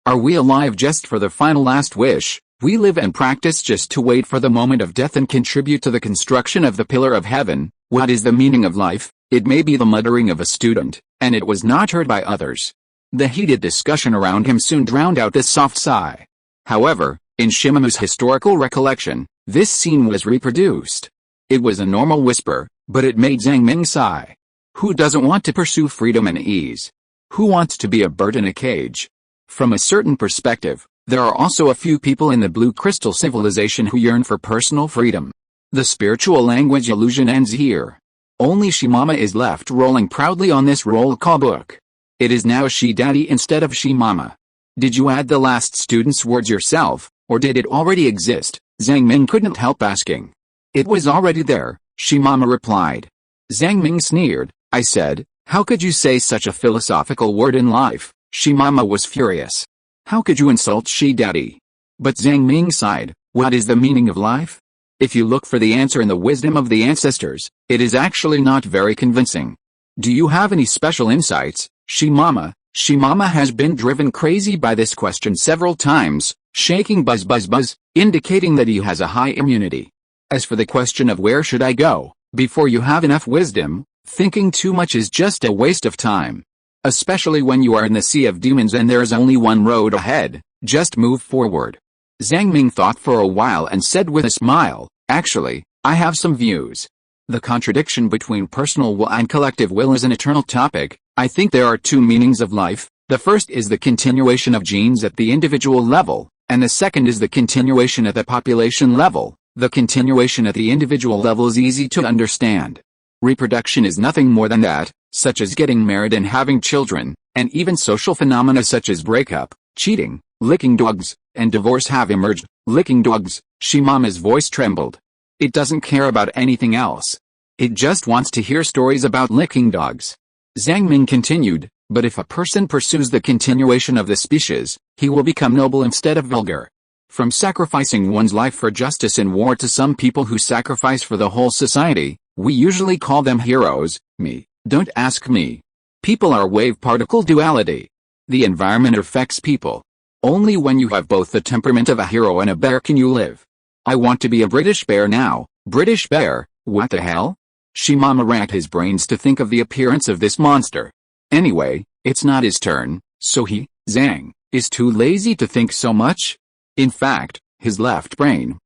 are we alive just for the final last wish? We live and practice just to wait for the moment of death and contribute to the construction of the pillar of heaven. What is the meaning of life? It may be the muttering of a student, and it was not heard by others. The heated discussion around him soon drowned out this soft sigh. However, in Shimamu's historical recollection, this scene was reproduced. It was a normal whisper, but it made Zhang Ming sigh. Who doesn't want to pursue freedom and ease? Who wants to be a bird in a cage? From a certain perspective, there are also a few people in the Blue Crystal civilization who yearn for personal freedom. The spiritual language illusion ends here. Only Shimama is left rolling proudly on this roll call book. It is now She Daddy instead of Shimama. Did you add the last student's words yourself, or did it already exist? Zhang Ming couldn't help asking. It was already there, Shimama replied. Zhang Ming sneered. I said, how could you say such a philosophical word in life? Shimama was furious. How could you insult She Daddy? But Zhang Ming sighed. What is the meaning of life? If you look for the answer in the wisdom of the ancestors, it is actually not very convincing. Do you have any special insights, Shimama? Shimama has been driven crazy by this question several times, shaking buzz, indicating that he has a high immunity. As for the question of where should I go, before you have enough wisdom, thinking too much is just a waste of time. Especially when you are in the sea of demons and there is only one road ahead, just move forward. Zhang Ming thought for a while and said with a smile, actually, I have some views. The contradiction between personal will and collective will is an eternal topic. I think there are two meanings of life. The first is the continuation of genes at the individual level, and the second is the continuation at the population level. The continuation at the individual level is easy to understand. Reproduction is nothing more than that, such as getting married and having children, and even social phenomena such as breakup, cheating, licking dogs, and divorce have emerged. Licking dogs, Shimama's voice trembled. It doesn't care about anything else. It just wants to hear stories about licking dogs. Zhang Ming continued, but if a person pursues the continuation of the species, he will become noble instead of vulgar. From sacrificing one's life for justice in war to some people who sacrifice for the whole society, we usually call them heroes. Don't ask me. People are wave-particle duality. The environment affects people. Only when you have both the temperament of a hero and a bear can you live. I want to be a British bear now. British bear, what the hell? Shimama racked his brains to think of the appearance of this monster. Anyway, it's not his turn, so he, Zhang, is too lazy to think so much. In fact, his left brain,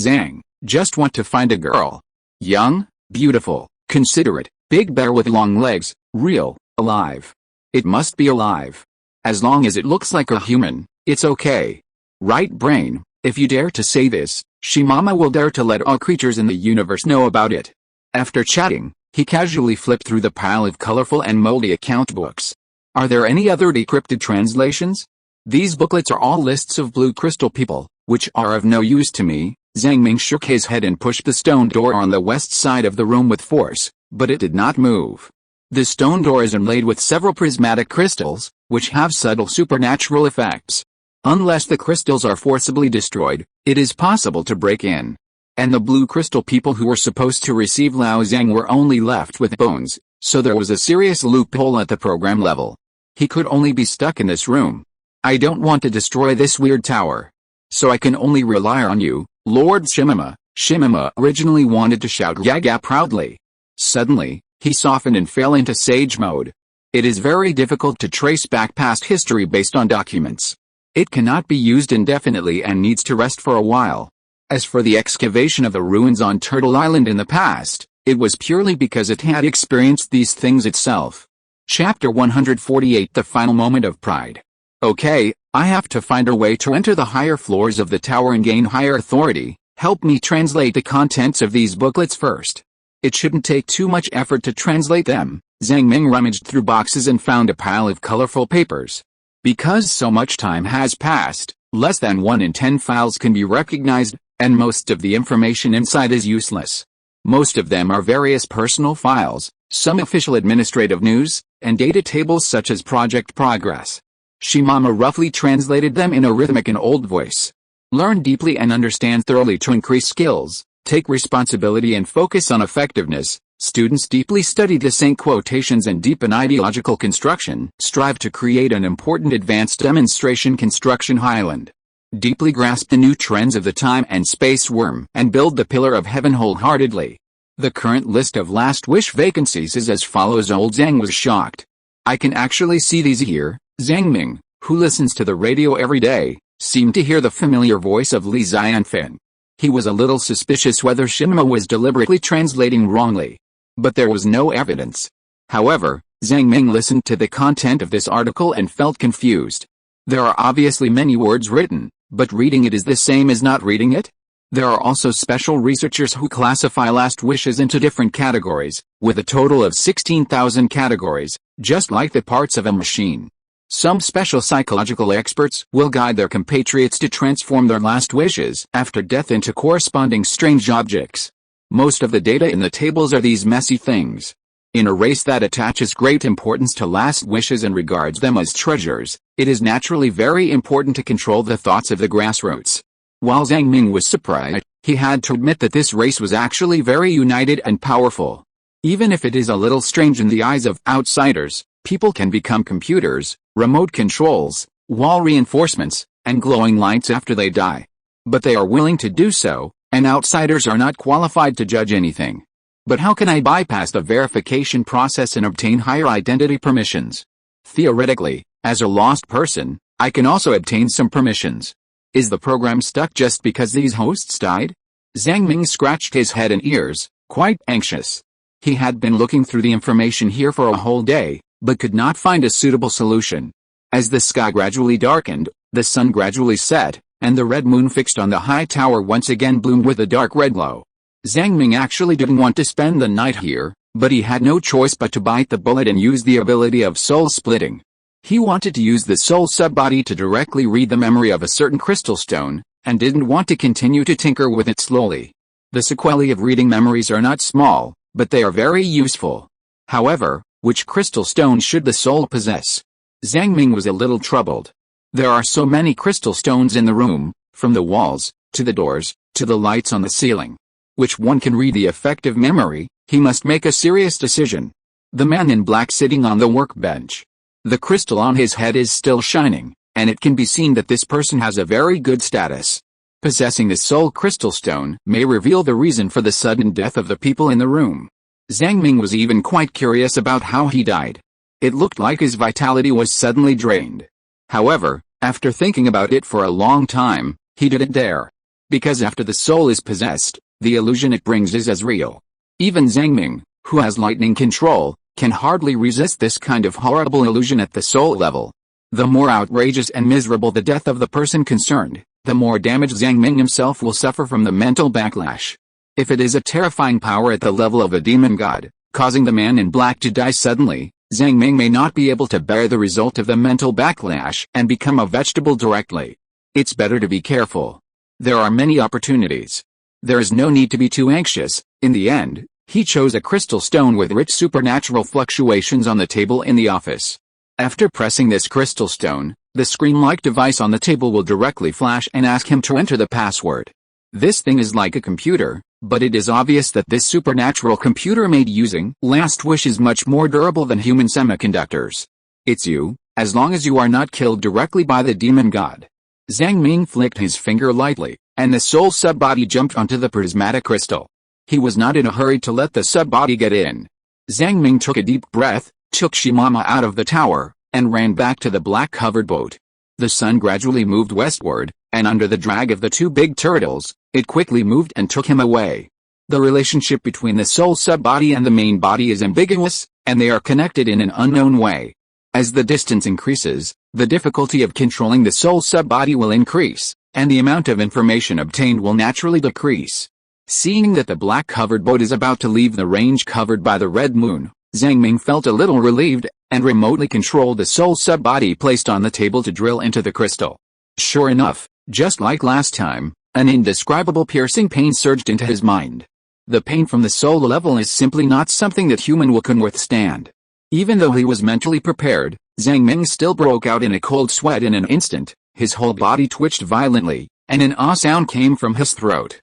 Zhang, just want to find a girl. Young, beautiful, considerate, big bear with long legs, real, alive. It must be alive. As long as it looks like a human, it's okay. Right brain, if you dare to say this, Shimama will dare to let all creatures in the universe know about it. After chatting, he casually flipped through the pile of colorful and moldy account books. Are there any other decrypted translations? These booklets are all lists of Blue Crystal people, which are of no use to me. Zhang Ming shook his head and pushed the stone door on the west side of the room with force, but it did not move. The stone door is inlaid with several prismatic crystals, which have subtle supernatural effects. Unless the crystals are forcibly destroyed, it is possible to break in. And the Blue Crystal people who were supposed to receive Lao Zhang were only left with bones, so there was a serious loophole at the program level. He could only be stuck in this room. I don't want to destroy this weird tower. So I can only rely on you, Lord Shimama. Shimama originally wanted to shout Yaga proudly. Suddenly, he softened and fell into sage mode. It is very difficult to trace back past history based on documents. It cannot be used indefinitely and needs to rest for a while. As for the excavation of the ruins on Turtle Island in the past, it was purely because it had experienced these things itself. Chapter 148 The Final Moment of Pride. Okay, I have to find a way to enter the higher floors of the tower and gain higher authority. Help me translate the contents of these booklets first. It shouldn't take too much effort to translate them. Zhang Ming rummaged through boxes and found a pile of colorful papers. Because so much time has passed, less than 1 in 10 files can be recognized, and most of the information inside is useless. Most of them are various personal files, some official administrative news, and data tables such as project progress. Shimama roughly translated them in a rhythmic and old voice. Learn deeply and understand thoroughly to increase skills, take responsibility and focus on effectiveness. Students deeply study the Saint quotations and deepen ideological construction. Strive to create an important advanced demonstration construction highland. Deeply grasp the new trends of the time and space worm and build the pillar of heaven wholeheartedly. The current list of last wish vacancies is as follows. Old Zhang was shocked. I can actually see these here. Zhang Ming, who listens to the radio every day, seemed to hear the familiar voice of Li Xianfan. He was a little suspicious whether Shinma was deliberately translating wrongly. But there was no evidence. However, Zhang Ming listened to the content of this article and felt confused. There are obviously many words written, but reading it is the same as not reading it. There are also special researchers who classify last wishes into different categories, with a total of 16,000 categories, just like the parts of a machine. Some special psychological experts will guide their compatriots to transform their last wishes after death into corresponding strange objects. Most of the data in the tables are these messy things. In a race that attaches great importance to last wishes and regards them as treasures, it is naturally very important to control the thoughts of the grassroots. While Zhang Ming was surprised, he had to admit that this race was actually very united and powerful. Even if it is a little strange in the eyes of outsiders, people can become computers, remote controls, wall reinforcements, and glowing lights after they die. But they are willing to do so, and outsiders are not qualified to judge anything. But how can I bypass the verification process and obtain higher identity permissions? Theoretically, as a lost person, I can also obtain some permissions. Is the program stuck just because these hosts died? Zhang Ming scratched his head and ears, quite anxious. He had been looking through the information here for a whole day, but could not find a suitable solution. As the sky gradually darkened, the sun gradually set, and the red moon fixed on the high tower once again bloomed with a dark red glow. Zhang Ming actually didn't want to spend the night here, but he had no choice but to bite the bullet and use the ability of soul splitting. He wanted to use the soul subbody to directly read the memory of a certain crystal stone, and didn't want to continue to tinker with it slowly. The sequelae of reading memories are not small, but they are very useful. However, which crystal stone should the soul possess? Zhang Ming was a little troubled. There are so many crystal stones in the room, from the walls, to the doors, to the lights on the ceiling. Which one can read the effective memory? He must make a serious decision. The man in black sitting on the workbench. The crystal on his head is still shining, and it can be seen that this person has a very good status. Possessing the soul crystal stone may reveal the reason for the sudden death of the people in the room. Zhang Ming was even quite curious about how he died. It looked like his vitality was suddenly drained. However, after thinking about it for a long time, he didn't dare. Because after the soul is possessed, the illusion it brings is as real. Even Zhang Ming, who has lightning control, can hardly resist this kind of horrible illusion at the soul level. The more outrageous and miserable the death of the person concerned, the more damage Zhang Ming himself will suffer from the mental backlash. If it is a terrifying power at the level of a demon god, causing the man in black to die suddenly, Zhang Ming may not be able to bear the result of the mental backlash and become a vegetable directly. It's better to be careful. There are many opportunities. There is no need to be too anxious. In the end, he chose a crystal stone with rich supernatural fluctuations on the table in the office. After pressing this crystal stone, the screen-like device on the table will directly flash and ask him to enter the password. This thing is like a computer, but it is obvious that this supernatural computer made using Last Wish is much more durable than human semiconductors. It's you, as long as you are not killed directly by the demon god. Zhang Ming flicked his finger lightly, and the soul subbody jumped onto the prismatic crystal. He was not in a hurry to let the subbody get in. Zhang Ming took a deep breath, took Shimama out of the tower, and ran back to the black-covered boat. The sun gradually moved westward, and under the drag of the two big turtles, it quickly moved and took him away. The relationship between the soul subbody and the main body is ambiguous, and they are connected in an unknown way. As the distance increases, the difficulty of controlling the soul subbody will increase, and the amount of information obtained will naturally decrease. Seeing that the black-covered boat is about to leave the range covered by the red moon, Zhang Ming felt a little relieved, and remotely controlled the soul subbody placed on the table to drill into the crystal. Sure enough, just like last time, an indescribable piercing pain surged into his mind. The pain from the soul level is simply not something that human will can withstand. Even though he was mentally prepared, Zhang Ming still broke out in a cold sweat in an instant. His whole body twitched violently, and an ah sound came from his throat.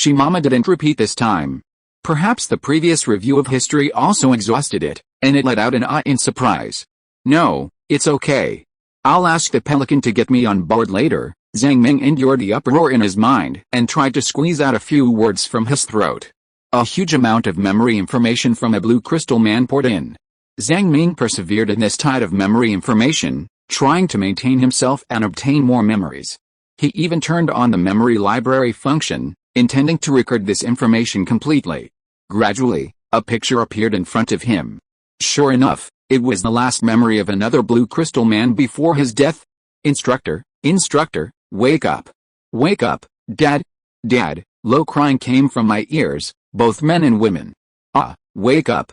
Mama didn't repeat this time. Perhaps the previous review of history also exhausted it, and it let out an ah in surprise. No, it's okay. I'll ask the pelican to get me on board later. Zhang Ming endured the uproar in his mind and tried to squeeze out a few words from his throat. A huge amount of memory information from a blue crystal man poured in. Zhang Ming persevered in this tide of memory information, trying to maintain himself and obtain more memories. He even turned on the memory library function, intending to record this information completely. Gradually, a picture appeared in front of him. Sure enough, it was the last memory of another blue crystal man before his death. Instructor, wake up. Wake up, Dad. Dad, low crying came from my ears, both men and women. Wake up,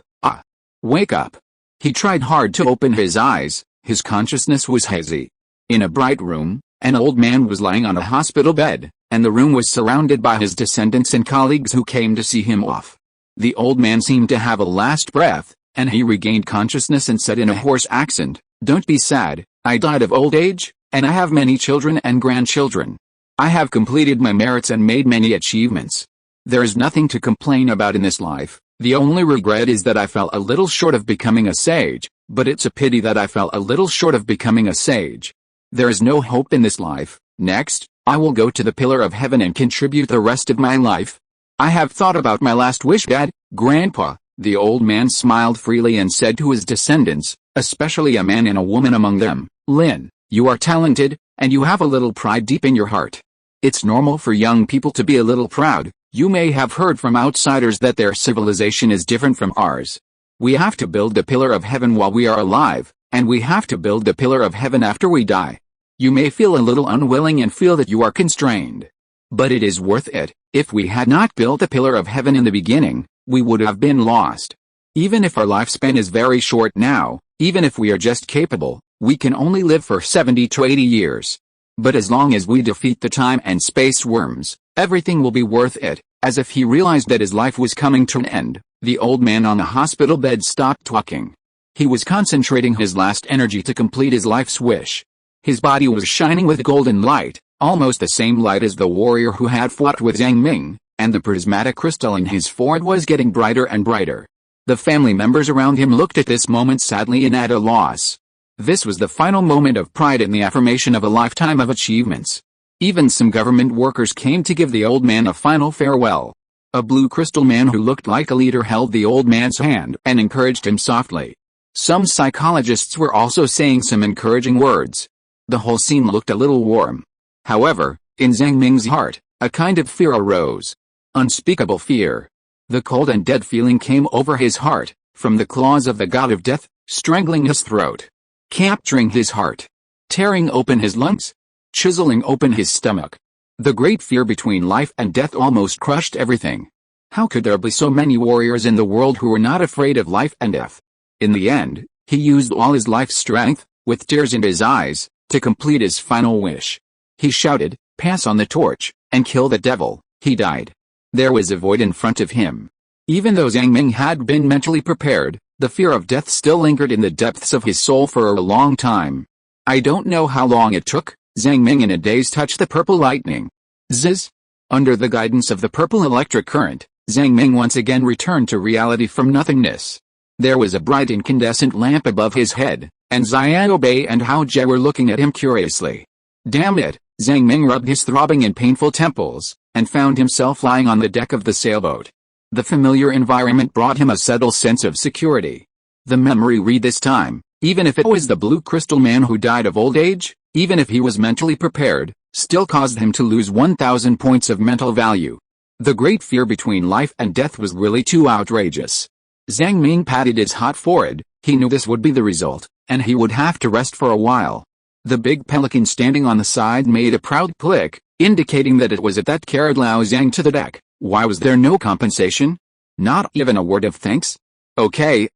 wake up. He tried hard to open his eyes, his consciousness was hazy. In a bright room, an old man was lying on a hospital bed, and the room was surrounded by his descendants and colleagues who came to see him off. The old man seemed to have a last breath, and he regained consciousness and said in a hoarse accent, "Don't be sad, I died of old age, and I have many children and grandchildren. I have completed my merits and made many achievements. There is nothing to complain about in this life. The only regret is that I fell a little short of becoming a sage, but it's a pity that I fell a little short of becoming a sage. There is no hope in this life. Next, I will go to the pillar of heaven and contribute the rest of my life. I have thought about my last wish, Dad, Grandpa." The old man smiled freely and said to his descendants, especially a man and a woman among them, "Lin, you are talented, and you have a little pride deep in your heart. It's normal for young people to be a little proud. You may have heard from outsiders that their civilization is different from ours. We have to build the pillar of heaven while we are alive, and we have to build the pillar of heaven after we die. You may feel a little unwilling and feel that you are constrained. But it is worth it. If we had not built the pillar of heaven in the beginning, we would have been lost. Even if our lifespan is very short now, even if we are just capable, we can only live for 70 to 80 years. But as long as we defeat the time and space worms, everything will be worth it." As if he realized that his life was coming to an end, the old man on the hospital bed stopped talking. He was concentrating his last energy to complete his life's wish. His body was shining with golden light, almost the same light as the warrior who had fought with Zhang Ming, and the prismatic crystal in his forehead was getting brighter and brighter. The family members around him looked at this moment sadly and at a loss. This was the final moment of pride in the affirmation of a lifetime of achievements. Even some government workers came to give the old man a final farewell. A blue crystal man who looked like a leader held the old man's hand and encouraged him softly. Some psychologists were also saying some encouraging words. The whole scene looked a little warm. However, in Zhang Ming's heart, a kind of fear arose. Unspeakable fear. The cold and dead feeling came over his heart, from the claws of the god of death, strangling his throat, capturing his heart, tearing open his lungs, chiseling open his stomach. The great fear between life and death almost crushed everything. How could there be so many warriors in the world who were not afraid of life and death? In the end, he used all his life's strength, with tears in his eyes, to complete his final wish. He shouted, "Pass on the torch, and kill the devil." He died. There was a void in front of him. Even though Zhang Ming had been mentally prepared, the fear of death still lingered in the depths of his soul for a long time. I don't know how long it took. Zhang Ming in a daze touched the purple lightning. Zzz! Under the guidance of the purple electric current, Zhang Ming once again returned to reality from nothingness. There was a bright incandescent lamp above his head, and Xiaobei and Hao Jie were looking at him curiously. Damn it! Zhang Ming rubbed his throbbing and painful temples, and found himself lying on the deck of the sailboat. The familiar environment brought him a subtle sense of security. The memory read this time, even if it was the blue crystal man who died of old age, even if he was mentally prepared, still caused him to lose 1,000 points of mental value. The great fear between life and death was really too outrageous. Zhang Ming patted his hot forehead. He knew this would be the result, and he would have to rest for a while. The big pelican standing on the side made a proud click, indicating that it was it that carried Lao Zhang to the deck. Why was there no compensation? Not even a word of thanks? Okay,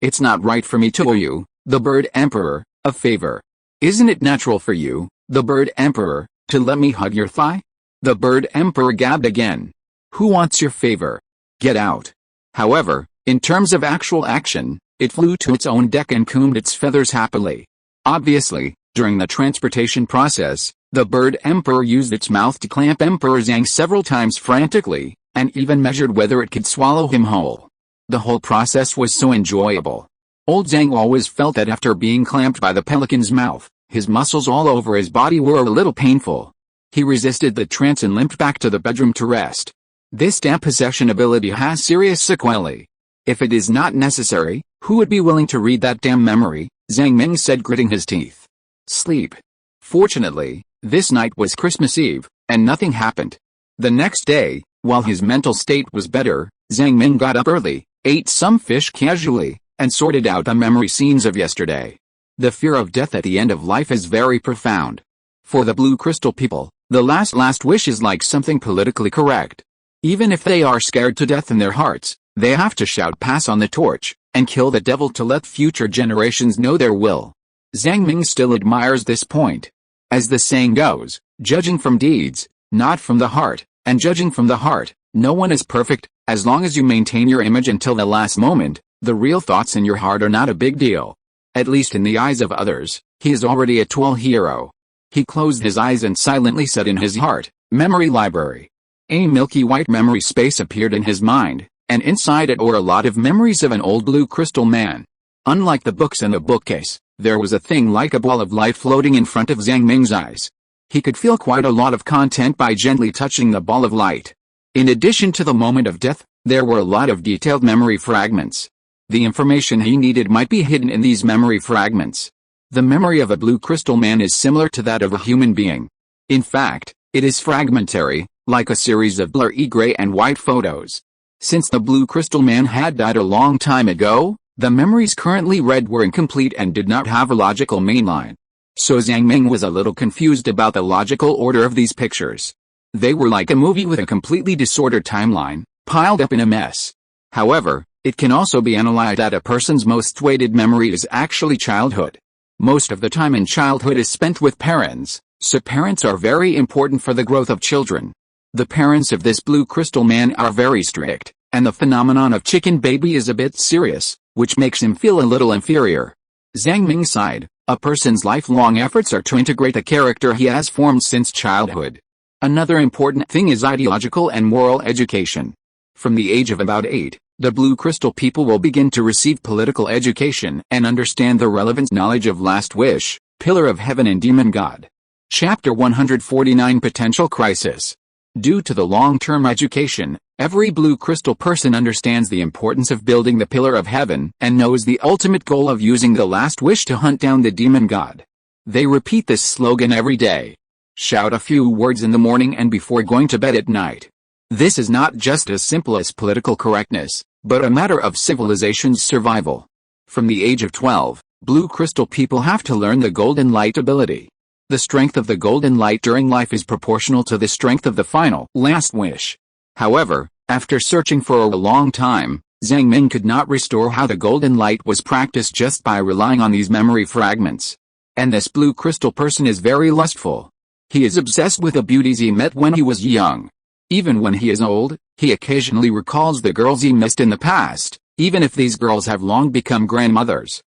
it's not right for me to owe you, the Bird Emperor, a favor. Isn't it natural for you, the Bird Emperor, to let me hug your thigh? The Bird Emperor gabbed again. Who wants your favor? Get out. However, in terms of actual action, it flew to its own deck and combed its feathers happily. Obviously, during the transportation process, the Bird Emperor used its mouth to clamp Emperor Zhang several times frantically, and even measured whether it could swallow him whole. The whole process was so enjoyable. Old Zhang always felt that after being clamped by the pelican's mouth, his muscles all over his body were a little painful. He resisted the trance and limped back to the bedroom to rest. This damn possession ability has serious sequelae. If it is not necessary, who would be willing to read that damn memory? Zhang Ming said, gritting his teeth. Sleep. Fortunately, this night was Christmas Eve, and nothing happened. The next day, while his mental state was better, Zhang Ming got up early, ate some fish casually, and sorted out the memory scenes of yesterday. The fear of death at the end of life is very profound. For the Blue Crystal people, the last wish is like something politically correct. Even if they are scared to death in their hearts, they have to shout pass on the torch, and kill the devil to let future generations know their will. Zhang Ming still admires this point. As the saying goes, judging from deeds, not from the heart, and judging from the heart, no one is perfect. As long as you maintain your image until the last moment, the real thoughts in your heart are not a big deal. At least in the eyes of others, he is already a tall hero. He closed his eyes and silently said in his heart, memory library. A milky white memory space appeared in his mind, and inside it were a lot of memories of an old blue crystal man. Unlike the books in the bookcase, there was a thing like a ball of light floating in front of Zhang Ming's eyes. He could feel quite a lot of content by gently touching the ball of light. In addition to the moment of death, there were a lot of detailed memory fragments. The information he needed might be hidden in these memory fragments. The memory of a blue crystal man is similar to that of a human being. In fact, it is fragmentary, like a series of blurry gray and white photos. Since the blue crystal man had died a long time ago, the memories currently read were incomplete and did not have a logical mainline. So Zhang Ming was a little confused about the logical order of these pictures. They were like a movie with a completely disordered timeline, piled up in a mess. However, it can also be analyzed that a person's most weighted memory is actually childhood. Most of the time in childhood is spent with parents, so parents are very important for the growth of children. The parents of this blue crystal man are very strict, and the phenomenon of chicken baby is a bit serious, which makes him feel a little inferior. Zhang Ming sighed. A person's lifelong efforts are to integrate the character he has formed since childhood. Another important thing is ideological and moral education. From the age of about 8, the Blue Crystal people will begin to receive political education and understand the relevant knowledge of Last Wish, Pillar of Heaven and Demon God. Chapter 149 Potential Crisis. Due to the long-term education, every Blue Crystal person understands the importance of building the Pillar of Heaven and knows the ultimate goal of using the Last Wish to hunt down the Demon God. They repeat this slogan every day. Shout a few words in the morning and before going to bed at night. This is not just as simple as political correctness, but a matter of civilization's survival. From the age of 12, Blue Crystal people have to learn the Golden Light ability. The strength of the Golden Light during life is proportional to the strength of the final Last Wish. However, after searching for a long time, Zhang Ming could not restore how the Golden Light was practiced just by relying on these memory fragments. And this Blue Crystal person is very lustful. He is obsessed with the beauties he met when he was young. Even when he is old, he occasionally recalls the girls he missed in the past, even if these girls have long become grandmothers.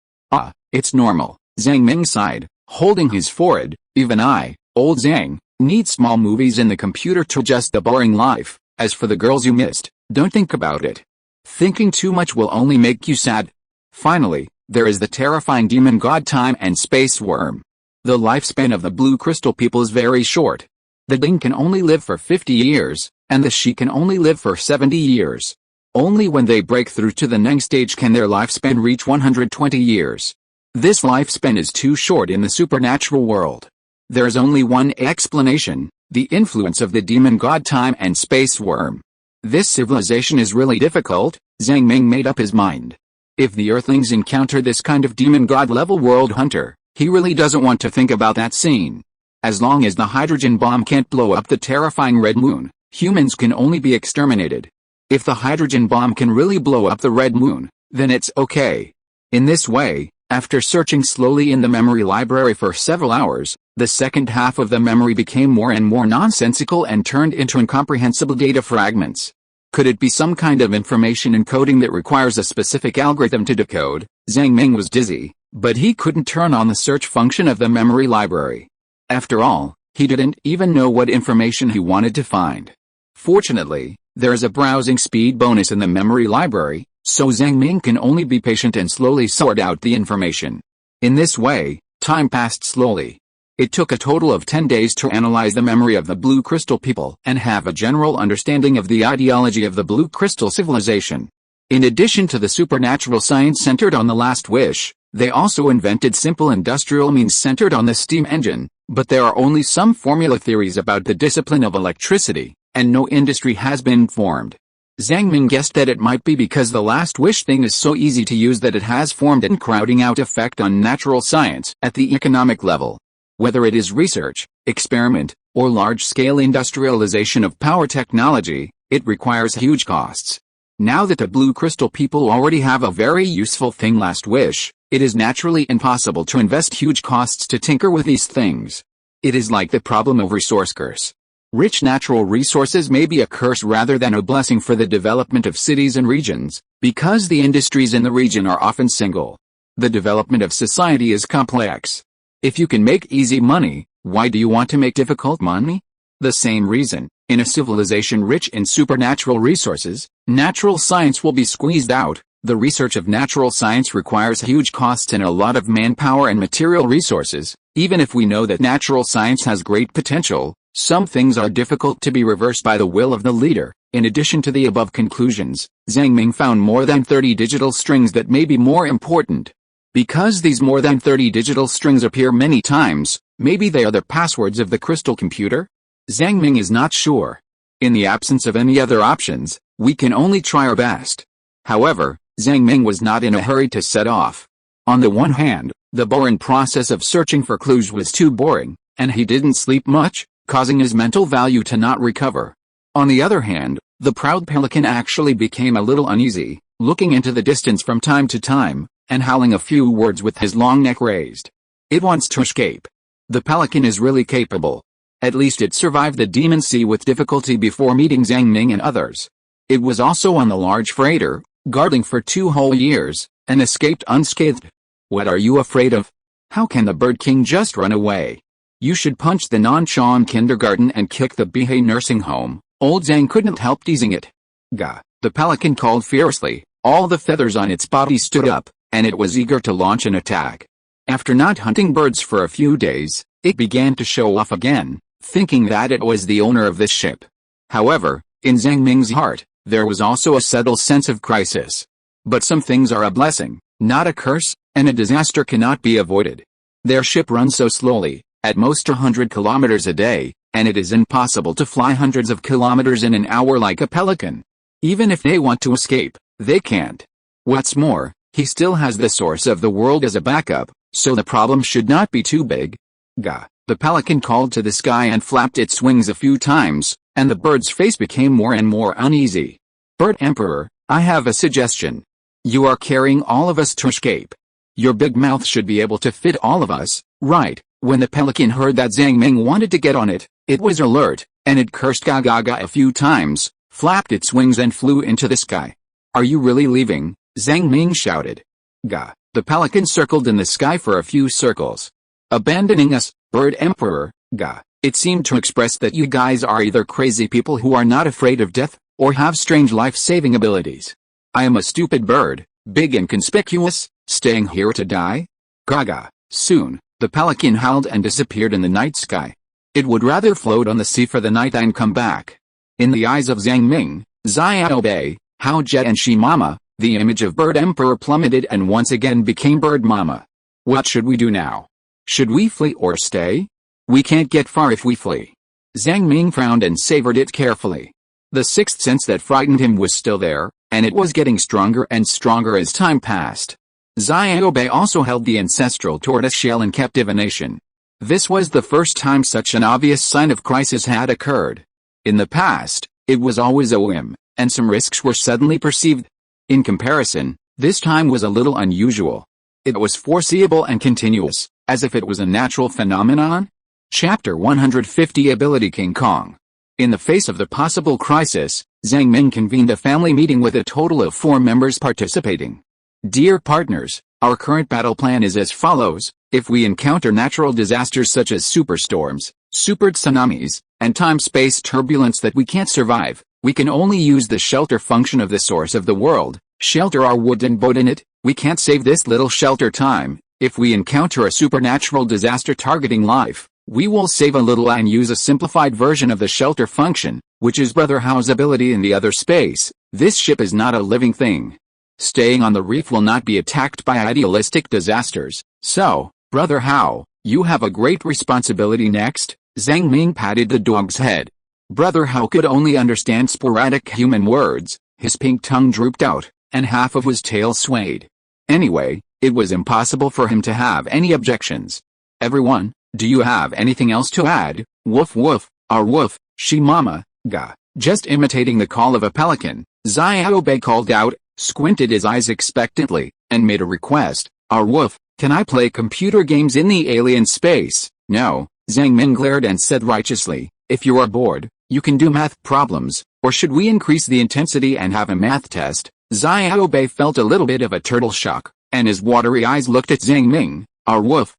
It's normal, Zhang Ming sighed, holding his forehead. Even I, old Zhang, need small movies in the computer to adjust the boring life. As for the girls you missed, don't think about it. Thinking too much will only make you sad. Finally, there is the terrifying demon god time and space worm. The lifespan of the Blue Crystal people is very short. The Ding can only live for 50 years, and the Shi can only live for 70 years. Only when they break through to the next stage can their lifespan reach 120 years. This lifespan is too short in the supernatural world. There's only one explanation: the influence of the demon god time and space worm. This civilization is really difficult. Zhang Ming made up his mind. If the Earthlings encounter this kind of demon god level world hunter, he really doesn't want to think about that scene. As long as the hydrogen bomb can't blow up the terrifying red moon, humans can only be exterminated. If the hydrogen bomb can really blow up the red moon, then it's okay. In this way, after searching slowly in the memory library for several hours, the second half of the memory became more and more nonsensical and turned into incomprehensible data fragments. Could it be some kind of information encoding that requires a specific algorithm to decode? Zhang Ming was dizzy, but he couldn't turn on the search function of the memory library. After all, he didn't even know what information he wanted to find. Fortunately, there is a browsing speed bonus in the memory library, so Zhang Ming can only be patient and slowly sort out the information. In this way, time passed slowly. It took a total of 10 days to analyze the memory of the Blue Crystal people and have a general understanding of the ideology of the Blue Crystal civilization. In addition to the supernatural science centered on the last wish, they also invented simple industrial means centered on the steam engine, but there are only some formula theories about the discipline of electricity, and no industry has been formed. Zhang Ming guessed that it might be because the last wish thing is so easy to use that it has formed an crowding out effect on natural science at the economic level. Whether it is research, experiment, or large-scale industrialization of power technology, it requires huge costs. Now that the Blue Crystal people already have a very useful thing, last wish, it is naturally impossible to invest huge costs to tinker with these things. It is like the problem of resource curse. Rich natural resources may be a curse rather than a blessing for the development of cities and regions, because the industries in the region are often single. The development of society is complex. If you can make easy money, why do you want to make difficult money? The same reason, in a civilization rich in supernatural resources, natural science will be squeezed out. The research of natural science requires huge costs and a lot of manpower and material resources. Even if we know that natural science has great potential, some things are difficult to be reversed by the will of the leader. In addition to the above conclusions, Zhang Ming found more than 30 digital strings that may be more important. Because these more than 30 digital strings appear many times, maybe they are the passwords of the crystal computer? Zhang Ming is not sure. In the absence of any other options, we can only try our best. However, Zhang Ming was not in a hurry to set off. On the one hand, the boring process of searching for clues was too boring, and he didn't sleep much, causing his mental value to not recover. On the other hand, the proud pelican actually became a little uneasy, looking into the distance from time to time, and howling a few words with his long neck raised. It wants to escape. The pelican is really capable. At least it survived the demon sea with difficulty before meeting Zhang Ming and others. It was also on the large freighter, guarding for 2 whole years, and escaped unscathed. What are you afraid of? How can the Bird King just run away? You should punch the Nanshan kindergarten and kick the Bihei nursing home. Old Zhang couldn't help teasing it. Gah! The pelican called fiercely. All the feathers on its body stood up, and it was eager to launch an attack. After not hunting birds for a few days, it began to show off again, thinking that it was the owner of this ship. However, in Zhang Ming's heart, there was also a subtle sense of crisis. But some things are a blessing, not a curse, and a disaster cannot be avoided. Their ship runs so slowly, at most 100 kilometers a day, and it is impossible to fly hundreds of kilometers in an hour like a pelican. Even if they want to escape, they can't. What's more, he still has the source of the world as a backup, so the problem should not be too big. Gah! The pelican called to the sky and flapped its wings a few times, and the bird's face became more and more uneasy. Bird Emperor, I have a suggestion. You are carrying all of us to escape. Your big mouth should be able to fit all of us, right? When the pelican heard that Zhang Ming wanted to get on it, it was alert, and it cursed Gaga a few times, flapped its wings and flew into the sky. Are you really leaving? Zhang Ming shouted. Gah! The pelican circled in the sky for a few circles. Abandoning us, Bird Emperor? Gah! It seemed to express that you guys are either crazy people who are not afraid of death, or have strange life-saving abilities. I am a stupid bird, big and conspicuous, staying here to die? Gaga! Soon, the pelican howled and disappeared in the night sky. It would rather float on the sea for the night than come back. In the eyes of Zhang Ming, Xiaobei, Hao Jie and Shi Mama, the image of Bird Emperor plummeted and once again became Bird Mama. What should we do now? Should we flee or stay? We can't get far if we flee. Zhang Ming frowned and savored it carefully. The sixth sense that frightened him was still there, and it was getting stronger and stronger as time passed. Xiaobei also held the ancestral tortoise shell and kept divination. This was the first time such an obvious sign of crisis had occurred. In the past, it was always a whim, and some risks were suddenly perceived. In comparison, this time was a little unusual. It was foreseeable and continuous, as if it was a natural phenomenon. Chapter 150 Ability King Kong. In the face of the possible crisis, Zhang Ming convened a family meeting with a total of 4 members participating. Dear partners, our current battle plan is as follows. If we encounter natural disasters such as superstorms, super tsunamis, and time-space turbulence that we can't survive, we can only use the shelter function of the source of the world, shelter our wooden boat in it. We can't save this little shelter time. If we encounter a supernatural disaster targeting life, we will save a little and use a simplified version of the shelter function, which is Brother Hao's ability in the other space. This ship is not a living thing. Staying on the reef will not be attacked by idealistic disasters, so, Brother Hao, you have a great responsibility next. Zhang Ming patted the dog's head. Brother Hao could only understand sporadic human words, his pink tongue drooped out, and half of his tail swayed. Anyway, it was impossible for him to have any objections. Everyone, do you have anything else to add? Woof woof, our woof, she mama, ga. Just imitating the call of a pelican, Xiaobei called out, squinted his eyes expectantly, and made a request. Our woof, can I play computer games in the alien space? No, Zhang Ming glared and said righteously, if you are bored, you can do math problems, or should we increase the intensity and have a math test? Xiaobei felt a little bit of a turtle shock, and his watery eyes looked at Zhang Ming. Our woof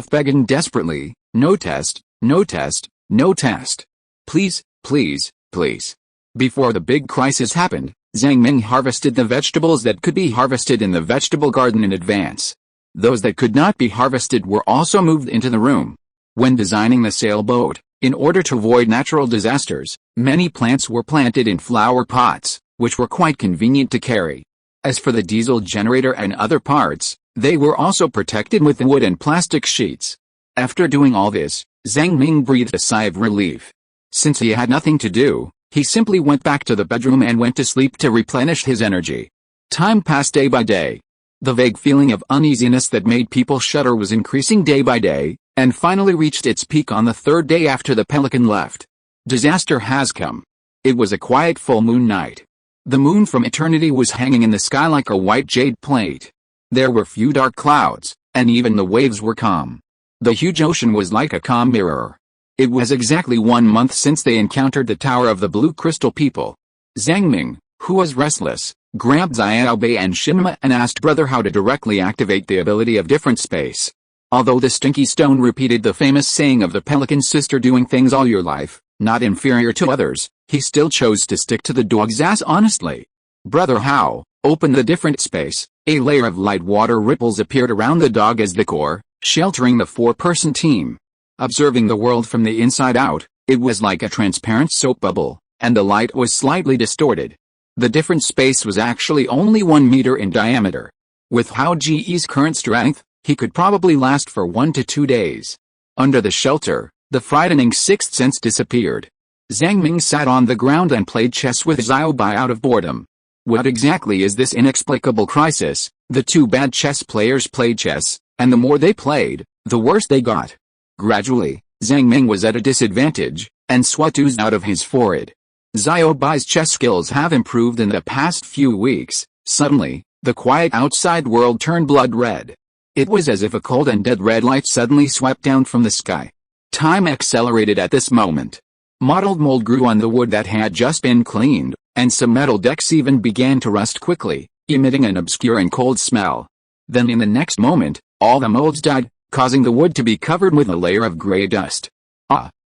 begging desperately, no test, no test, no test. Please, please, please. Before the big crisis happened, Zhang Ming harvested the vegetables that could be harvested in the vegetable garden in advance. Those that could not be harvested were also moved into the room. When designing the sailboat, in order to avoid natural disasters, many plants were planted in flower pots, which were quite convenient to carry. As for the diesel generator and other parts, they were also protected with wood and plastic sheets. After doing all this, Zhang Ming breathed a sigh of relief. Since he had nothing to do, he simply went back to the bedroom and went to sleep to replenish his energy. Time passed day by day. The vague feeling of uneasiness that made people shudder was increasing day by day, and finally reached its peak on the 3rd day after the pelican left. Disaster has come. It was a quiet full moon night. The moon from eternity was hanging in the sky like a white jade plate. There were few dark clouds, and even the waves were calm. The huge ocean was like a calm mirror. It was exactly 1 month since they encountered the Tower of the Blue Crystal People. Zhang Ming, who was restless, grabbed Xiaobei and Shinma and asked Brother Hao to directly activate the ability of different space. Although the Stinky Stone repeated the famous saying of the pelican sister doing things all your life, not inferior to others, he still chose to stick to the dog's ass honestly. Brother Hao, open the different space. A layer of light water ripples appeared around the dog as the core, sheltering the 4-person team. Observing the world from the inside out, it was like a transparent soap bubble, and the light was slightly distorted. The different space was actually only 1 meter in diameter. With Hao Ji's current strength, he could probably last for 1 to 2 days. Under the shelter, the frightening sixth sense disappeared. Zhang Ming sat on the ground and played chess with Xiaobei out of boredom. What exactly is this inexplicable crisis? The 2 bad chess players played chess, and the more they played, the worse they got. Gradually, Zhang Ming was at a disadvantage, and sweat oozed out of his forehead. Xiaobei's chess skills have improved in the past few weeks. Suddenly, the quiet outside world turned blood red. It was as if a cold and dead red light suddenly swept down from the sky. Time accelerated at this moment. Mottled mold grew on the wood that had just been cleaned, and some metal decks even began to rust quickly, emitting an obscure and cold smell. Then in the next moment, all the molds died, causing the wood to be covered with a layer of gray dust.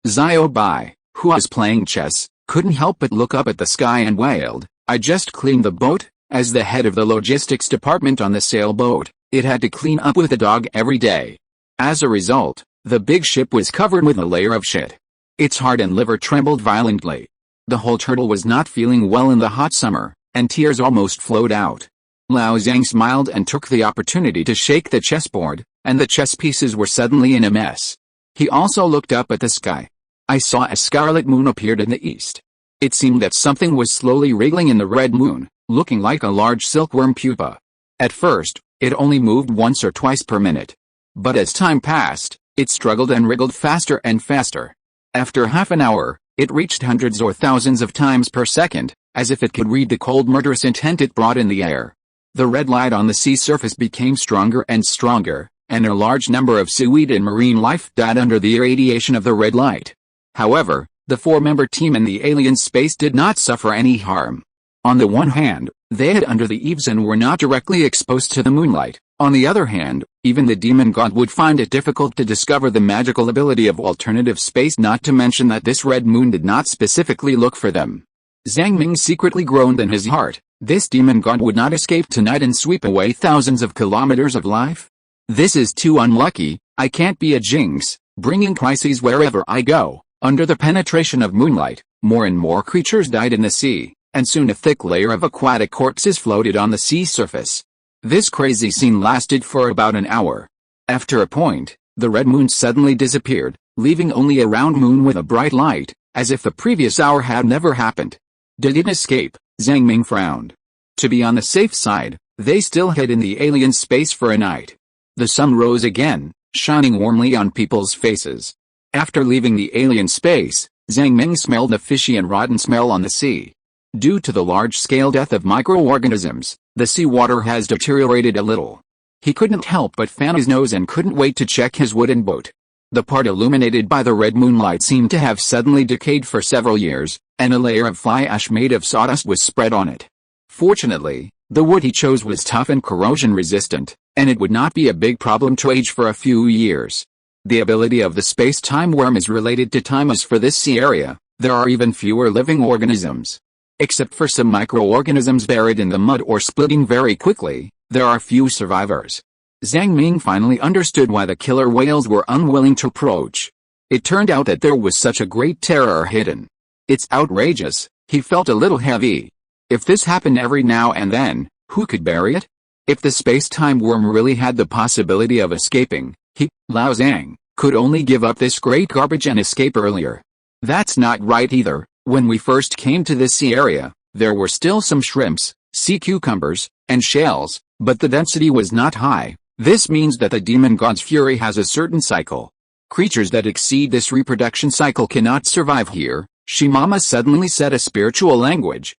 Xiaobei, who was playing chess, couldn't help but look up at the sky and wailed, I just cleaned the boat. As the head of the logistics department on the sailboat, it had to clean up with the dog every day. As a result, the big ship was covered with a layer of shit. Its heart and liver trembled violently. The whole turtle was not feeling well in the hot summer, and tears almost flowed out. Lao Zhang smiled and took the opportunity to shake the chessboard, and the chess pieces were suddenly in a mess. He also looked up at the sky. I saw a scarlet moon appeared in the east. It seemed that something was slowly wriggling in the red moon, looking like a large silkworm pupa. At first, it only moved once or twice per minute. But as time passed, it struggled and wriggled faster and faster. After half an hour, it reached hundreds or thousands of times per second, as if it could read the cold murderous intent it brought in the air. The red light on the sea surface became stronger and stronger, and a large number of seaweed and marine life died under the irradiation of the red light. However, the four-member team in the alien space did not suffer any harm. On the one hand, they hid under the eaves and were not directly exposed to the moonlight. On the other hand, even the demon god would find it difficult to discover the magical ability of alternative space, not to mention that this red moon did not specifically look for them. Zhang Ming secretly groaned in his heart. This demon god would not escape tonight and sweep away thousands of kilometers of life? This is too unlucky. I can't be a jinx, bringing crises wherever I go. Under the penetration of moonlight, more and more creatures died in the sea, and soon a thick layer of aquatic corpses floated on the sea surface. This crazy scene lasted for about an hour. After a point, the red moon suddenly disappeared, leaving only a round moon with a bright light, as if the previous hour had never happened. Did it escape? Zhang Ming frowned. To be on the safe side, they still hid in the alien space for a night. The sun rose again, shining warmly on people's faces. After leaving the alien space, Zhang Ming smelled the fishy and rotten smell on the sea. Due to the large-scale death of microorganisms, the seawater has deteriorated a little. He couldn't help but fan his nose and couldn't wait to check his wooden boat. The part illuminated by the red moonlight seemed to have suddenly decayed for several years, and a layer of fly ash made of sawdust was spread on it. Fortunately, the wood he chose was tough and corrosion-resistant, and it would not be a big problem to age for a few years. The ability of the space-time worm is related to time as for this sea area. There are even fewer living organisms. Except for some microorganisms buried in the mud or splitting very quickly, there are few survivors. Zhang Ming finally understood why the killer whales were unwilling to approach. It turned out that there was such a great terror hidden. It's outrageous. He felt a little heavy. If this happened every now and then, who could bury it? If the space-time worm really had the possibility of escaping, he, Lao Zhang, could only give up this great garbage and escape earlier. That's not right either. When we first came to this sea area, there were still some shrimps, sea cucumbers, and shells, but the density was not high. This means that the demon god's fury has a certain cycle. Creatures that exceed this reproduction cycle cannot survive here. Shimama suddenly said a spiritual language,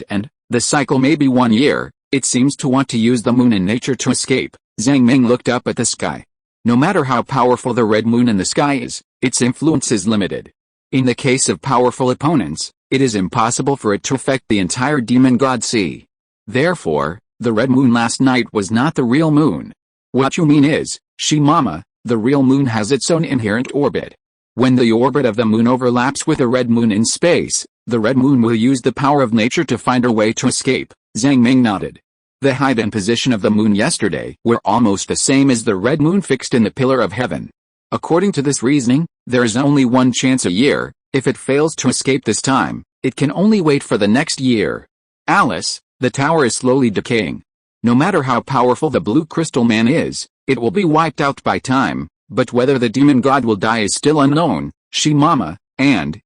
and the cycle may be 1 year. It seems to want to use the moon in nature to escape. Zhang Ming looked up at the sky. No matter how powerful the red moon in the sky is, its influence is limited. In the case of powerful opponents, it is impossible for it to affect the entire demon god sea. Therefore, the red moon last night was not the real moon. What you mean is, Shimama, the real moon has its own inherent orbit. When the orbit of the moon overlaps with a red moon in space, the red moon will use the power of nature to find a way to escape. Zhang Ming nodded. The height and position of the moon yesterday were almost the same as the red moon fixed in the pillar of heaven. According to this reasoning, there is only one chance a year. If it fails to escape this time, it can only wait for the next year. Alice, the tower is slowly decaying. No matter how powerful the blue crystal man is, it will be wiped out by time, but whether the demon god will die is still unknown. Shimama, and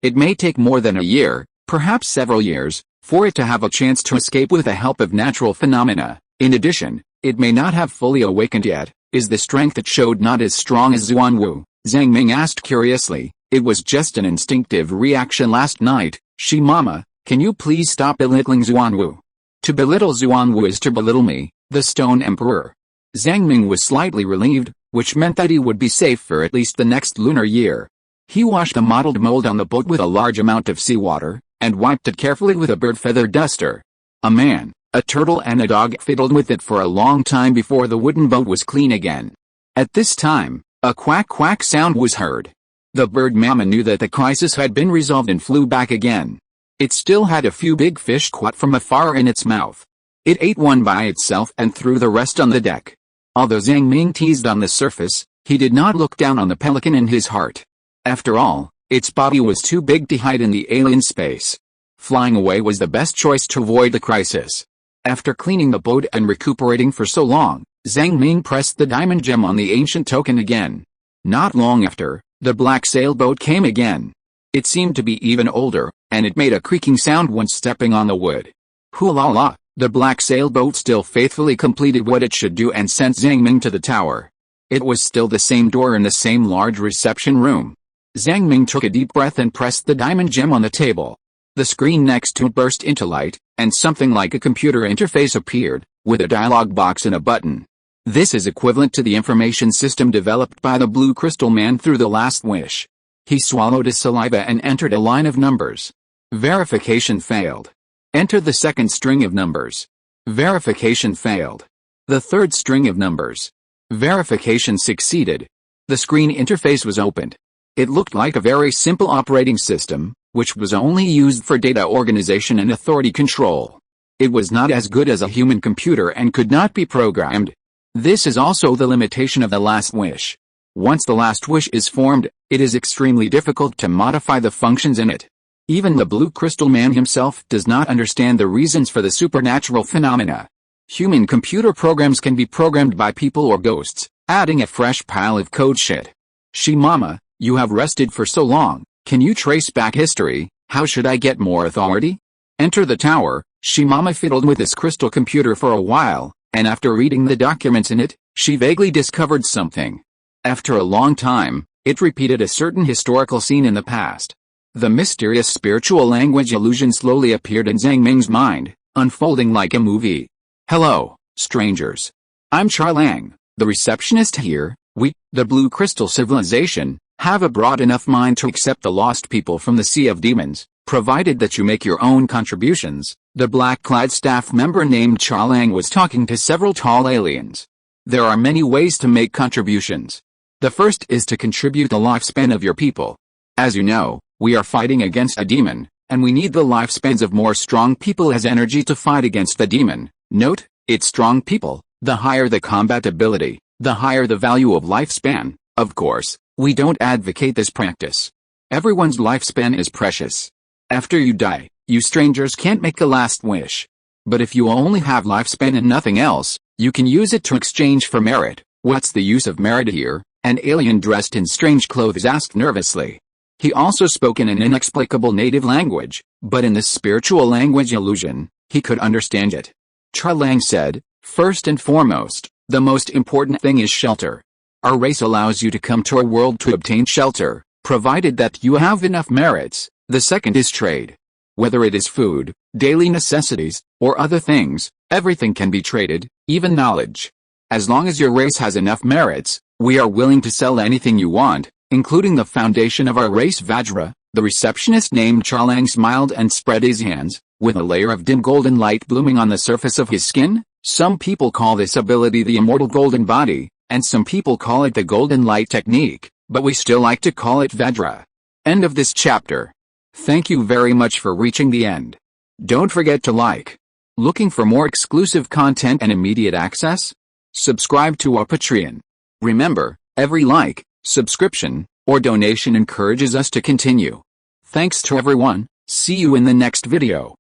it may take more than a year, perhaps several years, for it to have a chance to escape with the help of natural phenomena. In addition, it may not have fully awakened yet. Is the strength it showed not as strong as Xuanwu? Zhang Ming asked curiously. It was just an instinctive reaction last night. Shimama, can you please stop belittling Xuanwu? To belittle Xuanwu is to belittle me, the Stone Emperor. Zhang Ming was slightly relieved, which meant that he would be safe for at least the next lunar year. He washed the mottled mold on the boat with a large amount of seawater, and wiped it carefully with a bird feather duster. A man, a turtle and a dog fiddled with it for a long time before the wooden boat was clean again. At this time, a quack-quack sound was heard. The bird mama knew that the crisis had been resolved and flew back again. It still had a few big fish caught from afar in its mouth. It ate one by itself and threw the rest on the deck. Although Zhang Ming teased on the surface, he did not look down on the pelican in his heart. After all, its body was too big to hide in the alien space. Flying away was the best choice to avoid the crisis. After cleaning the boat and recuperating for so long, Zhang Ming pressed the diamond gem on the ancient token again. Not long after, the black sailboat came again. It seemed to be even older, and it made a creaking sound when stepping on the wood. Hoo-la-la, the black sailboat still faithfully completed what it should do and sent Zhang Ming to the tower. It was still the same door in the same large reception room. Zhang Ming took a deep breath and pressed the diamond gem on the table. The screen next to it burst into light, and something like a computer interface appeared, with a dialog box and a button. This is equivalent to the information system developed by the Blue Crystal Man through The Last Wish. He swallowed his saliva and entered a line of numbers. Verification failed. Enter the second string of numbers. Verification failed. The third string of numbers. Verification succeeded. The screen interface was opened. It looked like a very simple operating system, which was only used for data organization and authority control. It was not as good as a human computer and could not be programmed. This is also the limitation of The Last Wish. Once The Last Wish is formed, it is extremely difficult to modify the functions in it. Even the Blue Crystal Man himself does not understand the reasons for the supernatural phenomena. Human computer programs can be programmed by people or ghosts, adding a fresh pile of code shit. Shimama, you have rested for so long, can you trace back history? How should I get more authority? Enter the tower. Shimama fiddled with his crystal computer for a while, and after reading the documents in it, she vaguely discovered something. After a long time, it repeated a certain historical scene in the past. The mysterious spiritual language illusion slowly appeared in Zhang Ming's mind, unfolding like a movie. Hello, strangers. I'm Charlang, the receptionist here. We, the Blue Crystal Civilization, have a broad enough mind to accept the lost people from the Sea of Demons, provided that you make your own contributions. The black-clad staff member named Charlang was talking to several tall aliens. There are many ways to make contributions. The first is to contribute the lifespan of your people. As you know, we are fighting against a demon, and we need the lifespans of more strong people as energy to fight against the demon. Note, it's strong people. The higher the combat ability, the higher the value of lifespan. Of course, we don't advocate this practice. Everyone's lifespan is precious. After you die, you strangers can't make a last wish. But if you only have lifespan and nothing else, you can use it to exchange for merit. What's the use of merit here? An alien dressed in strange clothes asked nervously. He also spoke in an inexplicable native language, but in this spiritual language illusion, he could understand it. Charlang said, first and foremost, the most important thing is shelter. Our race allows you to come to our world to obtain shelter, provided that you have enough merits. The second is trade. Whether it is food, daily necessities, or other things, everything can be traded, even knowledge. As long as your race has enough merits, we are willing to sell anything you want, including the foundation of our race Vajra. The receptionist named Charlang smiled and spread his hands, with a layer of dim golden light blooming on the surface of his skin. Some people call this ability the immortal golden body, and some people call it the golden light technique, but we still like to call it Vajra. End of this chapter. Thank you very much for reaching the end. Don't forget to like. Looking for more exclusive content and immediate access? Subscribe to our Patreon. Remember, every like, subscription, or donation encourages us to continue. Thanks to everyone. See you in the next video.